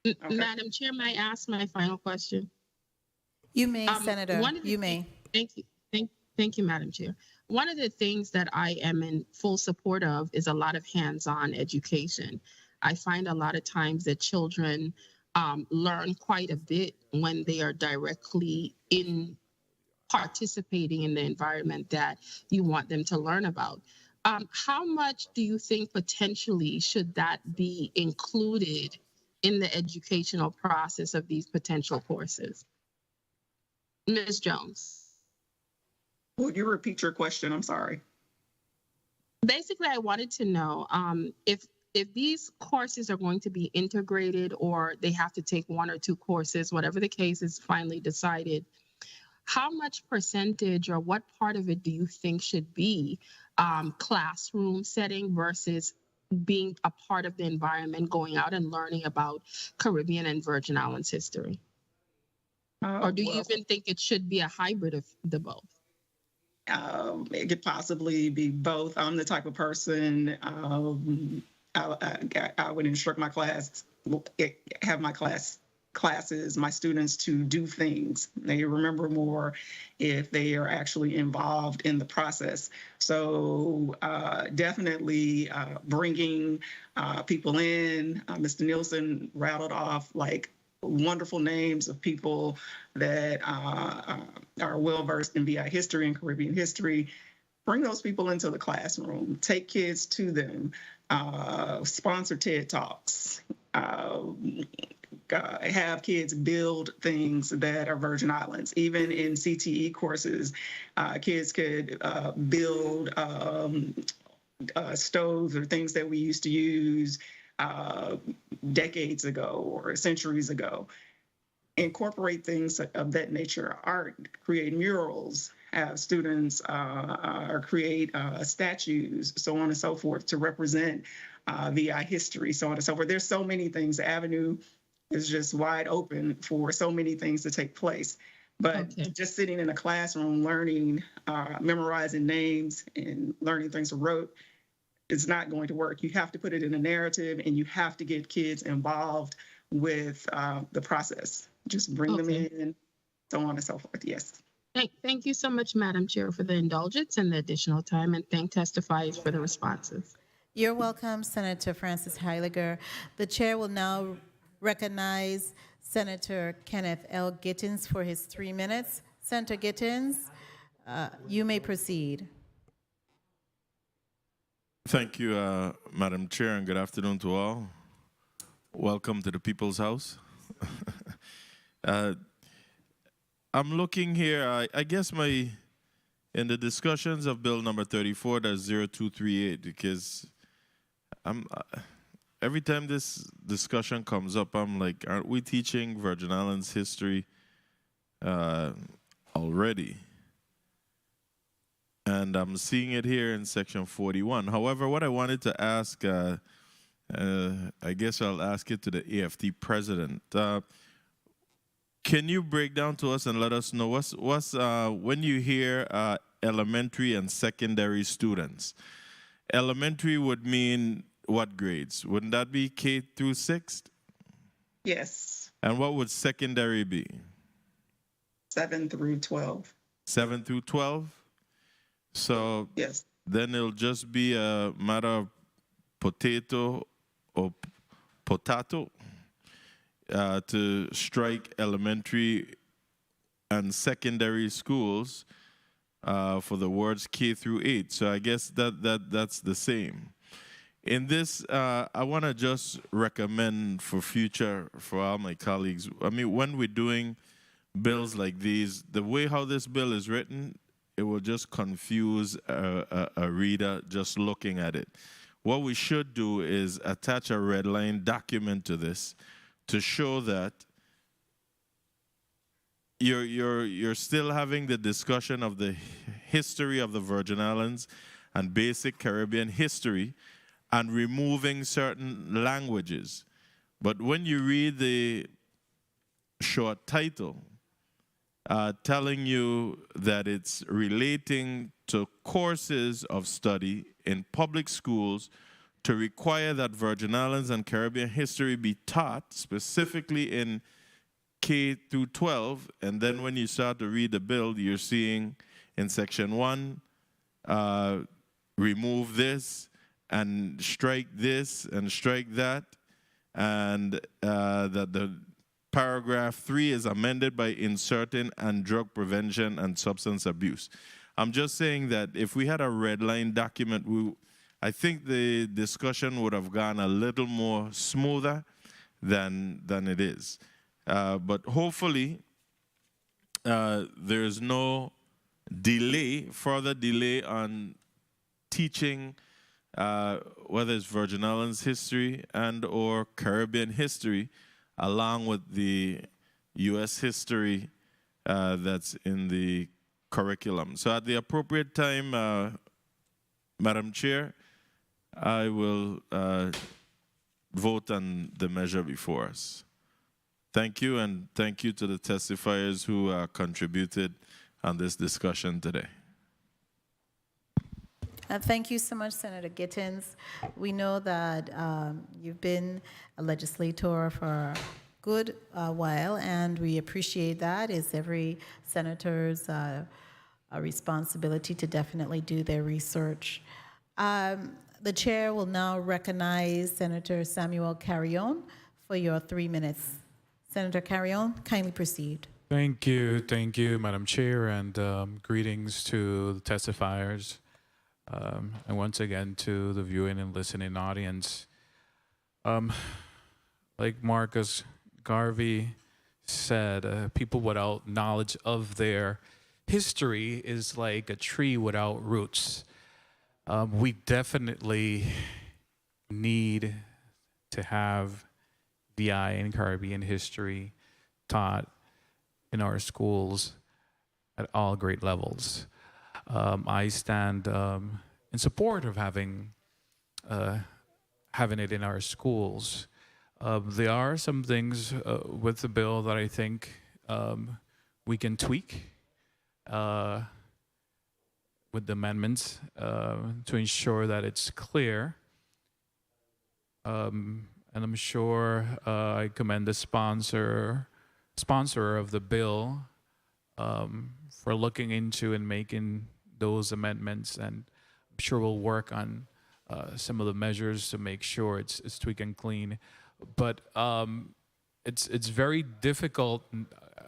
Okay. Madam Chair, may I ask my final question? You may, Senator. You may. Thank you. Thank you, Madam Chair. One of the things that I am in full support of is a lot of hands-on education. I find a lot of times that children learn quite a bit when they are directly participating in the environment that you want them to learn about. How much do you think potentially should that be included in the educational process of these potential courses? Ms. Jones. Would you repeat your question? I'm sorry. Basically, I wanted to know if these courses are going to be integrated, or they have to take 1 or 2 courses, whatever the case is finally decided, how much percentage or what part of it do you think should be classroom setting versus being a part of the environment, going out and learning about Caribbean and Virgin Islands history? Or do you even think it should be a hybrid of the both? It could possibly be both. I'm the type of person, I would instruct my class, have my class classes, my students to do things. They remember more if they are actually involved in the process. So definitely bringing people in. Mr. Nielsen rattled off like wonderful names of people that are well-versed in VI history and Caribbean history. Bring those people into the classroom, take kids to them, sponsor TED Talks, have kids build things that are Virgin Islands. Even in CTE courses, kids could build stoves or things that we used to use decades ago or centuries ago. Incorporate things of that nature, art, create murals, have students or create statues, so on and so forth, to represent VI history, so on and so forth. There's so many things. The avenue is just wide open for so many things to take place. But just sitting in a classroom learning, memorizing names and learning things to rote is not going to work. You have to put it in a narrative, and you have to get kids involved with the process. Just bring them in, so on and so forth. Yes. Thank you so much, Madam Chair, for the indulgence and the additional time, and thank testifiers for the responses. You're welcome, Senator Francis Heiliger. The chair will now recognize Senator Kenneth L. Gittens for his 3 minutes. Senator Gittens, you may proceed. Thank you, Madam Chair, and good afternoon to all. Welcome to the People's House. I'm looking here, I guess in the discussions of Bill number 34, that's 0238, because every time this discussion comes up, I'm like, aren't we teaching Virgin Islands history already? And I'm seeing it here in section 41. However, what I wanted to ask, I guess I'll ask it to the AFT president. Can you break down to us and let us know what's when you hear elementary and secondary students? Elementary would mean what grades? Wouldn't that be K through 6th? Yes. And what would secondary be? 7 through 12. 7 through 12? So yes. Then it'll just be a matter of potato or potato to strike elementary and secondary schools for the words K through 8. So I guess that's the same. In this, I want to just recommend for all my colleagues, I mean, when we're doing bills like these, the way how this bill is written, it will just confuse a reader just looking at it. What we should do is attach a red line document to this to show that you're still having the discussion of the history of the Virgin Islands and basic Caribbean history and removing certain languages. But when you read the short title, telling you that it's relating to courses of study in public schools to require that Virgin Islands and Caribbean history be taught specifically in K through 12, and then when you start to read the bill, you're seeing in section 1, remove this and strike this and strike that, and that the paragraph 3 is amended by inserting and drug prevention and substance abuse. I'm just saying that if we had a red line document, I think the discussion would have gone a little more smoother than it is. But hopefully, there's no further delay on teaching, whether it's Virgin Islands history and or Caribbean history, along with the U.S. history that's in the curriculum. So at the appropriate time, Madam Chair, I will vote on the measure before us. Thank you, and thank you to the testifiers who contributed on this discussion today. Thank you so much, Senator Gittens. We know that you've been a legislator for good while, and we appreciate that. It's every senator's responsibility to definitely do their research. The chair will now recognize Senator Samuel Carrion for your 3 minutes. Senator Carrion, kindly proceed. Thank you, Madam Chair, and greetings to the testifiers, and once again to the viewing and listening audience. Like Marcus Garvey said, people without knowledge of their history is like a tree without roots. We definitely need to have VI and Caribbean history taught in our schools at all grade levels. I stand in support of having it in our schools. There are some things with the bill that I think we can tweak with the amendments to ensure that it's clear. And I'm sure I commend the sponsor of the bill for looking into and making those amendments, and I'm sure we'll work on some of the measures to make sure it's tweak and clean. But it's very difficult,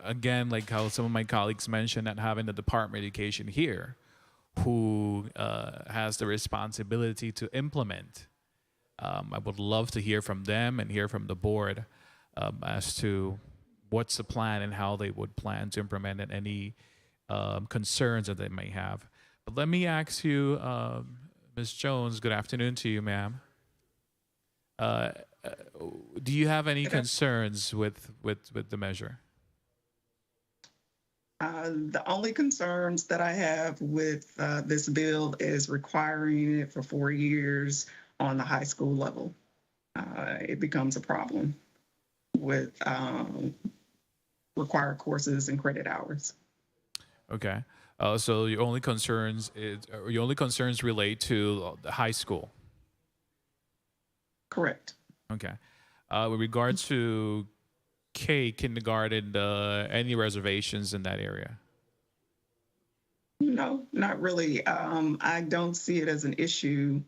again, like how some of my colleagues mentioned, at having the Department of Education here, who has the responsibility to implement. I would love to hear from them and hear from the board as to what's the plan and how they would plan to implement it, any concerns that they may have. But let me ask you, Ms. Jones, good afternoon to you, ma'am. Do you have any concerns with the measure? The only concerns that I have with this bill is requiring it for 4 years on the high school level. It becomes a problem with required courses and credit hours. Okay. So your only concerns relate to the high school. Correct. Okay. With regard to kindergarten, any reservations in that area? No, not really. I don't see it as an issue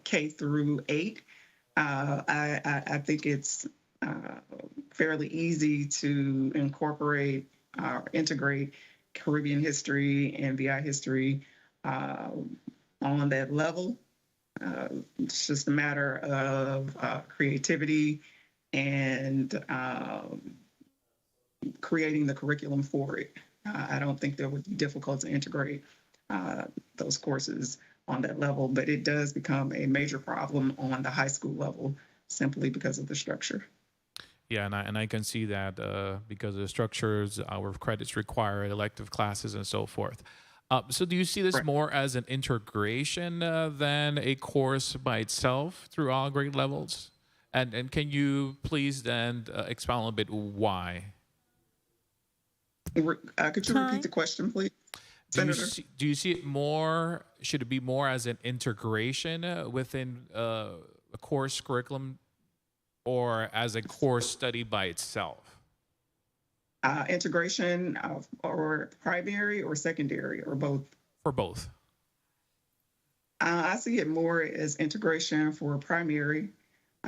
K through 8. I think it's fairly easy to incorporate or integrate Caribbean history and VI history on that level. It's just a matter of creativity and creating the curriculum for it. I don't think that would be difficult to integrate those courses on that level, but it does become a major problem on the high school level simply because of the structure. Yeah, and I can see that because of the structures, our credits require elective classes and so forth. So do you see this more as an integration than a course by itself through all grade levels? And can you please then expound a little bit why? Could you repeat the question, please? Do you see it more, should it be more as an integration within a course curriculum or as a course study by itself? Integration or primary or secondary or both? For both. I see it more as integration for primary.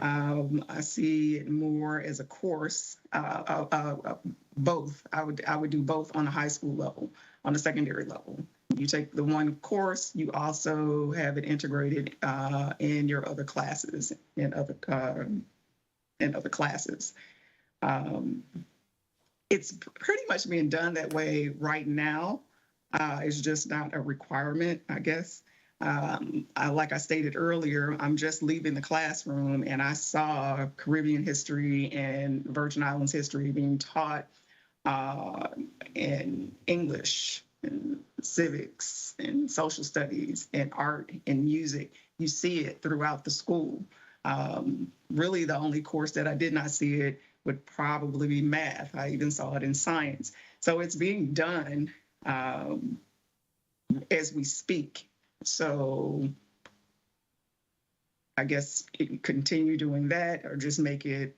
I see it more as a course, both. I would do both on the high school level, on the secondary level. You take the one course, you also have it integrated in your other classes, in other classes. It's pretty much being done that way right now. It's just not a requirement, I guess. Like I stated earlier, I'm just leaving the classroom and I saw Caribbean history and Virgin Islands history being taught in English and civics and social studies and art and music. You see it throughout the school. Really, the only course that I did not see it would probably be math. I even saw it in science. So it's being done as we speak. So I guess continue doing that or just make it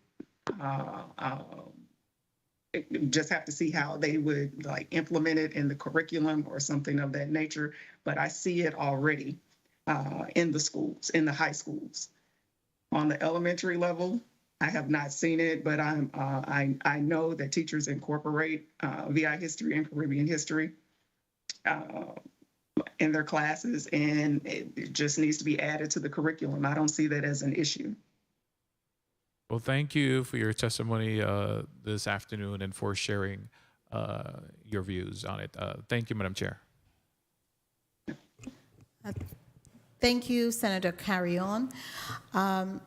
just have to see how they would like implement it in the curriculum or something of that nature. But I see it already in the schools, in the high schools. On the elementary level, I have not seen it, but I know that teachers incorporate VI history and Caribbean history in their classes, and it just needs to be added to the curriculum. I don't see that as an issue. Well, thank you for your testimony this afternoon and for sharing your views on it. Thank you, Madam Chair. Thank you, Senator Carrion. I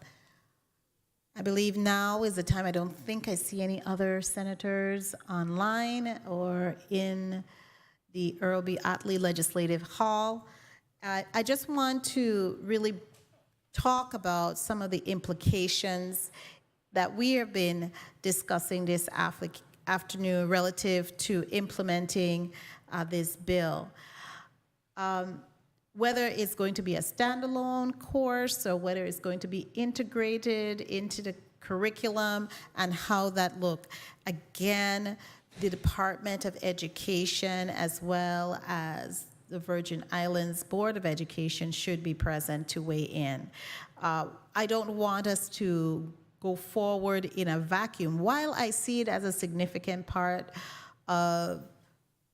believe now is the time. I don't think I see any other senators online or in the Earl B. Otley Legislative Hall. I just want to really talk about some of the implications that we have been discussing this afternoon relative to implementing this bill. Whether it's going to be a standalone course or whether it's going to be integrated into the curriculum and how that look. Again, the Department of Education as well as the Virgin Islands Board of Education should be present to weigh in. I don't want us to go forward in a vacuum. While I see it as a significant part of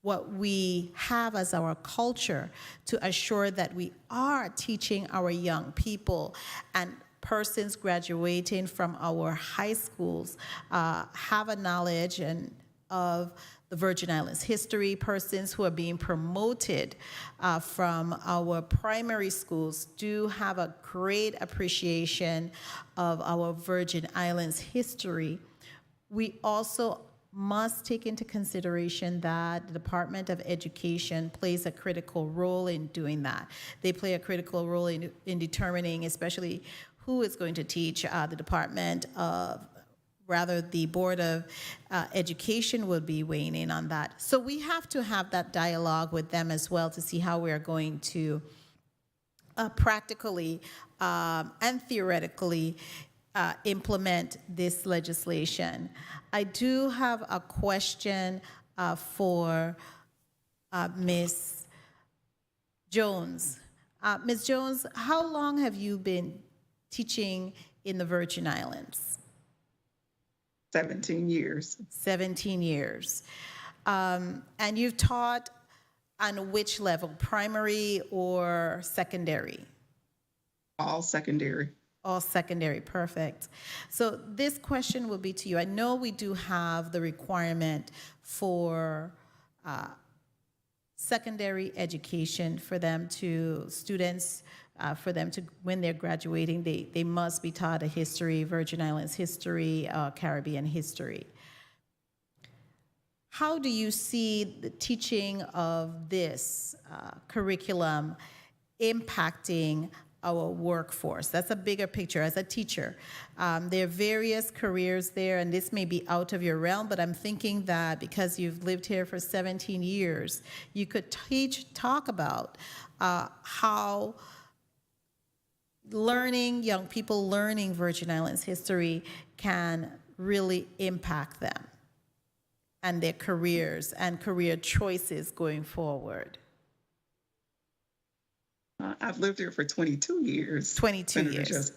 what we have as our culture to assure that we are teaching our young people and persons graduating from our high schools have a knowledge of the Virgin Islands history. Persons who are being promoted from our primary schools do have a great appreciation of our Virgin Islands history. We also must take into consideration that the Department of Education plays a critical role in doing that. They play a critical role in determining especially who is going to teach. The Board of Education will be weighing in on that. So we have to have that dialogue with them as well to see how we're going to practically and theoretically implement this legislation. I do have a question for Ms. Jones. Ms. Jones, how long have you been teaching in the Virgin Islands? 17 years. 17 years. And you've taught on which level, primary or secondary? All secondary. All secondary, perfect. So this question will be to you. I know we do have the requirement for secondary education for them to, students, for them to, when they're graduating, they must be taught a history, Virgin Islands history, Caribbean history. How do you see the teaching of this curriculum impacting our workforce? That's a bigger picture as a teacher. There are various careers there, and this may be out of your realm, but I'm thinking that because you've lived here for 17 years, you could talk about how young people learning Virgin Islands history can really impact them and their careers and career choices going forward. I've lived here for 22 years. 22 years.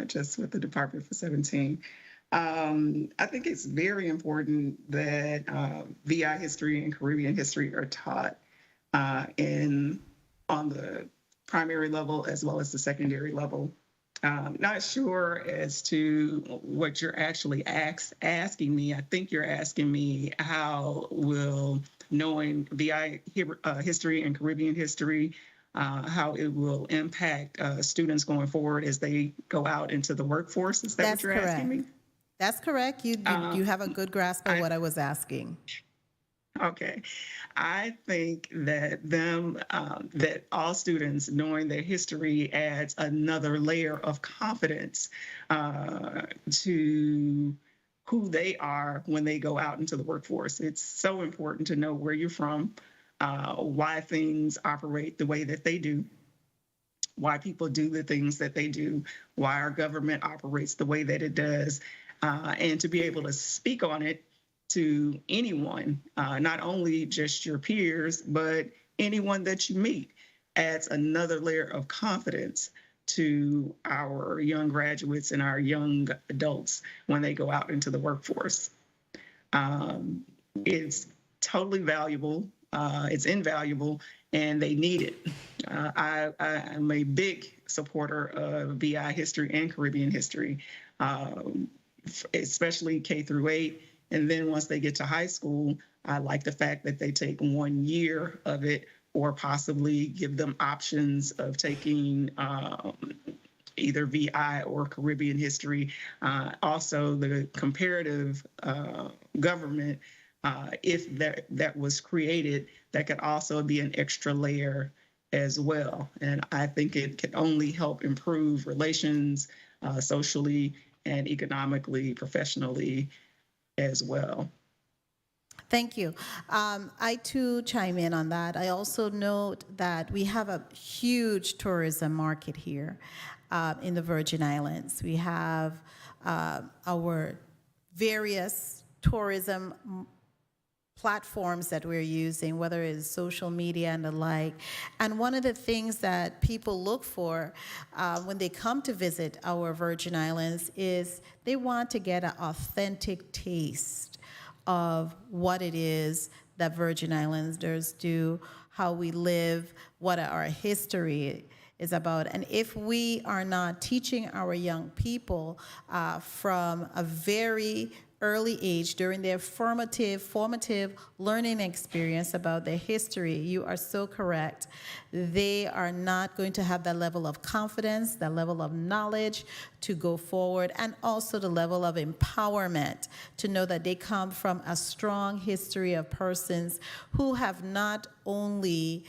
Just with the department for 17. I think it's very important that VI history and Caribbean history are taught on the primary level as well as the secondary level. Not sure as to what you're actually asking me. I think you're asking me how will knowing VI history and Caribbean history, how it will impact students going forward as they go out into the workforce. Is that what you're asking me? That's correct. You have a good grasp of what I was asking. Okay. I think that that all students knowing their history adds another layer of confidence to who they are when they go out into the workforce. It's so important to know where you're from, why things operate the way that they do, why people do the things that they do, why our government operates the way that it does. and to be able to speak on it to anyone, not only just your peers, but anyone that you meet, adds another layer of confidence to our young graduates and our young adults when they go out into the workforce. It's totally valuable. It's invaluable, and they need it. I'm a big supporter of VI history and Caribbean history, especially K through 8. And then once they get to high school, I like the fact that they take 1 year of it, or possibly give them options of taking either VI or Caribbean history. Also, the comparative government, if that was created, that could also be an extra layer as well. And I think it can only help improve relations socially and economically, professionally as well. Thank you. I too chime in on that. I also note that we have a huge tourism market here in the Virgin Islands. We have our various tourism platforms that we're using, whether it's social media and the like. And one of the things that people look for when they come to visit our Virgin Islands is they want to get an authentic taste of what it is that Virgin Islanders do, how we live, what our history is about. And if we are not teaching our young people from a very early age, during their formative learning experience about their history, you are so correct. They are not going to have that level of confidence, that level of knowledge to go forward, and also the level of empowerment to know that they come from a strong history of persons who have not only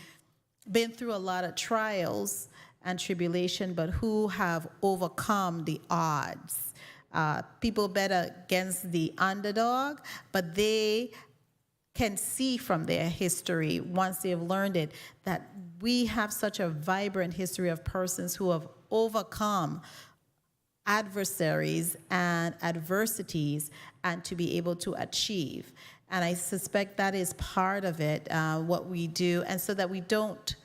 been through a lot of trials and tribulation, but who have overcome the odds. People bet against the underdog, but they can see from their history, once they've learned it, that we have such a vibrant history of persons who have overcome adversaries and adversities and to be able to achieve. And I suspect that is part of it, what we do, and so that we don't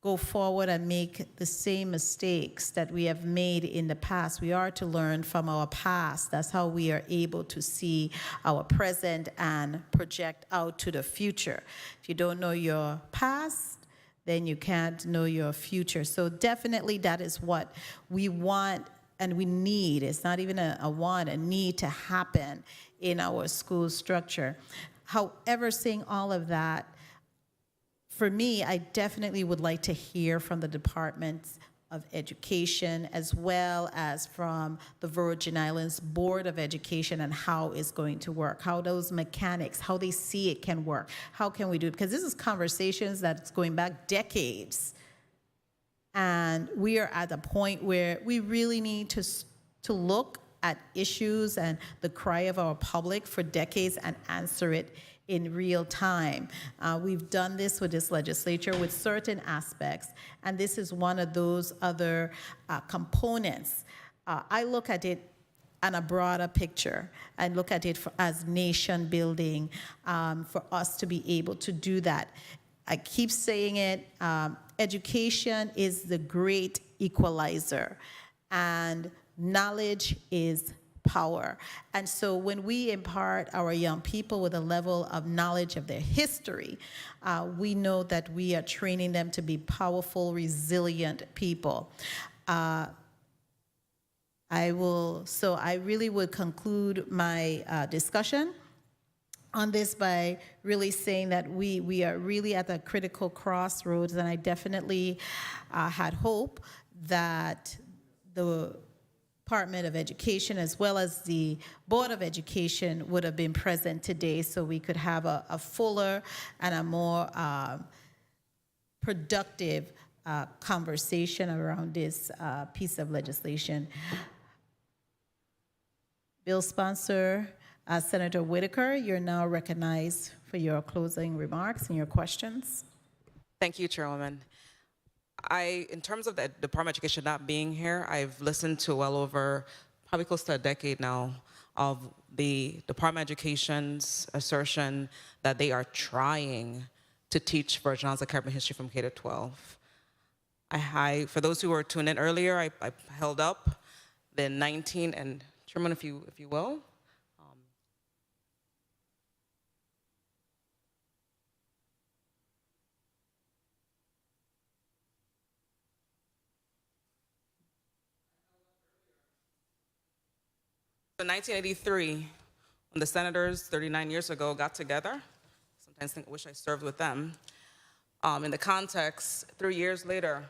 go forward and make the same mistakes that we have made in the past. We are to learn from our past. That's how we are able to see our present and project out to the future. If you don't know your past, then you can't know your future. So definitely that is what we want and we need. It's not even a want, a need to happen in our school structure. However, saying all of that, for me, I definitely would like to hear from the Department of Education as well as from the Virgin Islands Board of Education and how it's going to work, how those mechanics, how they see it can work, how can we do it? Because this is conversations that's going back decades. And we are at a point where we really need to look at issues and the cry of our public for decades and answer it in real time. We've done this with this legislature with certain aspects, and this is one of those other components. I look at it on a broader picture and look at it as nation building for us to be able to do that. I keep saying it, education is the great equalizer, and knowledge is power. And so when we impart our young people with a level of knowledge of their history, we know that we are training them to be powerful, resilient people. I really would conclude my discussion on this by really saying that we are really at a critical crossroads, and I definitely had hope that the Department of Education as well as the Board of Education would have been present today so we could have a fuller and a more productive conversation around this piece of legislation. Bill sponsor, Senator Whitaker, you're now recognized for your closing remarks and your questions. Thank you, Chairwoman. In terms of the Department of Education not being here, I've listened to well over, probably close to a decade now, of the Department of Education's assertion that they are trying to teach Virgin Islands and Caribbean history from K to 12. For those who were tuned in earlier, I held up the 19, and Chairman, if you will. In 1983, when the senators 39 years ago got together, sometimes I wish I served with them. In the context, 3 years later,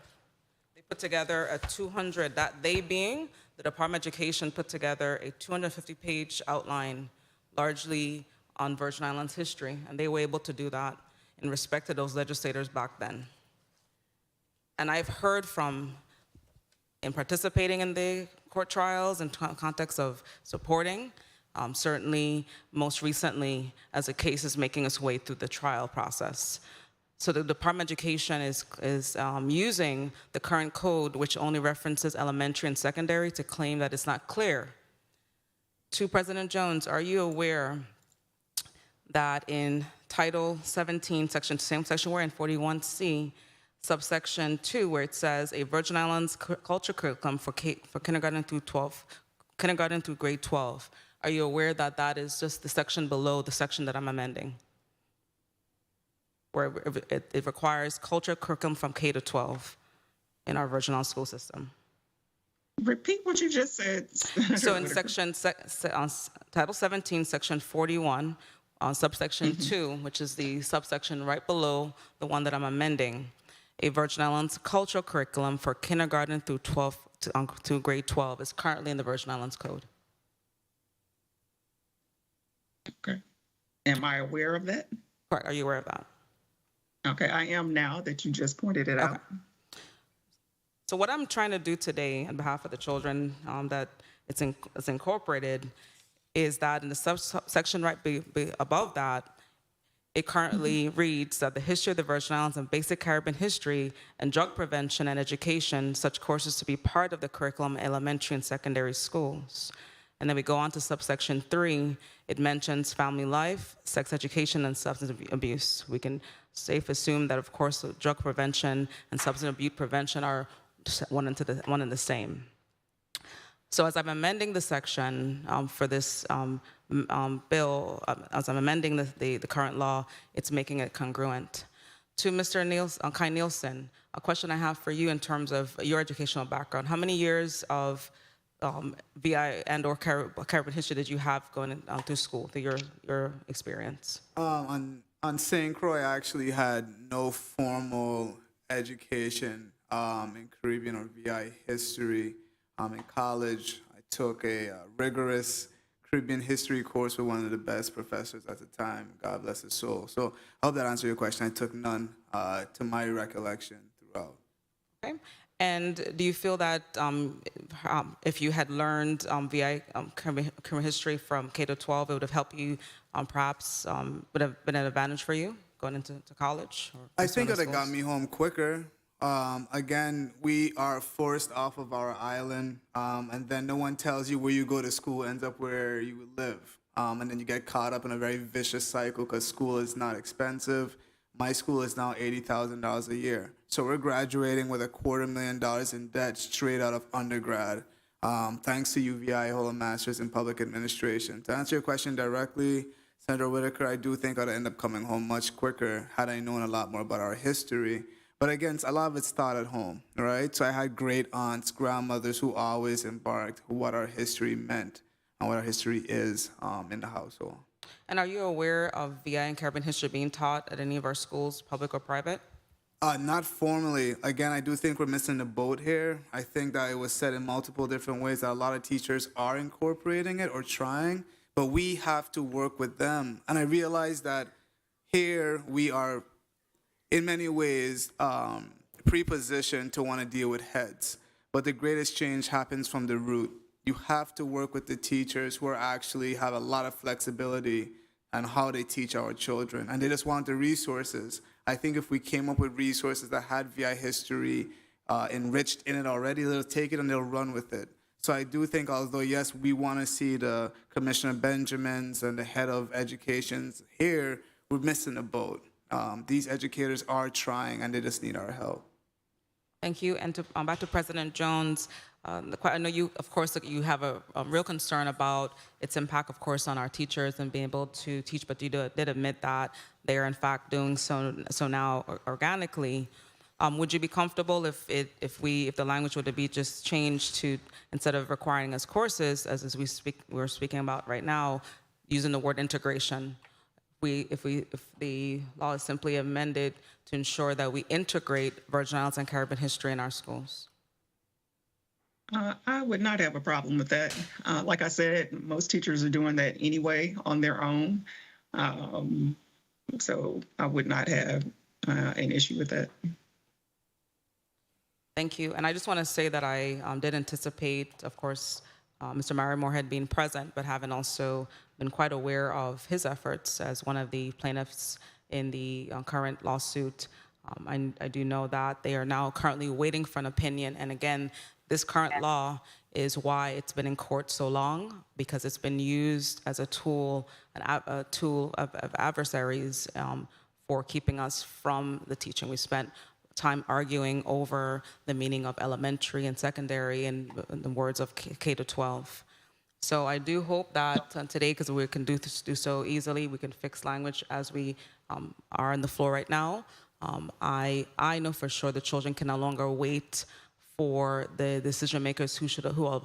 they put together a 200, that they being the Department of Education put together a 250-page outline, largely on Virgin Islands history, and they were able to do that in respect to those legislators back then. And I've heard from, in participating in the court trials in context of supporting, certainly most recently as a case is making its way through the trial process. So the Department of Education is using the current code, which only references elementary and secondary, to claim that it's not clear. To President Jones, are you aware that in Title 17, same section we're in, 41C, subsection 2, where it says a Virgin Islands culture curriculum for kindergarten through grade 12. Are you aware that that is just the section below the section that I'm amending, where it requires culture curriculum from K to 12 in our Virgin Islands school system? Repeat what you just said. So in Title 17, section 41, subsection 2, which is the subsection right below the one that I'm amending, a Virgin Islands cultural curriculum for kindergarten through to grade 12 is currently in the Virgin Islands Code. Okay. Am I aware of that? Correct. Are you aware of that? Okay, I am now that you just pointed it out. So what I'm trying to do today on behalf of the children that it's incorporated is that in the subsection right above that, it currently reads that the history of the Virgin Islands and basic Caribbean history and drug prevention and education, such courses to be part of the curriculum in elementary and secondary schools. And then we go on to subsection 3. It mentions family life, sex education, and substance abuse. We can safe assume that, of course, drug prevention and substance abuse prevention are one and the same. So as I'm amending the section for this bill, as I'm amending the current law, it's making it congruent. To Mr. Kai Nielsen, a question I have for you in terms of your educational background. How many years of VI and or Caribbean history did you have going through school, through your experience? On St. Croix, I actually had no formal education in Caribbean or VI history. In college, I took a rigorous Caribbean history course with one of the best professors at the time, God bless his soul. So I hope that answered your question. I took none to my recollection throughout. Okay. And do you feel that if you had learned VI Caribbean history from K to 12, it would have helped you perhaps would have been an advantage for you going into college? Or I think it would have got me home quicker. Again, we are forced off of our island, and then no one tells you where you go to school ends up where you live. And then you get caught up in a very vicious cycle because school is not expensive. My school is now $80,000 a year. So we're graduating with $250,000 in debt straight out of undergrad. Thanks to UVI, I hold a master's in public administration. To answer your question directly, Senator Whitaker, I do think I'd end up coming home much quicker had I known a lot more about our history. But again, a lot of it's taught at home, right? So I had great aunts, grandmothers who always embarked what our history meant and what our history is in the household. And are you aware of VI and Caribbean history being taught at any of our schools, public or private? Not formally. Again, I do think we're missing the boat here. I think that it was said in multiple different ways that a lot of teachers are incorporating it or trying, but we have to work with them. And I realize that here we are, in many ways, prepositioned to want to deal with heads. But the greatest change happens from the root. You have to work with the teachers who are actually have a lot of flexibility on how they teach our children. And they just want the resources. I think if we came up with resources that had VI history enriched in it already, they'll take it and they'll run with it. So I do think, although, yes, we want to see the Commissioner Benjamins and the head of educations here, we're missing a boat. These educators are trying, and they just need our help. Thank you. And back to President Jones, I know you, of course, you have a real concern about its impact, of course, on our teachers and being able to teach, but you did admit that they are, in fact, doing so now organically. Would you be comfortable if the language would be just changed to, instead of requiring as courses, as we're speaking about right now, using the word integration? If the law is simply amended to ensure that we integrate Virgin Islands and Caribbean history in our schools? I would not have a problem with that. Like I said, most teachers are doing that anyway on their own. So I would not have an issue with that. Thank you. And I just want to say that I did anticipate, of course, Mr. Mary Moorhead being present, but having also been quite aware of his efforts as one of the plaintiffs in the current lawsuit. I do know that they are now currently waiting for an opinion. And again, this current law is why it's been in court so long, because it's been used as a tool, a tool of adversaries for keeping us from the teaching. We spent time arguing over the meaning of elementary and secondary in the words of K to 12. So I do hope that today, because we can do so easily, we can fix language as we are on the floor right now. I know for sure the children can no longer wait for the decision makers who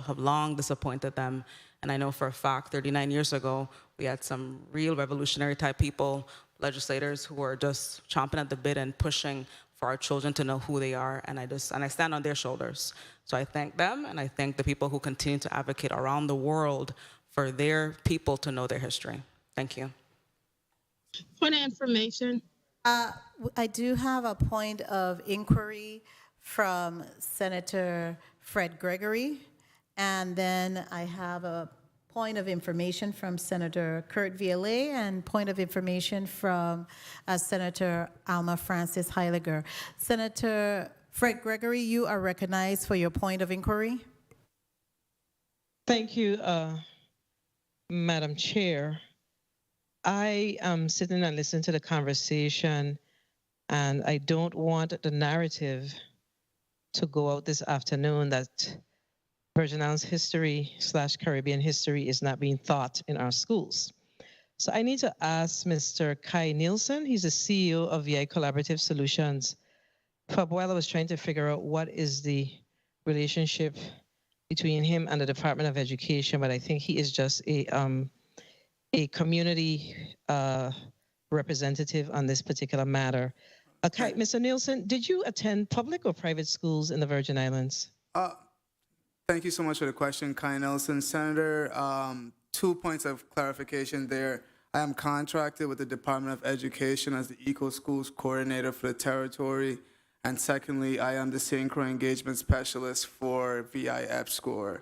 have long disappointed them. And I know for a fact 39 years ago, we had some real revolutionary type people, legislators, who were just chomping at the bit and pushing for our children to know who they are, and I stand on their shoulders. So I thank them, and I thank the people who continue to advocate around the world for their people to know their history. Thank you. Point of information. I do have a point of inquiry from Senator Fred Gregory, and then I have a point of information from Senator Kurt Violet and point of information from Senator Alma Francis Heiliger. Senator Fred Gregory, you are recognized for your point of inquiry. Thank you, Madam Chair. I am sitting and listening to the conversation, and I don't want the narrative to go out this afternoon that Virgin Islands history / Caribbean history is not being taught in our schools. So I need to ask Mr. Kai Nielsen, he's the CEO of VI Collaborative Solutions. For a while I was trying to figure out what is the relationship between him and the Department of Education, but I think he is just a community representative on this particular matter. Okay, Mr. Nielsen, did you attend public or private schools in the Virgin Islands? Thank you so much for the question, Kai Nelson. Senator, 2 points of clarification there. I am contracted with the Department of Education as the Eco Schools Coordinator for the territory. And secondly, I am the Synchro Engagement Specialist for VI EPSCoR.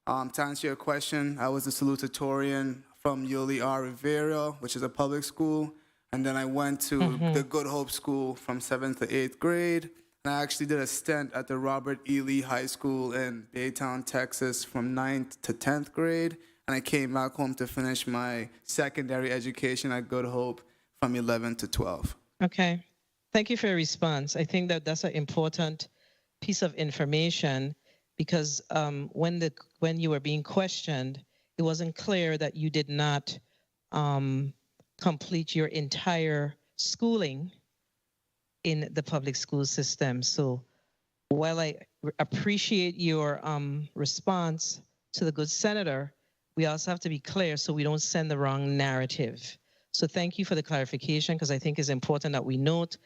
To answer your question, I was a salutatorian from Yoli R. Rivera, which is a public school. And then I went to the Good Hope School from 7th to 8th grade. And I actually did a stint at the Robert E. Lee High School in Baytown, Texas from 9th to 10th grade. And I came back home to finish my secondary education at Good Hope from 11 to 12. Okay. Thank you for your response. I think that that's an important piece of information because when you were being questioned, it wasn't clear that you did not complete your entire schooling in the public school system. So while I appreciate your response to the good senator, we also have to be clear so we don't send the wrong narrative. So thank you for the clarification because I think it's important that we note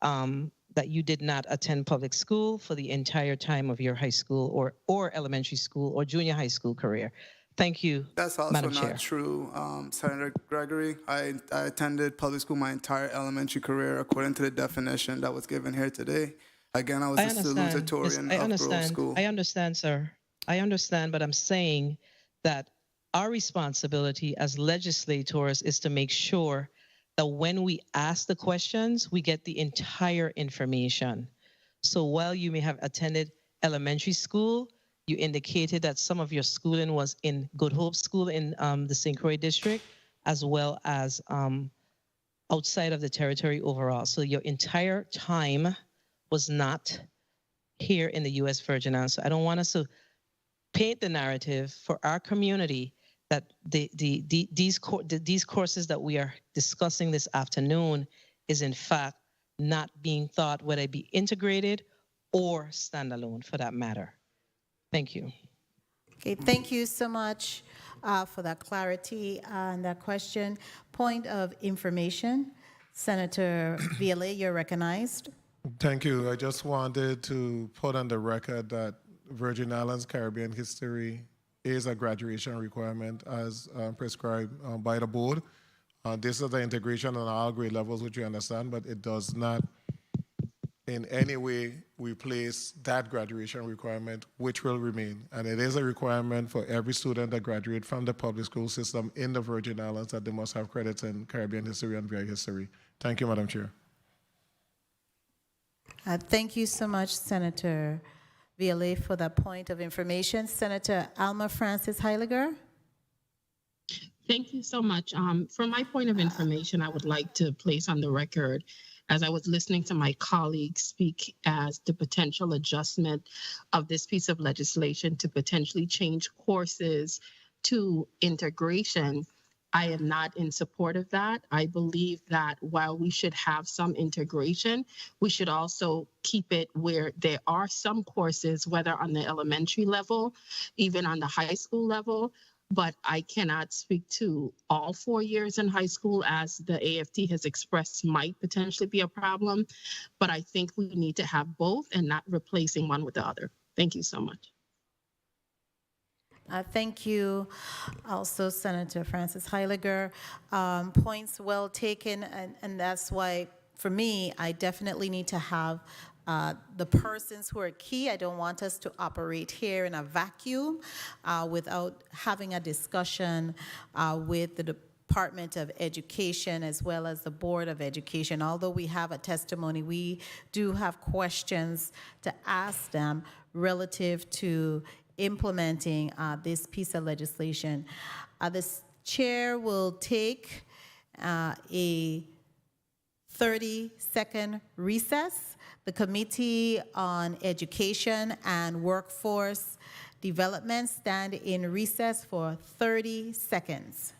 that you did not attend public school for the entire time of your high school or elementary school or junior high school career. Thank you, That's also Madam not Chair. true, Senator Gregory. I attended public school my entire elementary career according to the definition that was given here today. Again, I was a salutatorian of Grove School. I understand, sir. I understand, but I'm saying that our responsibility as legislators is to make sure that when we ask the questions, we get the entire information. So while you may have attended elementary school, You indicated that some of your schooling was in Good Hope School in the St. Croix district, as well as outside of the territory overall. So your entire time was not here in the U.S. Virgin Islands. So I don't want us to paint the narrative for our community that these courses that we are discussing this afternoon is in fact not being thought whether it be integrated or standalone for that matter. Thank you. Okay, thank you so much for that clarity and that question. Point of information, Senator Violet, you're recognized. Thank you. I just wanted to put on the record that Virgin Islands Caribbean history is a graduation requirement as prescribed by the board. This is the integration on all grade levels, which you understand, but it does not in any way replace that graduation requirement, which will remain. And it is a requirement for every student that graduates from the public school system in the Virgin Islands that they must have credits in Caribbean history and VI history. Thank you, Madam Chair. Thank you so much, Senator Violet, for that point of information. Senator Alma Francis Heiliger. Thank you so much. From my point of information, I would like to place on the record, as I was listening to my colleagues speak as the potential adjustment of this piece of legislation to potentially change courses to integration, I am not in support of that. I believe that while we should have some integration, we should also keep it where there are some courses, whether on the elementary level, even on the high school level, but I cannot speak to all 4 years in high school, as the AFT has expressed might potentially be a problem. But I think we need to have both and not replacing one with the other. Thank you so much. Thank you also, Senator Francis Heiliger. Points well taken, and that's why, for me, I definitely need to have the persons who are key. I don't want us to operate here in a vacuum without having a discussion with the Department of Education as well as the Board of Education. Although we have a testimony, we do have questions to ask them relative to implementing this piece of legislation. The chair will take a 30-second recess. The Committee on Education and Workforce Development stand in recess for 30 seconds.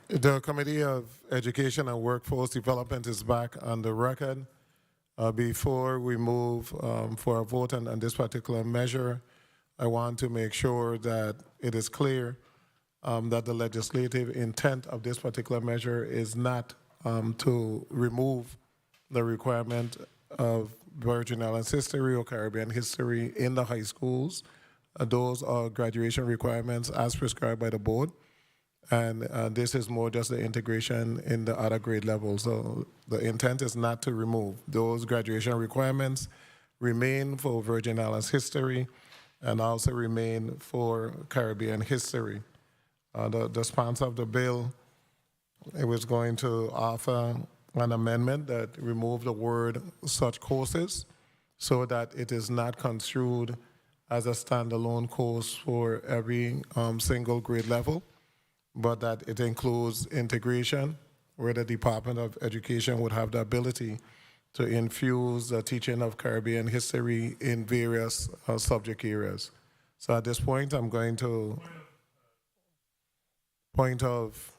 The Committee of Education and Workforce Development is back on the record. Before we move for a vote on this particular measure, I want to make sure that it is clear that the legislative intent of this particular measure is not to remove the requirement of Virgin Islands history or Caribbean history in the high schools. Those are graduation requirements as prescribed by the board. And this is more just the integration in the other grade levels. So the intent is not to remove. Those graduation requirements remain for Virgin Islands history and also remain for Caribbean history. The sponsor of the bill, it was going to offer an amendment that removed the word such courses so that it is not construed as a standalone course for every single grade level, but that it includes integration, where the Department of Education would have the ability to infuse the teaching of Caribbean history in various subject areas. So at this point, I'm going to point of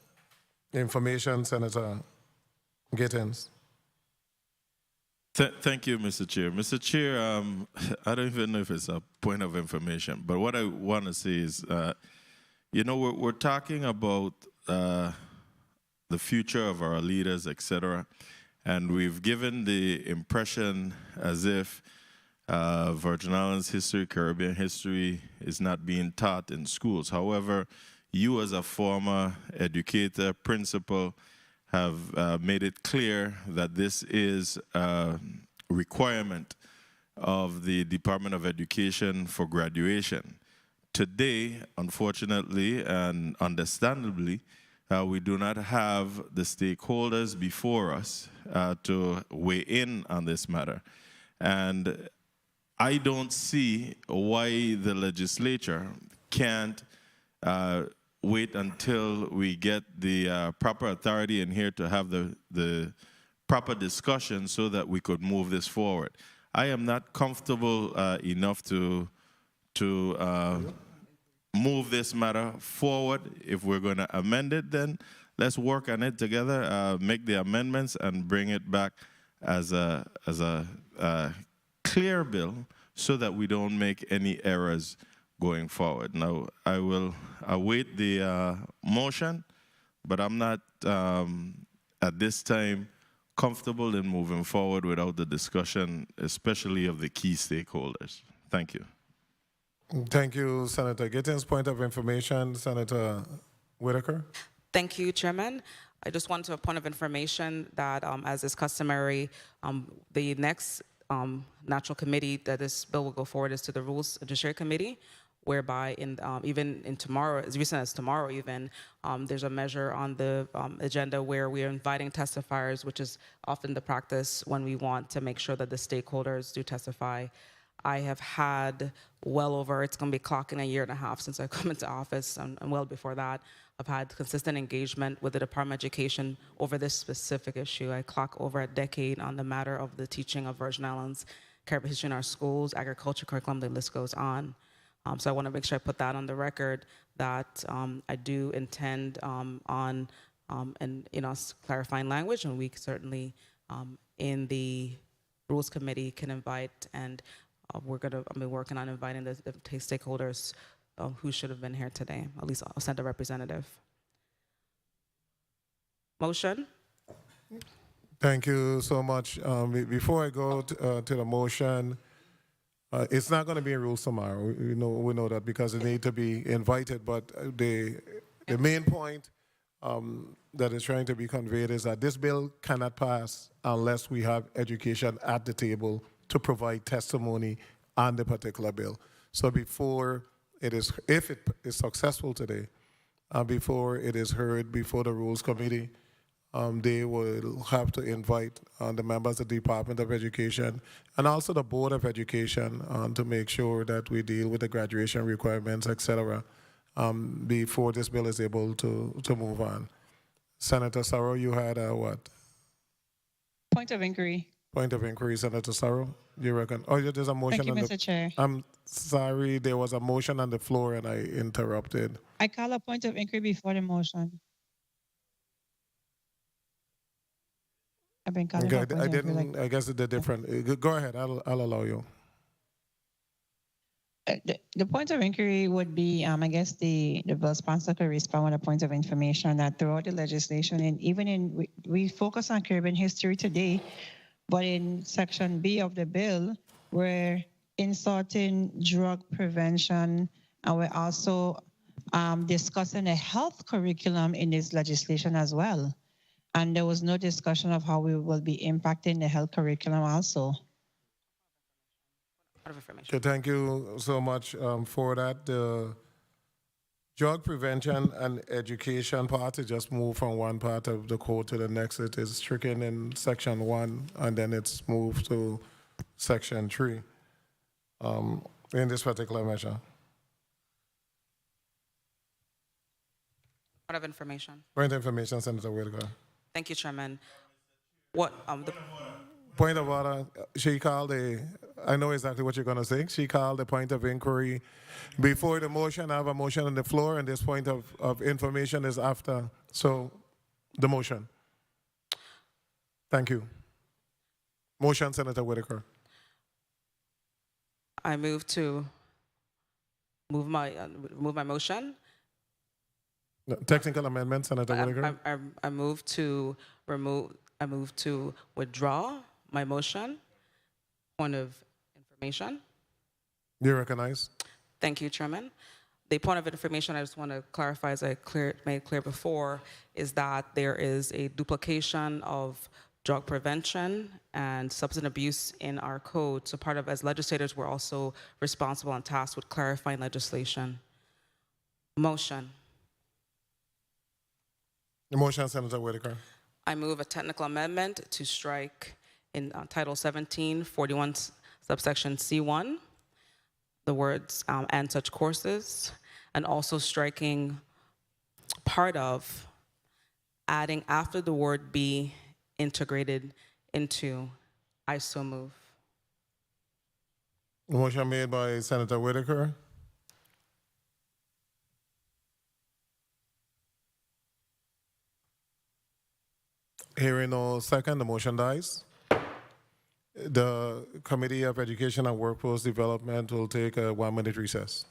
information, Senator Gittins. Thank you, Mr. Chair. Mr. Chair, I don't even know if it's a point of information, but what I want to say is, you know, we're talking about the future of our leaders, etc., and we've given the impression as if Virgin Islands history, Caribbean history is not being taught in schools. However, you as a former educator, principal, have made it clear that this is a requirement of the Department of Education for graduation. Today, unfortunately and understandably, we do not have the stakeholders before us to weigh in on this matter. And I don't see why the legislature can't wait until we get the proper authority in here to have the proper discussion so that we could move this forward. I am not comfortable enough to move this matter forward. If we're going to amend it, then let's work on it together, make the amendments, and bring it back as a clear bill so that we don't make any errors going forward. Now, I will await the motion, but I'm not at this time comfortable in moving forward without the discussion, especially of the key stakeholders. Thank you. Thank you, Senator Gittins. Point of information, Senator Whitaker. Thank you, Chairman. I just want to a point of information that, as is customary, the next natural committee that this bill will go forward is to the Rules Judiciary Committee, whereby even in tomorrow, as recent as tomorrow even, there's a measure on the agenda where we are inviting testifiers, which is often the practice when we want to make sure that the stakeholders do testify. I have had well over, it's going to be clocking a year and a half since I come into office, and well before that, I've had consistent engagement with the Department of Education over this specific issue. I clock over a decade on the matter of the teaching of Virgin Islands Caribbean history in our schools, agriculture curriculum, the list goes on. So I want to make sure I put that on the record that I do intend on and clarifying language, and we certainly in the Rules Committee can invite, and we're going to be working on inviting the stakeholders who should have been here today. At least I'll send a representative. Motion. Thank you so much. Before I go to the motion, it's not going to be in rules tomorrow. We know that because it need to be invited. But the main point that is trying to be conveyed is that this bill cannot pass unless we have education at the table to provide testimony on the particular bill. So before it is, if it is successful today, before it is heard before the Rules Committee, they will have to invite the members of the Department of Education and also the Board of Education to make sure that we deal with the graduation requirements, etc., before this bill is able to move on. Senator Sorrow, you had what? Point of inquiry. Point of inquiry, Senator Sorrow. You reckon? Oh, there's a motion. Thank you, Mr. Chair. I'm sorry, there was a motion on the floor and I interrupted. I call a point of inquiry before the motion. I've been calling Okay, for a I point of view, like, didn't, I guess they're different. Go ahead, I'll allow you. the point of inquiry would be, I guess the bill sponsor could respond with a point of information that throughout the legislation, and even we focus on Caribbean history today, but in section B of the bill, we're inserting drug prevention, and we're also discussing a health curriculum in this legislation as well. And there was no discussion of how we will be impacting the health curriculum also. Okay, thank you so much for that. The drug prevention and education part, it just moved from one part of the code to the next. It is stricken in section 1, and then it's moved to section 3 in this particular measure. Point of information. Point of information, Senator Whitaker. Thank you, Chairman. What the Point of order, she called I know exactly what you're going to say. She called the point of inquiry before the motion. I have a motion on the floor, and this point of information is after. So, the motion. Thank you. Motion, Senator Whitaker. I move to move my motion. No, technical amendment, Senator Whitaker. I move to remove. I move to withdraw my motion. Point of information. You recognize? Thank you, Chairman. The point of information I just want to clarify, as I made clear before, is that there is a duplication of drug prevention and substance abuse in our code. So part of, as legislators, we're also responsible and tasked with clarifying legislation. Motion. The motion, Senator Whitaker. I move a technical amendment to strike in Title 17, 41, subsection C1, the words and such courses, and also striking part of, adding after the word be integrated into. I so move. Motion made by Senator Whitaker. Hearing no second, the motion dies. The Committee of Education and Workforce Development will take a 1-minute recess.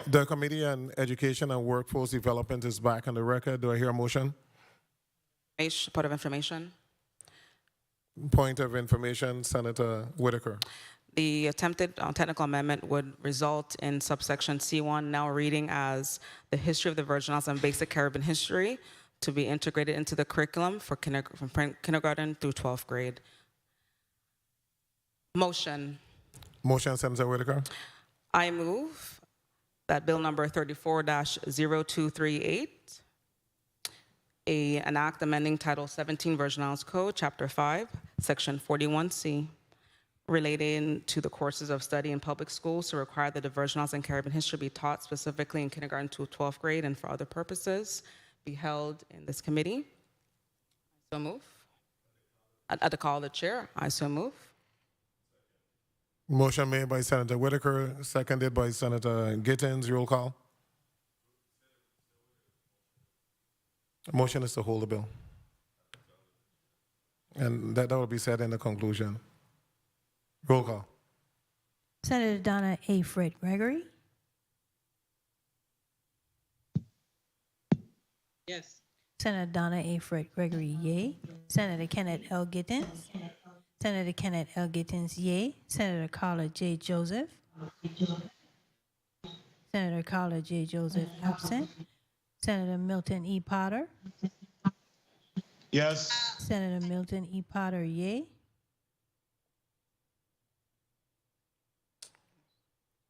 The Committee on Education and Workforce Development is back on the record. Do I hear a motion? Point of information. Point of information, Senator Whitaker. The attempted technical amendment would result in subsection C1 now reading as the history of the Virgin Islands and basic Caribbean history to be integrated into the curriculum for from kindergarten through 12th grade. Motion. Motion, Senator Whitaker. I move that bill number 34-0238, an act amending Title 17 Virgin Islands Code, Chapter 5, Section 41C, relating to the courses of study in public schools to require that the Virgin Islands and Caribbean history be taught specifically in kindergarten to 12th grade and for other purposes, be held in this committee. I so move. At the call of the chair, I so move. Motion made by Senator Whitaker, seconded by Senator Gittins. Roll call. Motion is to hold the bill. And that will be said in the conclusion. Roll call. Senator Donna A. Fred Gregory, Yes. Senator Donna A. Fred Gregory, yay. Senator Kenneth L. Gittins, Senator Kenneth L. Gittins, yay. Senator Carla J. Joseph, Senator Carla J. Joseph, absent. Senator Milton E. Potter, Yes. Senator Milton E. Potter, yay.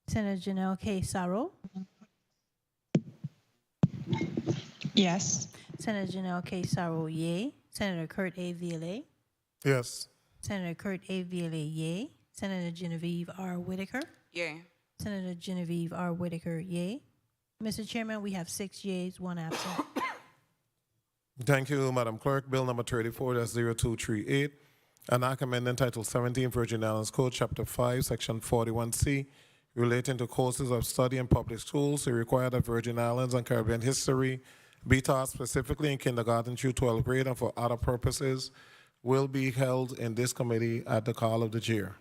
Senator Janelle K. Sarro, Yes. Senator Janelle K. Sarro, yay. Senator Kurt A. Ville, Yes. Senator Kurt A. Ville, yay. Senator Genevieve R. Whitaker, Yay. Senator Genevieve R. Whitaker, yay. Mr. Chairman, we have 6 yeas, 1 absent. Thank you, Madam Clerk. Bill number 34, that's 0238. An act amending Title 17 Virgin Islands Code, Chapter 5, Section 41C, relating to courses of study in public schools to require that Virgin Islands and Caribbean history be taught specifically in kindergarten through 12th grade and for other purposes will be held in this committee at the call of the chair.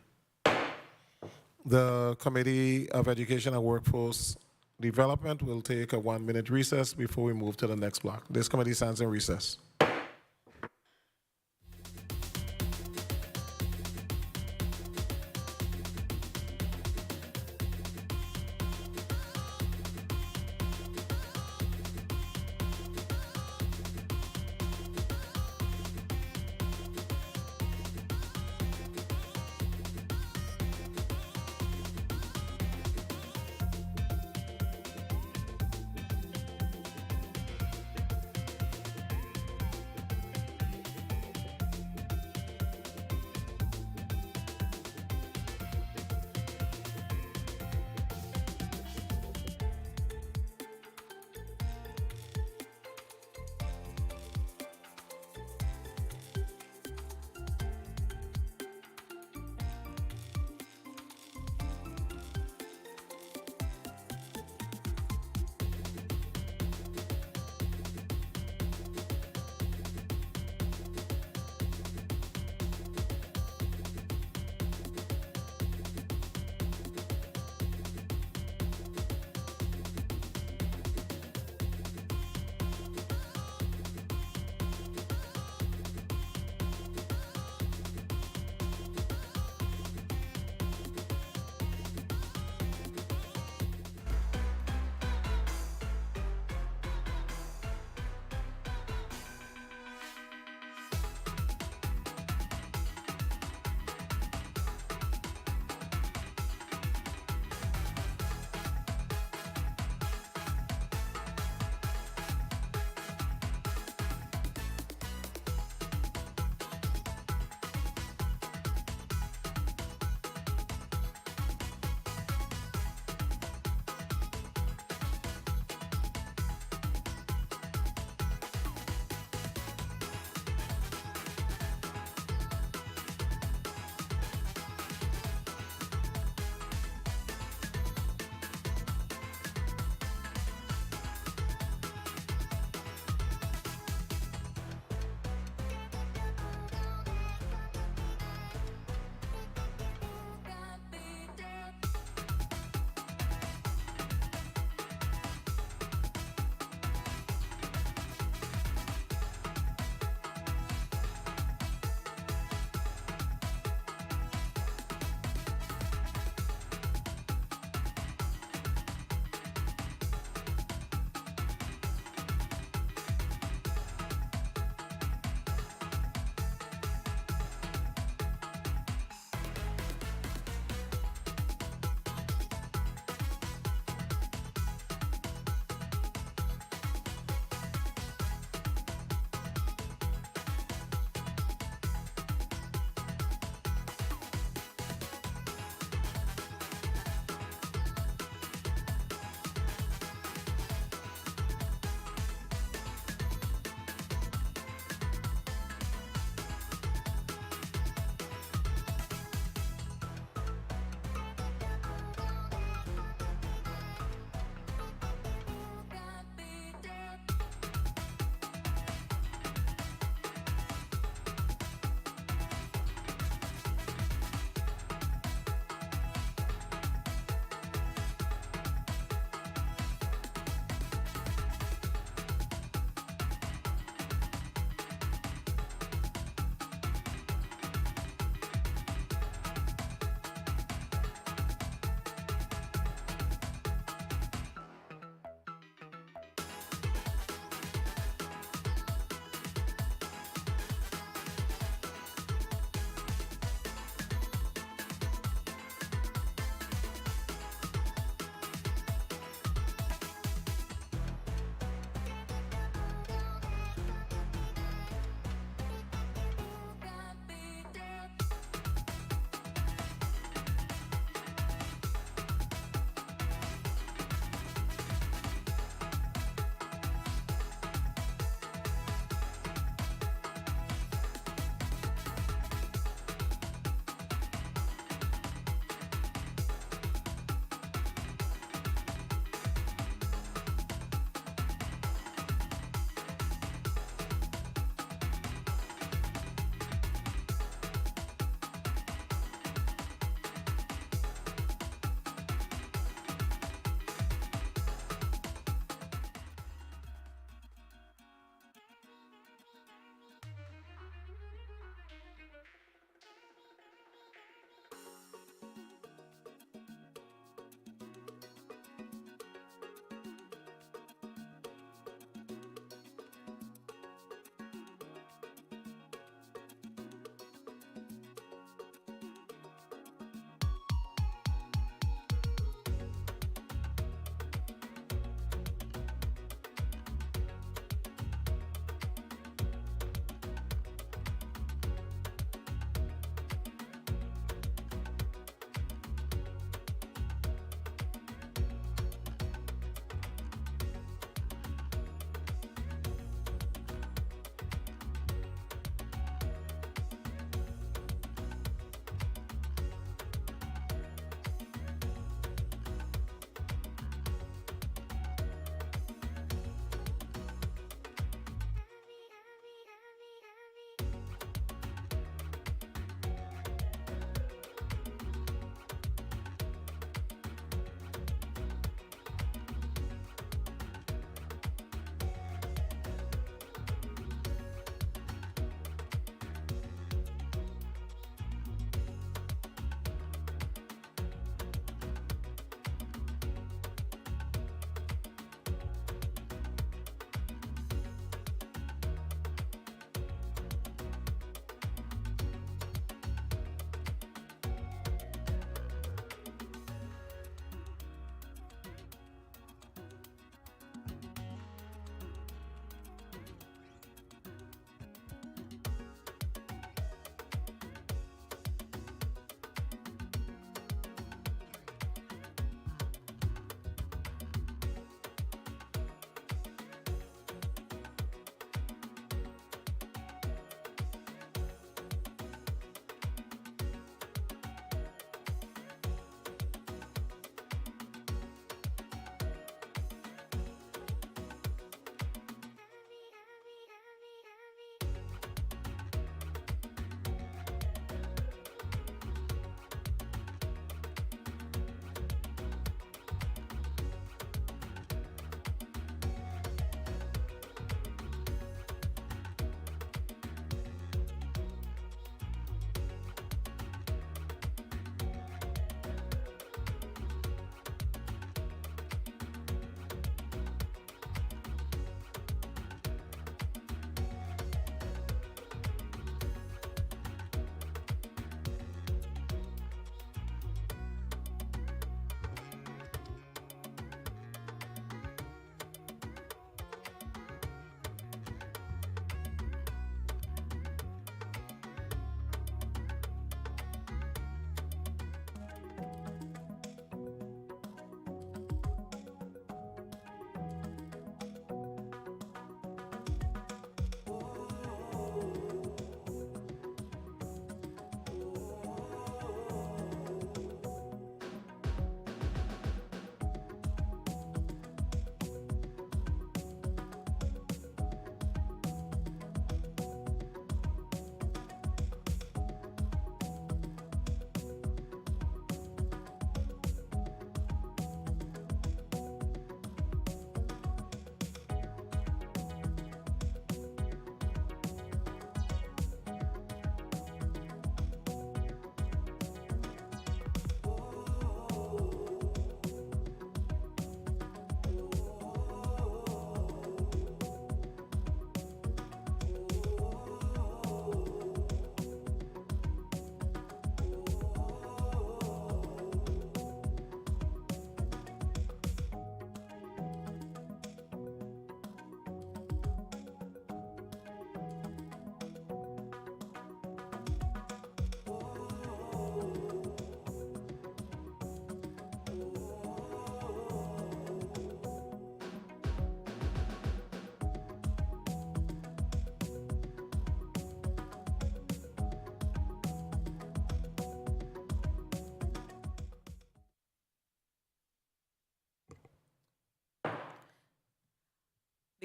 The Committee of Education and Workforce Development will take a 1-minute recess before we move to the next block. This committee stands in recess.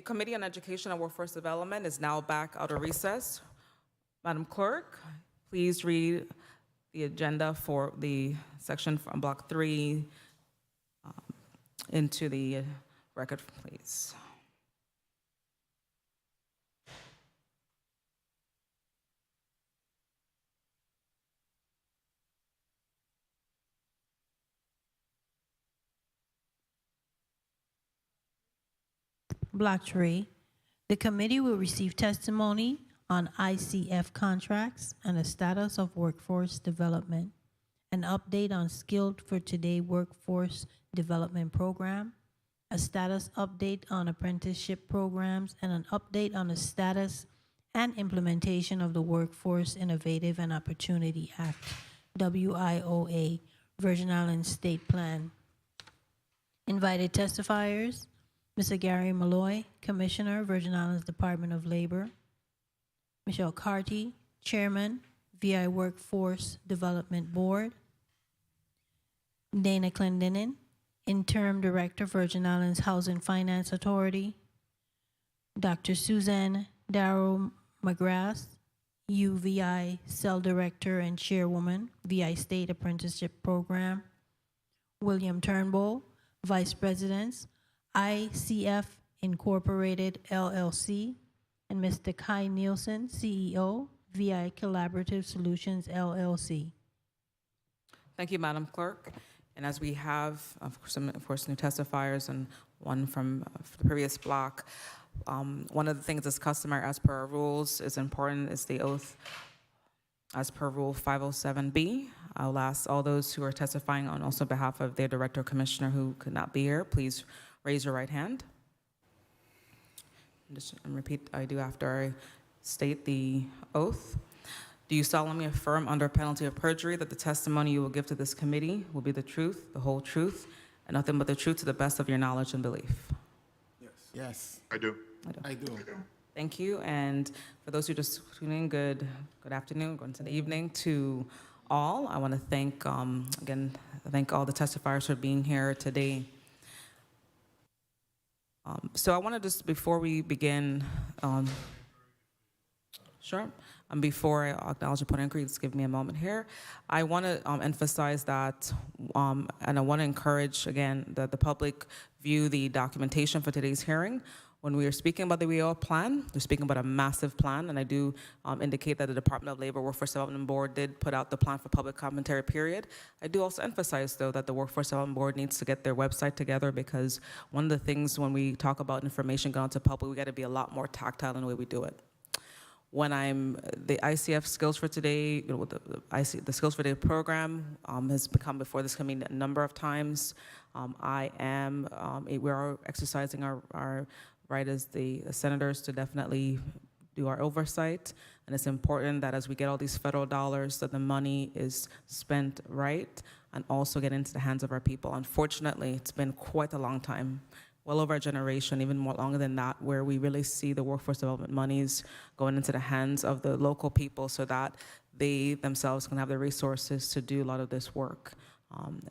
Committee on Education and Workforce Development is now back out of recess. Madam Clerk, please read the agenda for the section from Block 3 into the record, please. Block 3, the committee will receive testimony on ICF contracts and the status of workforce development, an update on Skilled for Today workforce development program, a status update on apprenticeship programs, and an update on the status and implementation of the Workforce Innovative and Opportunity Act, WIOA, Virgin Islands State Plan. Invited testifiers, Mr. Gary Malloy, Commissioner, Virgin Islands Department of Labor. Michelle Carty, Chairman, VI Workforce Development Board. Dana Clendenin, Interim Director, Virgin Islands Housing Finance Authority. Dr. Suzanne Darrow McGrath, UVI Cell Director and Chairwoman, VI State Apprenticeship Program. William Turnbull, Vice President, ICF Incorporated LLC, and Mr. Kai Nielsen, CEO, VI Collaborative Solutions LLC. Thank you, Madam Clerk. And as we have, of course, new testifiers and one from the previous block, one of the things that's customary as per our rules is important is the oath as per Rule 507B. I'll ask all those who are testifying on also behalf of their Director or Commissioner who could not be here, please raise your right hand. And repeat, I do after I state the oath. Do you solemnly affirm under penalty of perjury that the testimony you will give to this committee will be the truth, the whole truth, and nothing but the truth to the best of your knowledge and belief? Yes. I do. I do. Thank you. And for those who just tuning in, good afternoon, going to the evening to all. I want to thank, again, thank all the testifiers for being here today. So I want to just, before we begin, sure. Before I acknowledge the point of inquiry, just give me a moment here. I want to emphasize that, and I want to encourage, again, that the public view the documentation for today's hearing. When we are speaking about the WIOA plan, we're speaking about a massive plan, and I do indicate that the Department of Labor Workforce Development Board did put out the plan for public commentary period. I do also emphasize, though, that the Workforce Development Board needs to get their website together, because one of the things when we talk about information going out to public, we got to be a lot more tactile in the way we do it. When I'm the ICF Skills for Today, the Skills for Today program has become before this committee a number of times. We are exercising our right as the senators to definitely do our oversight, and it's important that as we get all these federal dollars, that the money is spent right and also get into the hands of our people. Unfortunately, it's been quite a long time, well over a generation, even more longer than that, where we really see the workforce development monies going into the hands of the local people so that they themselves can have the resources to do a lot of this work.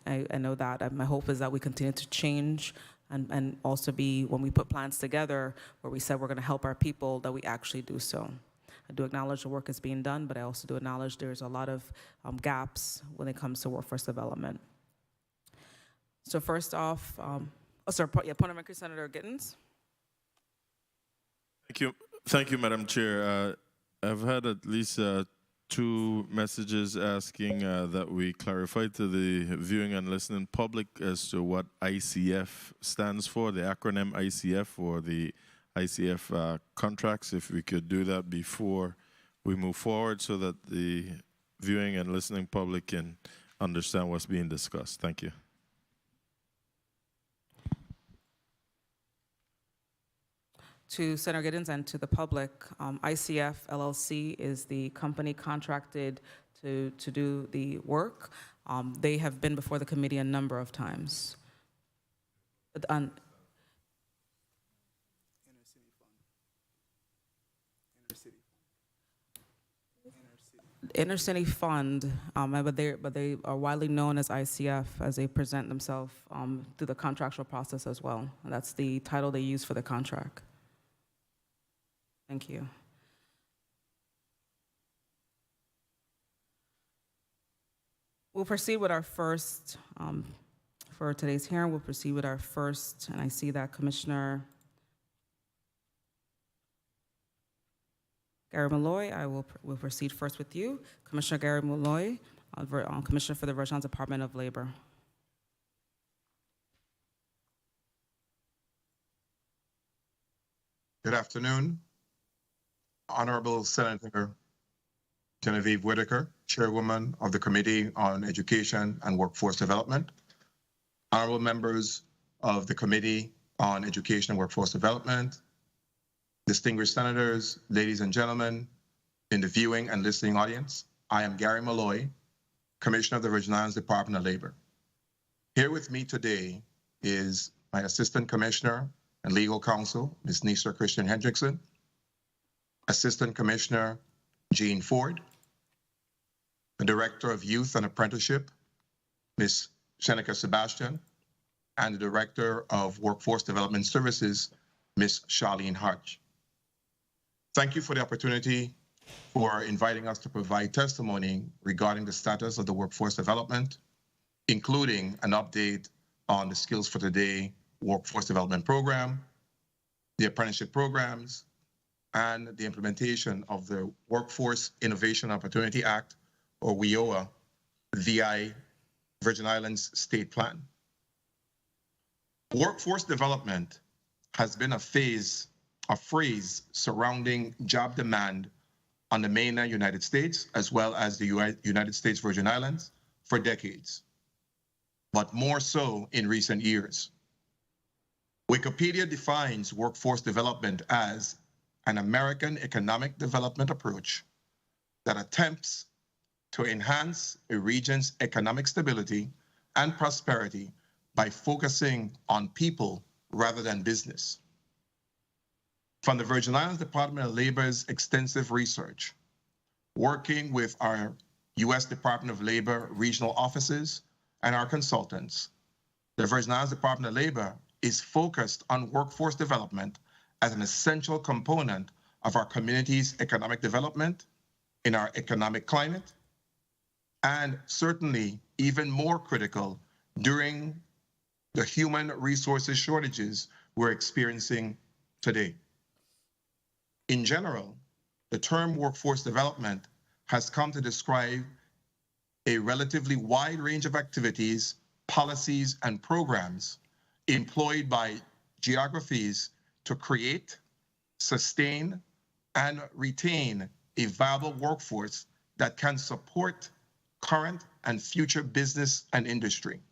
I know that my hope is that we continue to change and also be, when we put plans together where we said we're going to help our people, that we actually do so. I do acknowledge the work is being done, but I also do acknowledge there's a lot of gaps when it comes to workforce development. So first off, point of inquiry, Senator Gittens. Thank you, Madam Chair. I've had at least 2 messages asking that we clarify to the viewing and listening public as to what ICF stands for, the acronym ICF, or the ICF contracts, if we could do that before we move forward so that the viewing and listening public can understand what's being discussed. Thank you. To Senator Gittens and to the public, ICF LLC is the company contracted to do the work. They have been before the committee a number of times. Inner City Fund, but they are widely known as ICF as they present themselves through the contractual process as well. And that's the title they use for the contract. Thank you. We'll proceed with our first, for today's hearing, we'll proceed with our first, and I see that Commissioner Gary Malloy, will proceed first with you. Commissioner Gary Malloy, Commissioner for the Virgin Islands Department of Labor. Good afternoon. Honorable Senator Genevieve Whitaker, Chairwoman of the Committee on Education and Workforce Development. Honorable members of the Committee on Education and Workforce Development, distinguished senators, ladies and gentlemen, in the viewing and listening audience, I am Gary Malloy, Commissioner of the Virgin Islands Department of Labor. Here with me today is my Assistant Commissioner and Legal Counsel, Ms. Nisa Christian Hendrickson, Assistant Commissioner Jean Ford, the Director of Youth and Apprenticeship, Ms. Shenika Sebastian, and the Director of Workforce Development Services, Ms. Charlene Hodge. Thank you for the opportunity for inviting us to provide testimony regarding the status of the workforce development, including an update on the Skills for Today Workforce Development Program, the apprenticeship programs, and the implementation of the Workforce Innovation Opportunity Act, or WIOA, VI Virgin Islands State Plan. Workforce development has been a phrase surrounding job demand on the mainland United States, as well as the United States Virgin Islands, for decades, but more so in recent years. Wikipedia defines workforce development as an American economic development approach that attempts to enhance a region's economic stability and prosperity by focusing on people rather than business. From the Virgin Islands Department of Labor's extensive research, working with our U.S. Department of Labor regional offices and our consultants, the Virgin Islands Department of Labor is focused on workforce development as an essential component of our community's economic development, in our economic climate, and certainly even more critical during the human resources shortages we're experiencing today. In general, the term workforce development has come to describe a relatively wide range of activities, policies, and programs employed by geographies to create, sustain, and retain a viable workforce that can support current and future business and industry.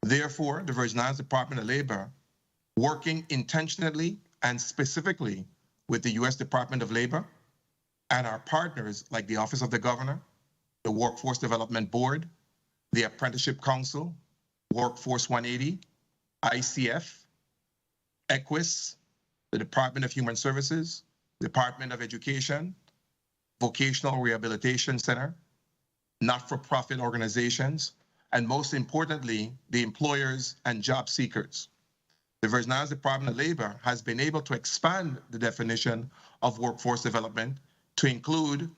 Therefore, the Virgin Islands Department of Labor, working intentionally and specifically with the U.S. Department of Labor and our partners like the Office of the Governor, the Workforce Development Board, the Apprenticeship Council, Workforce 180, ICF, EQUIS, the Department of Human Services, Department of Education, Vocational Rehabilitation Center, not-for-profit organizations, and most importantly, the employers and job seekers. The Virgin Islands Department of Labor has been able to expand the definition of workforce development to include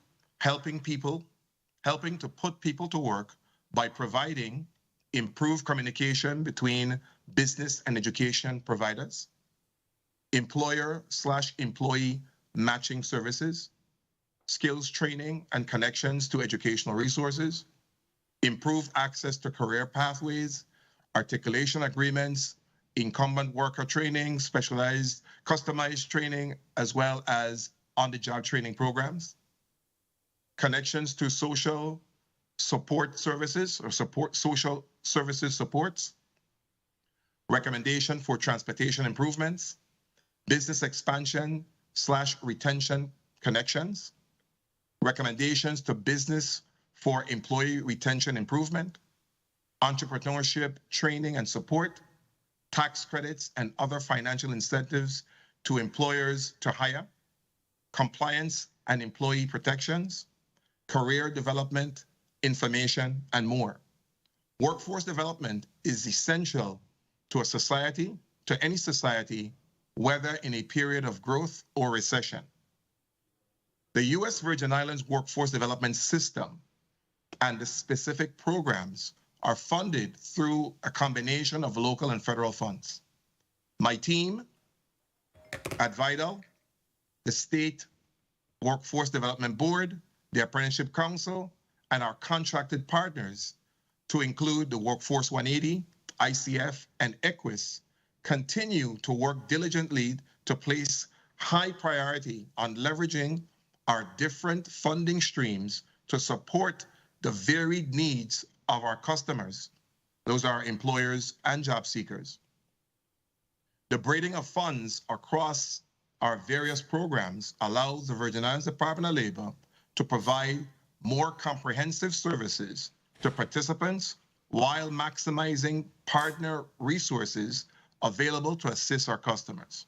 helping to put people to work by providing improved communication between business and education providers, employer/employee matching services, skills training and connections to educational resources, improved access to career pathways, articulation agreements, incumbent worker training, specialized, customized training, as well as on-the-job training programs, connections to social support services or social services supports, recommendation for transportation improvements, business expansion/retention connections, recommendations to business for employee retention improvement, entrepreneurship training and support, tax credits and other financial incentives to employers to hire, compliance and employee protections, career development, information, and more. Workforce development is essential to any society whether in a period of growth or recession. The U.S. Virgin Islands Workforce Development System and the specific programs are funded through a combination of local and federal funds. My team at VITAL, the State Workforce Development Board, the Apprenticeship Council, and our contracted partners, to include the Workforce 180, ICF, and EQUIS, continue to work diligently to place high priority on leveraging our different funding streams to support the varied needs of our customers. Those are employers and job seekers. The braiding of funds across our various programs allows the Virgin Islands Department of Labor to provide more comprehensive services to participants while maximizing partner resources available to assist our customers.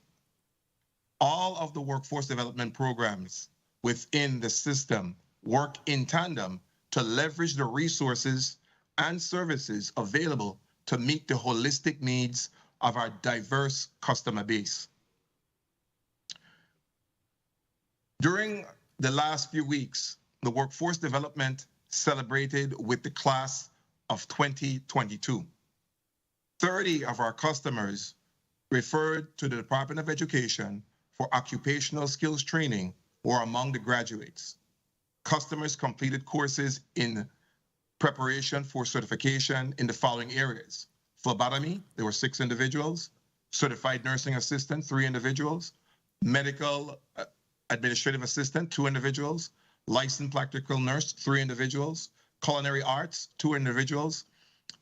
All of the workforce development programs within the system work in tandem to leverage the resources and services available to meet the holistic needs of our diverse customer base. During the last few weeks, the workforce development celebrated with the class of 2022. 30 of our customers referred to the Department of Education for occupational skills training were among the graduates. Customers completed courses in preparation for certification in the following areas: phlebotomy, there were 6 individuals; certified nursing assistant, 3 individuals; medical administrative assistant, 2 individuals; licensed practical nurse, 3 individuals; culinary arts, 2 individuals;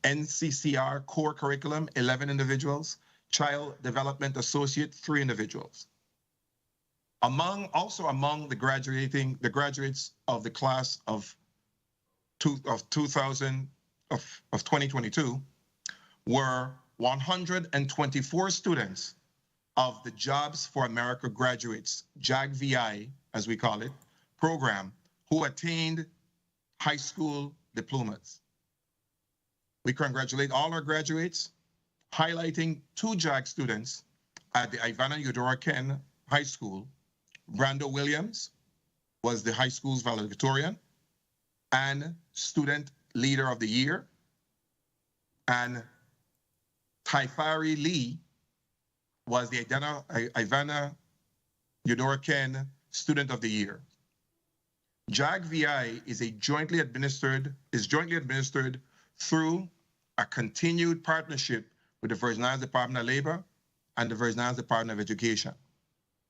NCCR core curriculum, 11 individuals; child development associate, 3 individuals. Among the graduates of the class of 2022 were 124 students of the Jobs for America Graduates, JAG-VI, as we call it, program, who attained high school diplomas. We congratulate all our graduates, highlighting 2 JAG students at the Ivana Eudora Ken High School. Brando Williams was the high school's valedictorian and student leader of the year, and Taifari Lee was the Ivana Eudora Ken Student of the Year. JAG-VI is jointly administered through a continued partnership with the Virgin Islands Department of Labor and the Virgin Islands Department of Education.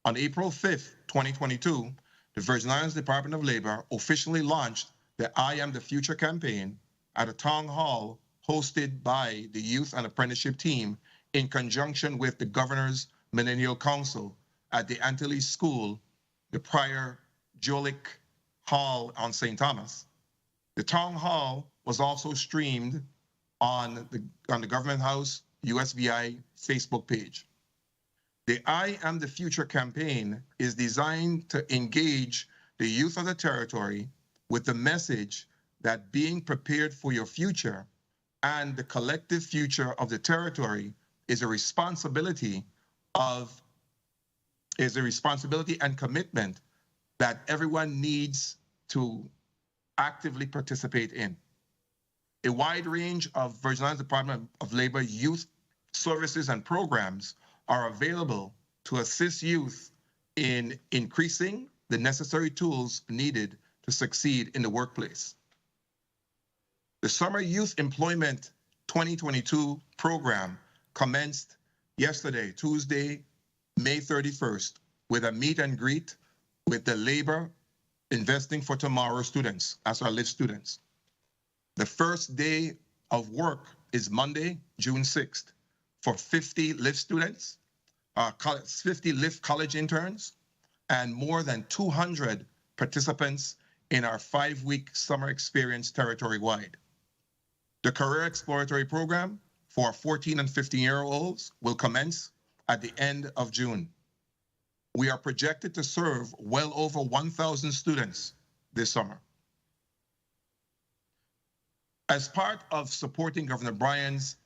On April 5th, 2022, the Virgin Islands Department of Labor officially launched the I Am the Future campaign at a town hall hosted by the Youth and Apprenticeship team in conjunction with the Governor's Millennial Council at the Antilles School, the prior Jolick Hall on St. Thomas. The town hall was also streamed on the Government House USVI Facebook page. The I Am the Future campaign is designed to engage the youth of the territory with the message that being prepared for your future and the collective future of the territory is a responsibility and commitment that everyone needs to actively participate in. A wide range of Virgin Islands Department of Labor youth services and programs are available to assist youth in increasing the necessary tools needed to succeed in the workplace. The Summer Youth Employment 2022 program commenced yesterday, Tuesday, May 31st, with a meet and greet with the Labor Investing for Tomorrow students, as our LIFT students. The first day of work is Monday, June 6th, for 50 LIFT students, 50 LIFT college interns, and more than 200 participants in our 5-week summer experience territory-wide. The Career Exploratory Program for 14 and 15-year-olds will commence at the end of June. We are projected to serve well over 1,000 students this summer. As part of supporting Governor Bryan's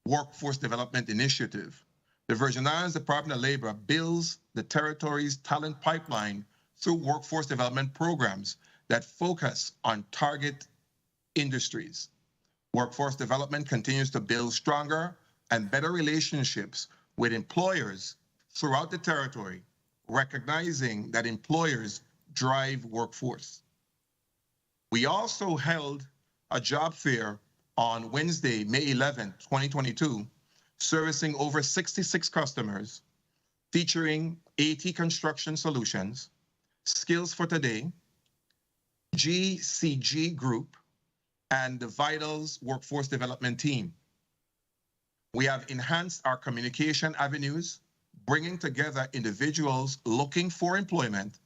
Workforce Development Initiative, The Virgin Islands Department of Labor builds the territory's talent pipeline through workforce development programs that focus on target industries. Workforce development continues to build stronger and better relationships with employers throughout the territory, recognizing that employers drive workforce. We also held a job fair on Wednesday, May 11, 2022, servicing over 66 customers, featuring AT Construction Solutions, Skills for Today, GCG Group, and the Vitals Workforce Development Team. We have enhanced our communication avenues, bringing together individuals looking for employment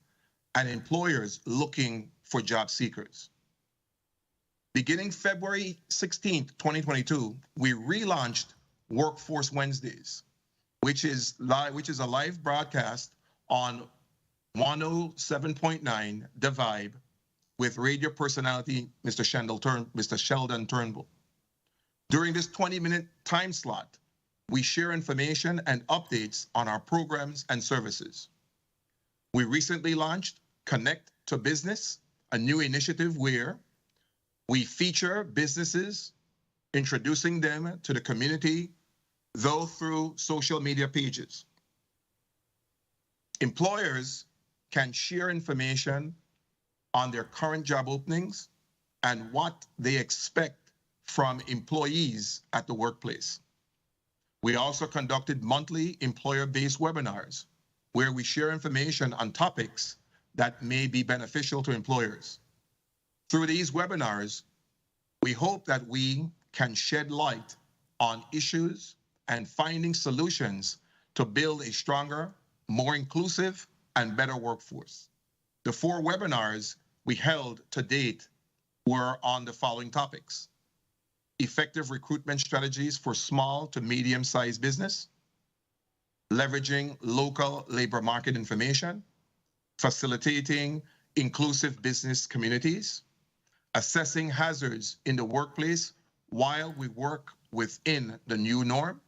and employers looking for job seekers. Beginning February 16th, 2022, we relaunched Workforce Wednesdays, which is a live broadcast on 107.9 The Vibe with radio personality Mr. Sheldon Turnbull. During this 20-minute time slot, we share information and updates on our programs and services. We recently launched Connect to Business, a new initiative where we feature businesses, introducing them to the community, though through social media pages. Employers can share information on their current job openings and what they expect from employees at the workplace. We also conducted monthly employer-based webinars where we share information on topics that may be beneficial to employers. Through these webinars, we hope that we can shed light on issues and finding solutions to build a stronger, more inclusive, and better workforce. The 4 webinars we held to date were on the following topics: effective recruitment strategies for small to medium-sized business, leveraging local labor market information, facilitating inclusive business communities, assessing hazards in the workplace while we work within the new norm.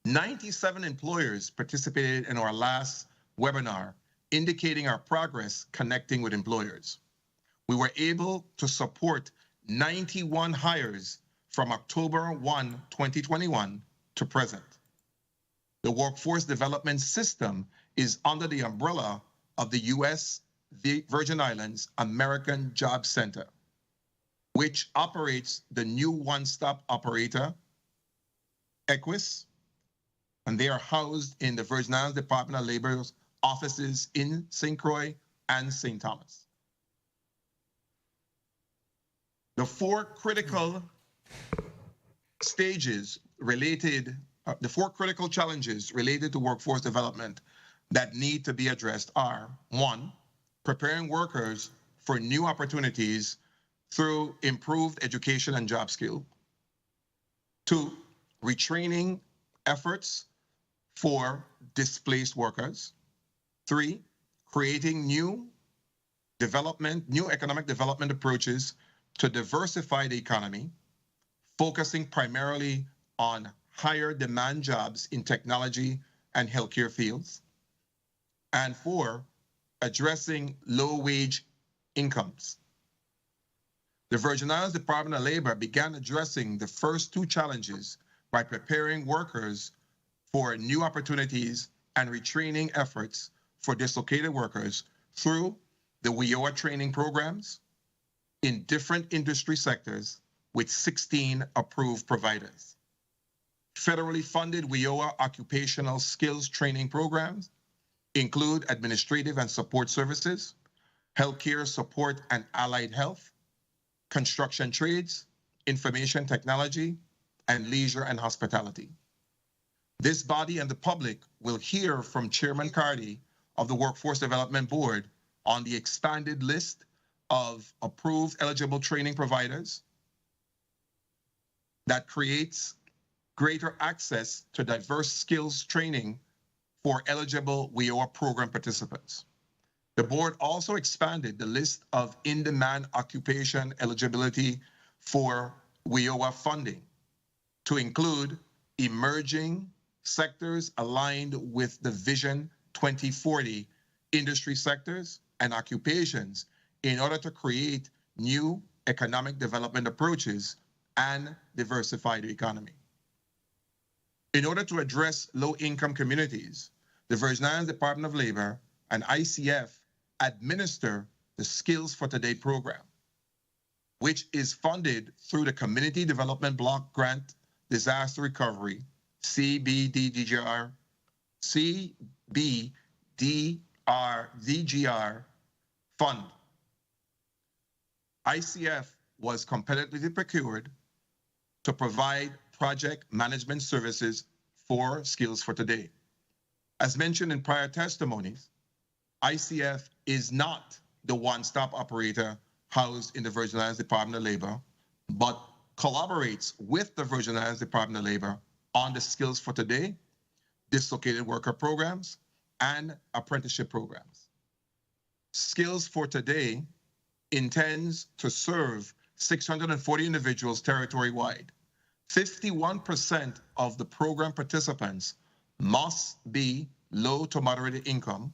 97 employers participated in our last webinar, indicating our progress connecting with employers. We were able to support 91 hires from October 1, 2021 to present. The Workforce Development System is under the umbrella of the U.S. Virgin Islands American Job Center, which operates the new one-stop operator, Equus, and they are housed in the Virgin Islands Department of Labor's offices in St. Croix and St. Thomas. The 4 critical stages related, the 4 critical challenges related to workforce development that need to be addressed are: 1, preparing workers for new opportunities through improved education and job skill. 2, retraining efforts for displaced workers. 3, creating new economic development approaches to diversify the economy, focusing primarily on higher demand jobs in technology and healthcare fields. And 4, addressing low-wage incomes. The Virgin Islands Department of Labor began addressing the first 2 challenges by preparing workers for new opportunities and retraining efforts for dislocated workers through the WIOA training programs in different industry sectors with 16 approved providers. Federally funded WIOA occupational skills training programs include administrative and support services, healthcare support and allied health, construction trades, information technology, and leisure and hospitality. This body and the public will hear from Chairman Cardi of the Workforce Development Board on the expanded list of approved eligible training providers that creates greater access to diverse skills training for eligible WIOA program participants. The board also expanded the list of in-demand occupation eligibility for WIOA funding to include emerging sectors aligned with the Vision 2040 industry sectors and occupations in order to create new economic development approaches and diversify the economy. In order to address low-income communities, the Virgin Islands Department of Labor and ICF administer the Skills for Today program, which is funded through the Community Development Block Grant Disaster Recovery, CBDGR Fund. ICF was competitively procured to provide project management services for Skills for Today. As mentioned in prior testimonies, ICF is not the one-stop operator housed in the Virgin Islands Department of Labor, but collaborates with the Virgin Islands Department of Labor on the Skills for Today, dislocated worker programs, and apprenticeship programs. Skills for Today intends to serve 640 individuals territory-wide. 51% of the program participants must be low to moderate income,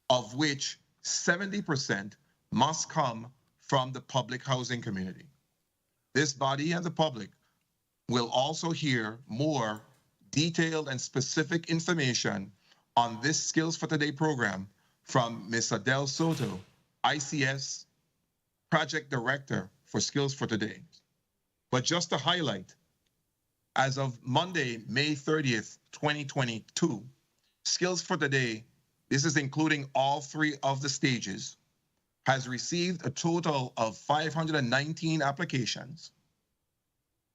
of which 70% must come from the public housing community. This body and the public will also hear more detailed and specific information on this Skills for Today program from Ms. Adele Soto, ICS Project Director for Skills for Today. But just to highlight, as of Monday, May 30th, 2022, Skills for Today, this is including all 3 of the stages, has received a total of 519 applications,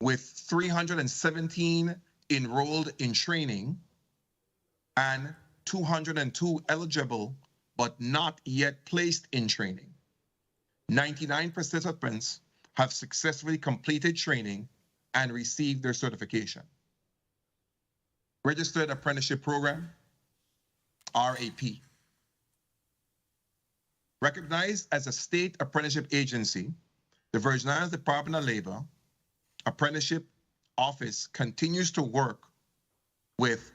with 317 enrolled in training and 202 eligible but not yet placed in training. 99 participants have successfully completed training and received their certification. Registered Apprenticeship Program, RAP. Recognized as a state apprenticeship agency, the Virgin Islands Department of Labor Apprenticeship Office continues to work with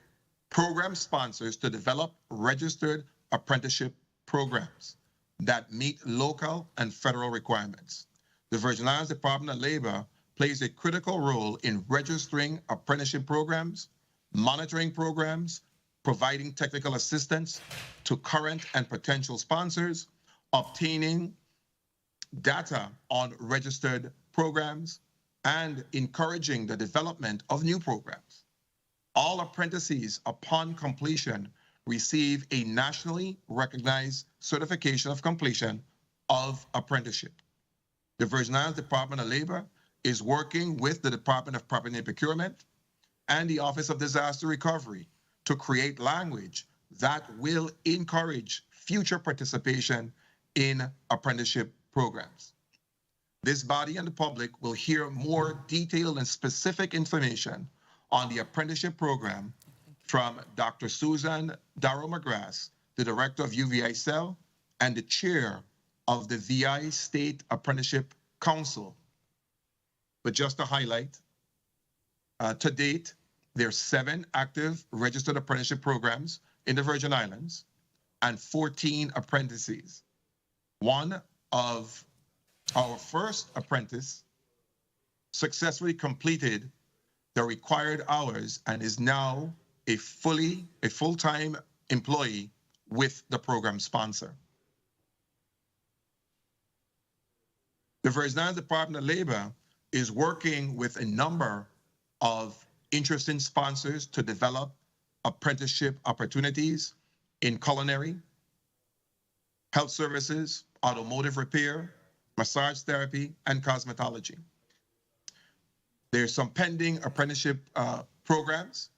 program sponsors to develop registered apprenticeship programs that meet local and federal requirements. The Virgin Islands Department of Labor plays a critical role in registering apprenticeship programs, monitoring programs, providing technical assistance to current and potential sponsors, obtaining data on registered programs, and encouraging the development of new programs. All apprentices upon completion receive a nationally recognized certification of completion of apprenticeship. The Virgin Islands Department of Labor is working with the Department of Property and Procurement and the Office of Disaster Recovery to create language that will encourage future participation in apprenticeship programs. This body and the public will hear more detailed and specific information on the apprenticeship program from Dr. Susan Darrow McGrath, the director of UVI Cell and the chair of the VI State Apprenticeship Council. But just to highlight, to date, there are 7 active registered apprenticeship programs in the Virgin Islands and 14 apprentices. One of our first apprentice successfully completed the required hours and is now a full-time employee with the program sponsor. The Virgin Islands Department of Labor is working with a number of interested sponsors to develop apprenticeship opportunities in culinary, health services, automotive repair, massage therapy, and cosmetology. There's some pending apprenticeship programs.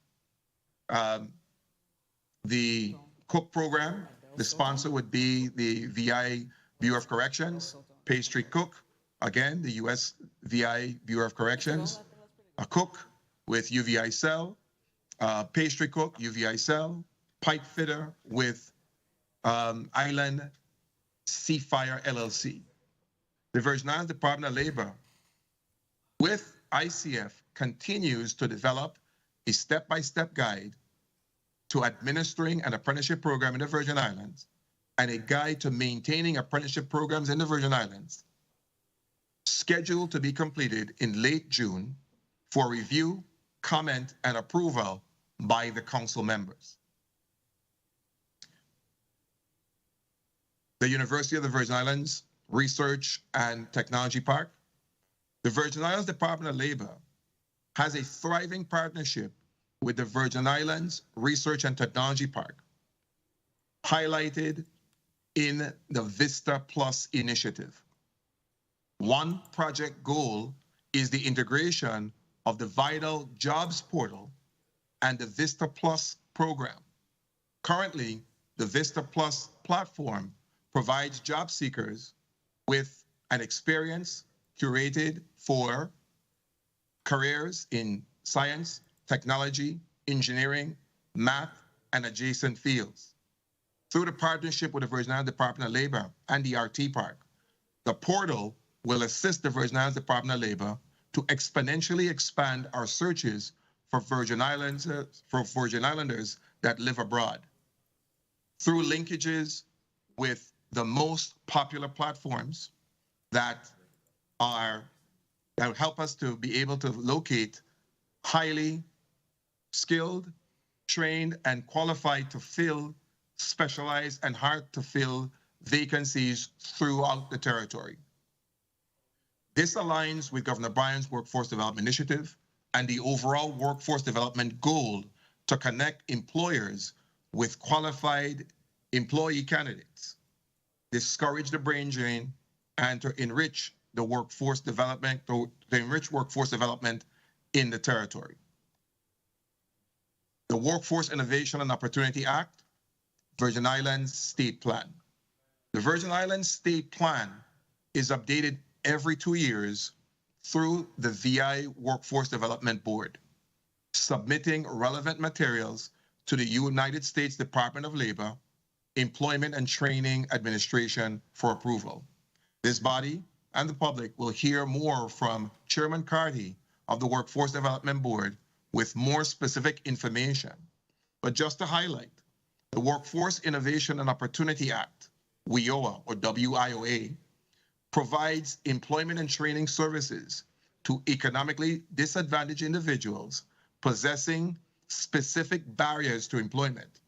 The cook program, the sponsor would be the VI Bureau of Corrections, pastry cook, again, the US VI Bureau of Corrections, a cook with UVI Cell, pastry cook, UVI Cell, pipe fitter with Island Seafire LLC. The Virgin Islands Department of Labor with ICF continues to develop a step-by-step guide to administering an apprenticeship program in the Virgin Islands and a guide to maintaining apprenticeship programs in the Virgin Islands, scheduled to be completed in late June for review, comment, and approval by the council members. The University of the Virgin Islands Research and Technology Park. The Virgin Islands Department of Labor has a thriving partnership with the Virgin Islands Research and Technology Park, highlighted in the Vista Plus initiative. One project goal is the integration of the Vital Jobs Portal and the Vista Plus program. Currently, the Vista Plus platform provides job seekers with an experience curated for careers in science, technology, engineering, math, and adjacent fields. Through the partnership with the Virgin Islands Department of Labor and the RT Park, the portal will assist the Virgin Islands Department of Labor to exponentially expand our searches for Virgin Islanders that live abroad. Through linkages with the most popular platforms that help us to be able to locate highly skilled, trained, and qualified to fill specialized and hard to fill vacancies throughout the territory. This aligns with Governor Bryan's Workforce Development Initiative and the overall workforce development goal to connect employers with qualified employee candidates, discourage the brain drain, and to enrich the workforce development, in the territory. The Workforce Innovation and Opportunity Act, Virgin Islands State Plan. The Virgin Islands State Plan is updated every 2 years through the VI Workforce Development Board, submitting relevant materials to the United States Department of Labor, Employment and Training Administration for approval. This body and the public will hear more from Chairman Carty of the Workforce Development Board with more specific information. But just to highlight, the Workforce Innovation and Opportunity Act, WIOA or WIOA, provides employment and training services to economically disadvantaged individuals possessing specific barriers to employment.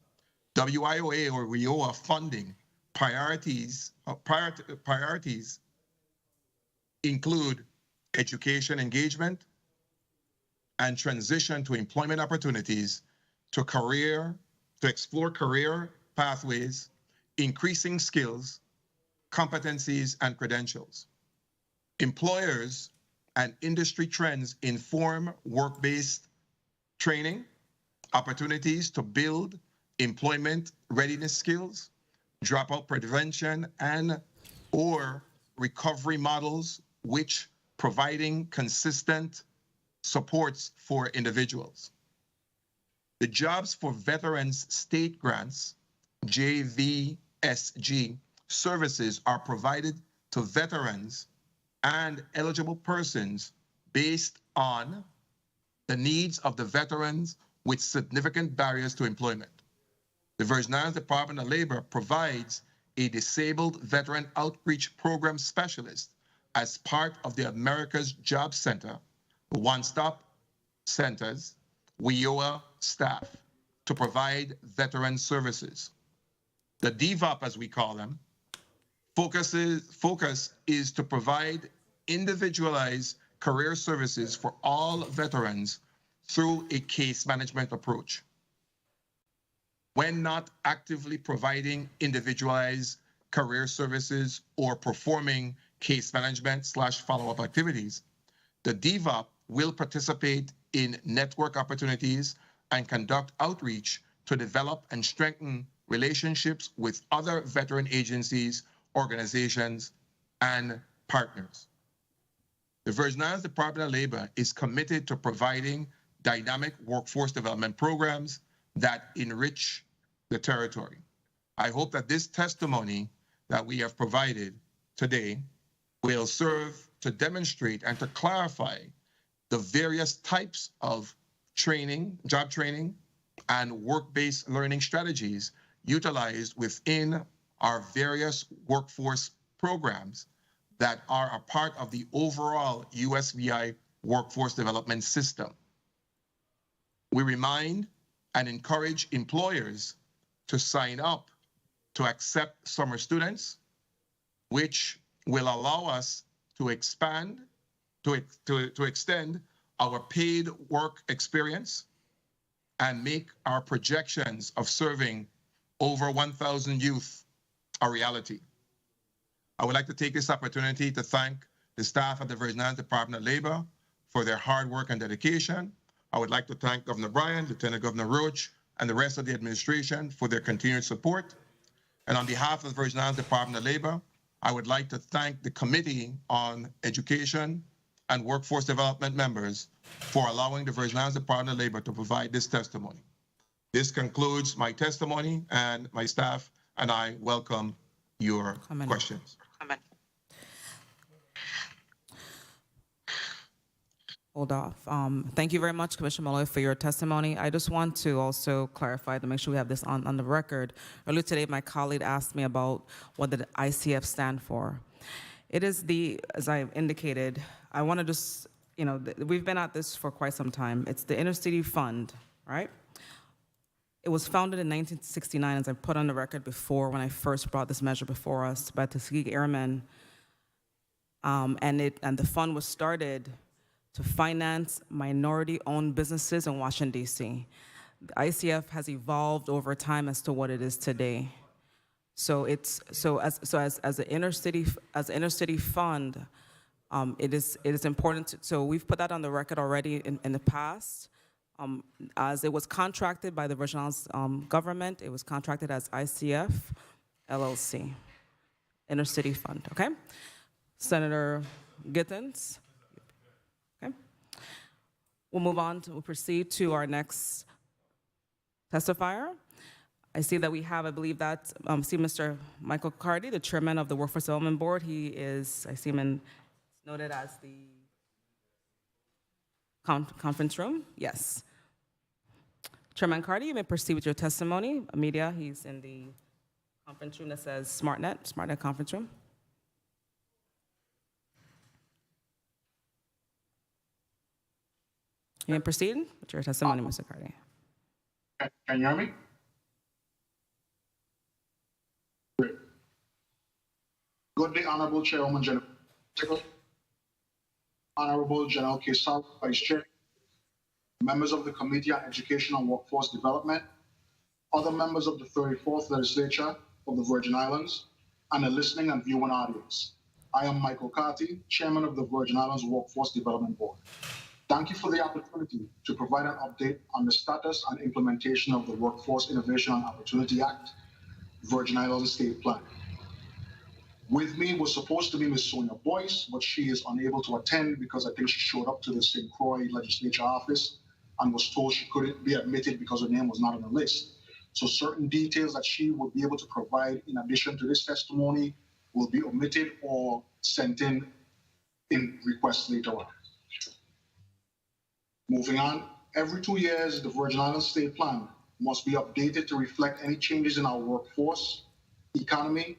WIOA or WIOA funding priorities include education engagement and transition to employment opportunities, to explore career pathways, increasing skills, competencies, and credentials. Employers and industry trends inform work-based training, opportunities to build employment readiness skills, dropout prevention, and or recovery models, which providing consistent supports for individuals. The Jobs for Veterans State Grants, JVSG, services are provided to veterans and eligible persons based on the needs of the veterans with significant barriers to employment. The Virgin Islands Department of Labor provides a disabled veteran outreach program specialist as part of the America's Job Center, one-stop centers, WIOA staff to provide veteran services. The DVOP, as we call them, focus is to provide individualized career services for all veterans through a case management approach. When not actively providing individualized career services or performing case management / follow-up activities, the DVOP will participate in network opportunities and conduct outreach to develop and strengthen relationships with other veteran agencies, organizations, and partners. The Virgin Islands Department of Labor is committed to providing dynamic workforce development programs that enrich the territory. I hope that this testimony that we have provided today will serve to demonstrate and to clarify the various types of training, job training, and work-based learning strategies utilized within our various workforce programs that are a part of the overall USVI workforce development system. We remind and encourage employers to sign up to accept summer students, which will allow us to expand, to extend our paid work experience and make our projections of serving over 1,000 youth a reality. I would like to take this opportunity to thank the staff at the Virgin Islands Department of Labor for their hard work and dedication. I would like to thank Governor Bryan, Lieutenant Governor Roach, and the rest of the administration for their continued support. And on behalf of the Virgin Islands Department of Labor, I would like to thank the Committee on Education and Workforce Development members for allowing the Virgin Islands Department of Labor to provide this testimony. This concludes my testimony, and my staff and I welcome your questions. Hold off. Thank you very much, Commissioner Malloy, for your testimony. I just want to also clarify to make sure we have this on the record. Earlier today, my colleague asked me about what the ICF stand for. It is the, as I indicated, I want to just, we've been at this for quite some time. It's the Inner City Fund, right? It was founded in 1969, as I put on the record before when I first brought this measure before us by Tuskegee Airmen. And the fund was started to finance minority-owned businesses in Washington, D.C. The ICF has evolved over time as to what it is today. So as an inner city fund, it is important. So we've put that on the record already in the past. As it was contracted by the Virgin Islands government, it was contracted as ICF LLC, Inner City Fund. Okay, Senator Gittens. Okay, we'll proceed to our next testifier. I see that we have, I believe that, see Mr. Michael Carty, the chairman of the Workforce Development Board. He is, I see him noted as the conference room. Yes. Chairman Carty, you may proceed with your testimony. Media, he's in the conference room that says SmartNet conference room. You may proceed with your testimony, Mr. Carty. Can you hear me? Great. Good day, Honorable Chairwoman General, Honorable General Kesar, Vice Chair, members of the Committee on Education and Workforce Development, other members of the 34th Legislature of the Virgin Islands, and the listening and viewing audience. I am Michael Carty, Chairman of the Virgin Islands Workforce Development Board. Thank you for the opportunity to provide an update on the status and implementation of the Workforce Innovation and Opportunity Act, Virgin Islands State Plan. With me was supposed to be Ms. Sonia Boyce, but she is unable to attend because I think she showed up to the St. Croix Legislature office and was told she couldn't be admitted because her name was not on the list. So certain details that she would be able to provide in addition to this testimony will be omitted or sent in requests later on. Moving on, every 2 years, the Virgin Islands State Plan must be updated to reflect any changes in our workforce, economy,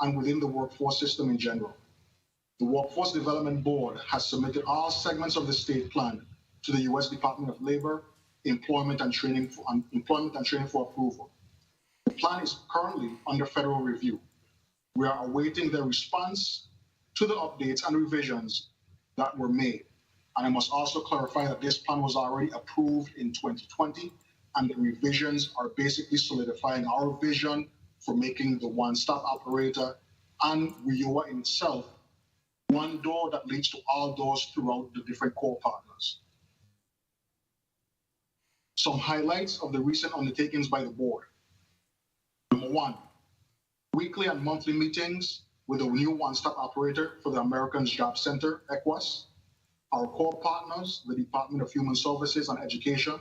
and within the workforce system in general. The Workforce Development Board has submitted all segments of the state plan to the U.S. Department of Labor, Employment and Training for approval. The plan is currently under federal review. We are awaiting their response to the updates and revisions that were made. And I must also clarify that this plan was already approved in 2020, and the revisions are basically solidifying our vision for making the one-stop operator and WIOA in itself one door that leads to all doors throughout the different core partners. Some highlights of the recent undertakings by the board. Number one, weekly and monthly meetings with a new one-stop operator for the Americans Job Center, ECWAS, our core partners, the Department of Human Services and Education,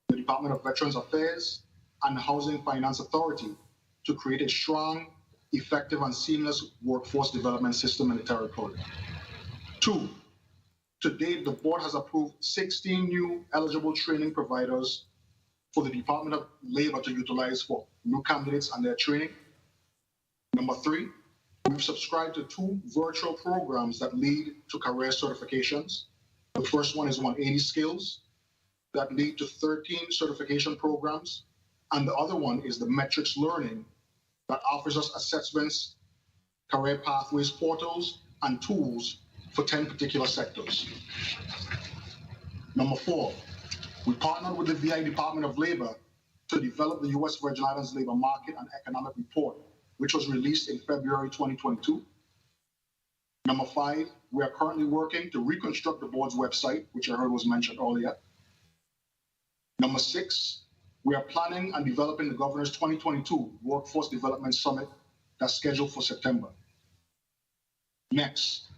the Department of Veterans Affairs, and the Housing Finance Authority to create a strong, effective, and seamless workforce development system in the territory. Two, to date, the board has approved 16 new eligible training providers for the Department of Labor to utilize for new candidates and their training. Number 3, we've subscribed to 2 virtual programs that lead to career certifications. The first one is 180 Skills that lead to 13 certification programs. And the other one is the Metrics Learning that offers us assessments, career pathways portals, and tools for 10 particular sectors. Number 4, we partnered with the VA Department of Labor to develop the U.S. Virgin Islands Labor Market and Economic Report, which was released in February 2022. Number 5, we are currently working to reconstruct the board's website, which I heard was mentioned earlier. Number 6, we are planning and developing the Governor's 2022 Workforce Development Summit that's scheduled for September. Next,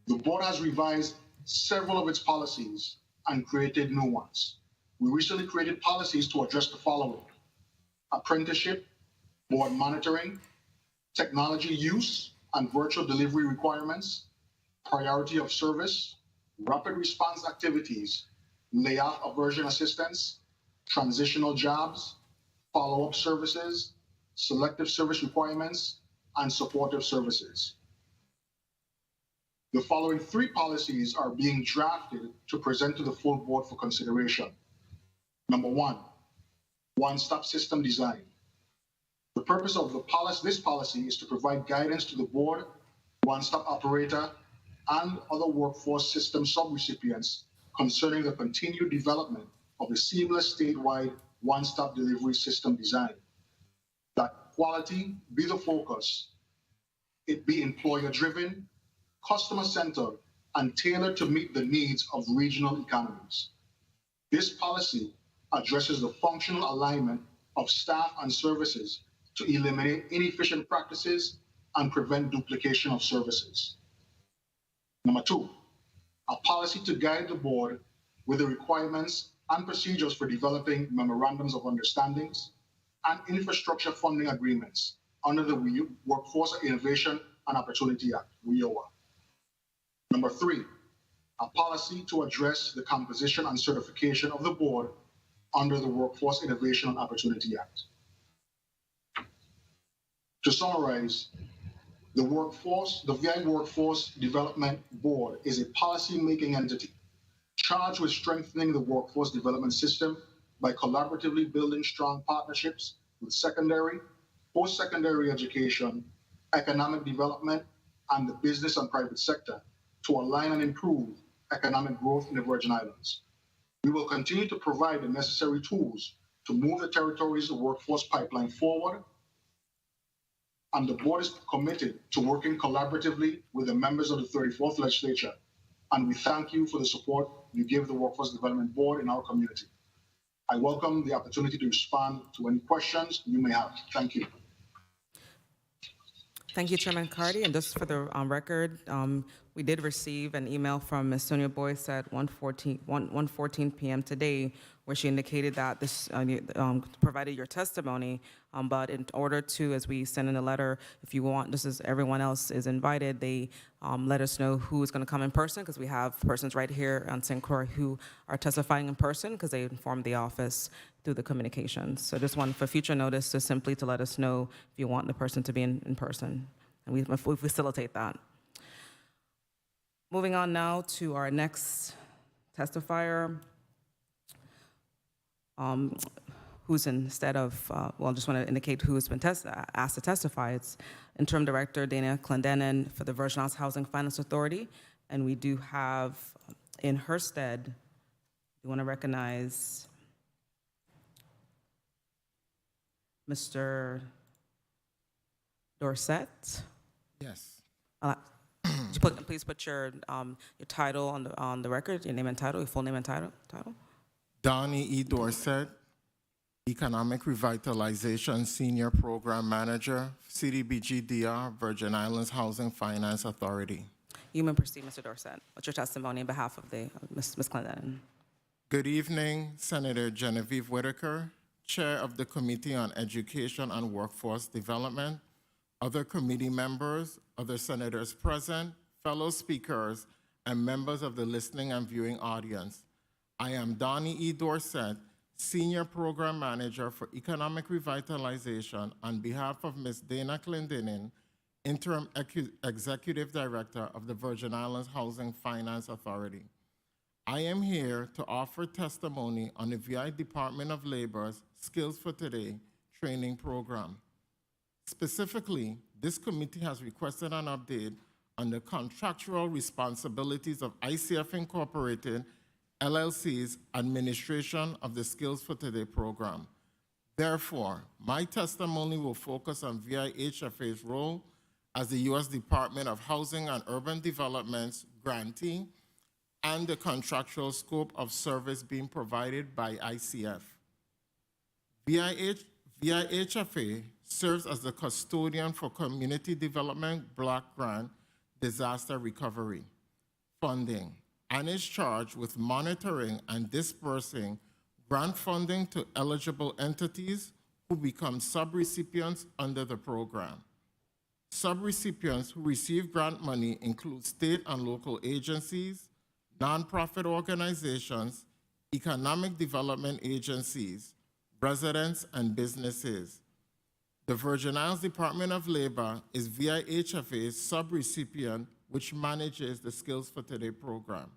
the board has revised several of its policies and created new ones. We recently created policies to address the following: apprenticeship, board monitoring, technology use and virtual delivery requirements, priority of service, rapid response activities, layoff aversion assistance, transitional jobs, follow-up services, selective service requirements, and supportive services. The following 3 policies are being drafted to present to the full board for consideration. Number 1, one-stop system design. The purpose of this policy is to provide guidance to the board, one-stop operator, and other workforce system subrecipients concerning the continued development of a seamless statewide one-stop delivery system design. That quality be the focus, it be employer-driven, customer-centered, and tailored to meet the needs of regional economies. This policy addresses the functional alignment of staff and services to eliminate inefficient practices and prevent duplication of services. Number 2, a policy to guide the board with the requirements and procedures for developing memorandums of understandings and infrastructure funding agreements under the Workforce Innovation and Opportunity Act, WIOA. Number 3, a policy to address the composition and certification of the board under the Workforce Innovation and Opportunity Act. To summarize, the VI Workforce Development Board is a policy-making entity charged with strengthening the workforce development system by collaboratively building strong partnerships with secondary, post-secondary education, economic development, and the business and private sector to align and improve economic growth in the Virgin Islands. We will continue to provide the necessary tools to move the territory's workforce pipeline forward, and the board is committed to working collaboratively with the members of the 34th Legislature, and we thank you for the support you give the Workforce Development Board in our community. I welcome the opportunity to respond to any questions you may have. Thank you. Thank you, Chairman Cardy. And just for the record, we did receive an email from Ms. Sonia Boyce at 1:14 p.m. today, where she indicated that this provided your testimony, but in order to, as we send in a letter, if you want, just as everyone else is invited, they let us know who is going to come in person, because we have persons right here on St. Croix who are testifying in person because they informed the office through the communications. So just one for future notice, just simply to let us know if you want the person to be in person, and we facilitate that. Moving on now to our next testifier, who's instead of, well, I just want to indicate who has been asked to testify. It's Interim Director Dana Clendenin for the Virgin Islands Housing Finance Authority, and we do have in her stead, we want to recognize Mr. Dorset. Yes. Please put your title on the record, your name and title, your full name and title. Donnie E. Dorset, Economic Revitalization Senior Program Manager, CDBG-DR, Virgin Islands Housing Finance Authority. You may proceed, Mr. Dorset. What's your testimony on behalf of Ms. Clendenin? Good evening, Senator Genevieve Whitaker, Chair of the Committee on Education and Workforce Development, other committee members, other senators present, fellow speakers, and members of the listening and viewing audience. I am Donnie E. Dorset, Senior Program Manager for Economic Revitalization, on behalf of Ms. Dana Clendenin, Interim Executive Director of the Virgin Islands Housing Finance Authority. I am here to offer testimony on the VI Department of Labor's Skills for Today training program. Specifically, this committee has requested an update on the contractual responsibilities of ICF Incorporated, LLC's administration of the Skills for Today program. Therefore, my testimony will focus on VIHFA's role as the U.S. Department of Housing and Urban Development's grantee and the contractual scope of service being provided by ICF. VIHFA serves as the custodian for Community Development Block Grant Disaster Recovery funding and is charged with monitoring and dispersing grant funding to eligible entities who become subrecipients under the program. Subrecipients who receive grant money include state and local agencies, nonprofit organizations, economic development agencies, residents, and businesses. The Virgin Islands Department of Labor is VIHFA's subrecipient, which manages the Skills for Today program.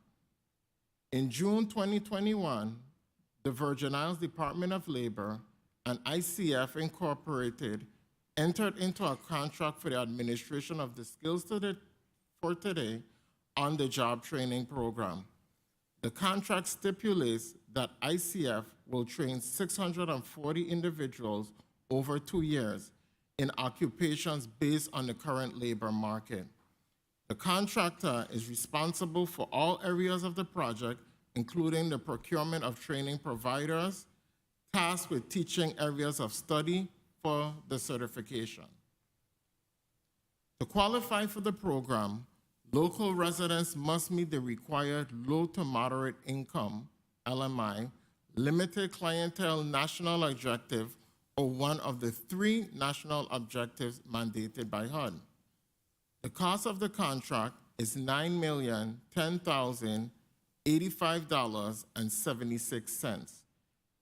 In June 2021, the Virgin Islands Department of Labor and ICF Incorporated entered into a contract for the administration of the Skills for Today on-the-job training program. The contract stipulates that ICF will train 640 individuals over 2 years in occupations based on the current labor market. The contractor is responsible for all areas of the project, including the procurement of training providers, tasked with teaching areas of study for the certification. To qualify for the program, local residents must meet the required low to moderate income, LMI, limited clientele national objective, or one of the 3 national objectives mandated by HUD. The cost of the contract is $9,010,085.76.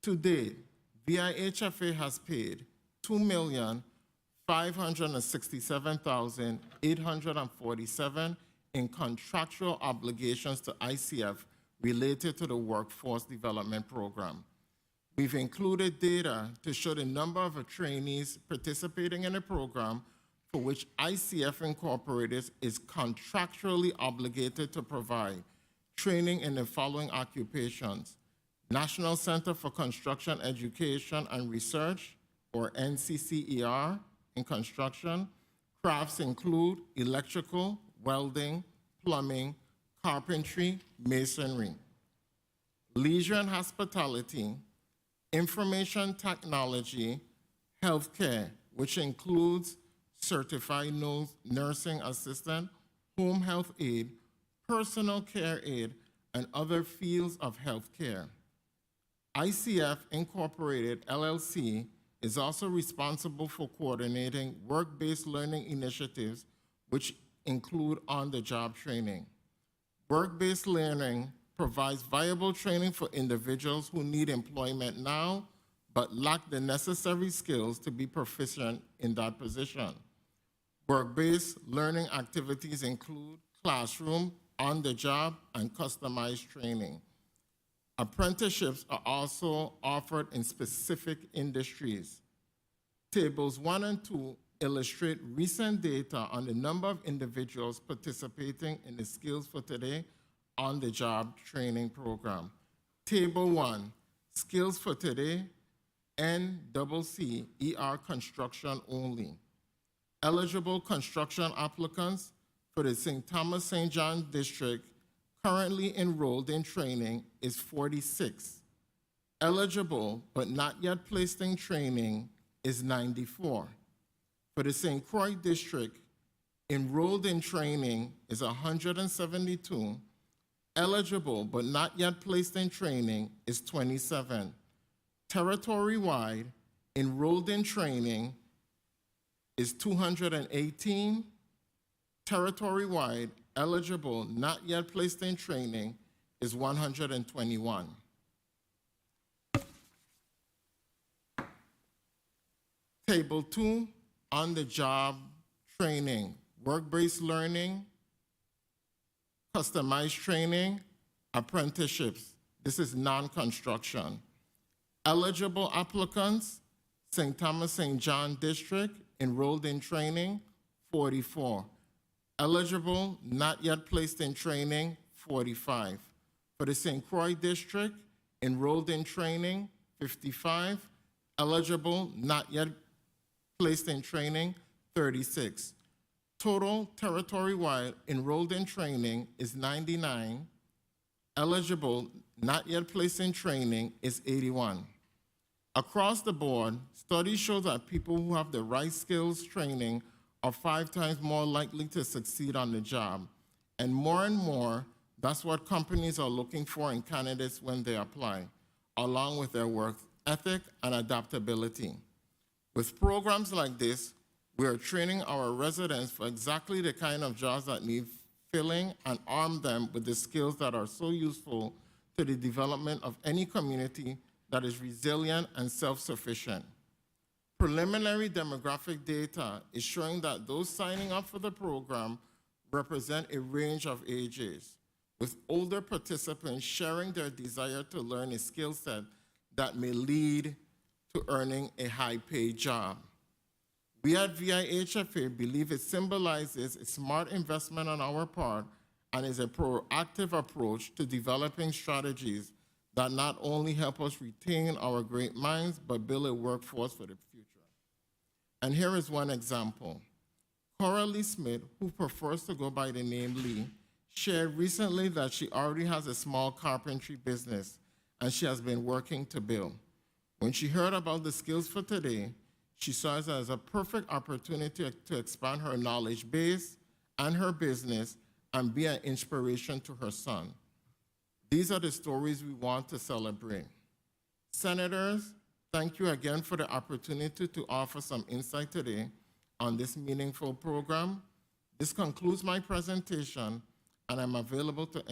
To date, VIHFA has paid $2,567,847 in contractual obligations to ICF related to the Workforce Development Program. We've included data to show the number of trainees participating in the program for which ICF Incorporated is contractually obligated to provide training in the following occupations: National Center for Construction Education and Research, or NCCER, in construction. Crafts include electrical, welding, plumbing, carpentry, masonry. Leisure and hospitality, information technology, healthcare, which includes certified nursing assistant, home health aide, personal care aide, and other fields of healthcare. ICF Incorporated, LLC, is also responsible for coordinating work-based learning initiatives, which include on-the-job training. Work-based learning provides viable training for individuals who need employment now, but lack the necessary skills to be proficient in that position. Work-based learning activities include classroom, on-the-job, and customized training. Apprenticeships are also offered in specific industries. Tables 1 and 2 illustrate recent data on the number of individuals participating in the Skills for Today on-the-job training program. Table 1, Skills for Today, NCCER construction only. Eligible construction applicants for the St. Thomas St. John District currently enrolled in training is 46. Eligible but not yet placed in training is 94. For the St. Croix District, enrolled in training is 172. Eligible but not yet placed in training is 27. Territory-wide, enrolled in training is 218. Territory-wide, eligible, not yet placed in training, is 121. Table 2, on-the-job training, work-based learning, customized training, apprenticeships. This is non-construction. Eligible applicants, St. Thomas St. John District, enrolled in training, 44. Eligible, not yet placed in training, 45. For the St. Croix District, enrolled in training, 55. Eligible, not yet placed in training, 36. Total territory-wide enrolled in training is 99. Eligible, not yet placed in training is 81. Across the board, studies show that people who have the right skills training are 5 times more likely to succeed on the job. And more, that's what companies are looking for in candidates when they apply, along with their work ethic and adaptability. With programs like this, we are training our residents for exactly the kind of jobs that need filling and arm them with the skills that are so useful to the development of any community that is resilient and self-sufficient. Preliminary demographic data is showing that those signing up for the program represent a range of ages, with older participants sharing their desire to learn a skill set that may lead to earning a high-paid job. We at VIHFA believe it symbolizes a smart investment on our part and is a proactive approach to developing strategies that not only help us retain our great minds, but build a workforce for the future. And here is one example. Coralie Smith, who prefers to go by the name Lee, shared recently that she already has a small carpentry business and she has been working to build. When she heard about the Skills for Today, she saw it as a perfect opportunity to expand her knowledge base and her business and be an inspiration to her son. These are the stories we want to celebrate. Senators, thank you again for the opportunity to offer some insight today on this meaningful program. This concludes my presentation, and I'm available to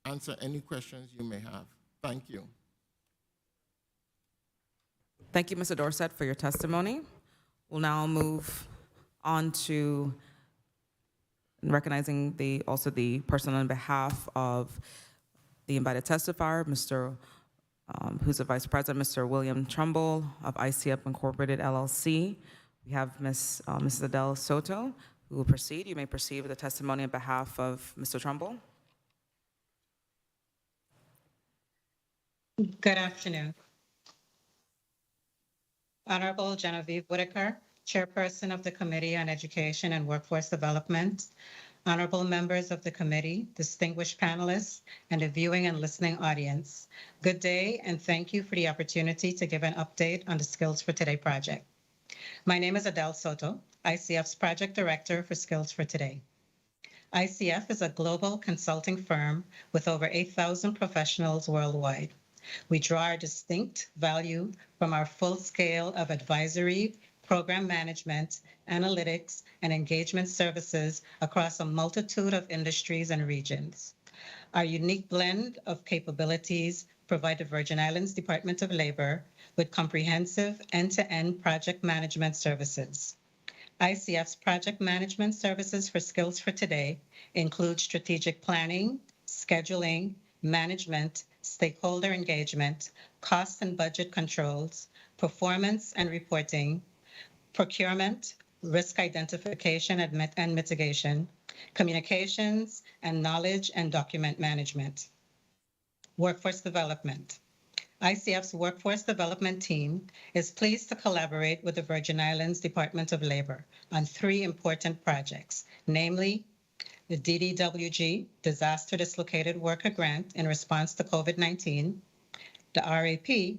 answer any questions you may have. Thank you. Thank you, Mr. Dorsett, for your testimony. We'll now move on to recognizing also the person on behalf of the invited testifier, who's the Vice President, Mr. William Trumbull of ICF Incorporated, LLC. We have Mrs. Adele Soto, who will proceed. You may proceed with the testimony on behalf of Mr. Trumbull. Good afternoon. Honorable Genevieve Whitaker, Chairperson of the Committee on Education and Workforce Development, honorable members of the committee, distinguished panelists, and the viewing and listening audience. Good day, and thank you for the opportunity to give an update on the Skills for Today project. My name is Adele Soto, ICF's Project Director for Skills for Today. ICF is a global consulting firm with over 8,000 professionals worldwide. We draw our distinct value from our full scale of advisory, program management, analytics, and engagement services across a multitude of industries and regions. Our unique blend of capabilities provide the Virgin Islands Department of Labor with comprehensive end-to-end project management services. ICF's project management services for Skills for Today include strategic planning, scheduling, management, stakeholder engagement, cost and budget controls, performance and reporting, procurement, risk identification and mitigation, communications, and knowledge and document management. Workforce development. ICF's workforce development team is pleased to collaborate with the Virgin Islands Department of Labor on 3 important projects, namely the DDWG, Disaster Dislocated Worker Grant in response to COVID-19, the RAP,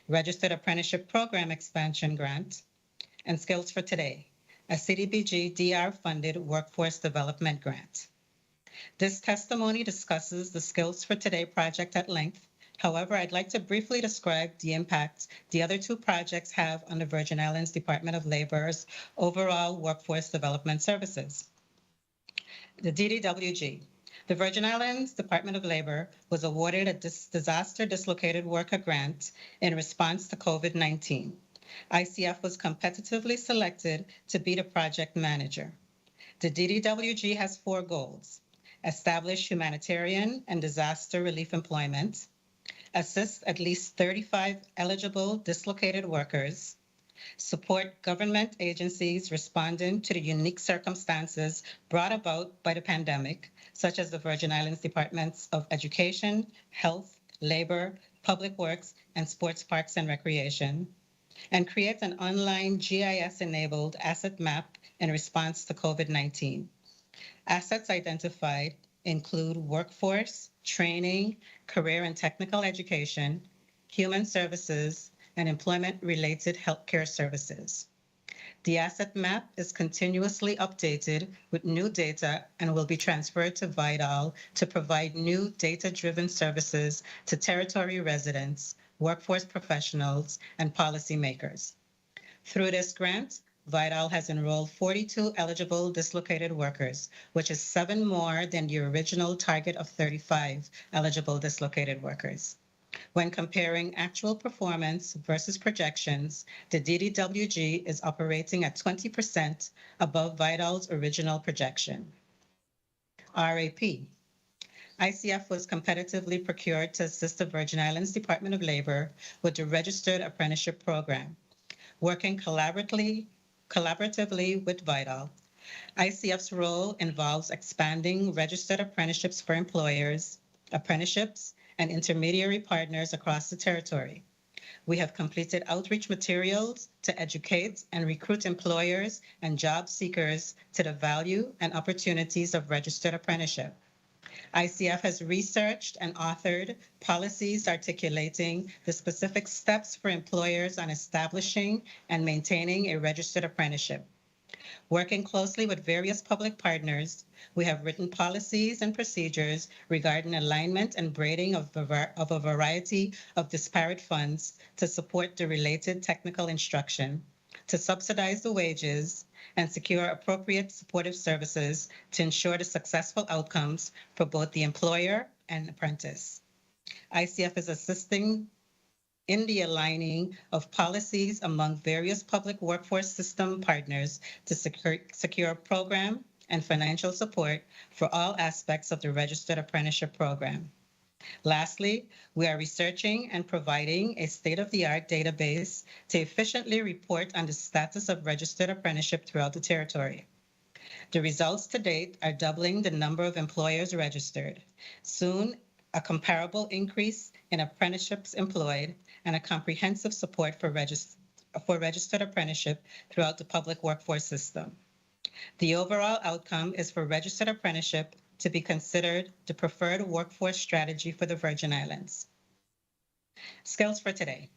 Registered Apprenticeship Program Expansion Grant, and Skills for Today, a CDBG DR-funded workforce development grant. This testimony discusses the Skills for Today project at length. However, I'd like to briefly describe the impact the other 2 projects have on the Virgin Islands Department of Labor's overall workforce development services. The DDWG. The Virgin Islands Department of Labor was awarded a Disaster Dislocated Worker Grant in response to COVID-19. ICF was competitively selected to be the project manager. The DDWG has 4 goals: establish humanitarian and disaster relief employment, assist at least 35 eligible dislocated workers, support government agencies responding to the unique circumstances brought about by the pandemic, such as the Virgin Islands Departments of Education, Health, Labor, Public Works, and Sports, Parks, and Recreation, and create an online GIS-enabled asset map in response to COVID-19. Assets identified include workforce, training, career and technical education, human services, and employment-related healthcare services. The asset map is continuously updated with new data and will be transferred to VIDAL to provide new data-driven services to territory residents, workforce professionals, and policymakers. Through this grant, VIDAL has enrolled 42 eligible dislocated workers, which is 7 more than the original target of 35 eligible dislocated workers. When comparing actual performance versus projections, the DDWG is operating at 20% above VIDAL's original projection. RAP. ICF was competitively procured to assist the Virgin Islands Department of Labor with the Registered Apprenticeship Program. Working collaboratively with VIDAL, ICF's role involves expanding registered apprenticeships for employers, apprenticeships, and intermediary partners across the territory. We have completed outreach materials to educate and recruit employers and job seekers to the value and opportunities of registered apprenticeship. ICF has researched and authored policies articulating the specific steps for employers on establishing and maintaining a registered apprenticeship. Working closely with various public partners, we have written policies and procedures regarding alignment and braiding of a variety of disparate funds to support the related technical instruction, to subsidize the wages, and secure appropriate supportive services to ensure the successful outcomes for both the employer and apprentice. ICF is assisting in the aligning of policies among various public workforce system partners to secure program and financial support for all aspects of the registered apprenticeship program. Lastly, we are researching and providing a state-of-the-art database to efficiently report on the status of registered apprenticeship throughout the territory. The results to date are doubling the number of employers registered. Soon, a comparable increase in apprenticeships employed, and a comprehensive support for registered apprenticeship throughout the public workforce system. The overall outcome is for registered apprenticeship to be considered the preferred workforce strategy for the Virgin Islands. Skills for today.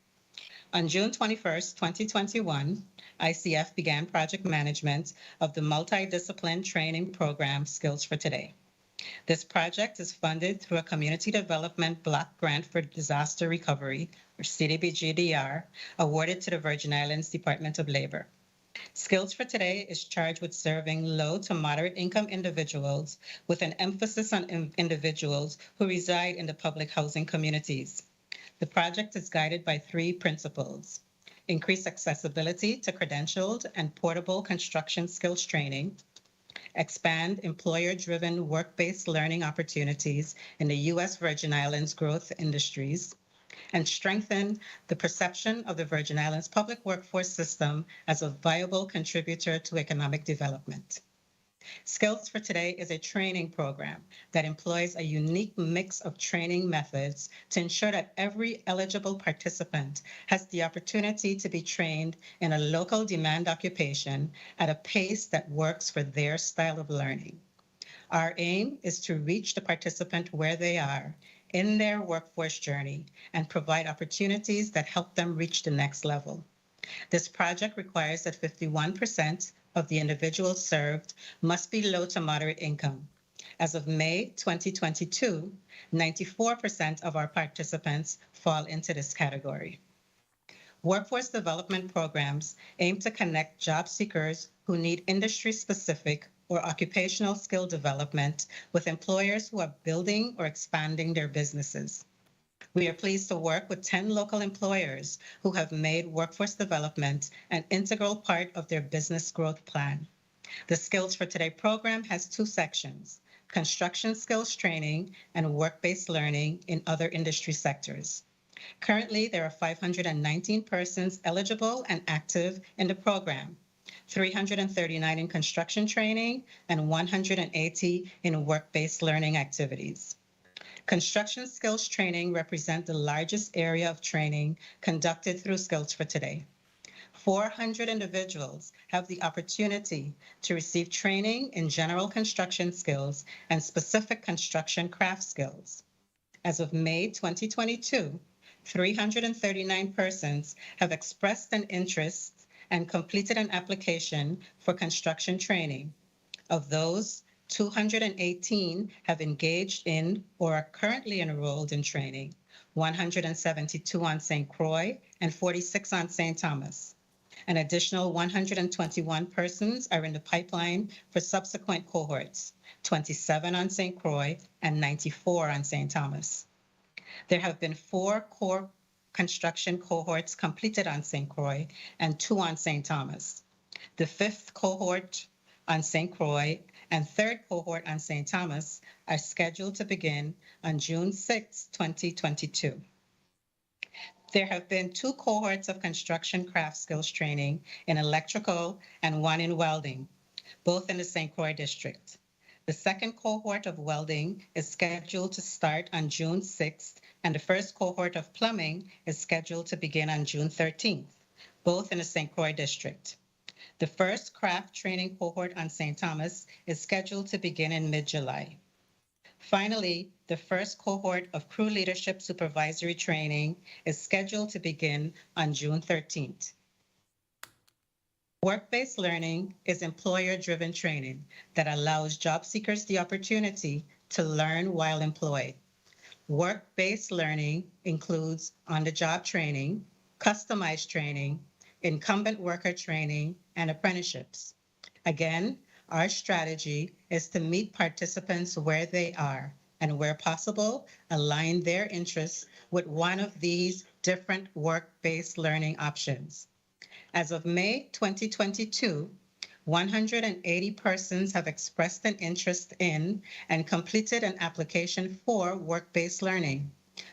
On June 21st, 2021, ICF began project management of the multidiscipline training program Skills for Today. This project is funded through a Community Development Block Grant for Disaster Recovery, or CDBG-DR, awarded to the Virgin Islands Department of Labor. Skills for Today is charged with serving low to moderate income individuals with an emphasis on individuals who reside in the public housing communities. The project is guided by 3 principles: increase accessibility to credentialed and portable construction skills training, expand employer-driven work-based learning opportunities in the U.S. Virgin Islands growth industries, and strengthen the perception of the Virgin Islands public workforce system as a viable contributor to economic development. Skills for Today is a training program that employs a unique mix of training methods to ensure that every eligible participant has the opportunity to be trained in a local demand occupation at a pace that works for their style of learning. Our aim is to reach the participant where they are in their workforce journey and provide opportunities that help them reach the next level. This project requires that 51% of the individuals served must be low to moderate income. As of May 2022, 94% of our participants fall into this category. Workforce development programs aim to connect job seekers who need industry-specific or occupational skill development with employers who are building or expanding their businesses. We are pleased to work with 10 local employers who have made workforce development an integral part of their business growth plan. The Skills for Today program has 2 sections: construction skills training and work-based learning in other industry sectors. Currently, there are 519 persons eligible and active in the program, 339 in construction training and 180 in work-based learning activities. Construction skills training represents the largest area of training conducted through Skills for Today. 400 individuals have the opportunity to receive training in general construction skills and specific construction craft skills. As of May 2022, 339 persons have expressed an interest and completed an application for construction training. Of those, 218 have engaged in or are currently enrolled in training, 172 on St. Croix and 46 on St. Thomas. An additional 121 persons are in the pipeline for subsequent cohorts, 27 on St. Croix and 94 on St. Thomas. There have been 4 core construction cohorts completed on St. Croix and 2 on St. Thomas. The 5th cohort on St. Croix and 3rd cohort on St. Thomas are scheduled to begin on June 6, 2022. There have been 2 cohorts of construction craft skills training in electrical and 1 in welding, both in the St. Croix district. The 2nd cohort of welding is scheduled to start on June 6th, and the 1st cohort of plumbing is scheduled to begin on June 13th, both in the St. Croix district. The 1st craft training cohort on St. Thomas is scheduled to begin in mid-July. Finally, the 1st cohort of crew leadership supervisory training is scheduled to begin on June 13th. Work-based learning is employer-driven training that allows job seekers the opportunity to learn while employed. Work-based learning includes on-the-job training, customized training, incumbent worker training, and apprenticeships. Again, our strategy is to meet participants where they are and, where possible, align their interests with one of these different work-based learning options. As of May 2022, 180 persons have expressed an interest in and completed an application for work-based learning.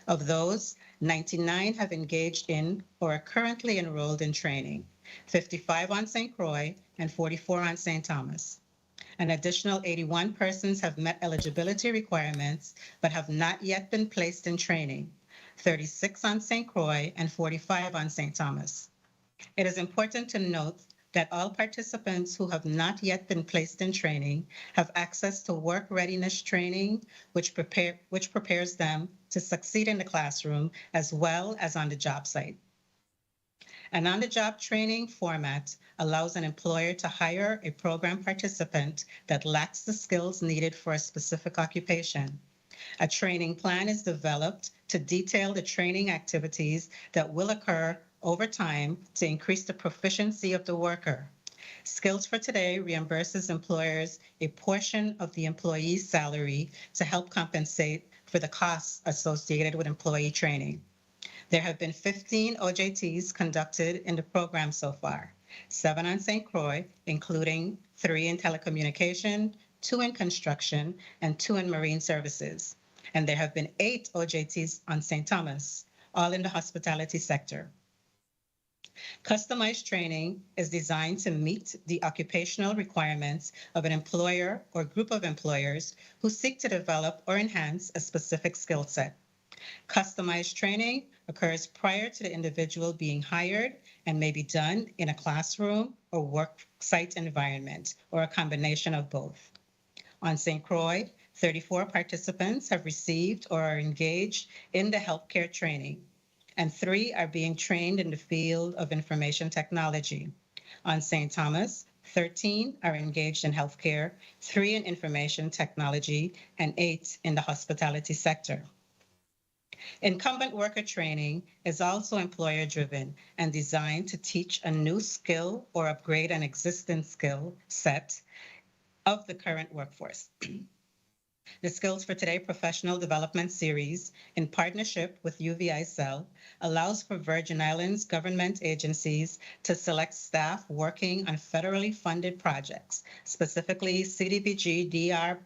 Of those, 99 have engaged in or are currently enrolled in training, 55 on St. Croix and 44 on St. Thomas. An additional 81 persons have met eligibility requirements but have not yet been placed in training, 36 on St. Croix and 45 on St. Thomas. It is important to note that all participants who have not yet been placed in training have access to work readiness training, which prepares them to succeed in the classroom as well as on the job site. An on-the-job training format allows an employer to hire a program participant that lacks the skills needed for a specific occupation. A training plan is developed to detail the training activities that will occur over time to increase the proficiency of the worker. Skills for Today reimburses employers a portion of the employee's salary to help compensate for the costs associated with employee training. There have been 15 OJTs conducted in the program so far, 7 on St. Croix, including 3 in telecommunication, 2 in construction, and 2 in marine services. And there have been 8 OJTs on St. Thomas, all in the hospitality sector. Customized training is designed to meet the occupational requirements of an employer or group of employers who seek to develop or enhance a specific skill set. Customized training occurs prior to the individual being hired and may be done in a classroom or work site environment, or a combination of both. On St. Croix, 34 participants have received or are engaged in the healthcare training, and 3 are being trained in the field of information technology. On St. Thomas, 13 are engaged in healthcare, 3 in information technology, and 8 in the hospitality sector. Incumbent worker training is also employer-driven and designed to teach a new skill or upgrade an existing skill set of the current workforce. The Skills for Today Professional Development Series, in partnership with UVI-CEL, allows for Virgin Islands government agencies to select staff working on federally funded projects, specifically CDBG DR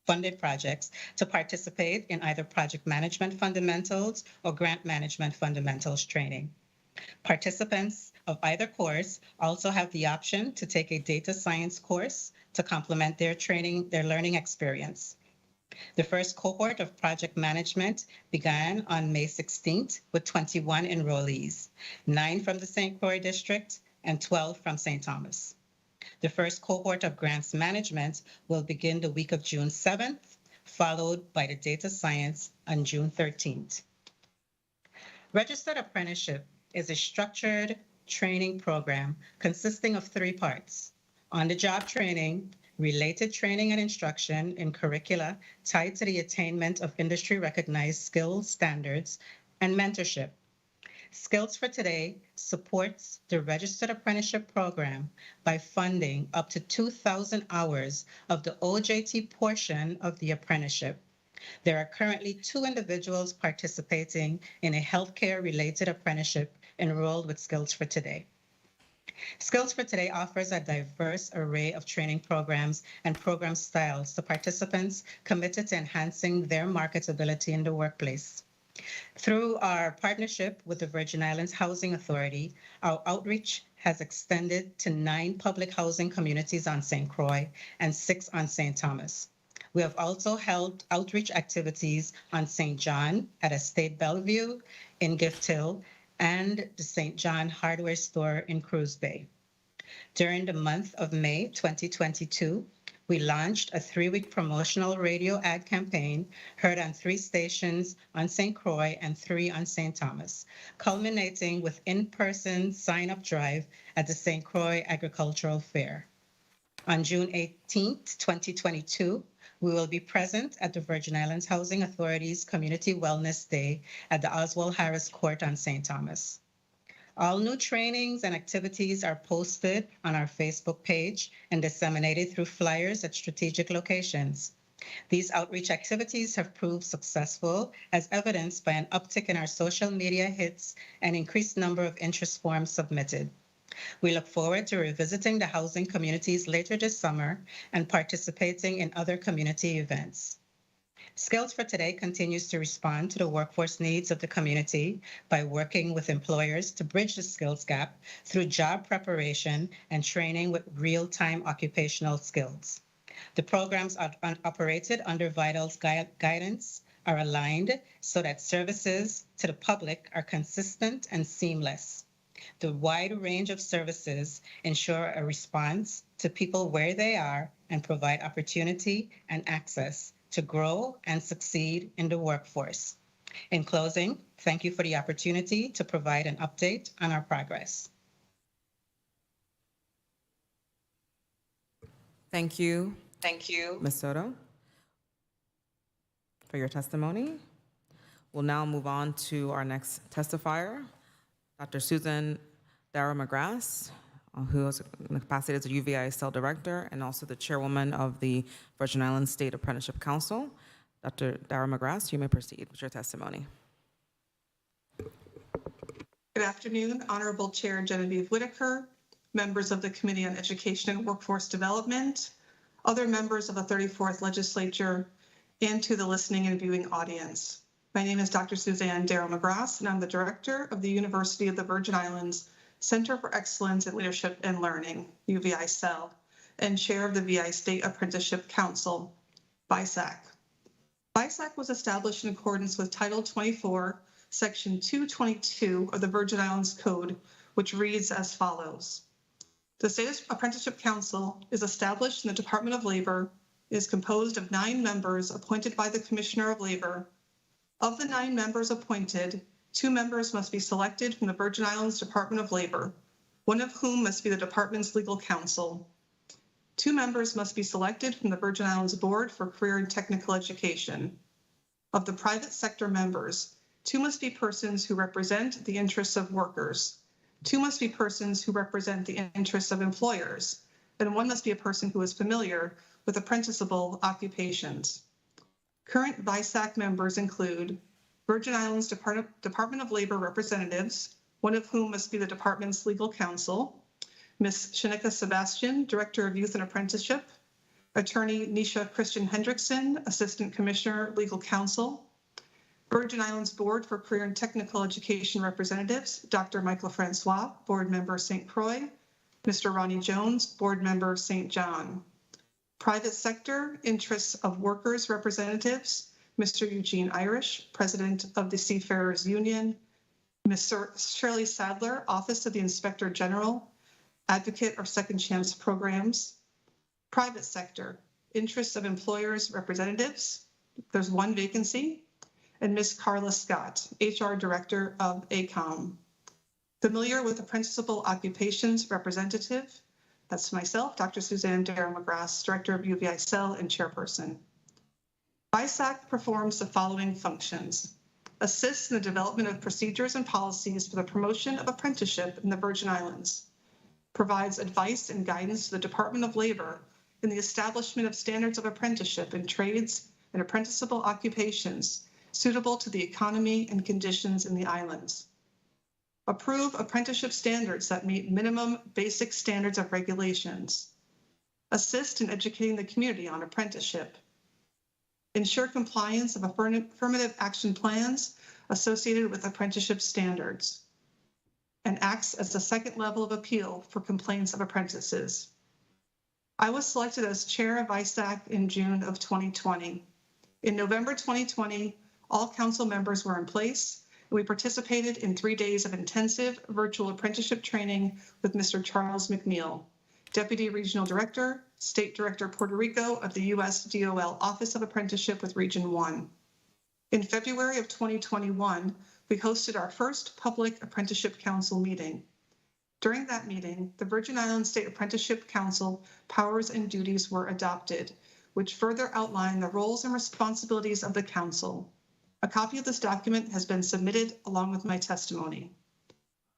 funded projects, to participate in either project management fundamentals or grant management fundamentals training. Participants of either course also have the option to take a data science course to complement their learning experience. The first cohort of project management began on May 16th with 21 enrollees, 9 from the St. Croix district and 12 from St. Thomas. The first cohort of grants management will begin the week of June 7th, followed by the data science on June 13th. Registered apprenticeship is a structured training program consisting of 3 parts: on-the-job training, related training and instruction in curricula tied to the attainment of industry-recognized skills standards, and mentorship. Skills for Today supports the Registered Apprenticeship Program by funding up to 2,000 hours of the OJT portion of the apprenticeship. There are currently 2 individuals participating in a healthcare-related apprenticeship enrolled with Skills for Today. Skills for Today offers a diverse array of training programs and program styles to participants committed to enhancing their marketability in the workplace. Through our partnership with the Virgin Islands Housing Authority, our outreach has extended to 9 public housing communities on St. Croix and 6 on St. Thomas. We have also held outreach activities on St. John at Estate Bellevue, in Gift Hill, and the St. John Hardware Store in Cruz Bay. During the month of May 2022, we launched a 3-week promotional radio ad campaign heard on 3 stations on St. Croix and 3 on St. Thomas, culminating with in-person sign-up drive at the St. Croix Agricultural Fair. On June 18th, 2022, we will be present at the Virgin Islands Housing Authority's Community Wellness Day at the Oswald Harris Court on St. Thomas. All new trainings and activities are posted on our Facebook page and disseminated through flyers at strategic locations. These outreach activities have proved successful, as evidenced by an uptick in our social media hits and increased number of interest forms submitted. We look forward to revisiting the housing communities later this summer and participating in other community events. Skills for Today continues to respond to the workforce needs of the community by working with employers to bridge the skills gap through job preparation and training with real-time occupational skills. The programs operated under Vital's guidance are aligned so that services to the public are consistent and seamless. The wide range of services ensure a response to people where they are and provide opportunity and access to grow and succeed in the workforce. In closing, thank you for the opportunity to provide an update on our progress. Thank you. Thank you, Ms. Soto, for your testimony. We'll now move on to our next testifier, Dr. Susan Dara McGrath, who is in the capacity as a UVI-CEL director and also the chairwoman of the Virgin Islands State Apprenticeship Council. Dr. Dara McGrath, you may proceed with your testimony. Good afternoon, Honorable Chair Genevieve Whitaker, members of the Committee on Education and Workforce Development, other members of the 34th Legislature, and to the listening and viewing audience. My name is Dr. Suzanne Darrow McGrath, and I'm the director of the University of the Virgin Islands Center for Excellence in Leadership and Learning, UVI-CEL, and chair of the VI State Apprenticeship Council, VISAC. VISAC was established in accordance with Title 24, Section 222 of the Virgin Islands Code, which reads as follows. The State Apprenticeship Council is established in the Department of Labor, is composed of 9 members appointed by the Commissioner of Labor. Of the 9 members appointed, 2 members must be selected from the Virgin Islands Department of Labor, one of whom must be the department's legal counsel. 2 members must be selected from the Virgin Islands Board for Career and Technical Education. Of the private sector members, 2 must be persons who represent the interests of workers. 2 must be persons who represent the interests of employers, and 1 must be a person who is familiar with apprenticeable occupations. Current VISAC members include Virgin Islands Department of Labor representatives, one of whom must be the department's legal counsel, Ms. Shanika Sebastian, Director of Youth and Apprenticeship, Attorney Nisha Christian Hendrickson, Assistant Commissioner, Legal Counsel, Virgin Islands Board for Career and Technical Education representatives, Dr. Michael Francois, Board Member St. Croix, Mr. Ronnie Jones, Board Member St. John. Private sector interests of workers representatives, Mr. Eugene Irish, President of the Seafarers Union, Ms. Shirley Sadler, Office of the Inspector General, Advocate or Second Chance Programs. Private sector, interests of employers representatives, there's one vacancy, and Ms. Carla Scott, HR Director of ACOM. Familiar with apprenticeable occupations representative, that's myself, Dr. Suzanne Darrow McGrath, Director of UVI Cell and Chairperson. VISAC performs the following functions: assists in the development of procedures and policies for the promotion of apprenticeship in the Virgin Islands, provides advice and guidance to the Department of Labor in the establishment of standards of apprenticeship in trades and apprenticeable occupations suitable to the economy and conditions in the islands. Approve apprenticeship standards that meet minimum basic standards of regulations. Assist in educating the community on apprenticeship. Ensure compliance of affirmative action plans associated with apprenticeship standards. And acts as the second level of appeal for complaints of apprentices. I was selected as chair of VISAC in June of 2020. In November 2020, all council members were in place, and we participated in 3 days of intensive virtual apprenticeship training with Mr. Charles McNeil, Deputy Regional Director, State Director Puerto Rico of the U.S. DOL Office of Apprenticeship with Region 1. In February of 2021, we hosted our first public apprenticeship council meeting. During that meeting, the Virgin Islands State Apprenticeship Council powers and duties were adopted, which further outline the roles and responsibilities of the council. A copy of this document has been submitted along with my testimony.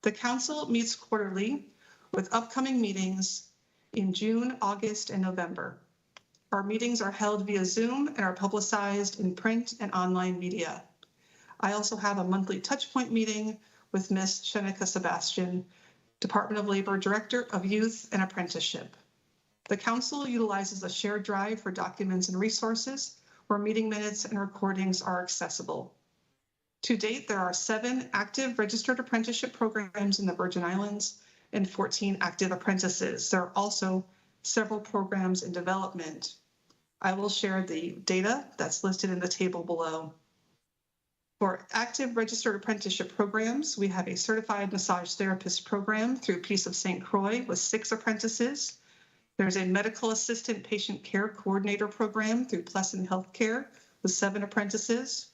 The council meets quarterly with upcoming meetings in June, August, and November. Our meetings are held via Zoom and are publicized in print and online media. I also have a monthly touchpoint meeting with Ms. Shanika Sebastian, Department of Labor Director of Youth and Apprenticeship. The council utilizes a shared drive for documents and resources where meeting minutes and recordings are accessible. To date, there are 7 active registered apprenticeship programs in the Virgin Islands and 14 active apprentices. There are also several programs in development. I will share the data that's listed in the table below. For active registered apprenticeship programs, we have a certified massage therapist program through Peace of St. Croix with 6 apprentices. There's a medical assistant patient care coordinator program through Pleasant Healthcare with 7 apprentices.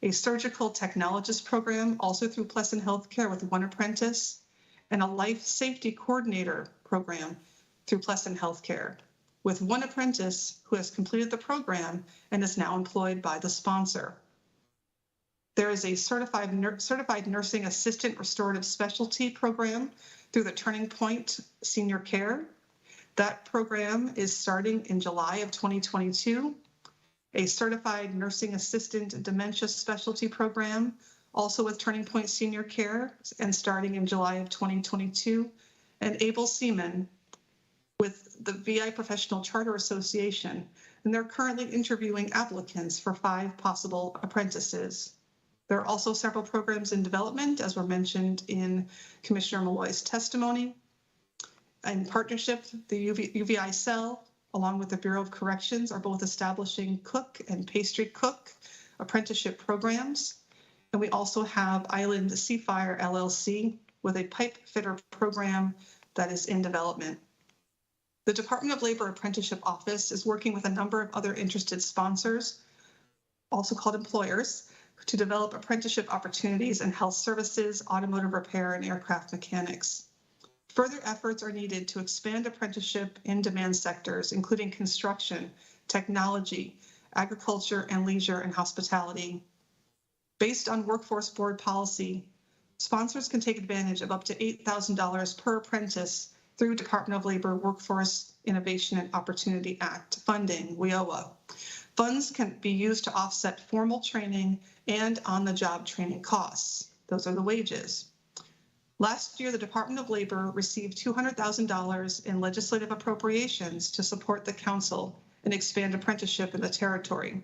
A surgical technologist program also through Pleasant Healthcare with 1 apprentice, and a life safety coordinator program through Pleasant Healthcare with 1 apprentice who has completed the program and is now employed by the sponsor. There is a certified nursing assistant restorative specialty program through the Turning Point Senior Care. That program is starting in July of 2022. A certified nursing assistant dementia specialty program, also with Turning Point Senior Care and starting in July of 2022. And Able Seaman with the VI Professional Charter Association. And they're currently interviewing applicants for 5 possible apprentices. There are also several programs in development, as were mentioned in Commissioner Malloy's testimony. In partnership, the UVI Cell, along with the Bureau of Corrections, are both establishing cook and pastry cook apprenticeship programs. And we also have Island Seafire LLC with a pipe fitter program that is in development. The Department of Labor Apprenticeship Office is working with a number of other interested sponsors, also called employers, to develop apprenticeship opportunities in health services, automotive repair, and aircraft mechanics. Further efforts are needed to expand apprenticeship in demand sectors, including construction, technology, agriculture, and leisure and hospitality. Based on Workforce Board policy, sponsors can take advantage of up to $8,000 per apprentice through Department of Labor Workforce Innovation and Opportunity Act funding, WIOA. Funds can be used to offset formal training and on-the-job training costs. Those are the wages. Last year, the Department of Labor received $200,000 in legislative appropriations to support the council and expand apprenticeship in the territory.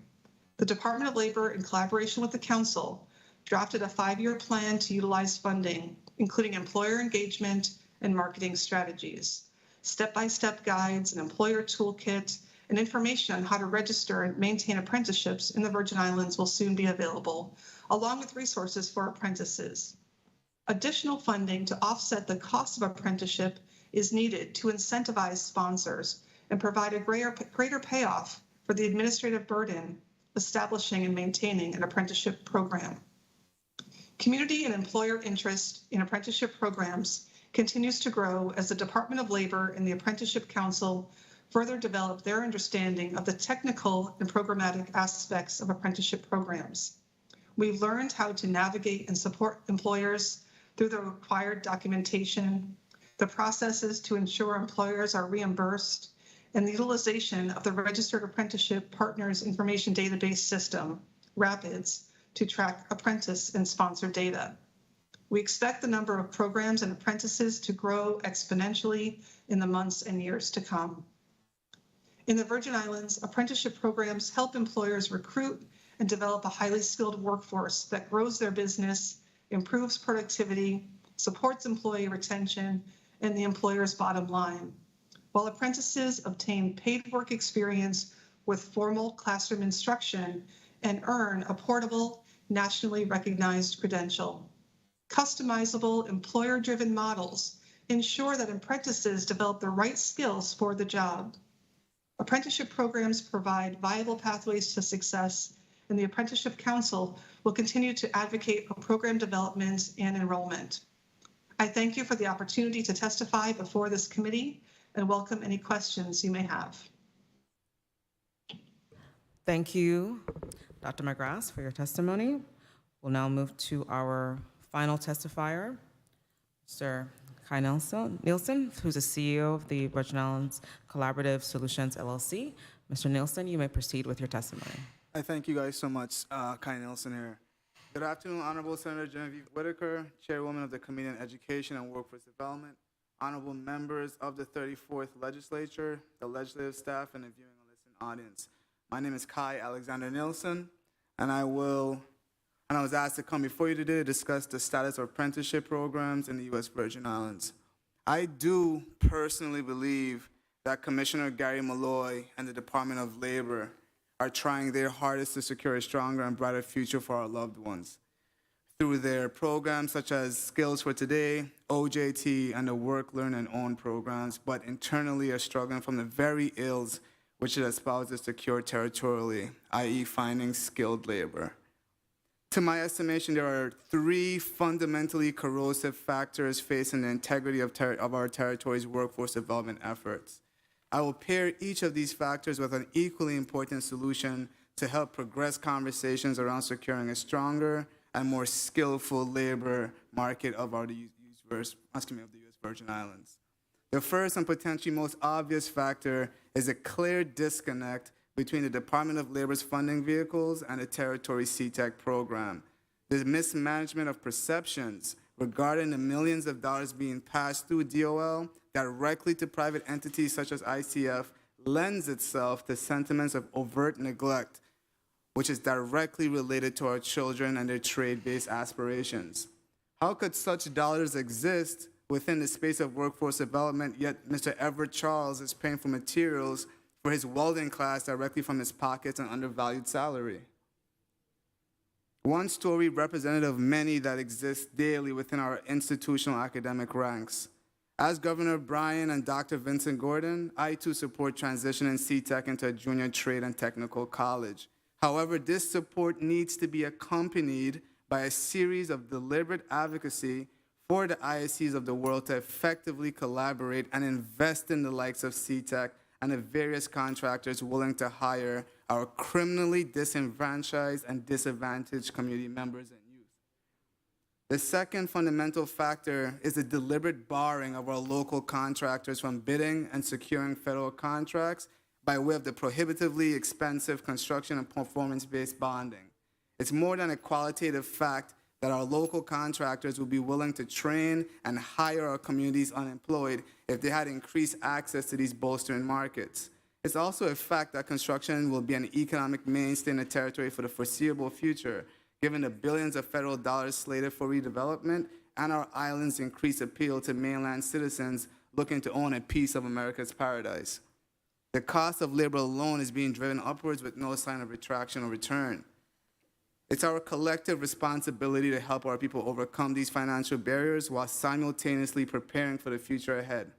The Department of Labor, in collaboration with the council, drafted a 5-year plan to utilize funding, including employer engagement and marketing strategies, step-by-step guides, an employer toolkit, and information on how to register and maintain apprenticeships in the Virgin Islands will soon be available, along with resources for apprentices. Additional funding to offset the cost of apprenticeship is needed to incentivize sponsors and provide a greater payoff for the administrative burden establishing and maintaining an apprenticeship program. Community and employer interest in apprenticeship programs continues to grow as the Department of Labor and the Apprenticeship Council further develop their understanding of the technical and programmatic aspects of apprenticeship programs. We've learned how to navigate and support employers through the required documentation, the processes to ensure employers are reimbursed, and the utilization of the Registered Apprenticeship Partners Information Database System, RAPIDS, to track apprentice and sponsor data. We expect the number of programs and apprentices to grow exponentially in the months and years to come. In the Virgin Islands, apprenticeship programs help employers recruit and develop a highly skilled workforce that grows their business, improves productivity, supports employee retention, and the employer's bottom line, while apprentices obtain paid work experience with formal classroom instruction and earn a portable, nationally recognized credential. Customizable, employer-driven models ensure that apprentices develop the right skills for the job. Apprenticeship programs provide viable pathways to success, and the Apprenticeship Council will continue to advocate for program development and enrollment. I thank you for the opportunity to testify before this committee and welcome any questions you may have. Thank you, Dr. McGrath, for your testimony. We'll now move to our final testifier, Mr. Kai Nielsen, who's the CEO of the Virgin Islands Collaborative Solutions, LLC. Mr. Nielsen, you may proceed with your testimony. I thank you guys so much. Kai Nielsen here. Good afternoon, Honorable Senator Genevieve Whitaker, Chairwoman of the Committee on Education and Workforce Development, honorable members of the 34th Legislature, the legislative staff, and the viewing and listening audience. My name is Kai Alexander Nielsen, and I was asked to come before you today to discuss the status of apprenticeship programs in the U.S. Virgin Islands. I do personally believe that Commissioner Gary Malloy and the Department of Labor are trying their hardest to secure a stronger and brighter future for our loved ones through their programs such as Skills for Today, OJT, and the Work, Learn, and Own programs, but internally are struggling from the very ills which it espouses to cure territorially, i.e. finding skilled labor. To my estimation, there are 3 fundamentally corrosive factors facing the integrity of our territory's workforce development efforts. I will pair each of these factors with an equally important solution to help progress conversations around securing a stronger and more skillful labor market of the U.S. Virgin Islands. The first and potentially most obvious factor is a clear disconnect between the Department of Labor's funding vehicles and the territory's CTEC program. The mismanagement of perceptions regarding the millions of dollars being passed through DOL directly to private entities such as ICF lends itself to sentiments of overt neglect, which is directly related to our children and their trade-based aspirations. How could such dollars exist within the space of workforce development, yet Mr. Everett Charles is paying for materials for his welding class directly from his pockets and undervalued salary? One story representative of many that exist daily within our institutional academic ranks. As Governor Bryan and Dr. Vincent Gordon, I too support transitioning CTEC into a junior trade and technical college. However, this support needs to be accompanied by a series of deliberate advocacy for the ISCs of the world to effectively collaborate and invest in the likes of CTEC and the various contractors willing to hire our criminally disenfranchised and disadvantaged community members and youth. The second fundamental factor is the deliberate barring of our local contractors from bidding and securing federal contracts by way of the prohibitively expensive construction and performance-based bonding. It's more than a qualitative fact that our local contractors will be willing to train and hire our communities unemployed if they had increased access to these bolstering markets. It's also a fact that construction will be an economic mainstay in the territory for the foreseeable future, given the billions of federal dollars slated for redevelopment and our island's increased appeal to mainland citizens looking to own a piece of America's paradise. The cost of labor alone is being driven upwards with no sign of retraction or return. It's our collective responsibility to help our people overcome these financial barriers while simultaneously preparing for the future ahead.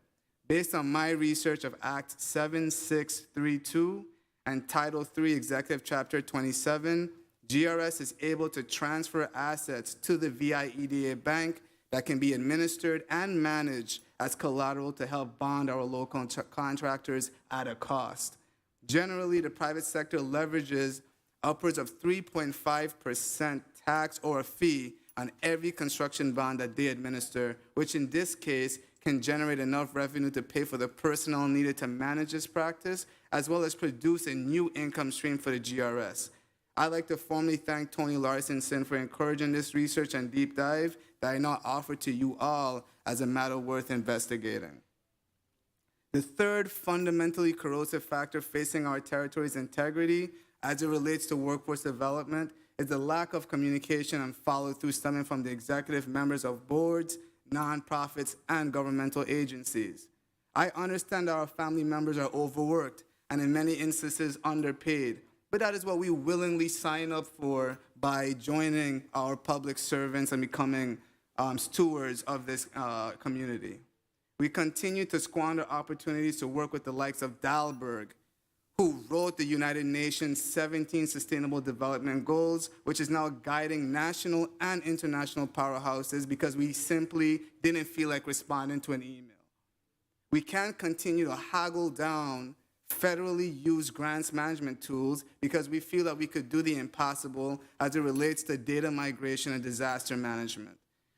Based on my research of Act 7632 and Title III, Executive Chapter 27, GRS is able to transfer assets to the VIEDA Bank that can be administered and managed as collateral to help bond our local contractors at a cost. Generally, the private sector leverages upwards of 3.5% tax or a fee on every construction bond that they administer, which in this case can generate enough revenue to pay for the personnel needed to manage this practice, as well as produce a new income stream for the GRS. I'd like to formally thank Tony Larson for encouraging this research and deep dive that I now offer to you all as a matter worth investigating. The third fundamentally corrosive factor facing our territory's integrity as it relates to workforce development is the lack of communication and follow-through stemming from the executive members of boards, nonprofits, and governmental agencies. I understand that our family members are overworked and in many instances underpaid, but that is what we willingly sign up for by joining our public servants and becoming stewards of this community. We continue to squander opportunities to work with the likes of Dahlberg, who wrote the United Nations 17 Sustainable Development Goals, which is now guiding national and international powerhouses because we simply didn't feel like responding to an email. We can't continue to haggle down federally used grants management tools because we feel that we could do the impossible as it relates to data migration and disaster management.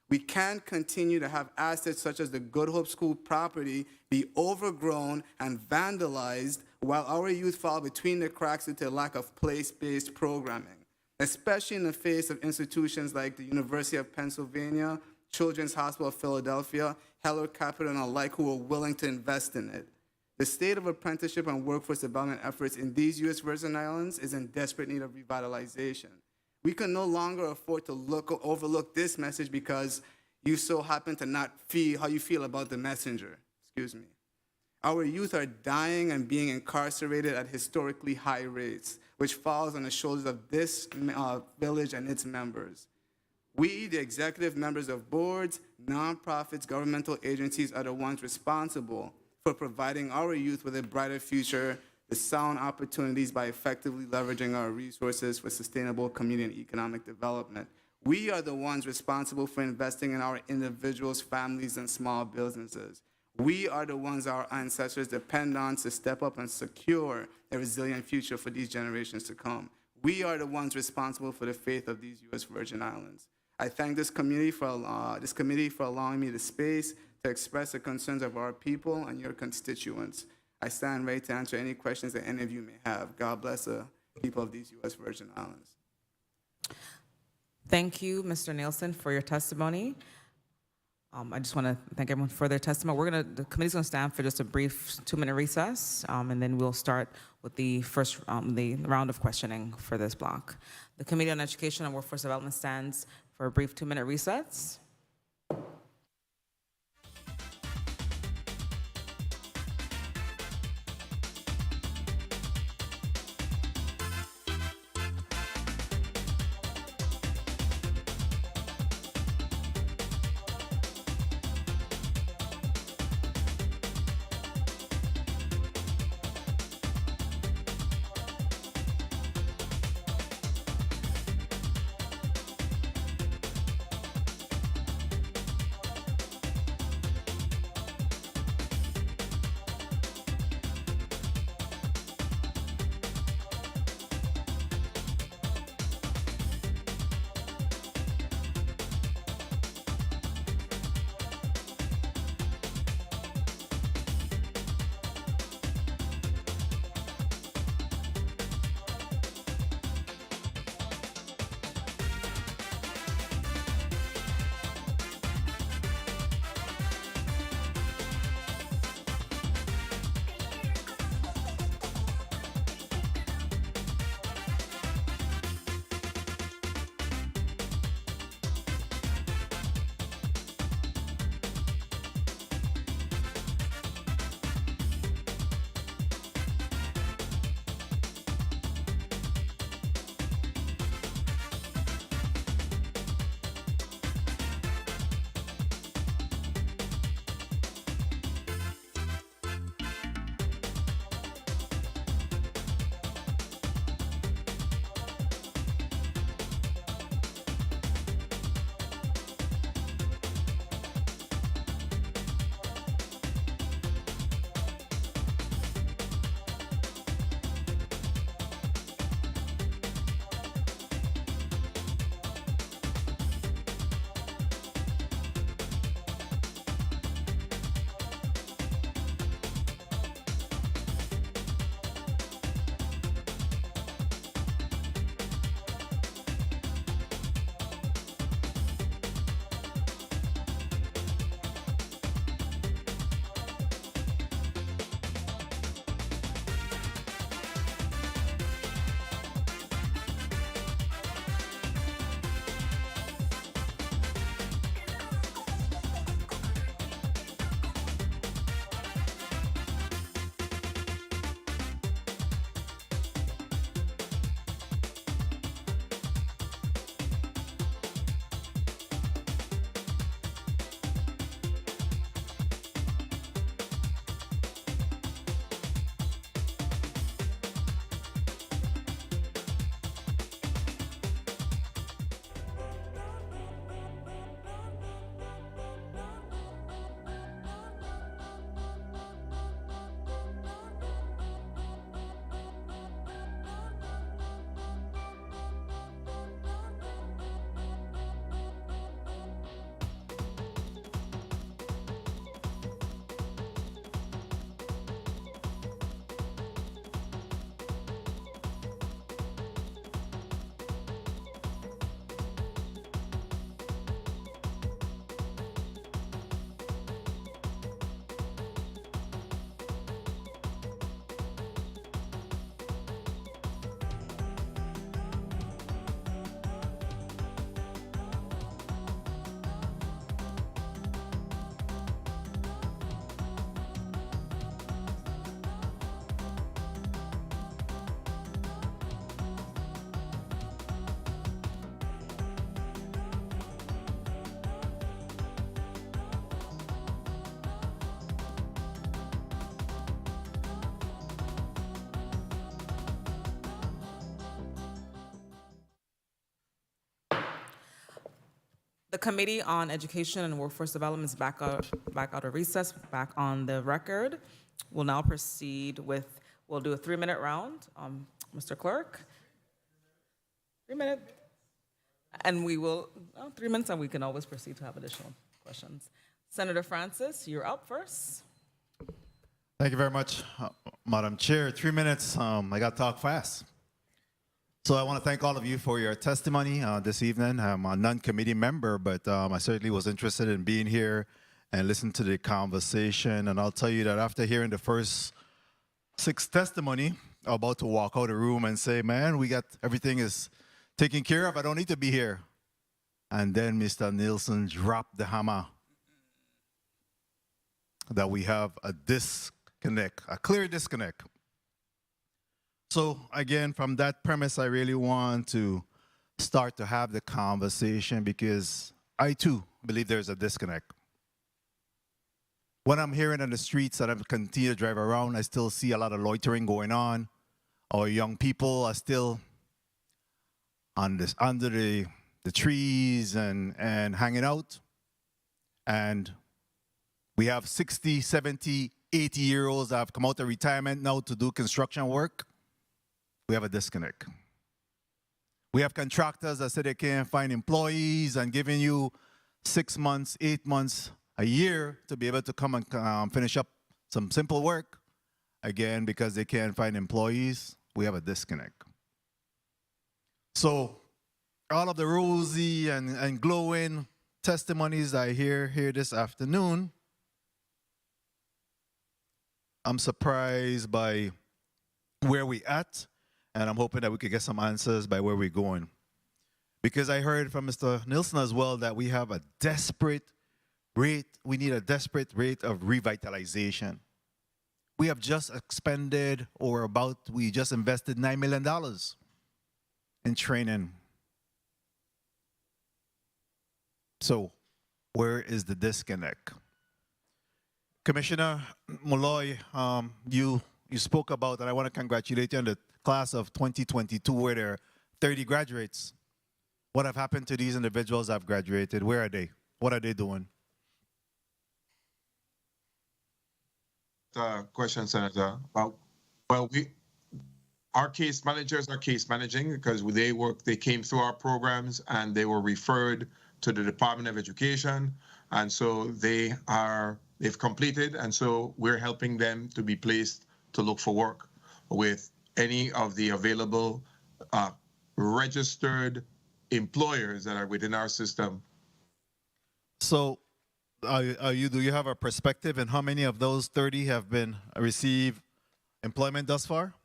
We can't continue to have assets such as the Good Hope School property be overgrown and vandalized while our youth fall between the cracks due to a lack of place-based programming, especially in the face of institutions like the University of Pennsylvania, Children's Hospital of Philadelphia, Heller Capital, and alike who are willing to invest in it. The state of apprenticeship and workforce development efforts in these U.S. Virgin Islands is in desperate need of revitalization. We can no longer afford to overlook this message because you so happen to not feel how you feel about the messenger. Excuse me. Our youth are dying and being incarcerated at historically high rates, which falls on the shoulders of this village and its members. We, the executive members of boards, nonprofits, governmental agencies, are the ones responsible for providing our youth with a brighter future, the sound opportunities by effectively leveraging our resources for sustainable community and economic development. We are the ones responsible for investing in our individuals, families, and small businesses. We are the ones our ancestors depend on to step up and secure a resilient future for these generations to come. We are the ones responsible for the fate of these U.S. Virgin Islands. I thank this committee for allowing me the space to express the concerns of our people and your constituents. I stand ready to answer any questions that any of you may have. God bless the people of these U.S. Virgin Islands. Thank you, Mr. Nielsen, for your testimony. I just want to thank everyone for their testimony. The committee's going to stand for just a brief 2-minute recess, and then we'll start with the first the round of questioning for this block. The Committee on Education and Workforce Development stands for a brief 2-minute recess. The Committee on Education and Workforce Development is back out of recess, back on the record. We'll now proceed with, we'll do a 3-minute round. Mr. Clerk, 3 minutes. And we will, 3 minutes, and we can always proceed to have additional questions. Senator Francis, you're up first. Thank you very much, Madam Chair. 3 minutes, I got to talk fast. So I want to thank all of you for your testimony this evening. I'm a non-committee member, but I certainly was interested in being here and listen to the conversation. And I'll tell you that after hearing the first 6 testimony, I'm about to walk out of the room and say, man, we got everything is taken care of. I don't need to be here. And then Mr. Nielsen dropped the hammer that we have a disconnect, a clear disconnect. So again, from that premise, I really want to start to have the conversation because I too believe there's a disconnect. What I'm hearing on the streets that I continue to drive around, I still see a lot of loitering going on. Our young people are still on this, under the trees and hanging out. And we have 60, 70, 80-year-olds that have come out of retirement now to do construction work. We have a disconnect. We have contractors that say they can't find employees and giving you 6 months, 8 months, a year to be able to come and finish up some simple work. Again, because they can't find employees, we have a disconnect. So all of the rosy and glowing testimonies I hear here this afternoon, I'm surprised by where we at. And I'm hoping that we could get some answers by where we're going. Because I heard from Mr. Nielsen as well that we have a desperate rate, we need a desperate rate of revitalization. We have just expended, we just invested $9 million in training. So where is the disconnect? Commissioner Molloy, you spoke about, and I want to congratulate you on the class of 2022 where there are 30 graduates. What have happened to these individuals that have graduated? Where are they? What are they doing? Question, Senator. Our case managers are case managing because they came through our programs and they were referred to the Department of Education. And so they've completed, and so we're helping them to be placed to look for work with any of the available registered employers that are within our system. So do you have a perspective in how many of those 30 have received employment thus far?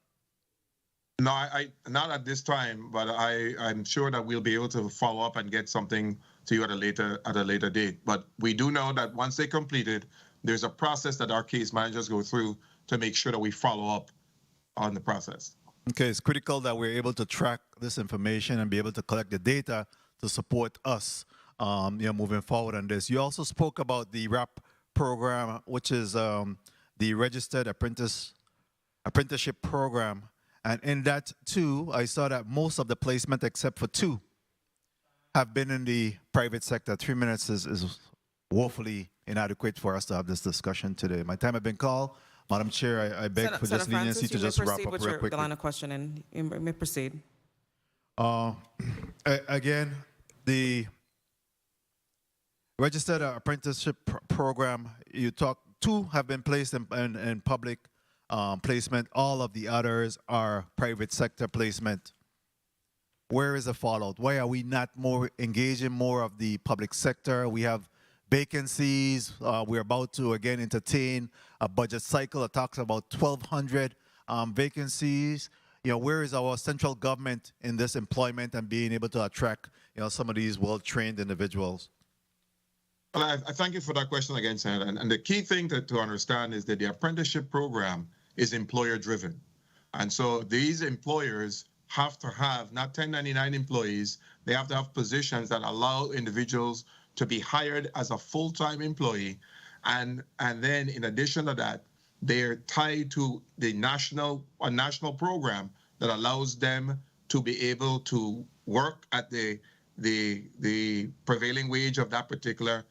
No, not at this time, but I'm sure that we'll be able to follow up and get something to you at a later date. But we do know that once they completed, there's a process that our case managers go through to make sure that we follow up on the process. Okay, it's critical that we're able to track this information and be able to collect the data to support us, moving forward on this. You also spoke about the RAP program, which is the Registered Apprenticeship Program. And in that, too, I saw that most of the placement, except for 2, have been in the private sector. 3 minutes is woefully inadequate for us to have this discussion today. My time has been called. Madam Chair, I beg for just leniency to just wrap up real quickly. The line of questioning. You may proceed. Again, the Registered Apprenticeship Program, you talked, 2 have been placed in public placement. All of the others are private sector placement. Where is the fallout? Why are we not more engaging more of the public sector? We have vacancies. We're about to, again, entertain a budget cycle that talks about 1,200 vacancies. Where is our central government in this employment and being able to attract, some of these well-trained individuals? Well, I thank you for that question again, Senator. And the key thing to understand is that the apprenticeship program is employer-driven. And so these employers have to have not 1099 employees, they have to have positions that allow individuals to be hired as a full-time employee. And then in addition to that, they're tied to a national program that allows them to be able to work at the the prevailing wage of that particular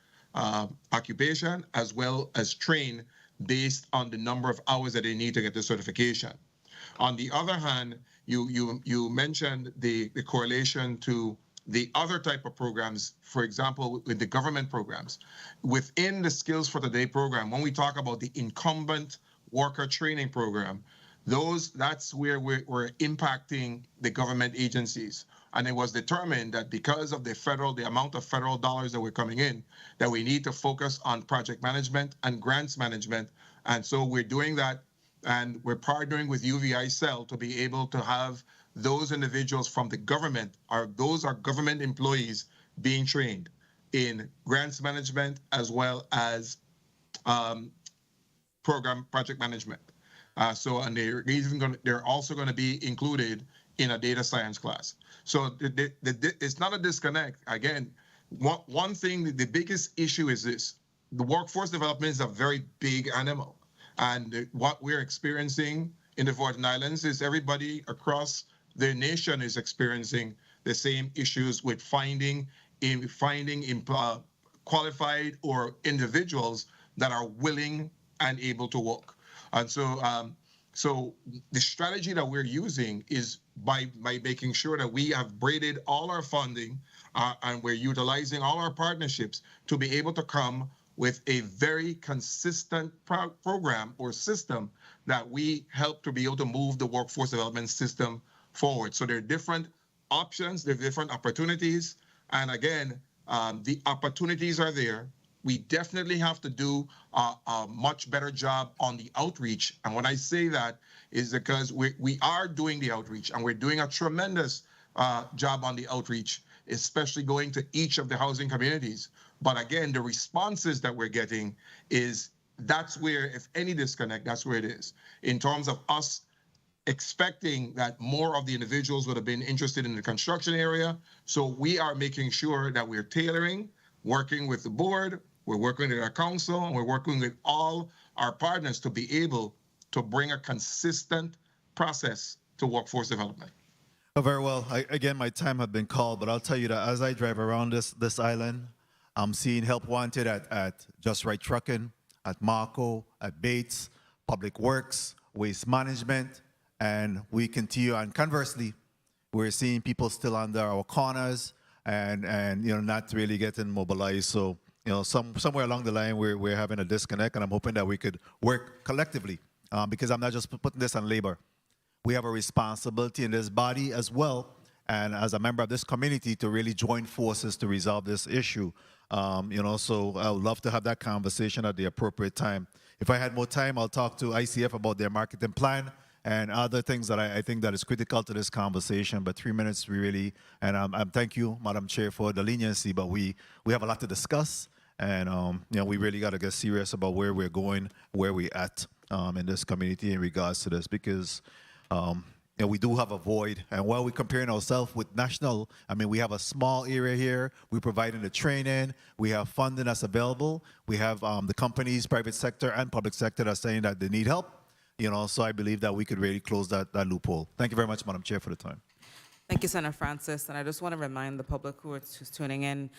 occupation, as well as train based on the number of hours that they need to get the certification. On the other hand, you mentioned the correlation to the other type of programs, for example, with the government programs. Within the Skills for Today program, when we talk about the incumbent worker training program, that's where we're impacting the government agencies. And it was determined that because of the amount of federal dollars that were coming in, that we need to focus on project management and grants management. And so we're doing that, and we're partnering with UVI Cell to be able to have those individuals from the government, those are government employees being trained in grants management as well as project management. And they're also going to be included in a data science class. So it's not a disconnect. Again, one thing, the biggest issue is this: the workforce development is a very big animal, and what we're experiencing in the Virgin Islands is everybody across the nation is experiencing the same issues with finding qualified or individuals that are willing and able to work. And so the strategy that we're using is by making sure that we have braided all our funding and we're utilizing all our partnerships to be able to come with a very consistent program or system that we help to be able to move the workforce development system forward. So there are different options, there are different opportunities. And again, the opportunities are there. We definitely have to do a much better job on the outreach. And when I say that is because we are doing the outreach, and we're doing a tremendous job on the outreach, especially going to each of the housing communities. But again, the responses that we're getting that's where, if any disconnect, that's where it is. In terms of us expecting that more of the individuals would have been interested in the construction area. So we are making sure that we're tailoring, working with the board, we're working with our council, and we're working with all our partners to be able to bring a consistent process to workforce development. Oh, very well. Again, my time has been called, but I'll tell you that as I drive around this island, I'm seeing help wanted at Just Right Trucking, at Marco, at Bates, Public Works, Waste Management, and we continue. And conversely, we're seeing people still under our corners and not really getting mobilized. So somewhere along the line we're having a disconnect, and I'm hoping that we could work collectively because I'm not just putting this on labor. We have a responsibility in this body as well, and as a member of this community, to really join forces to resolve this issue. So I would love to have that conversation at the appropriate time. If I had more time, I'll talk to ICF about their marketing plan and other things that I think that is critical to this conversation. But 3 minutes, we really, and thank you, Madam Chair, for the leniency, but we have a lot to discuss, and we really got to get serious about where we're going, where we're at in this community in regards to this, because we do have a void. And while we're comparing ourselves with national, we have a small area here. We're providing the training. We have funding that's available. We have the companies, private sector and public sector, that's saying that they need help. So I believe that we could really close that loophole. Thank you very much, Madam Chair, for the time. Thank you, Senator Francis. And I just want to remind the public who's tuning in,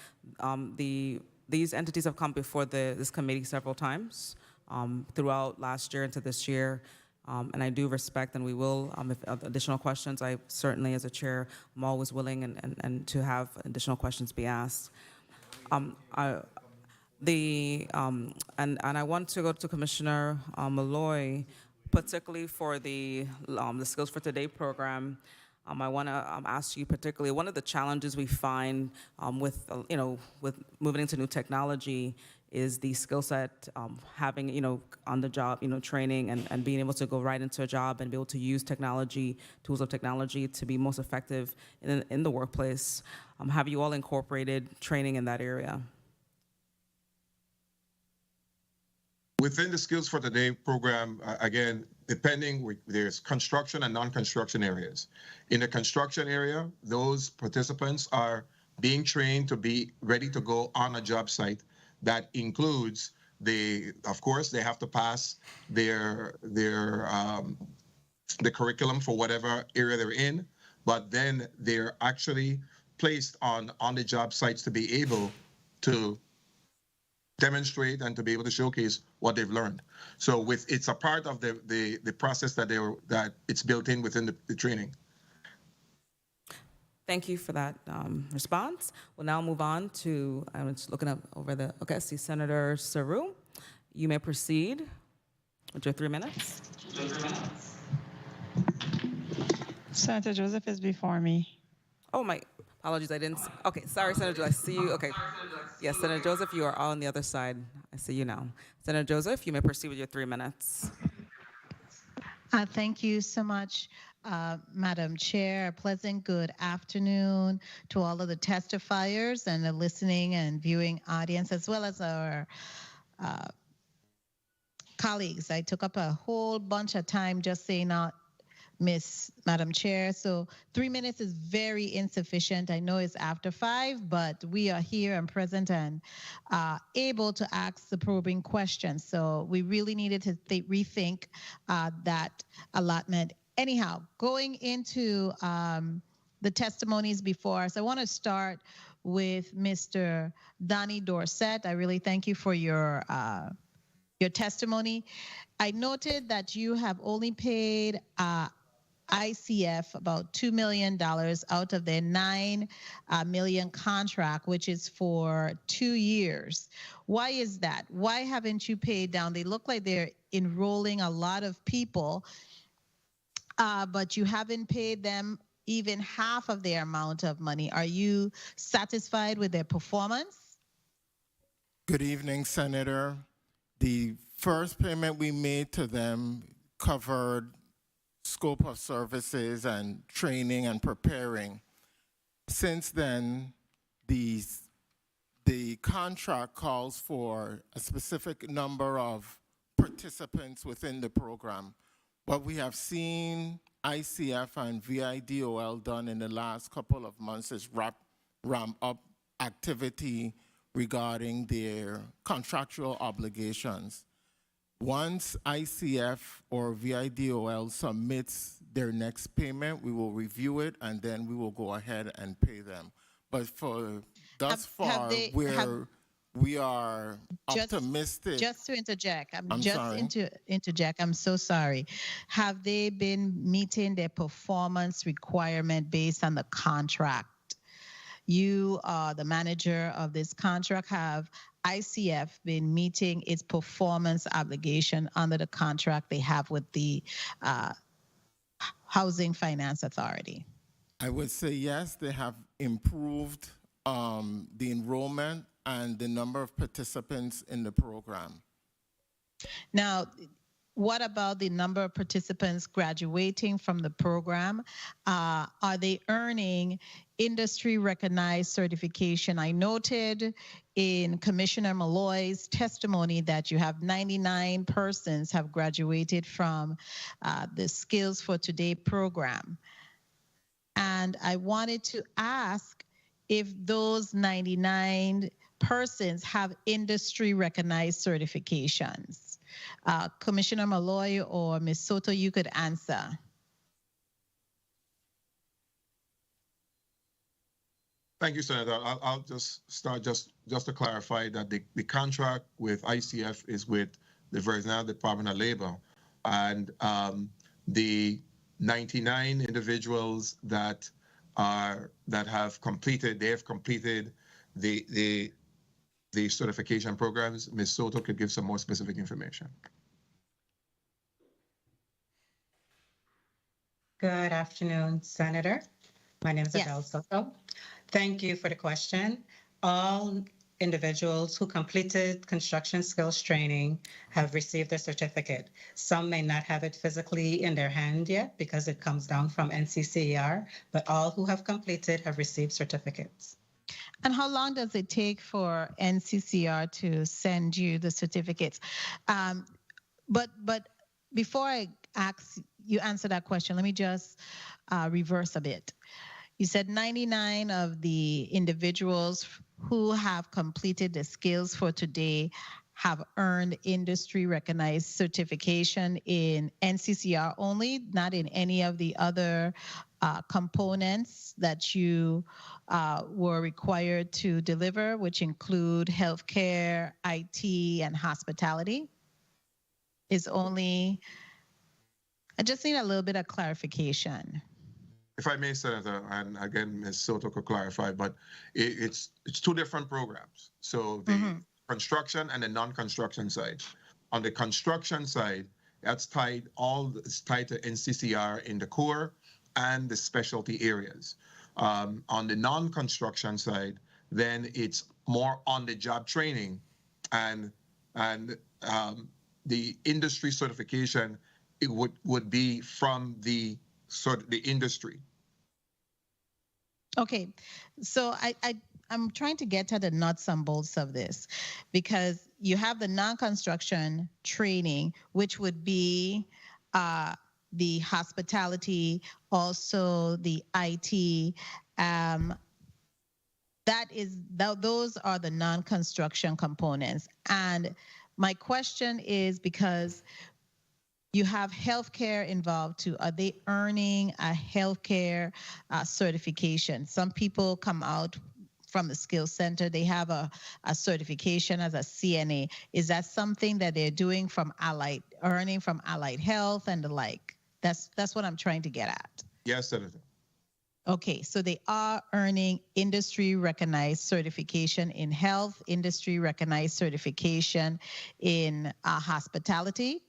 these entities have come before this committee several times throughout last year into this year. And I do respect, and we will, if additional questions, I certainly, as a chair, I'm always willing and to have additional questions be asked. And I want to go to Commissioner Malloy, particularly for the Skills for Today program. I want to ask you particularly, one of the challenges we find with moving into new technology is the skill set, having, on the job, training and being able to go right into a job and be able to use technology, tools of technology to be most effective in the workplace. Have you all incorporated training in that area? Within the Skills for Today program, again, there's construction and non-construction areas. In the construction area, those participants are being trained to be ready to go on a job site. That includes of course, they have to pass the curriculum for whatever area they're in, but then they're actually placed on the job sites to be able to demonstrate and to be able to showcase what they've learned. So it's a part of the process that it's built in within the training. Thank you for that response. We'll now move on to, I'm just looking up over the, okay, I see Senator Saru. You may proceed with your 3 minutes. Senator Joseph is before me. Oh, my apologies, I didn't, okay, sorry, Senator Joseph, I see you, okay. Yes, Senator Joseph, you are on the other side. I see you now. Senator Joseph, you may proceed with your 3 minutes. Thank you so much, Madam Chair. A pleasant good afternoon to all of the testifiers and the listening and viewing audience, as well as our colleagues. I took up a whole bunch of time just saying out, Madam Chair. So 3 minutes is very insufficient. I know it's after 5, but we are here and present and able to ask the probing questions. So we really needed to rethink that allotment. Anyhow, going into the testimonies before us, I want to start with Mr. Donnie Dorsett. I really thank you for your testimony. I noted that you have only paid ICF about $2 million out of their $9 million contract, which is for 2 years. Why is that? Why haven't you paid down? They look like they're enrolling a lot of people, but you haven't paid them even half of their amount of money. Are you satisfied with their performance? Good evening, Senator. The first payment we made to them covered scope of services and training and preparing. Since then, the contract calls for a specific number of participants within the program. What we have seen ICF and VIDOL done in the last couple of months is ramp up activity regarding their contractual obligations. Once ICF or VIDOL submits their next payment, we will review it and then we will go ahead and pay them. But for thus far, we are optimistic. Just to interject, interject. I'm so sorry. Have they been meeting their performance requirement based on the contract? You are the manager of this contract. Have ICF been meeting its performance obligation under the contract they have with the Housing Finance Authority? I would say yes, they have improved the enrollment and the number of participants in the program. Now, what about the number of participants graduating from the program? Are they earning industry-recognized certification? I noted in Commissioner Malloy's testimony that you have 99 persons have graduated from the Skills for Today program. And I wanted to ask if those 99 persons have industry-recognized certifications. Commissioner Malloy or Ms. Soto, you could answer. Thank you, Senator. I'll just start just to clarify that the contract with ICF is with the Virgin Islands Department of Labor, and the 99 individuals that have completed the certification programs. Ms. Soto could give some more specific information. Good afternoon, Senator. My name is Adele Soto. Thank you for the question. All individuals who completed construction skills training have received their certificate. Some may not have it physically in their hand yet because it comes down from NCCER, but all who have completed have received certificates. And how long does it take for NCCR to send you the certificates? But before I ask you answer that question, let me just reverse a bit. You said 99 of the individuals who have completed the Skills for Today have earned industry recognized certification in NCCR only, not in any of the other components that you were required to deliver, which include healthcare, IT, and hospitality. Is only, I just need a little bit of clarification. If I may, Senator, and again, Ms. Soto could clarify, but it's two different programs. So the construction and the non-construction side. On the construction side, that's tied to NCCR in the core and the specialty areas. On the non-construction side, then it's more on the job training and the industry certification. It would be from the industry. Okay, so I'm trying to get to the nuts and bolts of this, because you have the non-construction training, which would be the hospitality, also the IT. Those are the non-construction components. And my question is, because you have healthcare involved too. Are they earning a healthcare certification? Some people come out from the skills center, they have a certification as a CNA. Is that something that they're doing from earning from Allied Health and the like? That's what I'm trying to get at. Yes, Senator. Okay, so they are earning industry recognized certification in health, industry recognized certification in hospitality.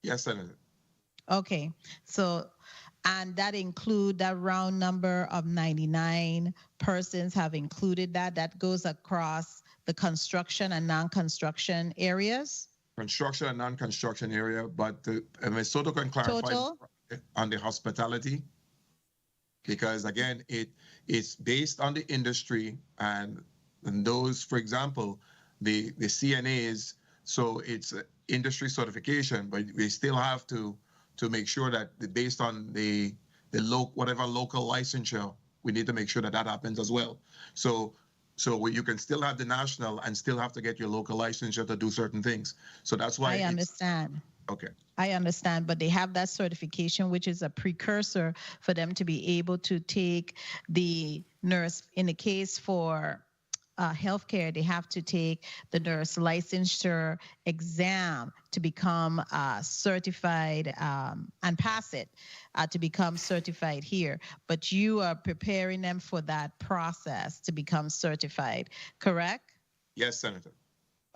Yes, Senator. Okay, so, and that include that round number of 99 persons have included that goes across the construction and non-construction areas? Construction and non-construction area, but Ms. Soto can clarify Total? on the hospitality, because again, it's based on the industry and those, for example, the CNAs, so it's industry certification, but we still have to make sure that based on the whatever local licensure, we need to make sure that happens as well. So you can still have the national and still have to get your local licensure to do certain things. So that's why I understand. Okay. I understand, but they have that certification, which is a precursor for them to be able to take the nurse. In the case for healthcare, they have to take the nurse licensure exam to become certified and pass it to become certified here. But you are preparing them for that process to become certified, correct? Yes, Senator.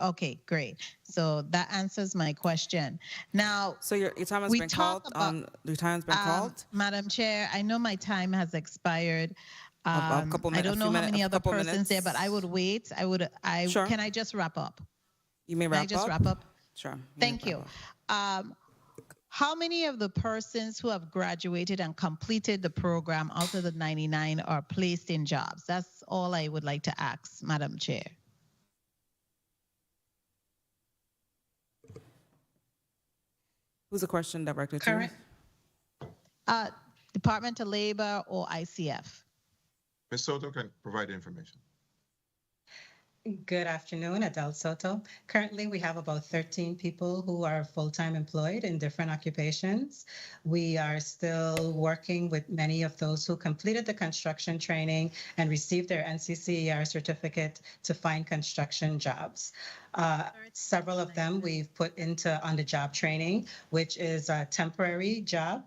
Okay, great. So that answers my question. Now, so your time has been called. Your time has been called. Madam Chair, I know my time has expired. A couple minutes. I don't know how many other persons there, but I would wait. Sure. Can I just wrap up? You may wrap up. Can I just wrap up? Sure. Thank you. How many of the persons who have graduated and completed the program out of the 99 are placed in jobs? That's all I would like to ask, Madam Chair. Who's the question directed to? Department of Labor or ICF? Ms. Soto can provide information. Good afternoon, Adele Soto. Currently, we have about 13 people who are full-time employed in different occupations. We are still working with many of those who completed the construction training and received their NCCER certificate to find construction jobs. Several of them we've put into on-the-job training, which is a temporary job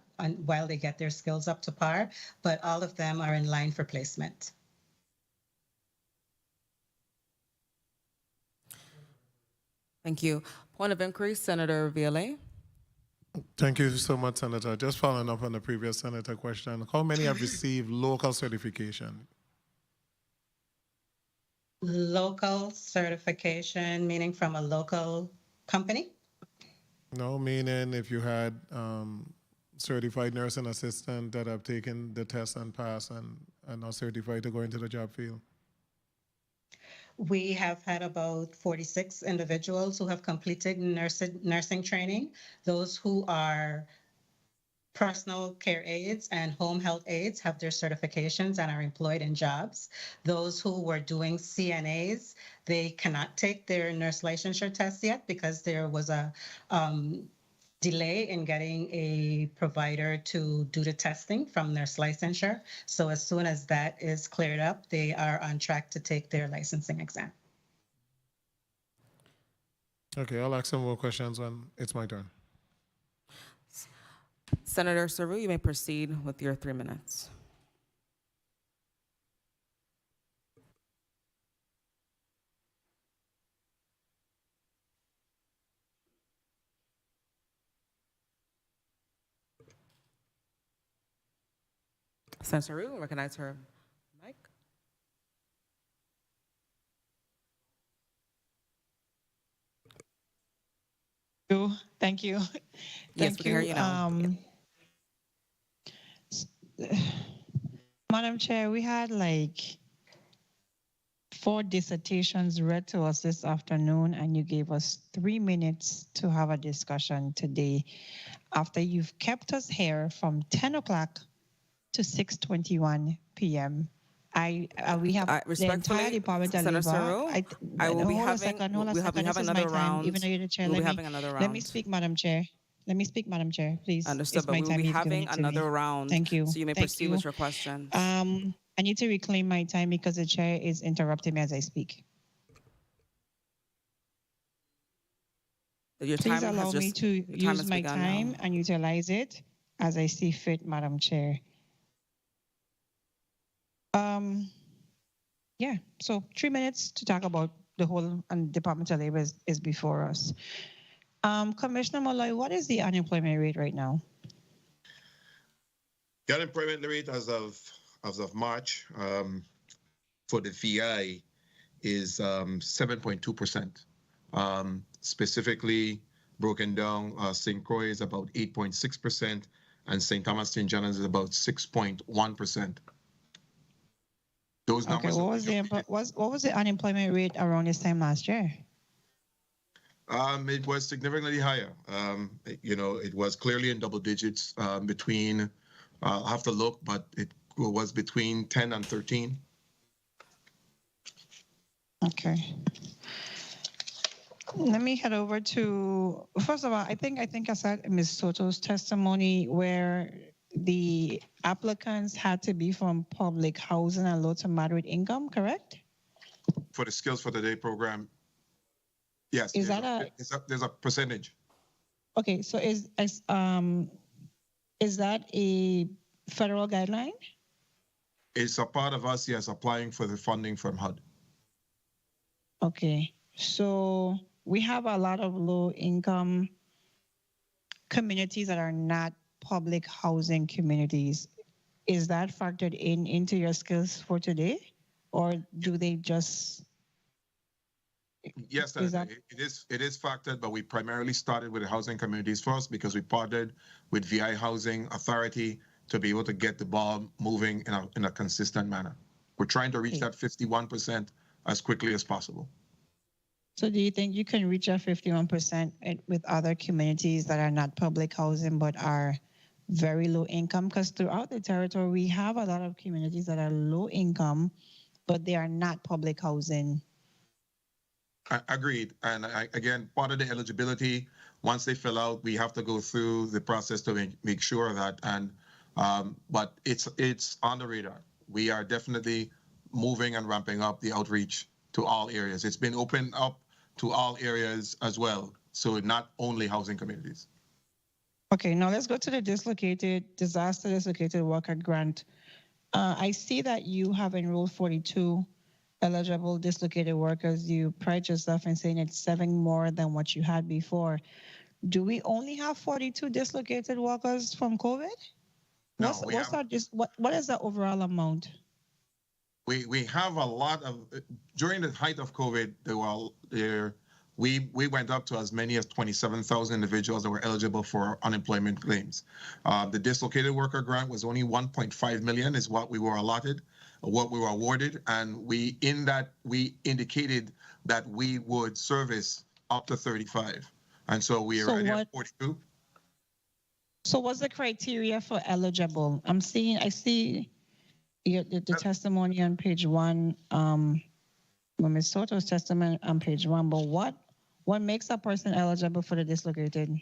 while they get their skills up to par, but all of them are in line for placement. Thank you. Point of inquiry, Senator Violet. Thank you so much, Senator. Just following up on the previous Senator question, how many have received local certification? Local certification, meaning from a local company? No, meaning if you had certified nursing assistant that have taken the test and passed and are certified to go into the job field. We have had about 46 individuals who have completed nursing training. Those who are personal care aides and home health aides have their certifications and are employed in jobs. Those who were doing CNAs, they cannot take their nurse licensure test yet because there was a delay in getting a provider to do the testing from nurse licensure. So as soon as that is cleared up, they are on track to take their licensing exam. Okay, I'll ask some more questions when it's my turn. Senator Saru, you may proceed with your 3 minutes. Senator Saru, recognize her mic. Thank you. Yes, we can hear you now. Madam Chair, we had like 4 dissertations read to us this afternoon, and you gave us 3 minutes to have a discussion today after you've kept us here from 10 o'clock to 6:21 p.m. We have the entire Department of Senator Labor. Saru, I will be having another round. Even though you're the chair, We'll be having another round. let me speak, Madam Chair. Let me speak, Madam Chair, please. Understood, It's but my we will time be you've given having it to me. another round. Thank you. So you may Thank proceed you. with your questions. I need to reclaim my time because the chair is interrupting me as I speak. Your Please time allow has me just to use my begun time now. and utilize it as I see fit, Madam Chair. Yeah, so 3 minutes to talk about the whole Department of Labor is before us. Commissioner Malloy, what is the unemployment rate right now? The unemployment rate as of March for the VI is 7.2%. Specifically broken down, St. Croix is about 8.6%, and St. Thomas St. John's is about 6.1%. Those numbers. Okay, what was the unemployment rate around this time last year? It was significantly higher. It was clearly in double digits between. I'll have to look, but it was between 10 and 13. Okay. Let me head over to, first of all, I think I saw Ms. Soto's testimony where the applicants had to be from public housing and low to moderate income, correct? For the Skills for the Day program, yes. Is there's a percentage. Okay, so is that a federal guideline? It's a part of us, yes, applying for the funding from HUD. Okay, so we have a lot of low-income communities that are not public housing communities. Is that factored into your Skills for Today, or do they just? Yes, it is factored, but we primarily started with the housing communities first because we partnered with VI Housing Authority to be able to get the ball moving in a consistent manner. We're trying to reach that 51% as quickly as possible. So do you think you can reach a 51% with other communities that are not public housing but are very low income? Because throughout the territory, we have a lot of communities that are low income, but they are not public housing. Agreed. And again, part of the eligibility, once they fill out, we have to go through the process to make sure that, but it's on the radar. We are definitely moving and ramping up the outreach to all areas. It's been opened up to all areas as well. So not only housing communities. Okay, now let's go to the disaster dislocated worker grant. I see that you have enrolled 42 eligible dislocated workers. You pride yourself in saying it's 7 more than what you had before. Do we only have 42 dislocated workers from COVID? No, what is the overall amount? We have a lot of, during the height of COVID, we went up to as many as 27,000 individuals that were eligible for unemployment claims. The dislocated worker grant was only 1.5 million is what we were allotted, what we were awarded. And we indicated that we would service up to 35. And so we are already at 42. So what's the criteria for eligible? I see the testimony on page 1, Ms. Soto's testimony on page 1, but what makes a person eligible for the dislocated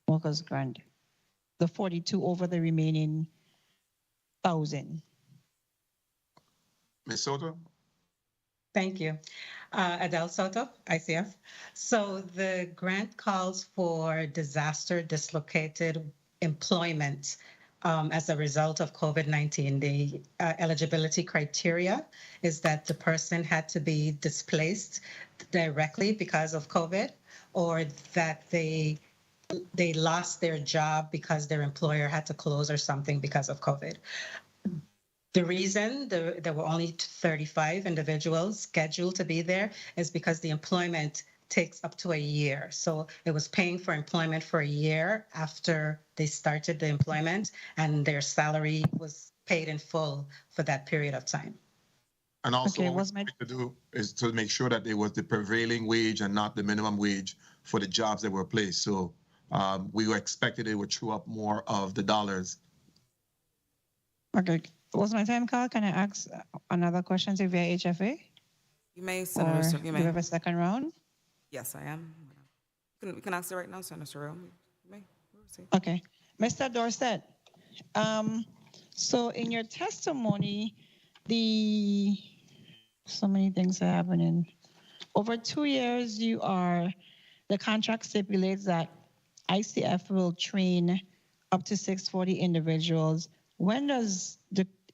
workers grant? The 42 over the remaining 1,000. Ms. Soto? Thank you. Adele Soto, ICF. So the grant calls for disaster dislocated employment as a result of COVID-19. The eligibility criteria is that the person had to be displaced directly because of COVID, or that they lost their job because their employer had to close or something because of COVID. The reason there were only 35 individuals scheduled to be there is because the employment takes up to a year. So it was paying for employment for a year after they started the employment, and their salary was paid in full for that period of time. And also, what we need to do is to make sure that it was the prevailing wage and not the minimum wage for the jobs that were placed. So we expected it would chew up more of the dollars. Okay. Was my time, Carl? Can I ask another question to via HFA? You may, Senator. So you Do may. we have a second round? Yes, I am. We can ask it right now, Senator Rowe. You may. Okay. Mr. Dorset, so in your testimony, so many things are happening. Over 2 years, the contract stipulates that ICF will train up to 640 individuals.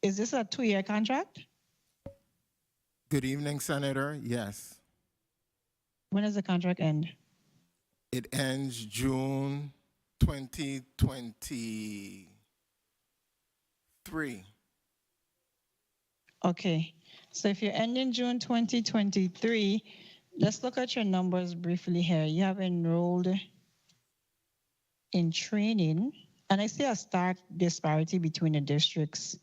Is this a 2-year contract? Good evening, Senator. Yes. When does the contract end? It ends June 2023. Okay. So if you're ending June 2023, let's look at your numbers briefly here. You have enrolled in training, and I see a stark disparity between the districts.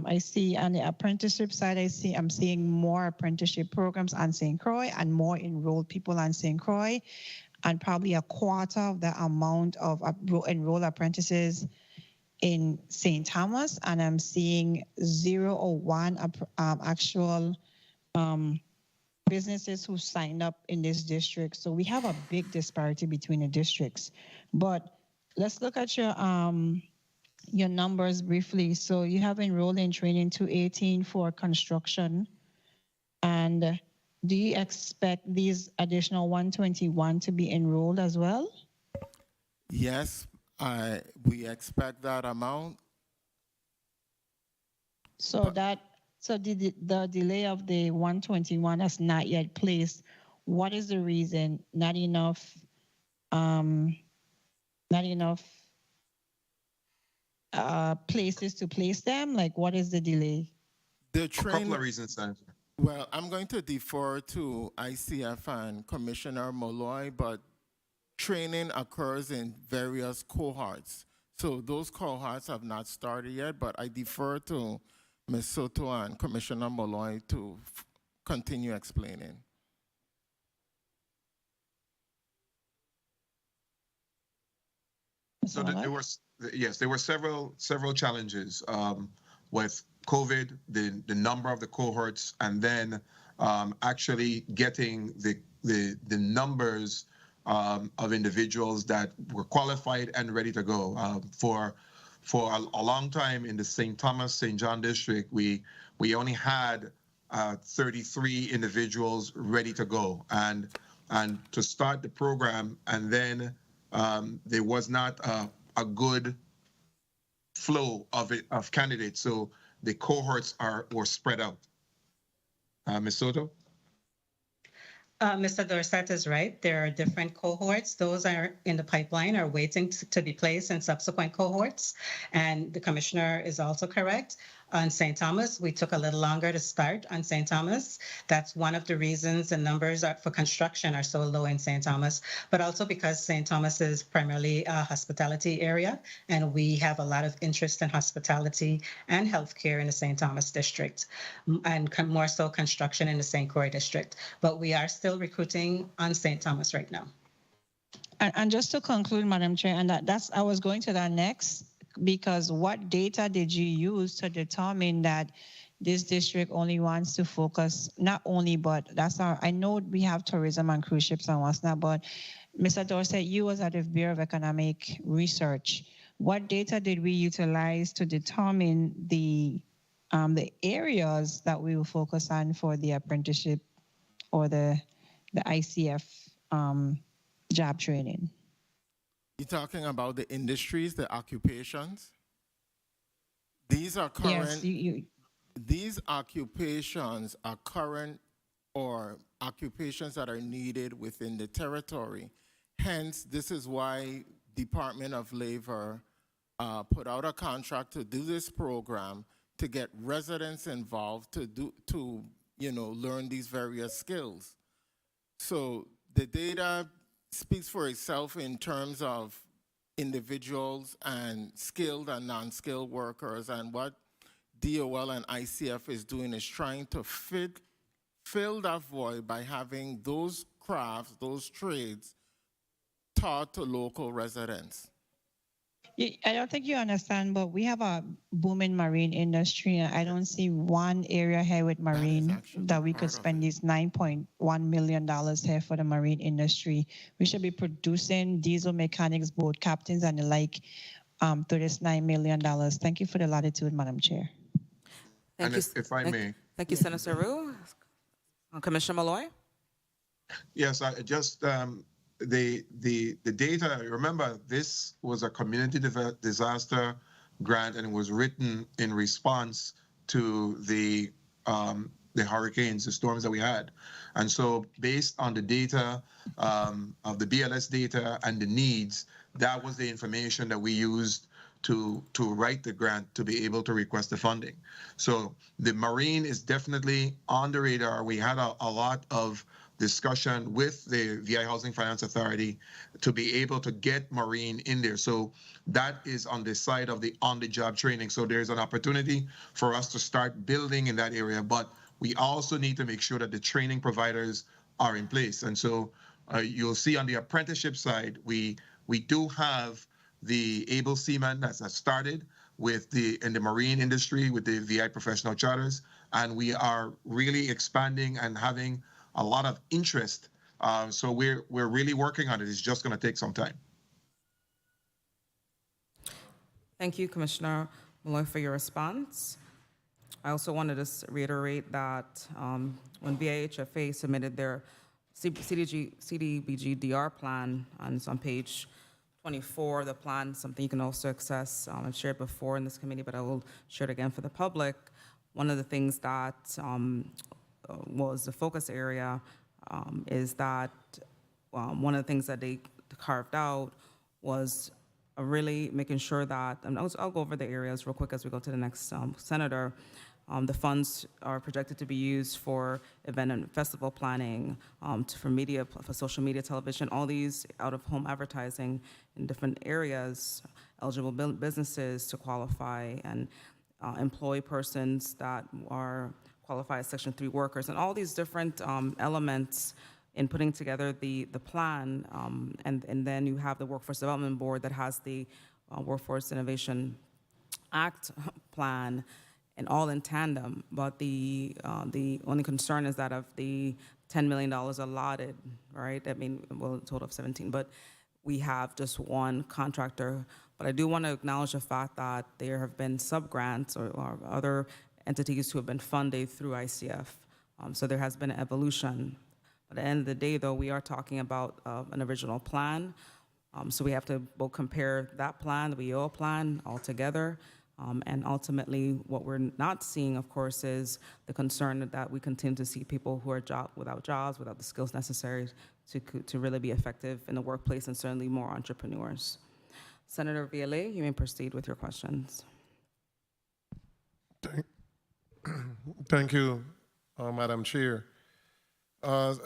I see on the apprenticeship side, I'm seeing more apprenticeship programs on St. Croix and more enrolled people on St. Croix, and probably a quarter of the amount of enrolled apprentices in St. Thomas. And I'm seeing 0 or 1 actual businesses who signed up in this district. So we have a big disparity between the districts. But let's look at your numbers briefly. So you have enrolled in training 218 for construction. And do you expect these additional 121 to be enrolled as well? Yes, we expect that amount. So the delay of the 121 that's not yet placed, what is the reason? Not enough places to place them? Like, what is the delay? A couple of reasons, Senator. Well, I'm going to defer to ICF and Commissioner Molloy, but training occurs in various cohorts. So those cohorts have not started yet, but I defer to Ms. Soto and Commissioner Molloy to continue explaining. So there were several challenges with COVID, the number of the cohorts, and then actually getting the numbers of individuals that were qualified and ready to go. For a long time in the St. Thomas, St. John district, we only had 33 individuals ready to go, and to start the program, and then there was not a good flow of candidates, so the cohorts were spread out. Ms. Soto? Mr. Dorset is right. There are different cohorts. Those are in the pipeline, are waiting to be placed in subsequent cohorts. And the commissioner is also correct. On St. Thomas, we took a little longer to start on St. Thomas. That's one of the reasons the numbers for construction are so low in St. Thomas, but also because St. Thomas is primarily a hospitality area, and we have a lot of interest in hospitality and healthcare in the St. Thomas district, and more so construction in the St. Croix district. But we are still recruiting on St. Thomas right now. And just to conclude, Madam Chair, and that's I was going to that next, because what data did you use to determine that this district only wants to focus, not only, but I know we have tourism and cruise ships and what's not, but Mr. Dorset, you was at the Bureau of Economic Research. What data did we utilize to determine the areas that we will focus on for the apprenticeship or the ICF job training? You're talking about the industries, the occupations? These are current. Yes, These occupations are current or occupations that are needed within the territory. Hence, this is why Department of Labor put out a contract to do this program to get residents involved to learn these various skills. So the data speaks for itself in terms of individuals and skilled and non-skilled workers, and what DOL and ICF is doing is trying to fill that void by having those crafts, those trades taught to local residents. I don't think you understand, but we have a booming marine industry. And I don't see one area here with marine that we could spend these $9.1 million here for the marine industry. We should be producing diesel mechanics, boat captains, and the like to this $9 million. Thank you for the latitude, Madam Chair. Thank you. If I may. Thank you, Senator Rue. Commissioner Malloy? Yes, I just the data. Remember, this was a community disaster grant, and it was written in response to the hurricanes, the storms that we had. And so, based on the data of the BLS data and the needs, that was the information that we used to write the grant to be able to request the funding. So the marine is definitely on the radar. We had a lot of discussion with the VI Housing Finance Authority to be able to get marine in there. So that is on the side of the on-the-job training. So there's an opportunity for us to start building in that area, but we also need to make sure that the training providers are in place. And so you'll see on the apprenticeship side, we do have the able seaman that's started in the marine industry with the VI professional charters, and we are really expanding and having a lot of interest. So we're really working on it. It's just going to take some time. Thank you, Commissioner Malloy, for your response. I also wanted to reiterate that when VIHFA submitted their CDBG-DR plan, and it's on page 24, the plan, something you can also access. I've shared before in this committee, but I will share it again for the public. One of the things that was the focus area is that one of the things that they carved out was really making sure that, and I'll go over the areas real quick as we go to the next senator. The funds are projected to be used for event and festival planning, for media, for social media, television, all these out-of-home advertising in different areas, eligible businesses to qualify, and employ persons that are qualified as Section 3 workers, and all these different elements in putting together the plan. And then you have the Workforce Development Board that has the Workforce Innovation Act plan, and all in tandem. But the only concern is that of the $10 million allotted, right? I mean, well, a total of 17, but we have just one contractor. But I do want to acknowledge the fact that there have been sub-grants or other entities who have been funded through ICF. So there has been an evolution. But at the end of the day, though, we are talking about an original plan. So we have to both compare that plan, the WEO plan, all together. And ultimately, what we're not seeing, of course, is the concern that we continue to see people who are without jobs, without the skills necessary to really be effective in the workplace, and certainly more entrepreneurs. Senator Villalay, you may proceed with your questions. Thank you, Madam Chair.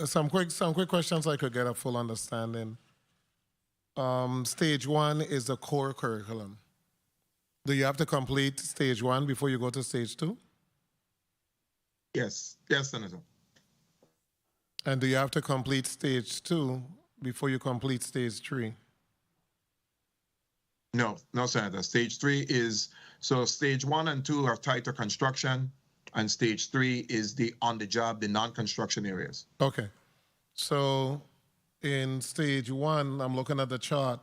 Some quick questions I could get a full understanding. Stage 1 is the core curriculum. Do you have to complete stage 1 before you go to stage 2? Yes, Senator. And do you have to complete stage 2 before you complete stage 3? No, Senator. Stage 3 is, so stage 1 and 2 are tied to construction, and stage 3 is the on-the-job, the non-construction areas. Okay. So in stage 1, I'm looking at the chart,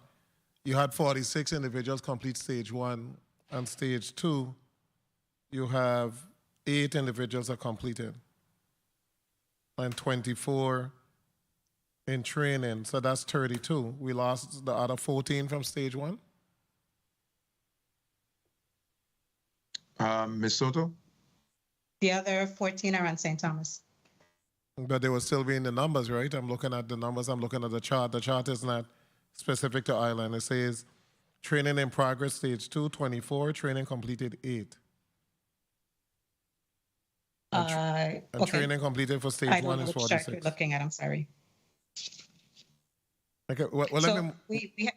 you had 46 individuals complete stage 1, and stage 2, you have 8 individuals that completed, and 24 in training. So that's 32. We lost the other 14 from stage 1. Ms. Soto? The other 14 are on St. Thomas. But they will still be in the numbers, right? I'm looking at the numbers. I'm looking at the chart. The chart is not specific to Island. It says training in progress, stage 2, 24, training completed 8. And training completed for stage I 1 don't know is which chart 46. you're looking at. I'm sorry. Okay, well, So let me.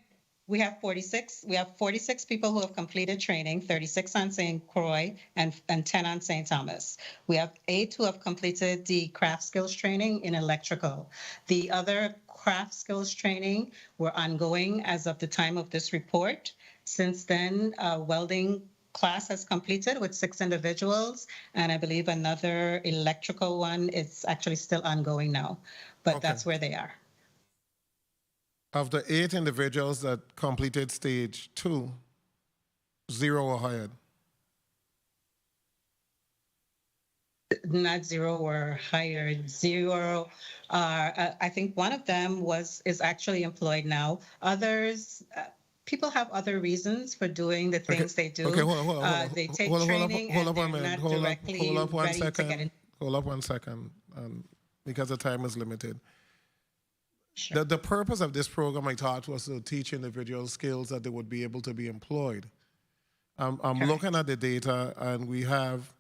we have 46. We have 46 people who have completed training, 36 on St. Croix and 10 on St. Thomas. We have 8 who have completed the craft skills training in electrical. The other craft skills training were ongoing as of the time of this report. Since then, welding class has completed with 6 individuals, and I believe another electrical one is actually still ongoing now, but Okay. that's where they are. Of the 8 individuals that completed stage 2, 0 were hired. Not 0 were hired. 0 are, I think one of them is actually employed now. Others, people have other reasons for doing the things they do. Okay, hold on. They take Hold training up and one they're minute. not directly Hold up 1 ready to get second. in. Hold up 1 second, because the time is limited. The purpose of this program, I thought, was to teach individuals skills that they would be able to be employed. I'm looking at the data, and we have,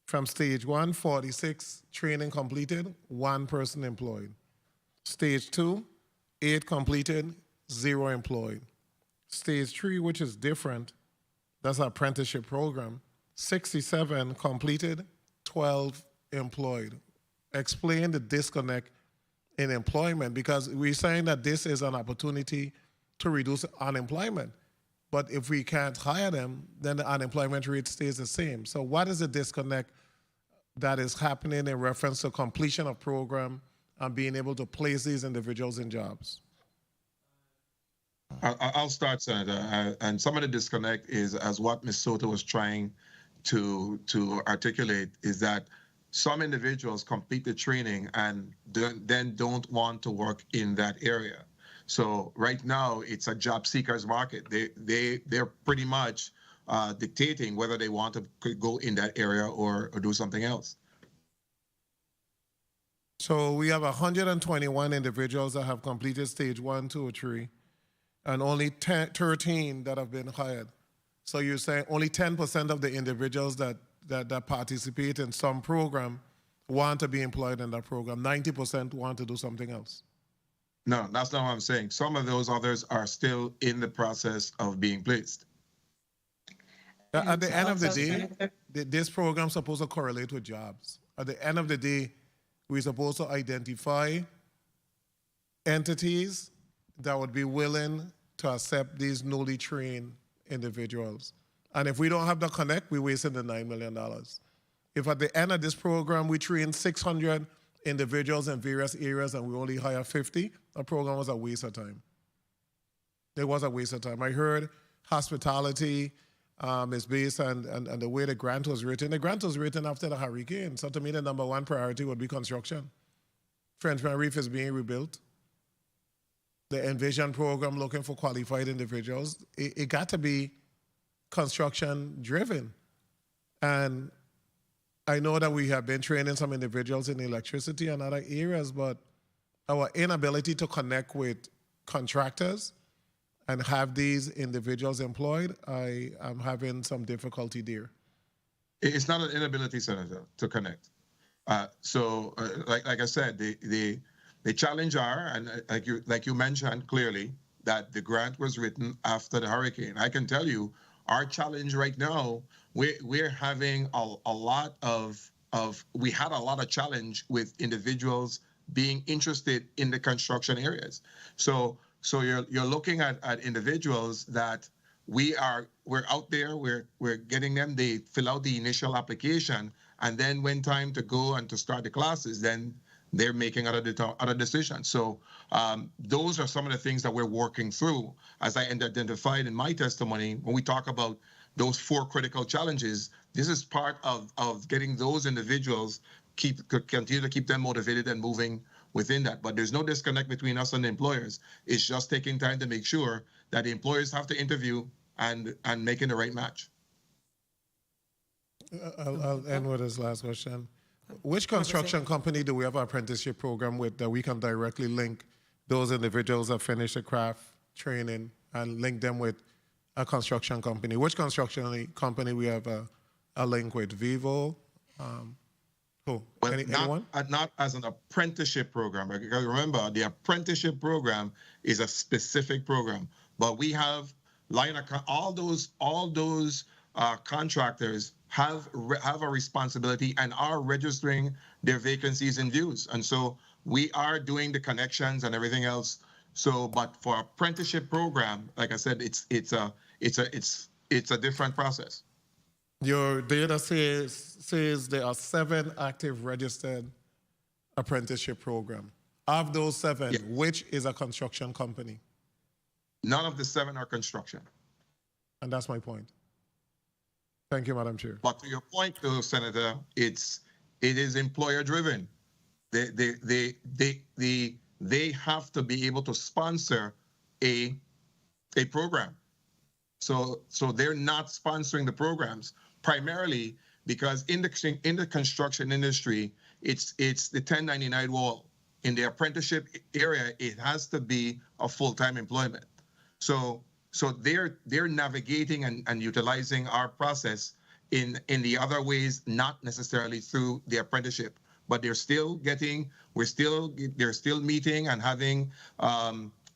from stage 1, 46 training completed, 1 person employed. Stage 2, 8 completed, 0 employed. Stage 3, which is different, that's our apprenticeship program, 67 completed, 12 employed. Explain the disconnect in employment, because we're saying that this is an opportunity to reduce unemployment. But if we can't hire them, then the unemployment rate stays the same. So what is the disconnect that is happening in reference to completion of program and being able to place these individuals in jobs? I'll start, Senator. And some of the disconnect is, as what Ms. Soto was trying to articulate, is that some individuals complete the training and then don't want to work in that area. So right now, it's a job seekers market. They're pretty much dictating whether they want to go in that area or do something else. So we have 121 individuals that have completed stage 1, 2, or 3, and only 13 that have been hired. So you're saying only 10% of the individuals that participate in some program want to be employed in that program. 90% want to do something else. No, that's not what I'm saying. Some of those others are still in the process of being placed. At the end of the day, this program is supposed to correlate with jobs. At the end of the day, we're supposed to identify entities that would be willing to accept these newly trained individuals. And if we don't have the connect, we're wasting the $9 million. If at the end of this program we train 600 individuals in various areas and we only hire 50, the program was a waste of time. It was a waste of time. I heard hospitality is based on the way the grant was written. The grant was written after the hurricane, so to me the number 1 priority would be construction. Frenchman Reef is being rebuilt. The Envision program looking for qualified individuals. It got to be construction driven. And I know that we have been training some individuals in electricity and other areas, but our inability to connect with contractors and have these individuals employed, I am having some difficulty there. It's not an inability, Senator, to connect. Like I said, the challenge are, and like you mentioned clearly, that the grant was written after the hurricane. I can tell you, our challenge right now, we're having we had a lot of challenge with individuals being interested in the construction areas. So you're looking at individuals that we're out there, we're getting them, they fill out the initial application, and then when time to go and to start the classes, then they're making other decisions. So those are some of the things that we're working through. As I identified in my testimony, when we talk about those 4 critical challenges, this is part of getting those individuals continue to keep them motivated and moving within that. But there's no disconnect between us and the employers. It's just taking time to make sure that the employers have to interview and making the right match. I'll end with this last question. Which construction company do we have an apprenticeship program with that we can directly link those individuals that finish the craft training and link them with a construction company? Which construction company we have a link with? Vivo? Who? Well, Anyone? Not as an apprenticeship program. Because remember, the apprenticeship program is a specific program, but we have all those contractors have a responsibility and are registering their vacancies and dues, and so we are doing the connections and everything else. So, but for apprenticeship program, like I said, it's a different process. Your data says there are 7 active registered apprenticeship program. Of those 7, which is a construction company? None of the 7 are construction. And that's my point. Thank you, Madam Chair. But to your point, though, Senator, it is employer driven. They have to be able to sponsor a program. So they're not sponsoring the programs primarily because in the construction industry, it's the 1099 wall. In the apprenticeship area, it has to be a full-time employment. So they're navigating and utilizing our process in the other ways, not necessarily through the apprenticeship, but they're still meeting and having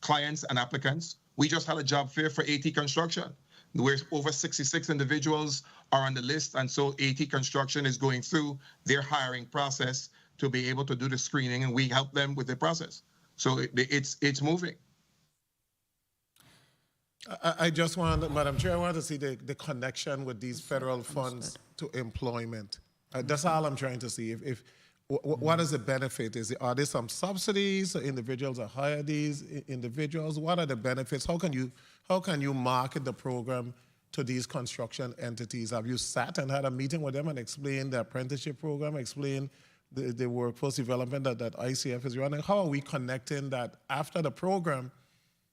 clients and applicants. We just had a job fair for AT Construction, where over 66 individuals are on the list, and so AT Construction is going through their hiring process to be able to do the screening, and we help them with the process. So it's moving. I just want, Madam Chair, I want to see the connection with these federal funds to employment. That's all I'm trying to see. What is the benefit? Are there some subsidies so individuals are hire these individuals? What are the benefits? How can you market the program to these construction entities? Have you sat and had a meeting with them and explained the apprenticeship program, explained the workforce development that ICF is running? How are we connecting that after the program,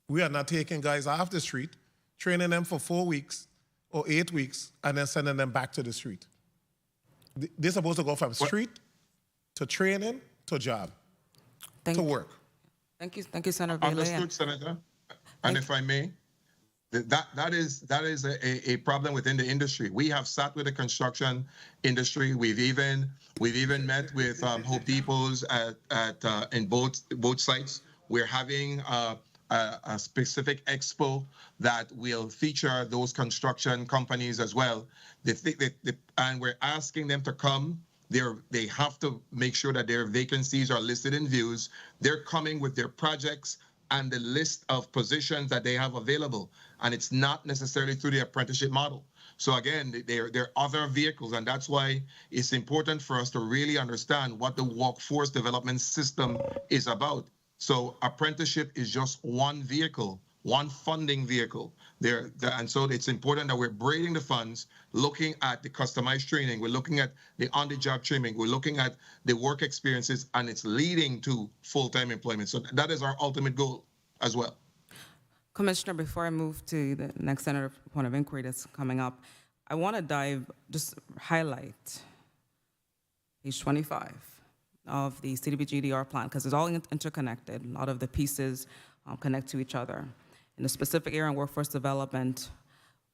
we are not taking guys off the street, training them for 4 weeks or 8 weeks, and then sending them back to the street? They're supposed to go from street to training to job to work. Thank you, Senator Bailey. Understood, Senator. And if I may, that is a problem within the industry. We have sat with the construction industry. We've even met with Hope Depots in both sites. We're having a specific expo that will feature those construction companies as well. And we're asking them to come. They have to make sure that their vacancies are listed in views. They're coming with their projects and the list of positions that they have available. And it's not necessarily through the apprenticeship model. So again, there are other vehicles, and that's why it's important for us to really understand what the workforce development system is about. So apprenticeship is just one vehicle, one funding vehicle. And so it's important that we're braiding the funds, looking at the customized training, we're looking at the on-the-job training, we're looking at the work experiences, and it's leading to full-time employment. So that is our ultimate goal as well. Commissioner, before I move to the next Senator point of inquiry that's coming up, I want to highlight page 25 of the CDBG-DR plan, because it's all interconnected. A lot of the pieces connect to each other. In the specific area in workforce development,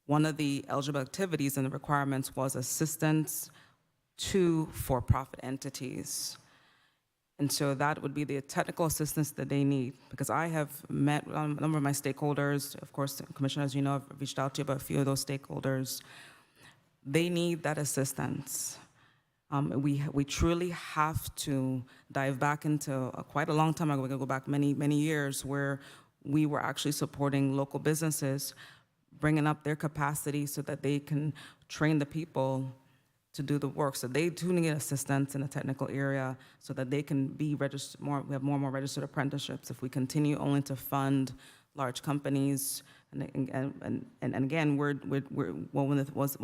one of the eligible activities and the requirements was assistance to for-profit entities. And so that would be the technical assistance that they need, because I have met a number of my stakeholders. Of course, Commissioner, as you know, I've reached out to you about a few of those stakeholders. They need that assistance. We truly have to dive back into quite a long time ago. We're going to go back many years where we were actually supporting local businesses, bringing up their capacity so that they can train the people to do the work. So they do need assistance in the technical area so that they can be registered more. We have more and more registered apprenticeships. If we continue only to fund large companies, and again, what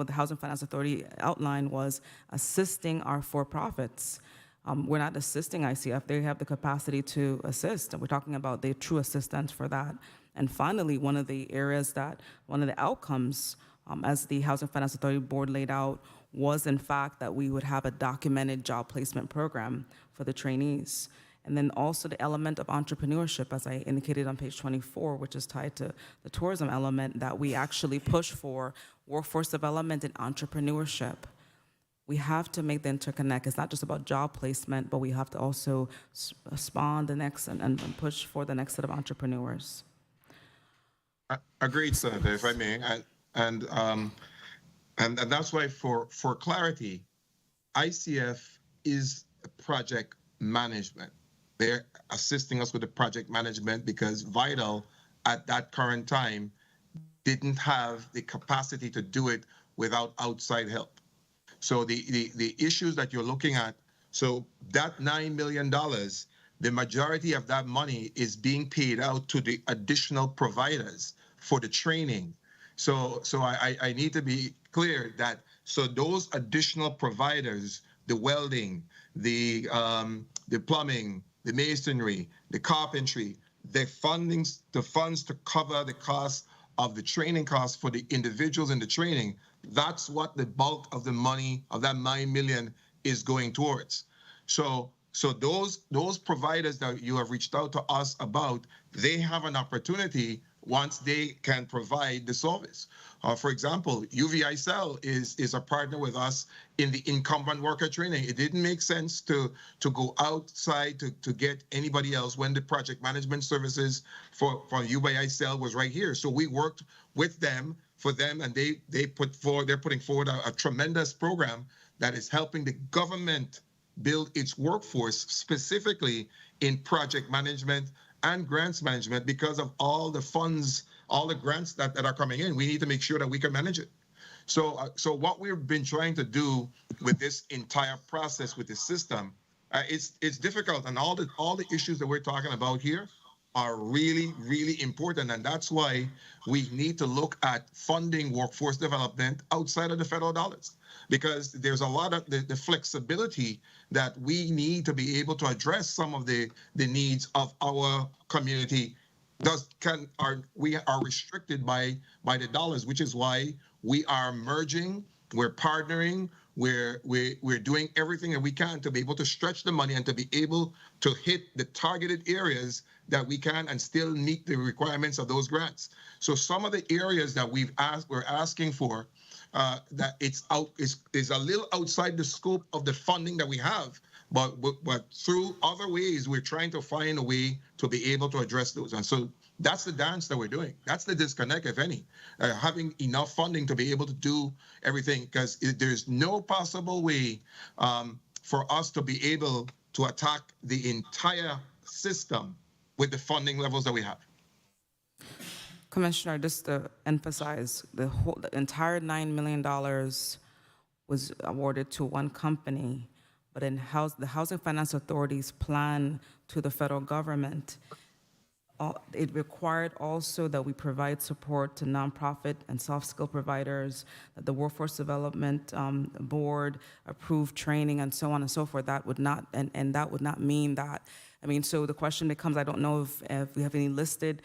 the Housing Finance Authority outlined was assisting our for-profits. We're not assisting ICF. They have the capacity to assist, and we're talking about the true assistance for that. And finally, one of the outcomes, as the Housing Finance Authority Board laid out, was in fact that we would have a documented job placement program for the trainees. And then also the element of entrepreneurship, as I indicated on page 24, which is tied to the tourism element, that we actually push for workforce development and entrepreneurship. We have to make the interconnect. It's not just about job placement, but we have to also spawn the next and push for the next set of entrepreneurs. Agreed, Senator, if I may. And that's why, for clarity, ICF is project management. They're assisting us with the project management because Vital, at that current time, didn't have the capacity to do it without outside help. So the issues that you're looking at, so that $9 million, the majority of that money is being paid out to the additional providers for the training. So I need to be clear that, so those additional providers, the welding, the plumbing, the masonry, the carpentry, the funds to cover the cost of the training costs for the individuals in the training, that's what the bulk of the money of that $9 million is going towards. So those providers that you have reached out to us about, they have an opportunity once they can provide the service. For example, UVI-CEL is a partner with us in the incumbent worker training. It didn't make sense to go outside to get anybody else when the project management services for UVI-CEL was right here. So we worked with them, and they're putting forward a tremendous program that is helping the government build its workforce, specifically in project management and grants management, because of all the funds, all the grants that are coming in. We need to make sure that we can manage it. So what we've been trying to do with this entire process with the system, it's difficult, and all the issues that we're talking about here are really, really important, and that's why we need to look at funding workforce development outside of the federal dollars, because there's a lot of the flexibility that we need to be able to address some of the needs of our community. We are restricted by the dollars, which is why we are merging, we're partnering, we're doing everything that we can to be able to stretch the money and to be able to hit the targeted areas that we can and still meet the requirements of those grants. So some of the areas that we're asking for, that is a little outside the scope of the funding that we have, but through other ways, we're trying to find a way to be able to address those. And so that's the dance that we're doing. That's the disconnect, if any, having enough funding to be able to do everything, because there's no possible way for us to be able to attack the entire system with the funding levels that we have. Commissioner, just to emphasize, the entire $9 million was awarded to one company, but in the Housing Finance Authority's plan to the federal government, it required also that we provide support to nonprofit and soft skill providers, that the Workforce Development Board approved training, and so on and so forth. That would not, and that would not mean that. I mean, so the question becomes, I don't know if we have any listed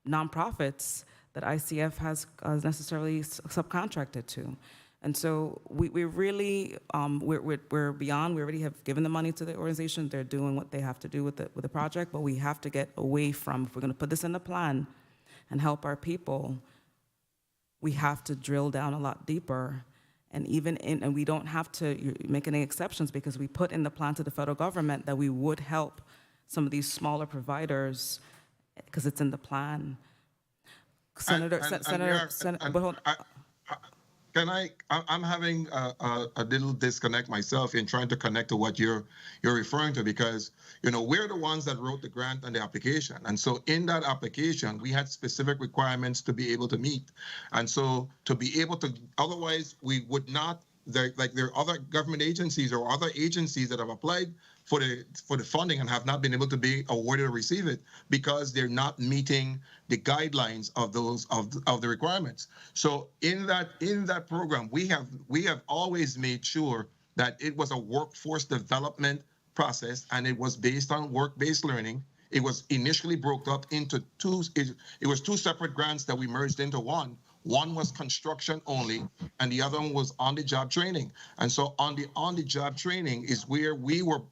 nonprofits that ICF has necessarily subcontracted to. And so we really, we're beyond, we already have given the money to the organization. They're doing what they have to do with the project, but we have to get away from, if we're gonna put this in the plan and help our people, we have to drill down a lot deeper. And and we don't have to make any exceptions, because we put in the plan to the federal government that we would help some of these smaller providers, because it's in the plan. I'm having a little disconnect myself in trying to connect to what you're referring to, because, you know, we're the ones that wrote the grant and the application. And so in that application, we had specific requirements to be able to meet. And so to be able to, otherwise we would not, there are other government agencies or other agencies that have applied for the funding and have not been able to be awarded or receive it because they're not meeting the guidelines of those of the requirements. So in that program, we have always made sure that it was a workforce development process, and it was based on work-based learning. It was initially broke up into two. It was two separate grants that we merged into one. One was construction only, and the other one was on-the-job training. And so on-the-job training is where we were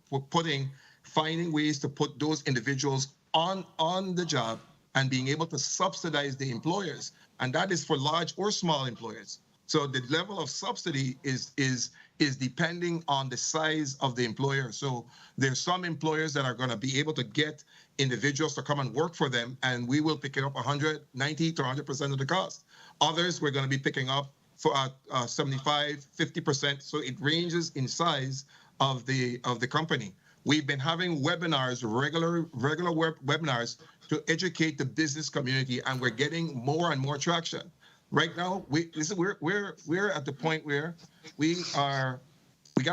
finding ways to put those individuals on the job and being able to subsidize the employers. And that is for large or small employers. So the level of subsidy is depending on the size of the employer. So there's some employers that are going to be able to get individuals to come and work for them, and we will pick it up 90 to 100% of the cost. Others we're going to be picking up for 75, 50%. So it ranges in size of the company. We've been having webinars, regular webinars to educate the business community, and we're getting more and more traction. Right now, we're at the point where we got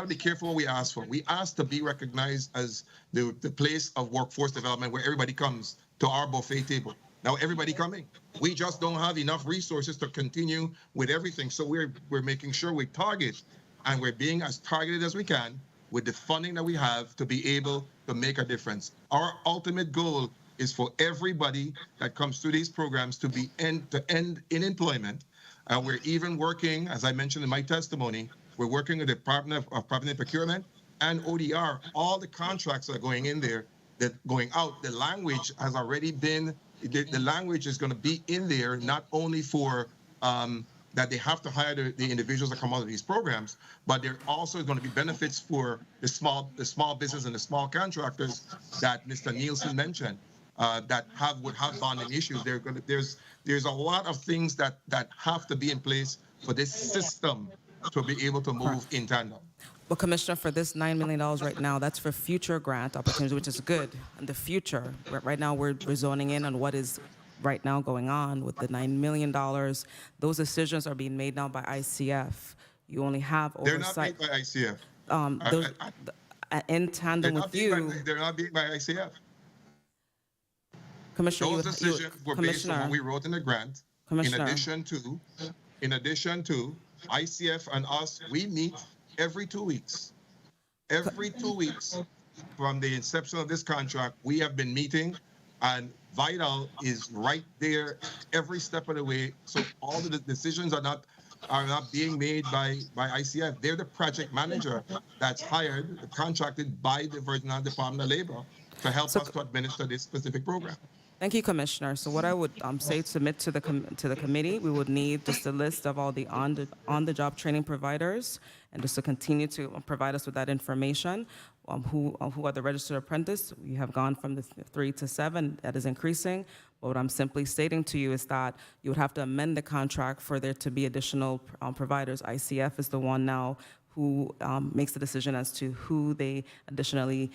to be careful what we ask for. We ask to be recognized as the place of workforce development where everybody comes to our buffet table. Now everybody coming. We just don't have enough resources to continue with everything. So we're making sure we target, and we're being as targeted as we can with the funding that we have to be able to make a difference. Our ultimate goal is for everybody that comes through these programs to end in employment. We're even working, as I mentioned in my testimony, we're working with the Department of Property and Procurement and ODR. All the contracts that are going in there, that going out, the language has already been, the language is going to be in there, not only for that they have to hire the individuals that come out of these programs, but there also is going to be benefits for the small business and the small contractors that Mr. Nielsen mentioned that would have bonding issues. There's a lot of things that have to be in place for this system to be able to move in tandem. Well, Commissioner, for this $9 million right now, that's for future grant opportunities, which is good. In the future, right now we're zoning in on what is right now going on with the $9 million. Those decisions are being made now by ICF. You only have oversight. They're not made by ICF. In tandem with you. They're not being by ICF. Commissioner, those decisions were based on what we wrote in the grant. In addition to ICF and us, we meet every 2 weeks. Every 2 weeks from the inception of this contract, we have been meeting, and Vital is right there every step of the way. So all of the decisions are not being made by ICF. They're the project manager that's hired, contracted by the Virgin Islands Department of Labor to help us to administer this specific program. Thank you, Commissioner. So what I would say, submit to the committee, we would need just a list of all the on-the-job training providers, and just to continue to provide us with that information. Who are the registered apprentice? We have gone from the 3 to 7. That is increasing. But what I'm simply stating to you is that you would have to amend the contract for there to be additional providers. ICF is the one now who makes the decision as to who they additionally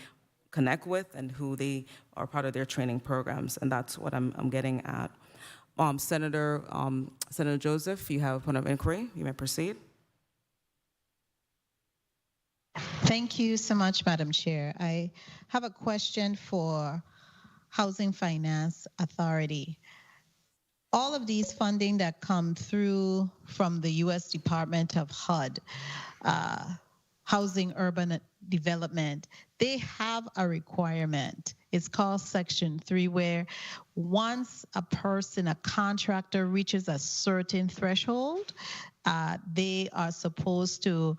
connect with and who they are part of their training programs, and that's what I'm getting at. Senator Joseph, you have a point of inquiry. You may proceed. Thank you so much, Madam Chair. I have a question for Housing Finance Authority. All of these funding that come through from the U.S. Department of HUD, Housing Urban Development, they have a requirement. It's called Section 3, where once a contractor reaches a certain threshold, they are supposed to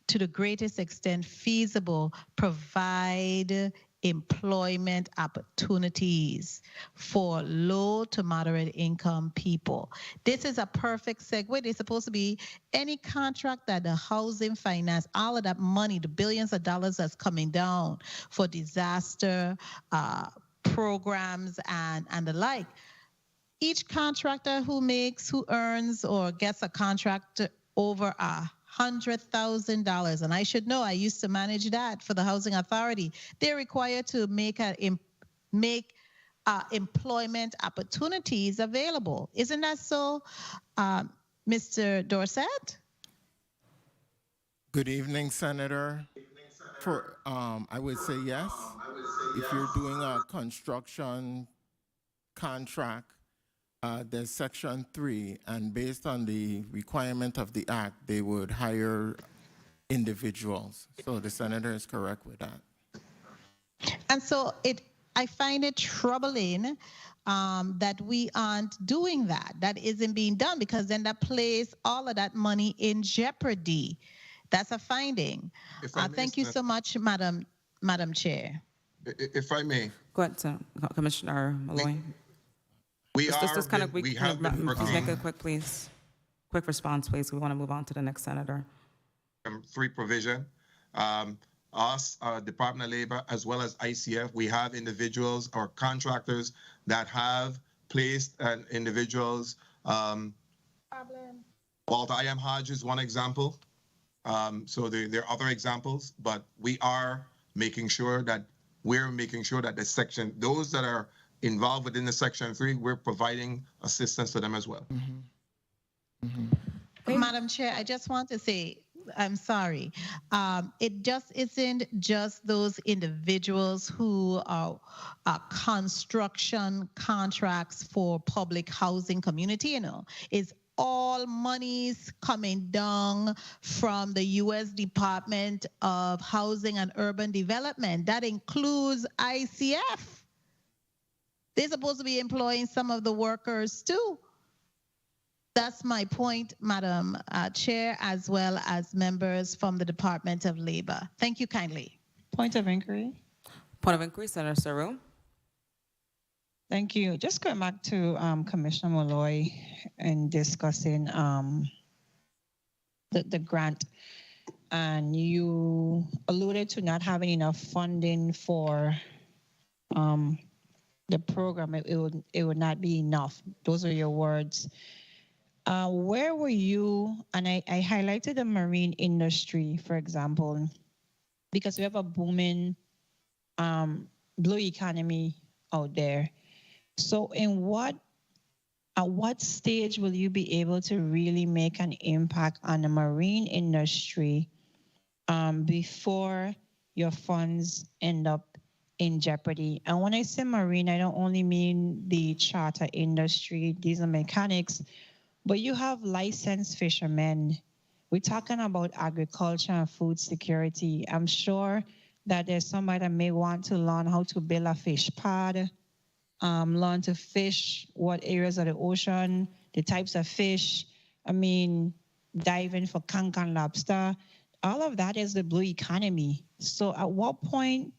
the greatest extent feasible, provide employment opportunities for low to moderate income people. This is a perfect segue. They're supposed to be any contract that the housing finance, all of that money, the billions of dollars that's coming down for disaster programs and the like. Each contractor who earns or gets a contract over $100,000. And I should know, I used to manage that for the Housing Authority. They're required to make employment opportunities available. Isn't that so, Mr. Dorset? Good evening, Senator. I would say yes. If you're doing a construction contract, there's Section 3, and based on the requirement of the Act, they would hire individuals. So the Senator is correct with that. And so I find it troubling that we aren't doing that. That isn't being done, because then that places all of that money in jeopardy. That's a finding. Thank you so much, Madam Chair. If I may. Go ahead, Commissioner Malloy. Please make it quick, please. Quick response, please. We want to move on to the next senator. 3 provision. Us, Department of Labor, as well as ICF, we have individuals or contractors that have placed individuals. Walter I.M. Hodge is one example. So there are other examples, but we are making sure that the section, those that are involved within the Section 3, we're providing assistance to them as well. Madam Chair, I just want to say, I'm sorry. It just isn't just those individuals who are construction contracts for public housing community, it's all monies coming down from the U.S. Department of Housing and Urban Development. That includes ICF. They're supposed to be employing some of the workers too. That's my point, Madam Chair, as well as members from the Department of Labor. Thank you kindly. Point of inquiry. Point of inquiry, Senator Saru. Thank you. Just going back to Commissioner Malloy and discussing the grant, and you alluded to not having enough funding for the program. It would not be enough. Those are your words. Where were you? And I highlighted the marine industry, for example, because we have a booming blue economy out there. So at what stage will you be able to really make an impact on the marine industry before your funds end up in jeopardy? And when I say marine, I don't only mean the charter industry, diesel mechanics, but you have licensed fishermen. We're talking about agriculture and food security. I'm sure that there's somebody that may want to learn how to build a fish pond, learn to fish, what areas of the ocean, the types of fish, diving for kankan lobster. All of that is the blue economy. So at what point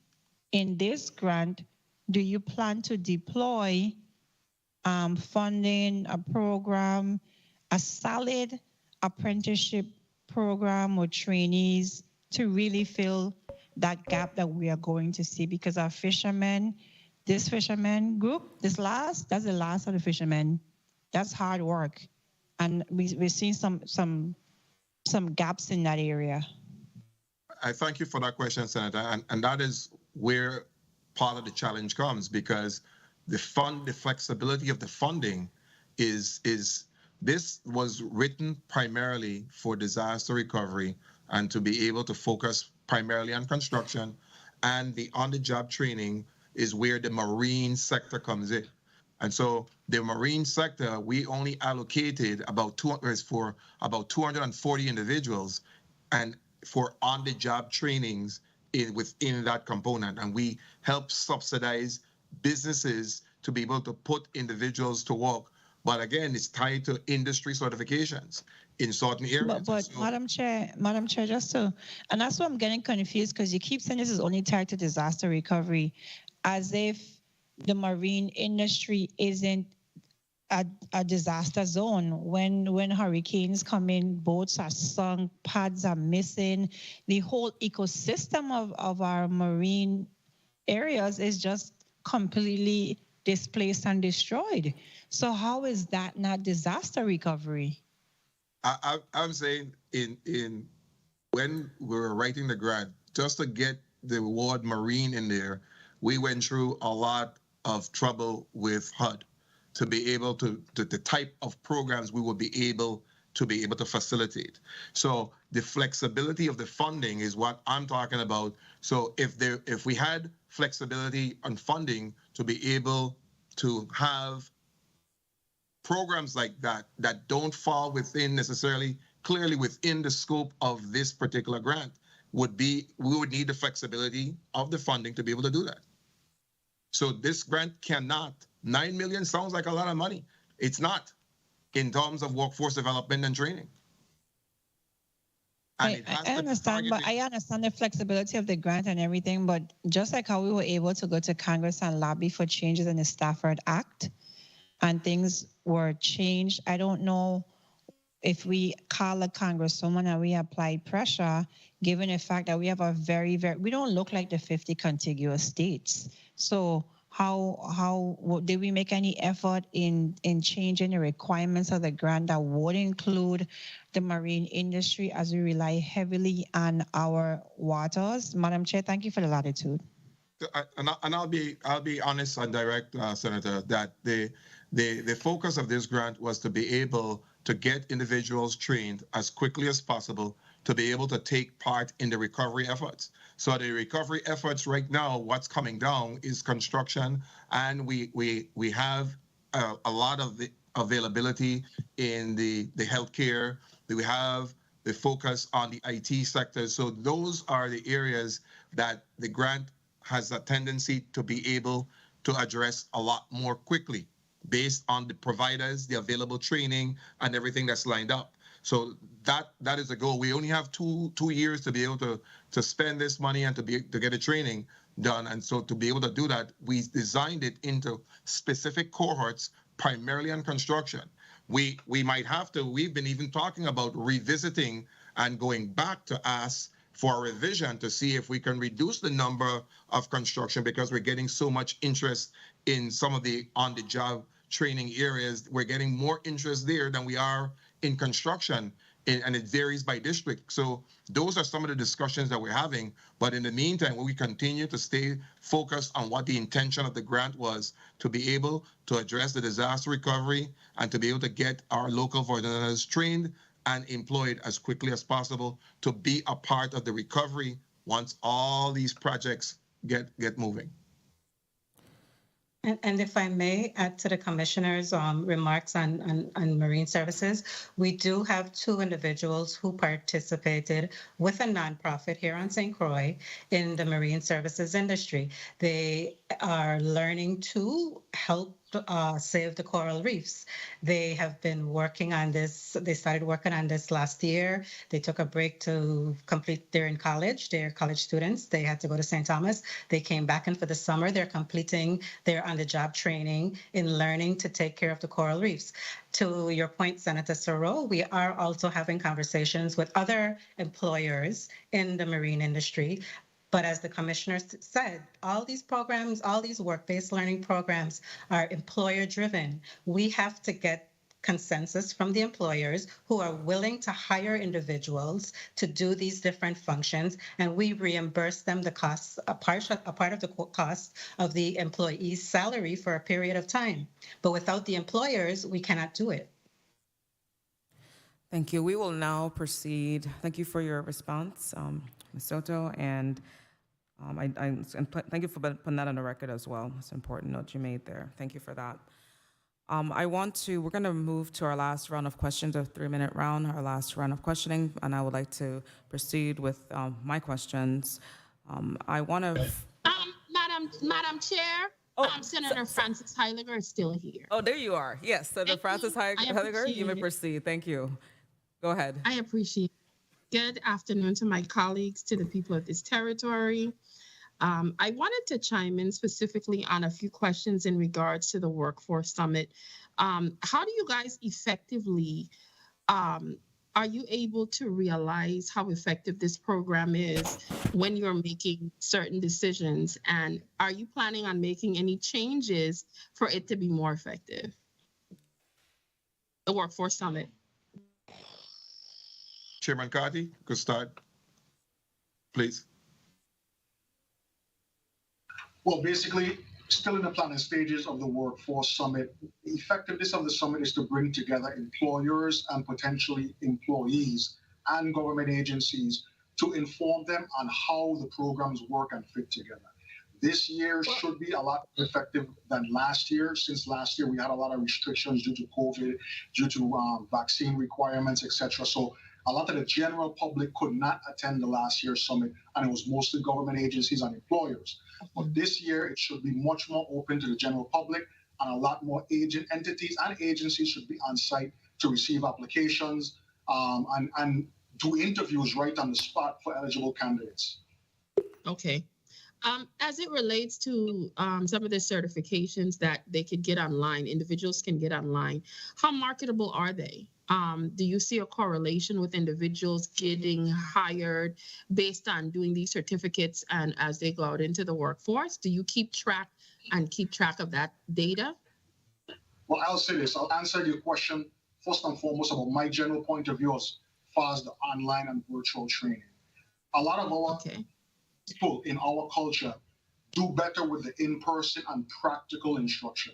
in this grant do you plan to deploy funding, a program, a solid apprenticeship program or trainees to really fill that gap that we are going to see? Because our fishermen, this fisherman group, that's the last of the fishermen. That's hard work. And we're seeing some gaps in that area. I thank you for that question, Senator. And that is where part of the challenge comes, because the flexibility of the funding is this was written primarily for disaster recovery and to be able to focus primarily on construction, and the on-the-job training is where the marine sector comes in. And so the marine sector, we only allocated about 240 individuals and for on-the-job trainings within that component. And we help subsidize businesses to be able to put individuals to work. But again, it's tied to industry certifications in certain areas. But so, Madam Chair, and that's why I'm getting confused, because you keep saying this is only tied to disaster recovery, as if the marine industry isn't a disaster zone. When hurricanes come in, boats are sunk, pads are missing, the whole ecosystem of our marine areas is just completely displaced and destroyed. So how is that not disaster recovery? I'm saying when we were writing the grant, just to get the word marine in there, we went through a lot of trouble with HUD to be able to the type of programs we would be able to facilitate. So the flexibility of the funding is what I'm talking about. So if we had flexibility on funding to be able to have programs like that don't fall within necessarily clearly within the scope of this particular grant, we would need the flexibility of the funding to be able to do that. So this grant cannot, 9 million sounds like a lot of money. It's not in terms of workforce development and training. I understand, but I understand the flexibility of the grant and everything, but just like how we were able to go to Congress and lobby for changes in the Stafford Act and things were changed, I don't know if we call a Congresswoman and we apply pressure, given the fact that we have a we don't look like the 50 contiguous states. So how did we make any effort in changing the requirements of the grant that would include the marine industry as we rely heavily on our waters? Madam Chair, thank you for the latitude. And I'll be honest and direct, Senator, that the focus of this grant was to be able to get individuals trained as quickly as possible to be able to take part in the recovery efforts. So the recovery efforts right now, what's coming down is construction, and we have a lot of the availability in the healthcare. We have the focus on the IT sector. So those are the areas that the grant has a tendency to be able to address a lot more quickly based on the providers, the available training, and everything that's lined up. So that is the goal. We only have two years to be able to spend this money and to get the training done. And so to be able to do that, we designed it into specific cohorts, primarily on construction. We might have to, we've been even talking about revisiting and going back to ask for a revision to see if we can reduce the number of construction because we're getting so much interest in some of the on-the-job training areas. We're getting more interest there than we are in construction, and it varies by district. So those are some of the discussions that we're having. But in the meantime, we continue to stay focused on what the intention of the grant was, to be able to address the disaster recovery and to be able to get our local volunteers trained and employed as quickly as possible to be a part of the recovery once all these projects get moving. And if I may add to the commissioner's remarks on marine services, we do have 2 individuals who participated with a nonprofit here on St. Croix in the marine services industry. They are learning to help save the coral reefs. They have been working on this. They started working on this last year. They took a break to complete. They're in college. They're college students. They had to go to St. Thomas. They came back in for the summer. They're completing their on-the-job training in learning to take care of the coral reefs. To your point, Senator Soro, we are also having conversations with other employers in the marine industry. But as the commissioner said, all these programs, all these work-based learning programs are employer-driven. We have to get consensus from the employers who are willing to hire individuals to do these different functions, and we reimburse them the costs, a part of the cost of the employee's salary for a period of time. But without the employers, we cannot do it. Thank you. We will now proceed. Thank you for your response, Ms. Soto, and thank you for putting that on the record as well. It's an important note you made there. Thank you for that. We're going to move to our last round of questions, a 3-minute round, our last round of questioning, and I would like to proceed with my questions. I want to... Madam Chair, Senator Frances Heiliger is still here. Oh, there you are. Yes, Senator Frances Heiliger, you may proceed. Thank you. Go ahead. I appreciate it. Good afternoon to my colleagues, to the people of this territory. I wanted to chime in specifically on a few questions in regards to the Workforce Summit. How do you guys effectively, are you able to realize how effective this program is when you're making certain decisions? And are you planning on making any changes for it to be more effective? The Workforce Summit. Chairman Carty, could start, please. Well, basically, still in the planning stages of the Workforce Summit. The effectiveness of the summit is to bring together employers and potentially employees and government agencies to inform them on how the programs work and fit together. This year should be a lot more effective than last year. Since last year, we had a lot of restrictions due to COVID, due to vaccine requirements, etc. So a lot of the general public could not attend the last year's summit, and it was mostly government agencies and employers. But this year, it should be much more open to the general public, and a lot more agent entities and agencies should be on site to receive applications and do interviews right on the spot for eligible candidates. Okay. As it relates to some of the certifications that they could get online, individuals can get online, how marketable are they? Do you see a correlation with individuals getting hired based on doing these certificates and as they go out into the workforce? Do you keep track of that data? Well, I'll say this. I'll answer your question first and foremost about my general point of view as far as the online and virtual training. A lot of our people in our culture do better with the in-person and practical instruction.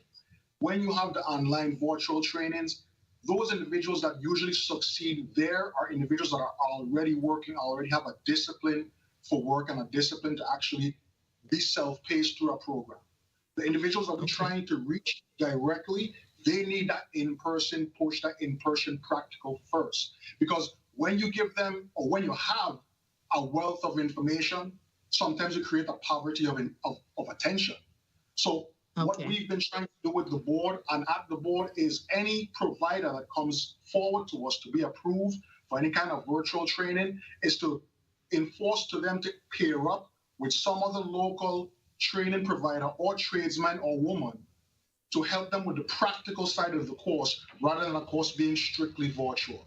When you have the online virtual trainings, those individuals that usually succeed there are individuals that are already working, already have a discipline for work and a discipline to actually be self-paced through a program. The individuals that we're trying to reach directly, they need that in-person push, that in-person practical first. Because when you give them, or when you have a wealth of information, sometimes you create a poverty of attention. So what we've been trying to do with the board and at the board is any provider that comes forward to us to be approved for any kind of virtual training is to enforce to them to pair up with some other local training provider or tradesman or woman to help them with the practical side of the course rather than a course being strictly virtual.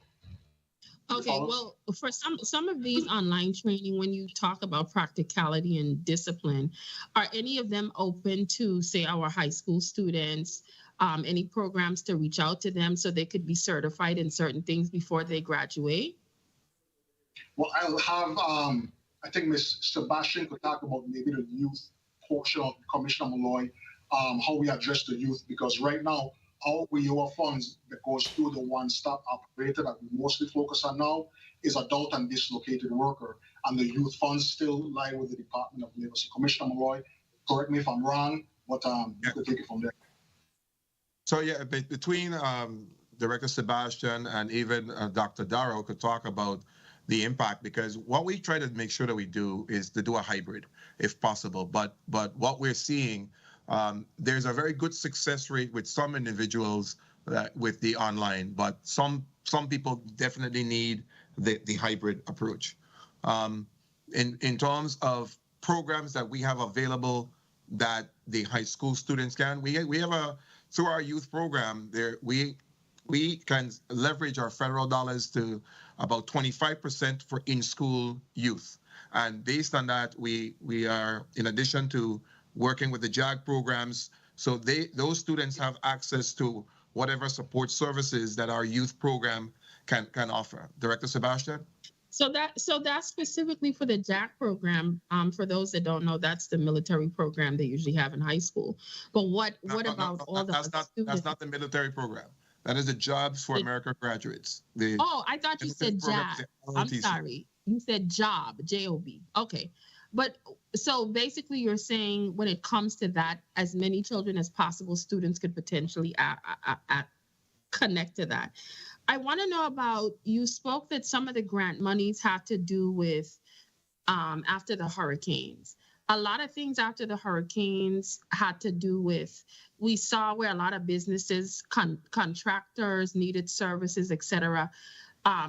Okay, well, for some of these online training, when you talk about practicality and discipline, are any of them open to, say, our high school students, any programs to reach out to them so they could be certified in certain things before they graduate? Well, I'll have, I think Ms. Sebastian could talk about maybe the youth portion of Commissioner Malloy, how we address the youth, because right now, our WIOA funds that goes through the one-stop operator that we mostly focus on now is adult and dislocated worker, and the youth funds still lie with the Department of Labor. So Commissioner Malloy, correct me if I'm wrong, but you can take it from there. So yeah, between Director Sebastian and even Dr. Darrow could talk about the impact, because what we try to make sure that we do is to do a hybrid if possible. But what we're seeing, there's a very good success rate with some individuals with the online, but some people definitely need the hybrid approach. In terms of programs that we have available that the high school students can, we have through our youth program there, we can leverage our federal dollars to about 25% for in-school youth. And based on that, we are, in addition to working with the JAG programs, so those students have access to whatever support services that our youth program can offer. Director Sebastian? So that's specifically for the JAG program. For those that don't know, that's the military program they usually have in high school. But what about all the students? That's not the military program. That is the Jobs for America graduates. I thought you said JAG. I'm sorry. You said job, J-O-B. Okay. But so basically you're saying when it comes to that, as many children as possible, students could potentially connect to that. I want to know about, you spoke that some of the grant monies have to do with after the hurricanes. A lot of things after the hurricanes had to do with, we saw where a lot of businesses, contractors needed services, et cetera.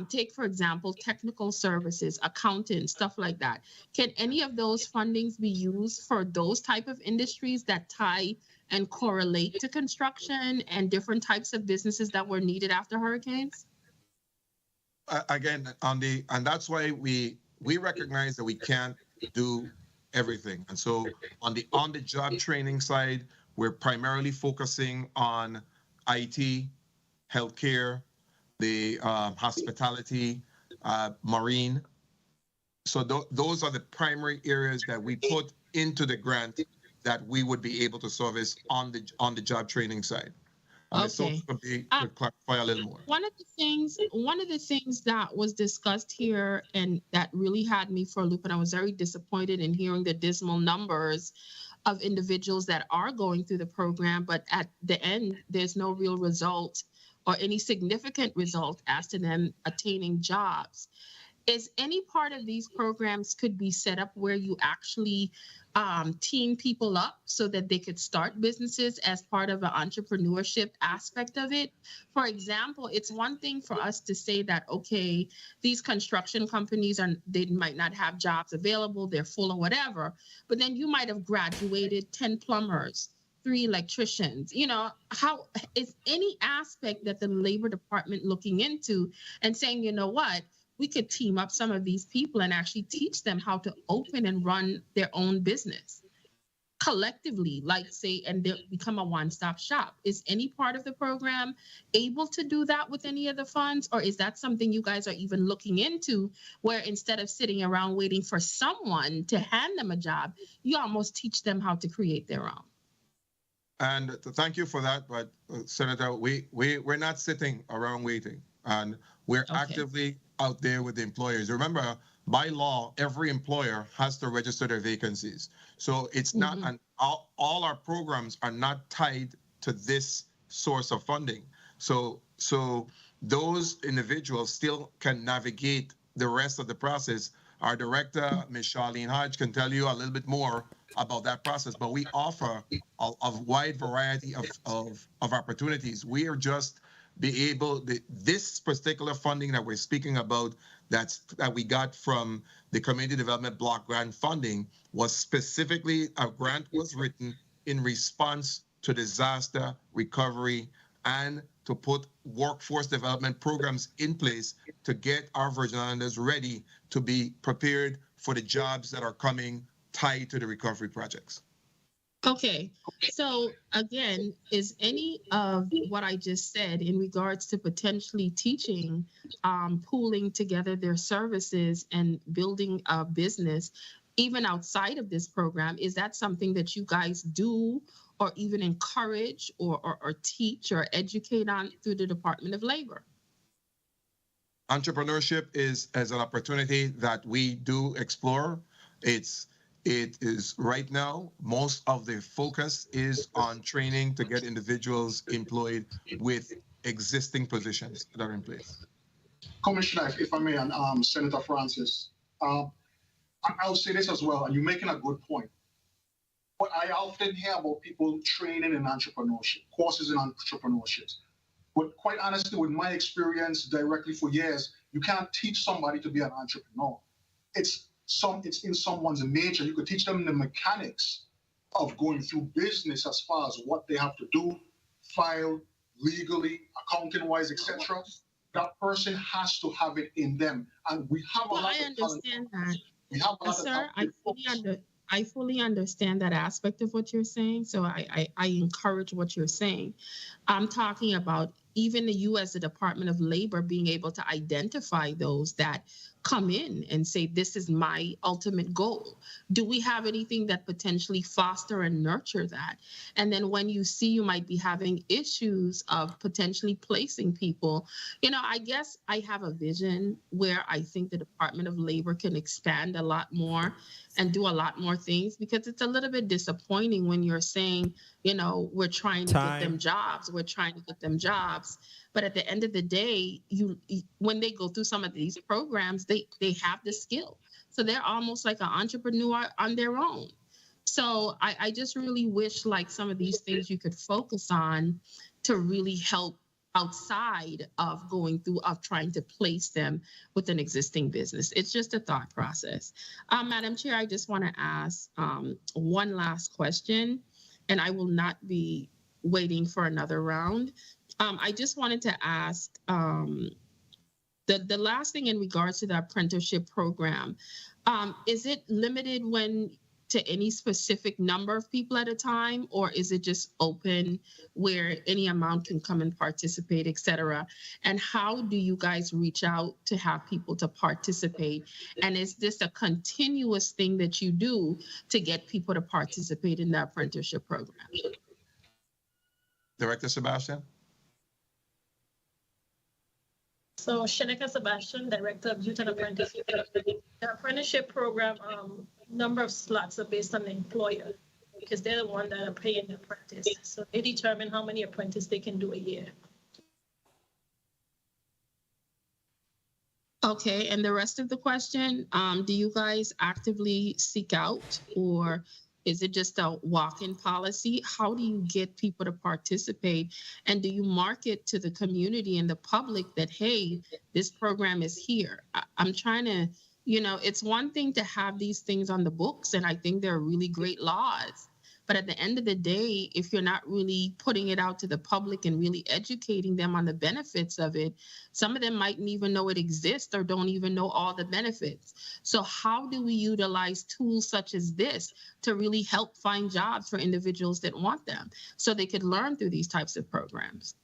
Take, for example, technical services, accountants, stuff like that. Can any of those fundings be used for those type of industries that tie and correlate to construction and different types of businesses that were needed after hurricanes? Again, and that's why we recognize that we can't do everything. And so on the job training side, we're primarily focusing on IT, healthcare, the hospitality, marine. So those are the primary areas that we put into the grant that we would be able to service on the job training side. Okay. Could clarify a little more. One of the things that was discussed here and that really had me for a loop, and I was very disappointed in hearing the dismal numbers of individuals that are going through the program, but at the end, there's no real result or any significant result as to them attaining jobs. Is any part of these programs could be set up where you actually team people up so that they could start businesses as part of an entrepreneurship aspect of it? For example, it's one thing for us to say that, okay, these construction companies they might not have jobs available, they're full or whatever, but then you might have graduated 10 plumbers, 3 electricians. You know, how is any aspect that the Labor Department looking into and saying, you know what, we could team up some of these people and actually teach them how to open and run their own business collectively, like say, and become a one-stop shop. Is any part of the program able to do that with any of the funds? Or is that something you guys are even looking into, where instead of sitting around waiting for someone to hand them a job, you almost teach them how to create their own? And thank you for that, but Senator, we're not sitting around waiting, and we're actively out there with the employers. Remember, by law, every employer has to register their vacancies. So it's not, and all our programs are not tied to this source of funding. So those individuals still can navigate the rest of the process. Our director, Ms. Charlene Hodge, can tell you a little bit more about that process, but we offer a wide variety of opportunities. We are just be able, this particular funding that we're speaking about, that we got from the Community Development Block Grant funding, was specifically, a grant was written in response to disaster recovery and to put workforce development programs in place to get our Virgin Islanders ready to be prepared for the jobs that are coming tied to the recovery projects. Okay, so again, is any of what I just said in regards to potentially teaching, pooling together their services and building a business, even outside of this program, is that something that you guys do or even encourage or teach or educate on through the Department of Labor? Entrepreneurship is an opportunity that we do explore. It is right now, most of the focus is on training to get individuals employed with existing positions that are in place. Commissioner, if I may, and Senator Francis, I'll say this as well, and you're making a good point. But I often hear about people training in entrepreneurship, courses in entrepreneurship. But quite honestly, with my experience directly for years, you can't teach somebody to be an entrepreneur. It's in someone's nature. You could teach them the mechanics of going through business as far as what they have to do, file legally, accounting-wise, etc. That person has to have it in them, and we have a lot of talent. I understand that. We have a lot Sir, of I fully understand that aspect of what you're saying, so I encourage what you're saying. I'm talking about even you as the Department of Labor being able to identify those that come in and say, this is my ultimate goal. Do we have anything that potentially foster and nurture that? And then when you see you might be having issues of potentially placing people, you know, I guess I have a vision where I think the Department of Labor can expand a lot more and do a lot more things, because it's a little bit disappointing when you're saying, you know, we're trying to get them jobs, but at the end of the day, when they go through some of these programs, they have the skill. So they're almost like an entrepreneur on their own. So I just really wish like some of these things you could focus on to really help outside of going through, of trying to place them with an existing business. It's just a thought process. Madam Chair, I just want to ask one last question, and I will not be waiting for another round. I just wanted to ask the last thing in regards to the apprenticeship program. Is it limited to any specific number of people at a time, or is it just open where any amount can come and participate, et cetera? And how do you guys reach out to have people to participate? And is this a continuous thing that you do to get people to participate in the apprenticeship program? Director Sebastian? So Shanika Sebastian, Director of Youth and Apprenticeship. The apprenticeship program, number of slots are based on the employer because they're the one that are paying the apprentice. So they determine how many apprentices they can do a year. Okay, and the rest of the question, do you guys actively seek out, or is it just a walk-in policy? How do you get people to participate? And do you market to the community and the public that, hey, this program is here? I'm trying to, it's one thing to have these things on the books, and I think they're really great laws. But at the end of the day, if you're not really putting it out to the public and really educating them on the benefits of it, some of them mightn't even know it exists or don't even know all the benefits. So how do we utilize tools such as this to really help find jobs for individuals that want them so they could learn through these types of programs?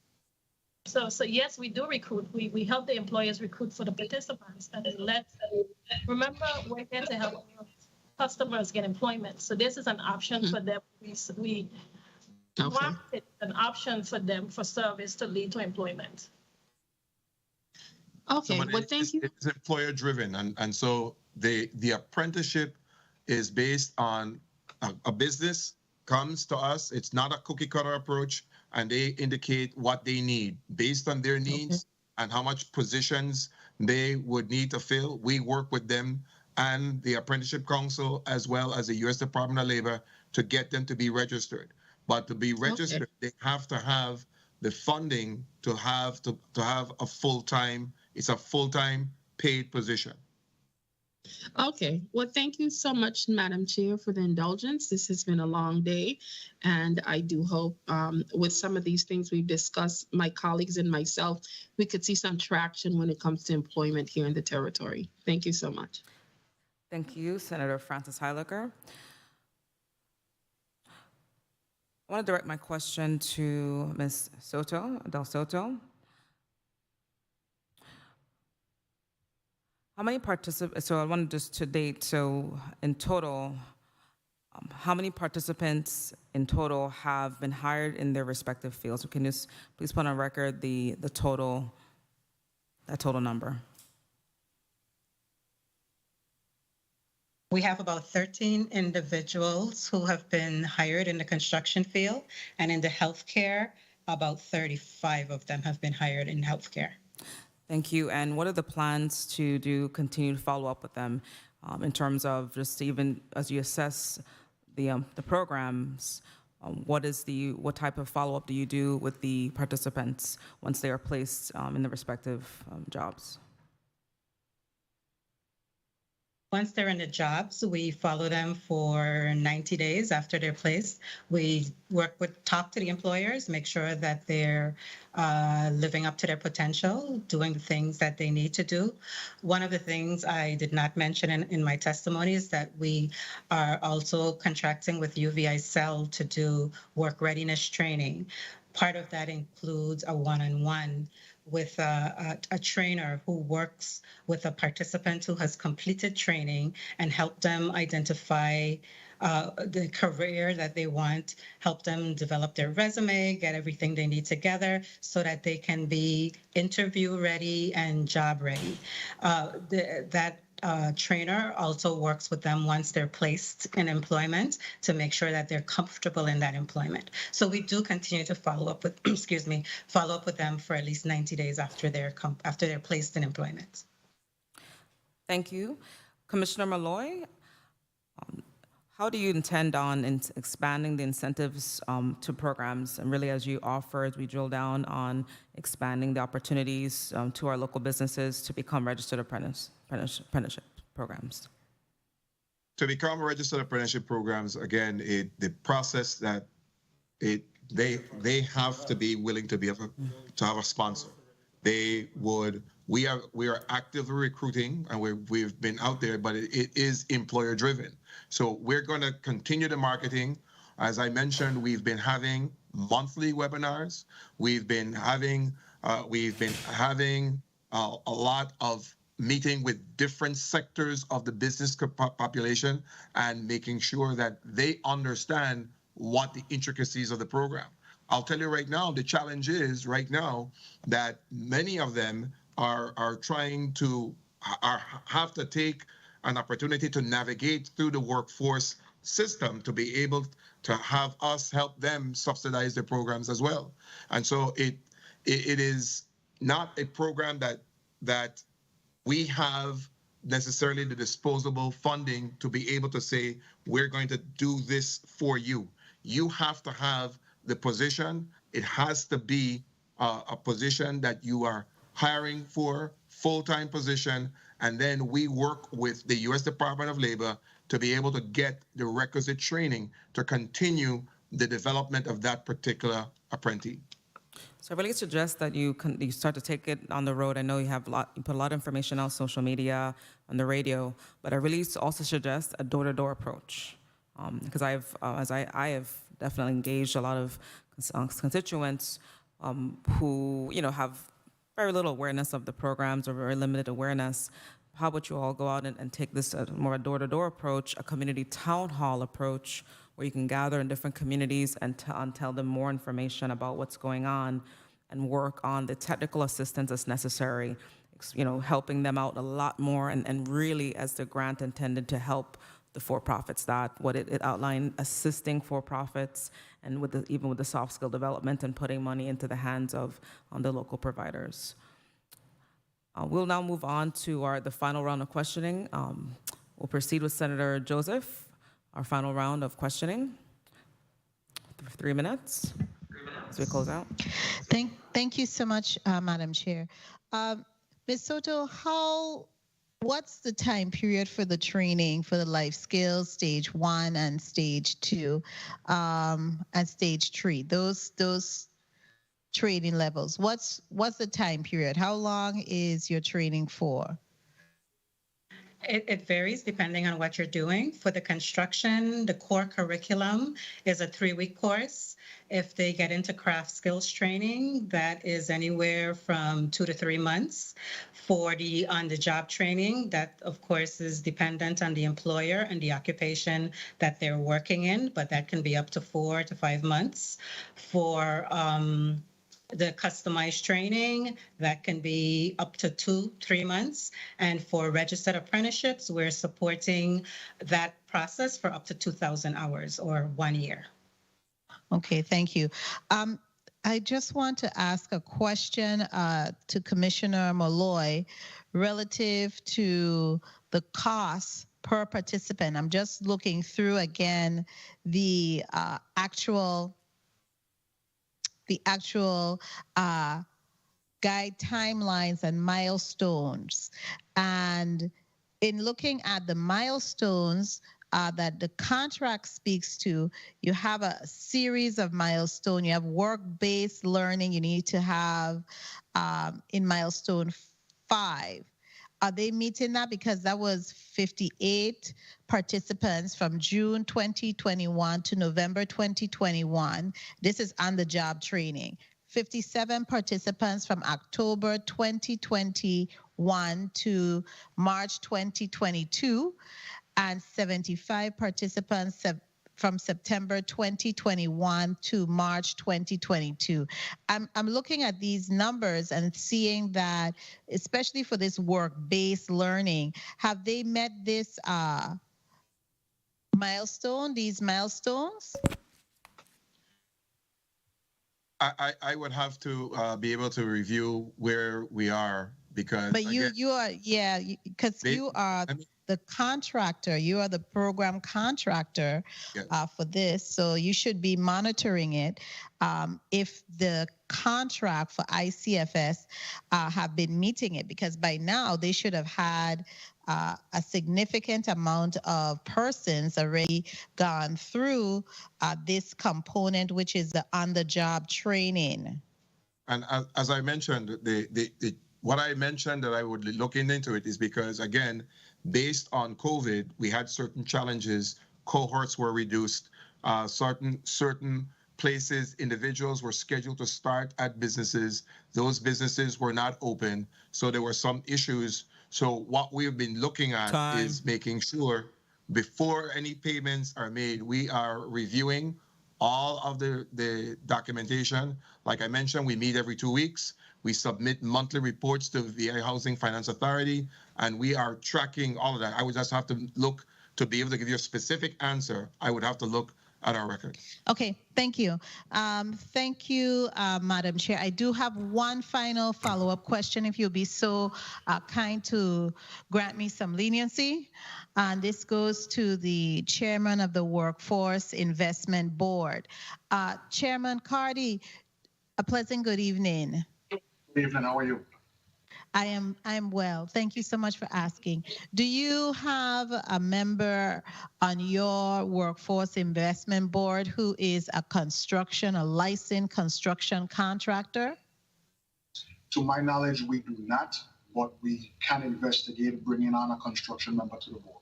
So yes, we do recruit. We help the employers recruit for the participants, and remember, we're here to help customers get employment. So this is an option for them. We want it an option for them for service to lead to employment. Okay, well, thank you. It's employer driven. And so the apprenticeship is based on a business comes to us. It's not a cookie cutter approach, and they indicate what they need based on their needs and how much positions they would need to fill. We work with them and the Apprenticeship Council, as well as the U.S. Department of Labor, to get them to be registered. But to be registered, they have to have the funding to have a full-time, it's a full-time paid position. Okay, well, thank you so much, Madam Chair, for the indulgence. This has been a long day, and I do hope with some of these things we've discussed, my colleagues and myself, we could see some traction when it comes to employment here in the territory. Thank you so much. Thank you, Senator Francis Heilecker. I want to direct my question to Ms. Del Soto. How many participants, so I wanted just to date, so in total, how many participants in total have been hired in their respective fields? So can you please put on record that total number? We have about 13 individuals who have been hired in the construction field, and in the healthcare, about 35 of them have been hired in healthcare. Thank you. And what are the plans to do continued follow-up with them in terms of just even as you assess the programs? What type of follow-up do you do with the participants once they are placed in the respective jobs? Once they're in the jobs, we follow them for 90 days after they're placed. We talk to the employers, make sure that they're living up to their potential, doing the things that they need to do. One of the things I did not mention in my testimony is that we are also contracting with UVI Cell to do work readiness training. Part of that includes a one-on-one with a trainer who works with a participant who has completed training and help them identify the career that they want, help them develop their resume, get everything they need together so that they can be interview ready and job ready. That trainer also works with them once they're placed in employment to make sure that they're comfortable in that employment. So we do continue to follow up with, follow up with them for at least 90 days after they're placed in employment. Thank you. Commissioner Malloy, how do you intend on expanding the incentives to programs? And really, as you offer, as we drill down on expanding the opportunities to our local businesses to become registered apprenticeship programs? To become registered apprenticeship programs, again, the process that they have to be willing to have a sponsor. They would we are actively recruiting, and we've been out there, but it is employer driven. So we're going to continue the marketing. As I mentioned, we've been having monthly webinars. We've been having a lot of meeting with different sectors of the business population and making sure that they understand what the intricacies of the program. I'll tell you right now, the challenge is right now that many of them are trying to have to take an opportunity to navigate through the workforce system to be able to have us help them subsidize their programs as well. And so it is not a program that we have necessarily the disposable funding to be able to say, we're going to do this for you. You have to have the position. It has to be a position that you are hiring for, full-time position, and then we work with the U.S. Department of Labor to be able to get the requisite training to continue the development of that particular apprentice. So I really suggest that you start to take it on the road. I know you put a lot of information on social media, on the radio, but I really also suggest a door-to-door approach, because I have definitely engaged a lot of constituents who have very little awareness of the programs or very limited awareness. How about you all go out and take this more a door-to-door approach, a community town hall approach, where you can gather in different communities and tell them more information about what's going on and work on the technical assistance that's necessary, helping them out a lot more, and really, as the grant intended, to help the for-profits, that what it outlined, assisting for-profits, and even with the soft skill development and putting money into the hands of the local providers. We'll now move on to the final round of questioning. We'll proceed with Senator Joseph, our final round of questioning. 3 minutes as we close out. Thank you so much, Madam Chair. Ms. Soto, what's the time period for the training for the life skills, stage 1 and stage 2, and stage 3? Those training levels. What's the time period? How long is your training for? It varies depending on what you're doing. For the construction, the core curriculum is a 3-week course. If they get into craft skills training, that is anywhere from 2 to 3 months. For the on-the-job training, that of course is dependent on the employer and the occupation that they're working in, but that can be up to 4 to 5 months. For the customized training, that can be up to 2-3 months. And for registered apprenticeships, we're supporting that process for up to 2,000 hours or 1 year. Okay, thank you. I just want to ask a question to Commissioner Malloy relative to the cost per participant. I'm just looking through again the actual guide timelines and milestones. And in looking at the milestones that the contract speaks to, you have a series of milestones. You have work-based learning you need to have in milestone 5. Are they meeting that? Because that was 58 participants from June 2021 to November 2021. This is on-the-job training. 57 participants from October 2021 to March 2022, and 75 participants from September 2021 to March 2022. I'm looking at these numbers and seeing that, especially for this work-based learning, have they met this these milestones? I would have to be able to review where we are, because. But you are, yeah, because you are the contractor, you are the program contractor for this, so you should be monitoring it. If the contract for ICFS have been meeting it, because by now they should have had a significant amount of persons already gone through this component, which is the on-the-job training. And as I mentioned, the what I mentioned that I would look into it is because, again, based on COVID, we had certain challenges. Cohorts were reduced. Certain places, individuals were scheduled to start at businesses. Those businesses were not open. So there were some issues. So what we've been looking at is making sure before any payments are made, we are reviewing all of the documentation. Like I mentioned, we meet every 2 weeks. We submit monthly reports to the VA Housing Finance Authority, and we are tracking all of that. I would just have to look to be able to give you a specific answer. I would have to look at our record. Okay, thank you. Thank you, Madam Chair. I do have one final follow-up question, if you'll be so kind to grant me some leniency. And this goes to the chairman of the Workforce Investment Board. Chairman Cardy, a pleasant good evening. Good evening, how are you? I am well. Thank you so much for asking. Do you have a member on your Workforce Investment Board who is a licensed construction contractor? To my knowledge, we do not, but we can investigate bringing on a construction member to the board.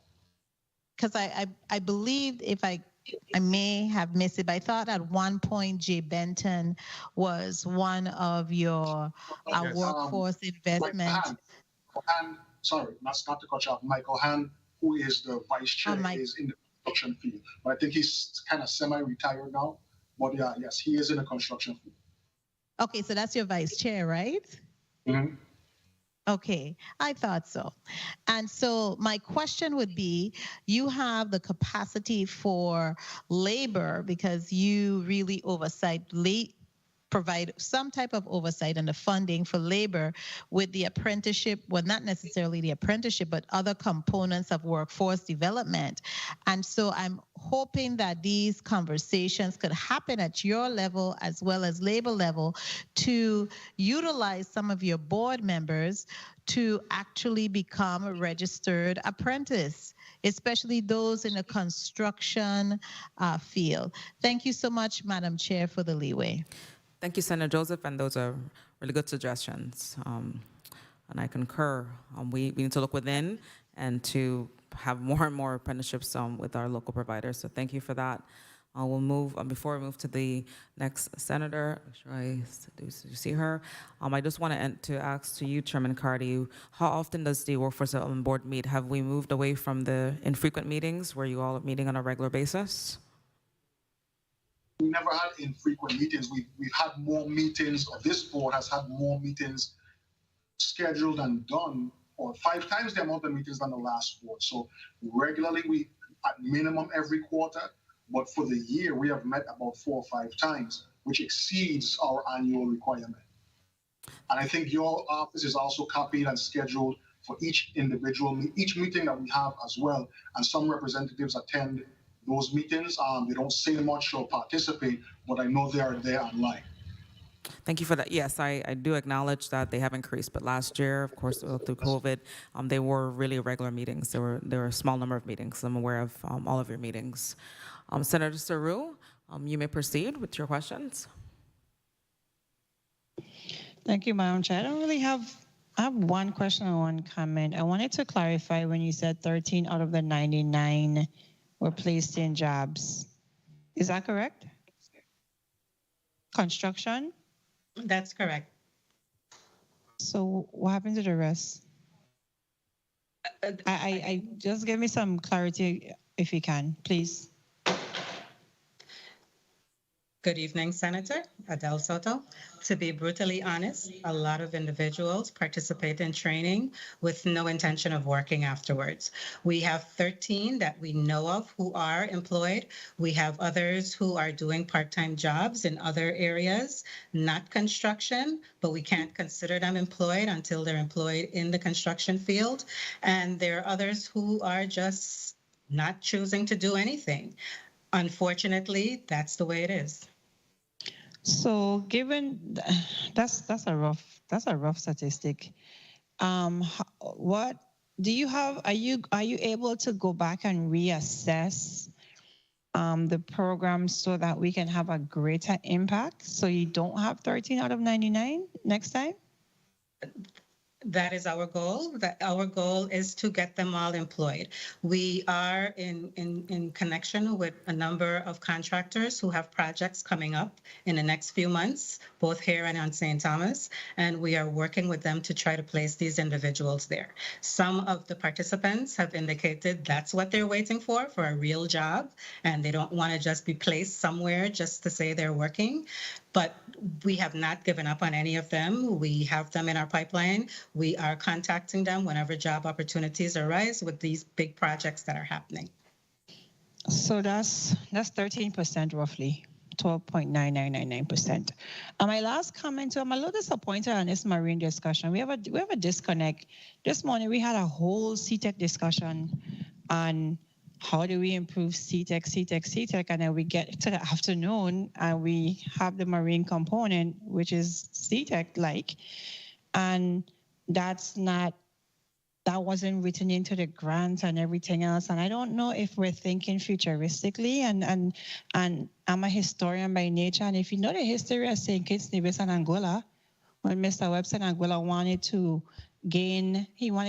Because I believe, if I may have missed it, but I thought at one point Jay Benton was one of your workforce investment. Sorry, not to cut you off. Michael Hahn, who is the vice chair, is in the construction field. But I think he's kind of semi-retired now. But yeah, yes, he is in the construction field. Okay, so that's your vice chair, right? Mm-hmm. Okay, I thought so. And so my question would be, you have the capacity for labor because you really provide some type of oversight and the funding for labor with the apprenticeship, well, not necessarily the apprenticeship, but other components of workforce development. And so I'm hoping that these conversations could happen at your level as well as labor level to utilize some of your board members to actually become a registered apprentice, especially those in the construction field. Thank you so much, Madam Chair, for the leeway. Thank you, Senator Joseph, and those are really good suggestions. And I concur. We need to look within and to have more and more apprenticeships with our local providers. So thank you for that. We'll move, before we move to the next senator, do you see her? I just want to ask to you, Chairman Cardy, how often does the Workforce Development Board meet? Have we moved away from the infrequent meetings where you all are meeting on a regular basis? We never had infrequent meetings. We've had more meetings, or this board has had more meetings scheduled and done, or 5 times the amount of meetings than the last board. So regularly, we at minimum every quarter, but for the year, we have met about 4 or 5 times, which exceeds our annual requirement. And I think your office is also copied and scheduled for each meeting that we have as well. And some representatives attend those meetings. They don't say much or participate, but I know they are there online. Thank you for that. Yes, I do acknowledge that they have increased, but last year, of course, through COVID, they were really regular meetings. There were a small number of meetings. I'm aware of all of your meetings. Senator Saru, you may proceed with your questions. Thank you, Madam Chair. I have one question and one comment. I wanted to clarify when you said 13 out of the 99 were placed in jobs. Is that correct? Construction? That's correct. So what happened to the rest? I just give me some clarity if you can, please. Good evening, Senator Adele Soto. To be brutally honest, a lot of individuals participate in training with no intention of working afterwards. We have 13 that we know of who are employed. We have others who are doing part-time jobs in other areas, not construction, but we can't consider them employed until they're employed in the construction field. And there are others who are just not choosing to do anything. Unfortunately, that's the way it is. So, given that's a rough statistic. What do you have? Are you able to go back and reassess the program so that we can have a greater impact? So you don't have 13 out of 99 next time. That is our goal. That our goal is to get them all employed. We are in connection with a number of contractors who have projects coming up in the next few months, both here and on St. Thomas, and we are working with them to try to place these individuals there. Some of the participants have indicated that's what they're waiting for a real job, and they don't want to just be placed somewhere just to say they're working. But we have not given up on any of them. We have them in our pipeline. We are contacting them whenever job opportunities arise with these big projects that are happening. So that's 13% roughly, 12.9999%. My last comment, I'm a little disappointed on this marine discussion. We have a disconnect. This morning we had a whole CTEC discussion on how do we improve CTEC, and then we get to the afternoon and we have the marine component, which is CTEC-like, and that wasn't written into the grant and everything else. And I don't know if we're thinking futuristically, and I'm a historian by nature, and if you know the history of St. Kitts, Nevis, and Anguilla, when Mr. Webster and Anguilla wanted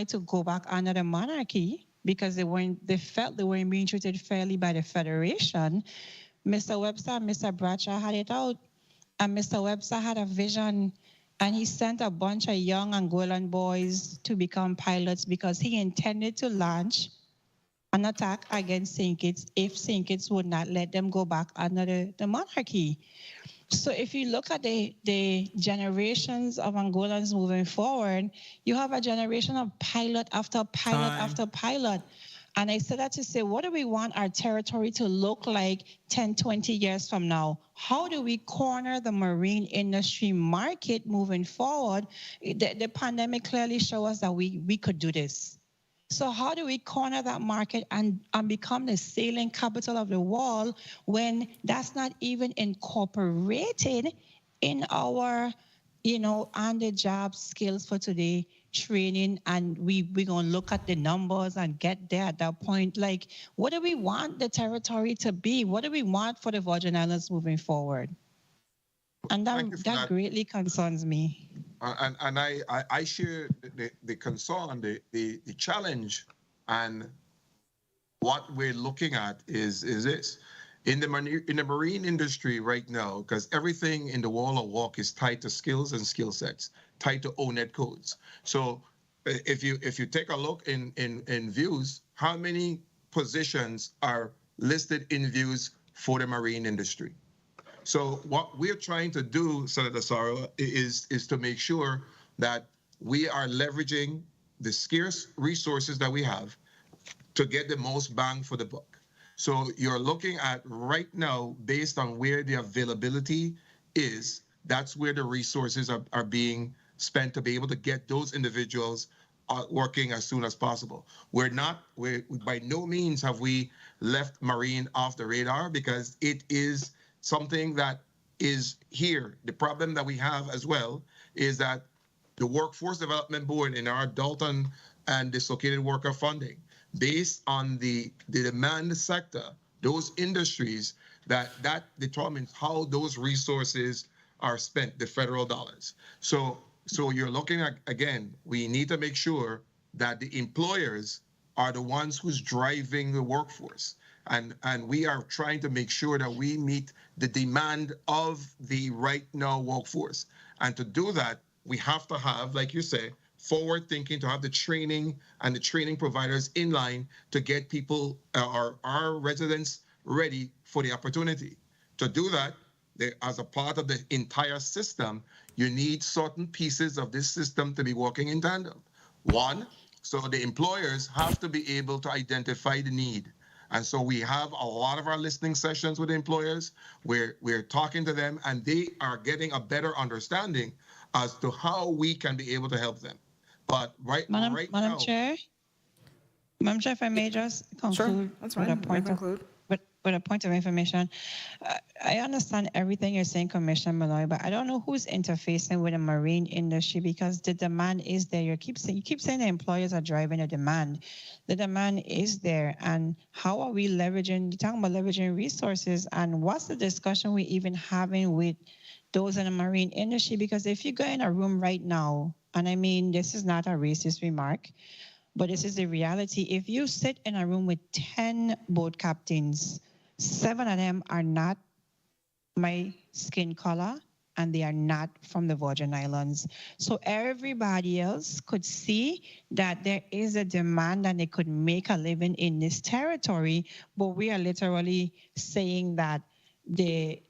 to go back under the monarchy, because they felt they weren't being treated fairly by the Federation. Mr. Webster and Mr. Bradshaw had it out, and Mr. Webster had a vision, and he sent a bunch of young Angolan boys to become pilots because he intended to launch an attack against St. Kitts if St. Kitts would not let them go back under the monarchy. So if you look at the generations of Angolans moving forward, you have a generation of pilot after pilot after pilot. And I said that to say, what do we want our territory to look like 10, 20 years from now? How do we corner the marine industry market moving forward? The pandemic clearly showed us that we could do this. So how do we corner that market and become the sailing capital of the world when that's not even incorporated in our, on-the-job skills for today training? And we're going to look at the numbers and get there at that point. Like, what do we want the territory to be? What do we want for the Virgin Islands moving forward? And that greatly concerns me. And I share the concern, the challenge, and what we're looking at is this. In the marine industry right now, because everything in the wall of work is tied to skills and skill sets, tied to ONET codes. So if you take a look in views, how many positions are listed in views for the marine industry? So what we're trying to do, Senator Saro, is to make sure that we are leveraging the scarce resources that we have to get the most bang for the buck. So you're looking at right now, based on where the availability is, that's where the resources are being spent to be able to get those individuals working as soon as possible. By no means have we left marine off the radar, because it is something that is here. The problem that we have as well is that the Workforce Development Board in our Dalton and dislocated worker funding, based on the demand sector, those industries, that determines how those resources are spent, the federal dollars. So you're looking at, again, we need to make sure that the employers are the ones who's driving the workforce. And we are trying to make sure that we meet the demand of the right now workforce. And to do that, we have to have, like you say, forward thinking, to have the training and the training providers in line to get people, our residents, ready for the opportunity. To do that, as a part of the entire system, you need certain pieces of this system to be working in tandem. One, so the employers have to be able to identify the need. And so we have a lot of our listening sessions with employers where we're talking to them, and they are getting a better understanding as to how we can be able to help them. But Madam Chair, if I may just conclude. Sure, that's fine. With a point of information. I understand everything you're saying, Commissioner Malloy, but I don't know who's interfacing with the marine industry, because the demand is there. You keep saying the employers are driving the demand. The demand is there, and how are we leveraging? You're talking about leveraging resources, and what's the discussion we're even having with those in the marine industry, because if you go in a room right now, and I mean, this is not a racist remark, but this is the reality. If you sit in a room with 10 boat captains, 7 of them are not my skin color, and they are not from the Virgin Islands. So everybody else could see that there is a demand and they could make a living in this territory, but we are literally saying that the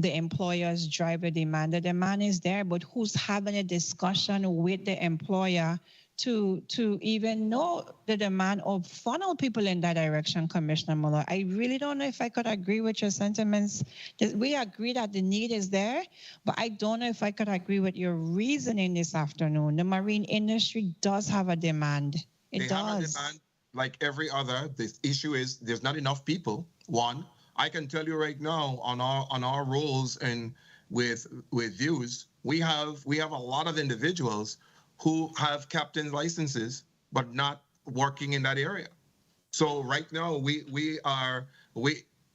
employers drive the demand. The demand is there, but who's having a discussion with the employer to even know the demand or funnel people in that direction, Commissioner Muller? I really don't know if I could agree with your sentiments. We agree that the need is there, but I don't know if I could agree with your reasoning this afternoon. The marine industry does have a demand. It They does. have a demand like every other. The issue is there's not enough people. One, I can tell you right now on our roles and with views, we have a lot of individuals who have captain licenses but not working in that area. So right now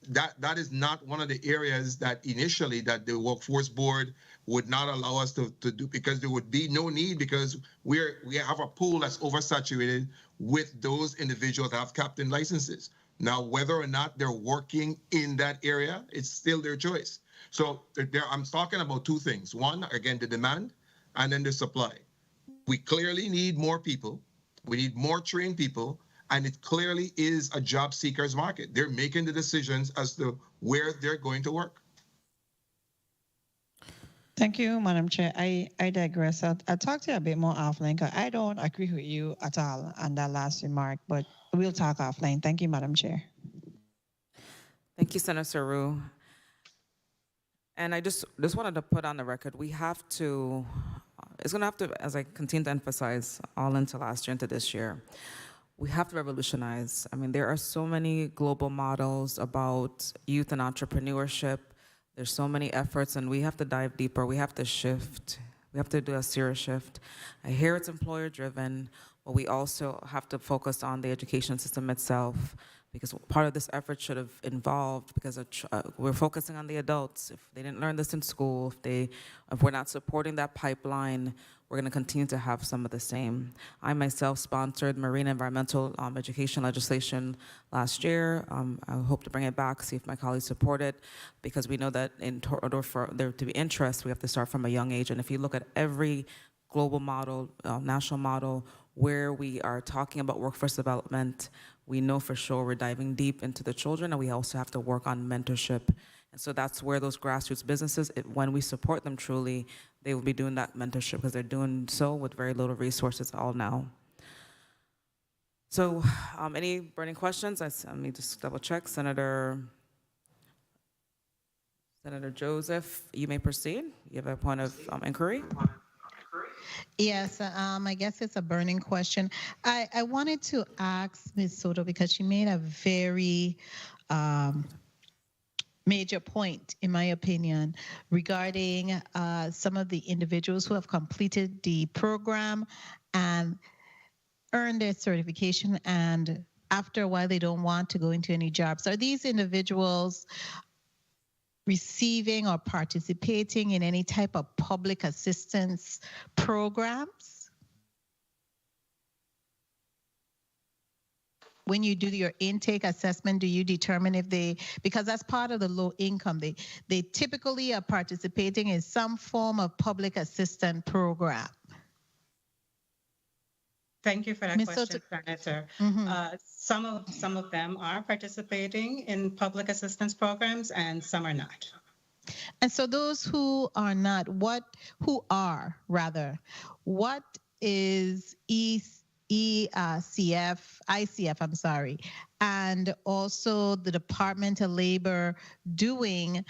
that is not one of the areas that initially that the workforce board would not allow us to do, because there would be no need, because we have a pool that's oversaturated with those individuals that have captain licenses. Now, whether or not they're working in that area, it's still their choice. So I'm talking about two things. One, again, the demand, and then the supply. We clearly need more people. We need more trained people. And it clearly is a job seekers market. They're making the decisions as to where they're going to work. Thank you, Madam Chair. I digress. I'll talk to you a bit more offline, because I don't agree with you at all on that last remark, but we'll talk offline. Thank you, Madam Chair. Thank you, Senator Saru. And I just wanted to put on the record, we have to, it's going to have to, as I continue to emphasize all into last year, into this year, we have to revolutionize. I mean, there are so many global models about youth and entrepreneurship. There's so many efforts, and we have to dive deeper. We have to shift. We have to do a serious shift. I hear it's employer-driven, but we also have to focus on the education system itself, because part of this effort should have involved, because we're focusing on the adults. If they didn't learn this in school, if we're not supporting that pipeline, we're going to continue to have some of the same. I myself sponsored marine environmental education legislation last year. I hope to bring it back, see if my colleagues support it, because we know that in order for there to be interest, we have to start from a young age. And if you look at every global model, national model, where we are talking about workforce development, we know for sure we're diving deep into the children, and we also have to work on mentorship. And so that's where those grassroots businesses, when we support them truly, they will be doing that mentorship, because they're doing so with very little resources all now. So any burning questions? Let me just double check. Senator Joseph, you may proceed. You have a point of inquiry? Yes, I guess it's a burning question. I wanted to ask Ms. Soto, because she made a very major point, in my opinion, regarding some of the individuals who have completed the program and earned their certification, and after a while they don't want to go into any jobs. Are these individuals receiving or participating in any type of public assistance programs? When you do your intake assessment, do you determine if because that's part of the low income, they typically are participating in some form of public assistance program? Thank you for that Ms. question, Soto. Senator. Mm-hmm. Some of them are participating in public assistance programs, and some are not. And so those who are not, what is ICF, and also the Department of Labor doing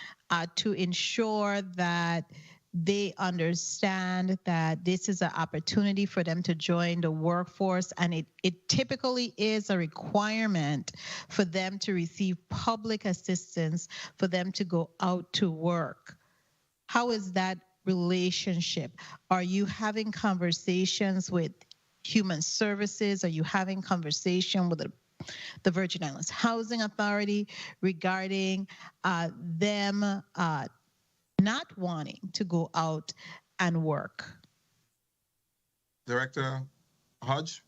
to ensure that they understand that this is an opportunity for them to join the workforce, and it typically is a requirement for them to receive public assistance for them to go out to work? How is that relationship? Are you having conversations with Human Services? Are you having conversation with the Virgin Islands Housing Authority regarding them not wanting to go out and work? Director Hodge,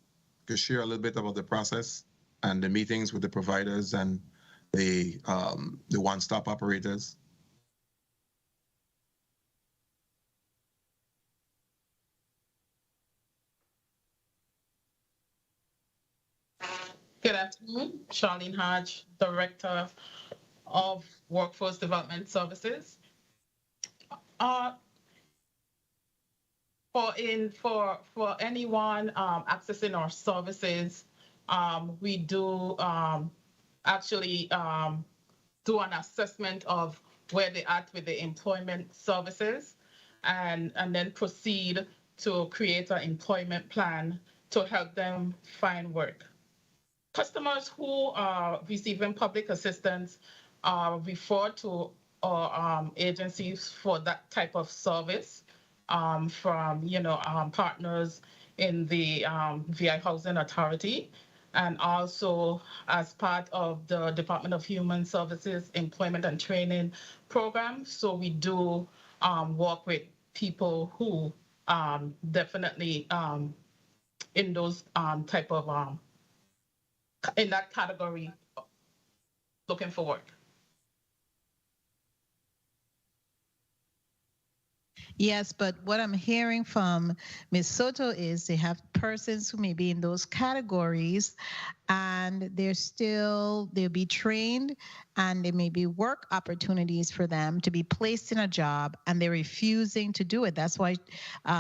could share a little bit about the process and the meetings with the providers and the one-stop operators. Good afternoon, Charlene Hodge, Director of Workforce Development Services. For anyone accessing our services, we do actually do an assessment of where they're at with the employment services, and then proceed to create an employment plan to help them find work. Customers who are receiving public assistance are referred to our agencies for that type of service from partners in the VI Housing Authority, and also as part of the Department of Human Services Employment and Training Program. So we do work with people who definitely in those type of in that category looking for work. Yes, but what I'm hearing from Ms. Soto is they have persons who may be in those categories and they'll be trained, and there may be work opportunities for them to be placed in a job, and they're refusing to do it. That's why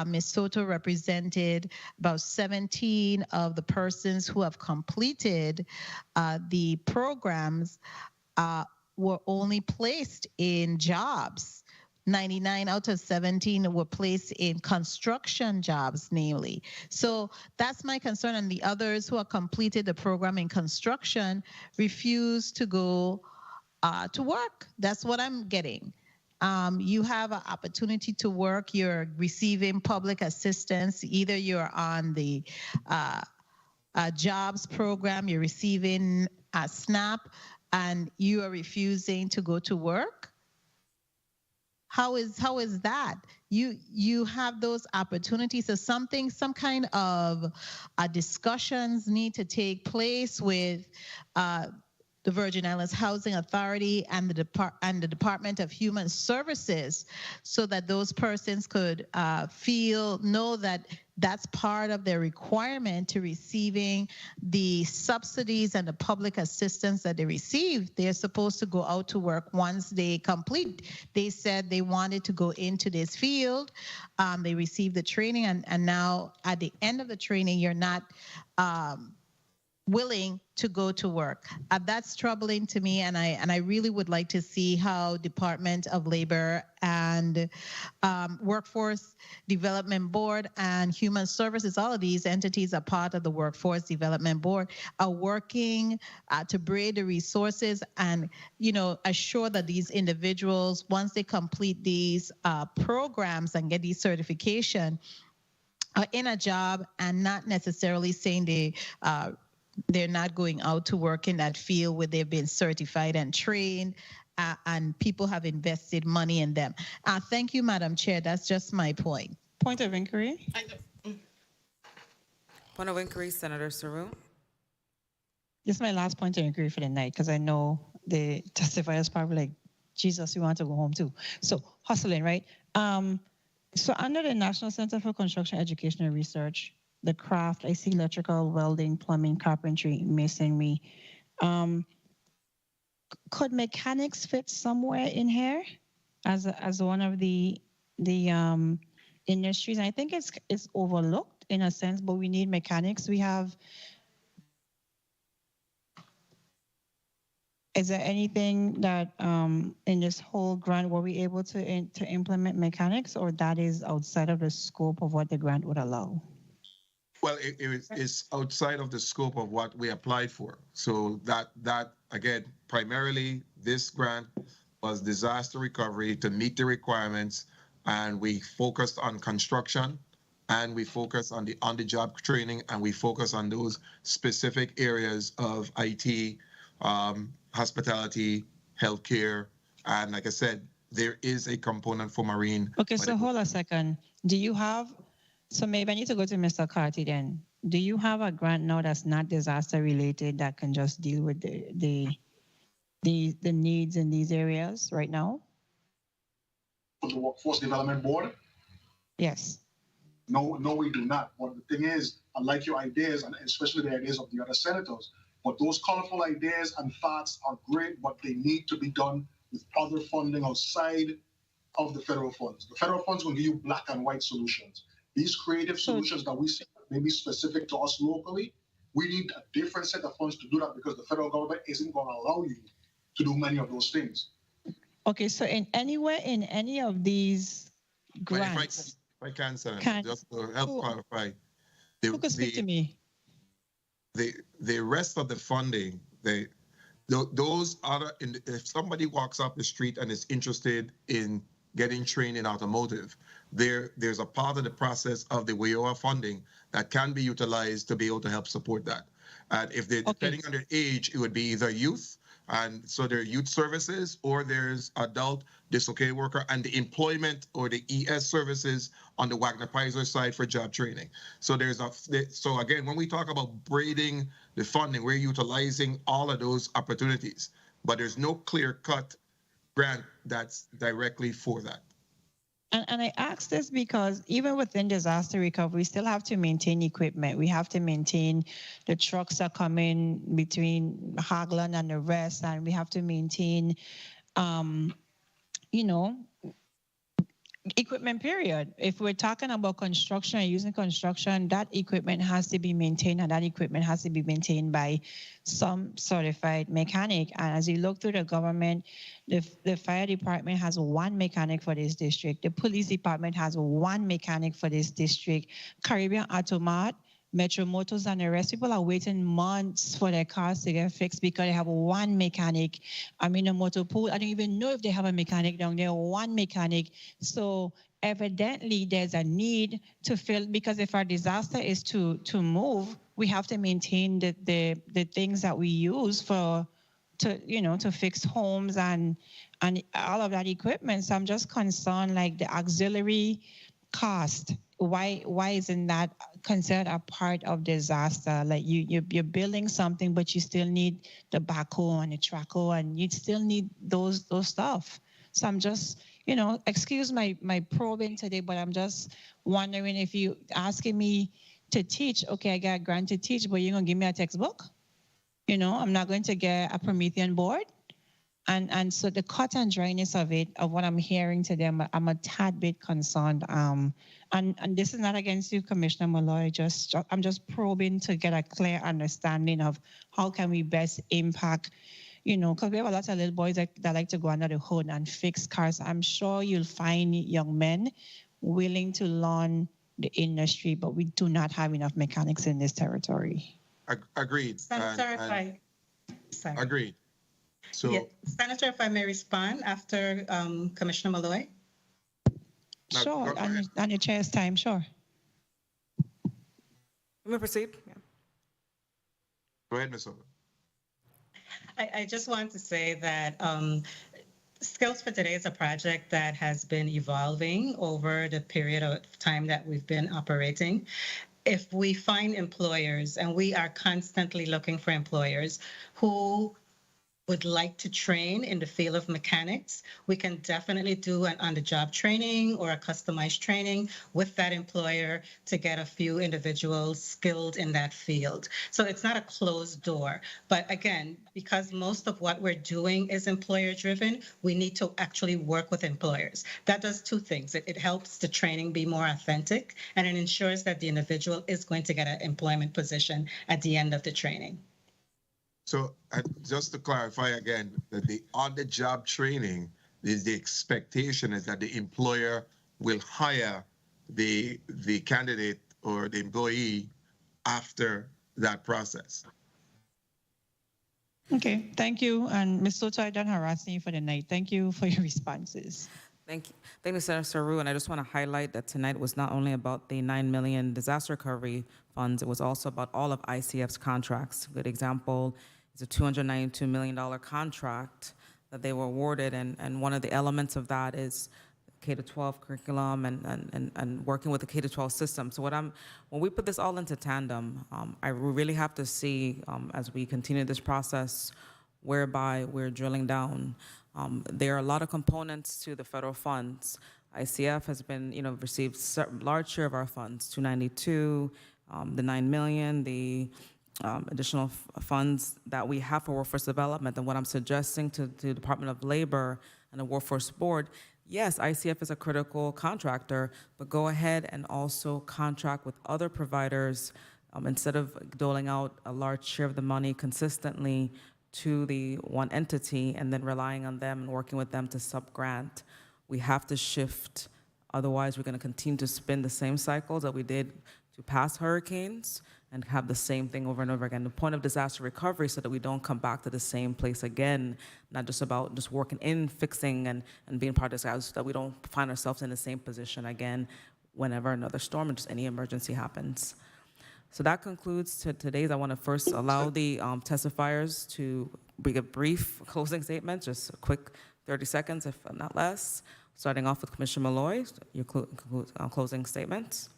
Ms. Soto represented about 17 of the persons who have completed the programs were only placed in jobs. 99 out of 17 were placed in construction jobs, namely. So that's my concern. And the others who have completed the program in construction refuse to go to work. That's what I'm getting. You have an opportunity to work. You're receiving public assistance. Either you're on the jobs program, you're receiving a SNAP, and you are refusing to go to work. How is that? You have those opportunities. So some kind of discussions need to take place with the Virgin Islands Housing Authority and the Department of Human Services, so that those persons could know that that's part of their requirement to receiving the subsidies and the public assistance that they receive. They're supposed to go out to work once they complete. They said they wanted to go into this field. They received the training, and now at the end of the training, you're not willing to go to work. That's troubling to me, and I really would like to see how Department of Labor and Workforce Development Board and Human Services, all of these entities are part of the Workforce Development Board, are working to braid the resources and assure that these individuals, once they complete these programs and get these certification, are in a job, and not necessarily saying they're not going out to work in that field where they've been certified and trained, and people have invested money in them. Thank you, Madam Chair. That's just my point. Point of inquiry. Point of inquiry, Senator Saru. This is my last point of inquiry for the night, because I know the testifiers probably like, Jesus, we want to go home too. So hustling, right? So under the National Center for Construction Education and Research, the craft, I see electrical, welding, plumbing, carpentry, masonry. Could mechanics fit somewhere in here as one of the industries? I think it's overlooked in a sense, but we need mechanics. We have. Is there anything that in this whole grant were we able to implement mechanics, or that is outside of the scope of what the grant would allow? Well, it's outside of the scope of what we applied for. So that again, primarily this grant was disaster recovery to meet the requirements, and we focused on construction, and we focused on the on-the-job training, and we focused on those specific areas of IT, hospitality, healthcare, and like I said, there is a component for marine. Okay, but so it- hold a second. Do you have, so maybe I need to go to Mr. Carty then. Do you have a grant now that's not disaster related that can just deal with the needs in these areas right now? For the Workforce Development Board? Yes. No, we do not. But the thing is, I like your ideas, and especially the ideas of the other senators. But those colorful ideas and thoughts are great, but they need to be done with other funding outside of the federal funds. The federal funds will give you black and white solutions. These creative solutions that we see may be specific to us locally. We need a different set of funds to do that because the federal government isn't going to allow you to do many of those things. Okay, so in any of these but grants, if I can, Senator, just to help clarify, who could speak to me? The rest of the funding, those other, if somebody walks up the street and is interested in getting trained in automotive, there's a part of the process of the WIOA funding that can be utilized to be able to help support that. And if they're depending on their age, it would be either youth, and so there are youth services, or there's adult dislocated worker, and the employment or the ES services on the Wagner Pfizer side for job training. So so again, when we talk about braiding the funding, we're utilizing all of those opportunities, but there's no clear-cut grant that's directly for that. And I ask this because even within disaster recovery, we still have to maintain equipment. We have to maintain the trucks that come in between Hagland and the rest, and we have to maintain, equipment, period. If we're talking about construction and using construction, that equipment has to be maintained, and that equipment has to be maintained by some certified mechanic. And as you look through the government, the fire department has one mechanic for this district. The police department has one mechanic for this district. Caribbean Automat, Metro Motors, and the rest, people are waiting months for their cars to get fixed because they have one mechanic. I mean, a motor pool, I don't even know if they have a mechanic down there, one mechanic. So evidently there's a need to fill, because if our disaster is to move, we have to maintain the things that we use to fix homes and all of that equipment. So I'm just concerned, like the auxiliary cost, why isn't that considered a part of disaster? Like you're building something, but you still need the backhoe and the trackhoe, and you still need those stuff. So I'm just, excuse my probing today, but I'm just wondering, if you asking me to teach, okay, I got a grant to teach, but you're gonna give me a textbook? I'm not going to get a Promethean board. And so the cut and dryness of what I'm hearing today, I'm a tad bit concerned. And this is not against you, Commissioner Malloy. I'm just probing to get a clear understanding of how can we best impact, because we have a lot of little boys that like to go under the hood and fix cars. I'm sure you'll find young men willing to learn the industry, but we do not have enough mechanics in this territory. Agreed. Senator, Agreed. So, yeah, Senator, if I may respond after Commissioner Malloy. Sure, on your chair's time, sure. You may proceed. Yeah. Go ahead, Ms. Owen. I just want to say that Skills for Today is a project that has been evolving over the period of time that we've been operating. If we find employers, and we are constantly looking for employers who would like to train in the field of mechanics, we can definitely do an on-the-job training or a customized training with that employer to get a few individuals skilled in that field. So it's not a closed door. But again, because most of what we're doing is employer-driven, we need to actually work with employers. That does two things. It helps the training be more authentic, and it ensures that the individual is going to get an employment position at the end of the training. So just to clarify again, that the on-the-job training, the expectation is that the employer will hire the candidate or the employee after that process. Okay, thank you. And Ms. Soto, I don't harass you for the night. Thank you for your responses. Thank you. Thank you, Senator Saru. And I just want to highlight that tonight was not only about the $9 million disaster recovery funds, it was also about all of ICF's contracts. A good example is a $292 million contract that they were awarded, and one of the elements of that is K-12 curriculum and working with the K-12 system. So when we put this all into tandem, I really have to see as we continue this process whereby we're drilling down. There are a lot of components to the federal funds. ICF has been, received a large share of our funds, 292, the 9 million, the additional funds that we have for workforce development. And what I'm suggesting to the Department of Labor and the Workforce Board, yes, ICF is a critical contractor, but go ahead and also contract with other providers instead of doling out a large share of the money consistently to the one entity and then relying on them and working with them to sub-grant. We have to shift. Otherwise, we're going to continue to spin the same cycles that we did to past hurricanes and have the same thing over and over again. The point of disaster recovery so that we don't come back to the same place again, not just about just working in, fixing, and being part of this, so that we don't find ourselves in the same position again whenever another storm or just any emergency happens. So that concludes today's. I want to first allow the testifiers to give brief closing statements, just a quick 30 seconds, if not less. Starting off with Commissioner Malloy, your closing statements.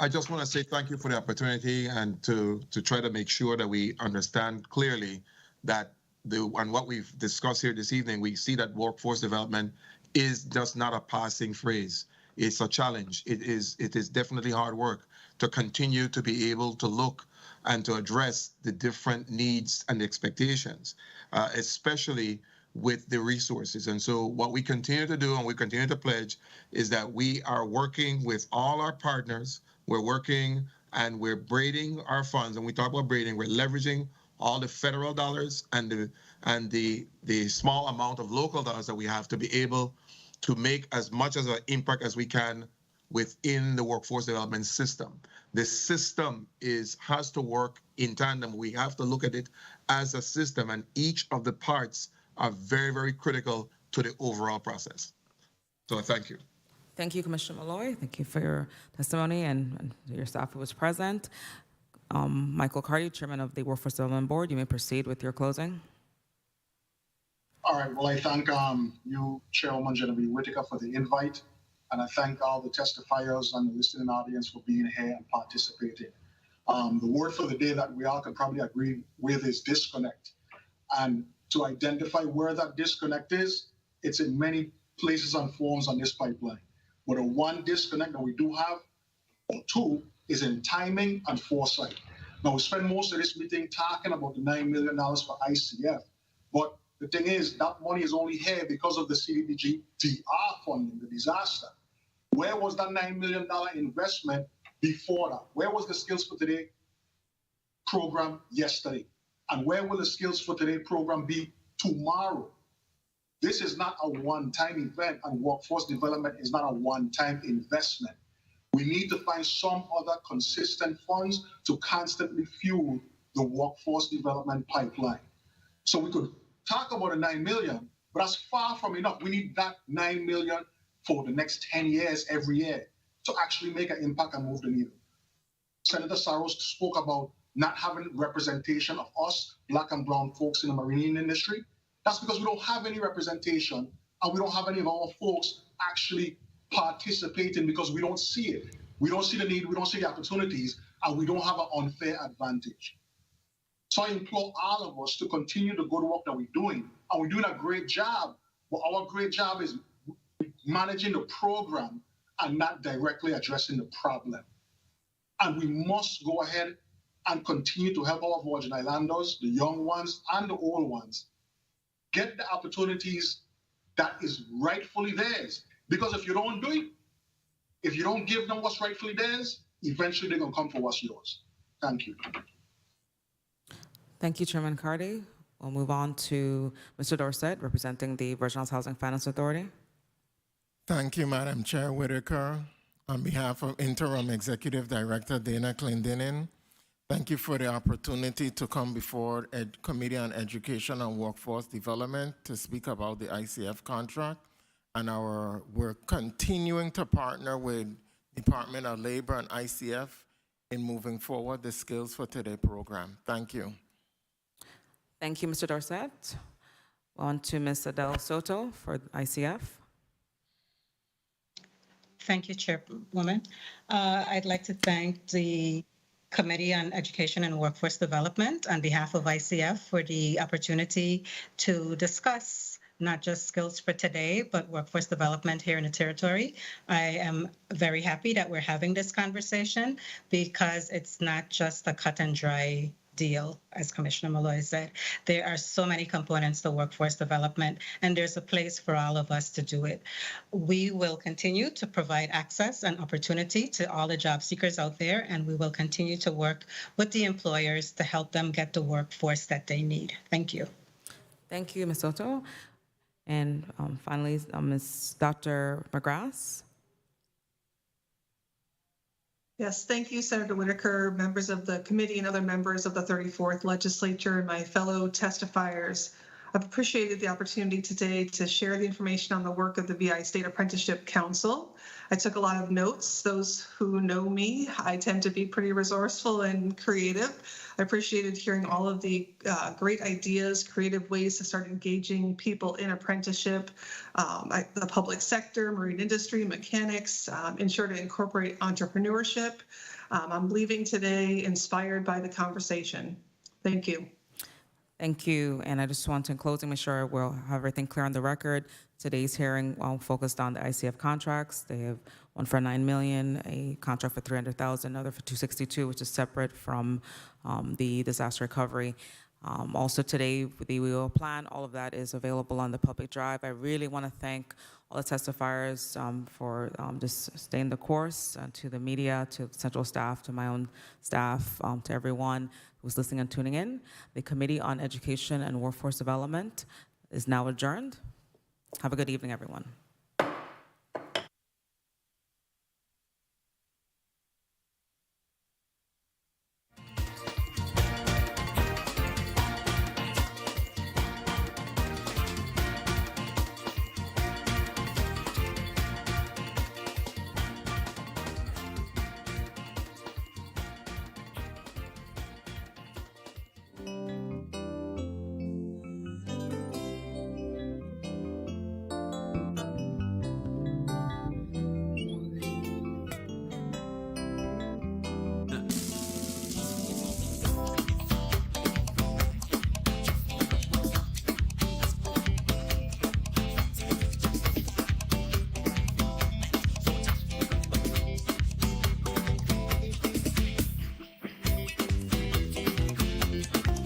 I just want to say thank you for the opportunity and to try to make sure that we understand clearly that and what we've discussed here this evening, we see that workforce development is just not a passing phrase. It's a challenge. It is definitely hard work to continue to be able to look and to address the different needs and expectations, especially with the resources. And so what we continue to do and we continue to pledge is that we are working with all our partners. We're working and we're braiding our funds. And we talk about braiding, we're leveraging all the federal dollars and the small amount of local dollars that we have to be able to make as much as an impact as we can within the workforce development system. The system has to work in tandem. We have to look at it as a system, and each of the parts are very, very critical to the overall process. So thank you. Thank you, Commissioner Malloy. Thank you for your testimony and your staff who was present. Michael Carty, Chairman of the Workforce Development Board, you may proceed with your closing. All right. Well, I thank you, Chairwoman Genevieve Whitaker, for the invite, and I thank all the testifiers and the listening audience for being here and participating. The word for the day that we all can probably agree with is disconnect. And to identify where that disconnect is, it's in many places and forms on this pipeline. But the one disconnect that we do have, or two, is in timing and foresight. Now, we spend most of this meeting talking about the $9 million for ICF, but the thing is, that money is only here because of the CDBG-DR funding, the disaster. Where was that $9 million investment before that? Where was the Skills for Today program yesterday? And where will the Skills for Today program be tomorrow? This is not a one-time event, and workforce development is not a one-time investment. We need to find some other consistent funds to constantly fuel the workforce development pipeline. So we could talk about a $9 million, but that's far from enough. We need that $9 million for the next 10 years every year to actually make an impact and move the needle. Senator Saros spoke about not having representation of us, Black and brown folks in the marine industry. That's because we don't have any representation, and we don't have any of our folks actually participating because we don't see it. We don't see the need, we don't see the opportunities, and we don't have an unfair advantage. So I implore all of us to continue the good work that we're doing, and we're doing a great job, but our great job is managing the program and not directly addressing the problem. And we must go ahead and continue to help our Virgin Islanders, the young ones and the old ones, get the opportunities that is rightfully theirs. Because if you don't do it, if you don't give them what's rightfully theirs, eventually they're going to come for what's yours. Thank you. Thank you, Chairman Carty. We'll move on to Mr. Dorset, representing the Virgin Islands Housing Finance Authority. Thank you, Madam Chair Whitaker. On behalf of Interim Executive Director Dana Clendenin, thank you for the opportunity to come before Committee on Education and Workforce Development to speak about the ICF contract. And we're continuing to partner with Department of Labor and ICF in moving forward the Skills for Today program. Thank you. Thank you, Mr. Dorset. On to Ms. Adele Soto for ICF. Thank you, Chairwoman. I'd like to thank the Committee on Education and Workforce Development on behalf of ICF for the opportunity to discuss not just skills for today, but workforce development here in the territory. I am very happy that we're having this conversation because it's not just a cut and dry deal, as Commissioner Malloy said. There are so many components to workforce development, and there's a place for all of us to do it. We will continue to provide access and opportunity to all the job seekers out there, and we will continue to work with the employers to help them get the workforce that they need. Thank you. Thank you, Ms. Soto. And finally, Ms. Dr. McGrath. Yes, thank you, Senator Whitaker, members of the committee and other members of the 34th Legislature, and my fellow testifiers. I've appreciated the opportunity today to share the information on the work of the VI State Apprenticeship Council. I took a lot of notes. Those who know me, I tend to be pretty resourceful and creative. I appreciated hearing all of the great ideas, creative ways to start engaging people in apprenticeship, the public sector, marine industry, mechanics, ensure to incorporate entrepreneurship. I'm leaving today inspired by the conversation. Thank you. Thank you. And I just want to, in closing, make sure we'll have everything clear on the record. Today's hearing focused on the ICF contracts. They have one for $9 million, a contract for $300,000, another for $262,000, which is separate from the disaster recovery. Also today, the WEO plan, all of that is available on the public drive. I really want to thank all the testifiers for just staying the course, to the media, to central staff, to my own staff, to everyone who's listening and tuning in. The Committee on Education and Workforce Development is now adjourned. Have a good evening, everyone.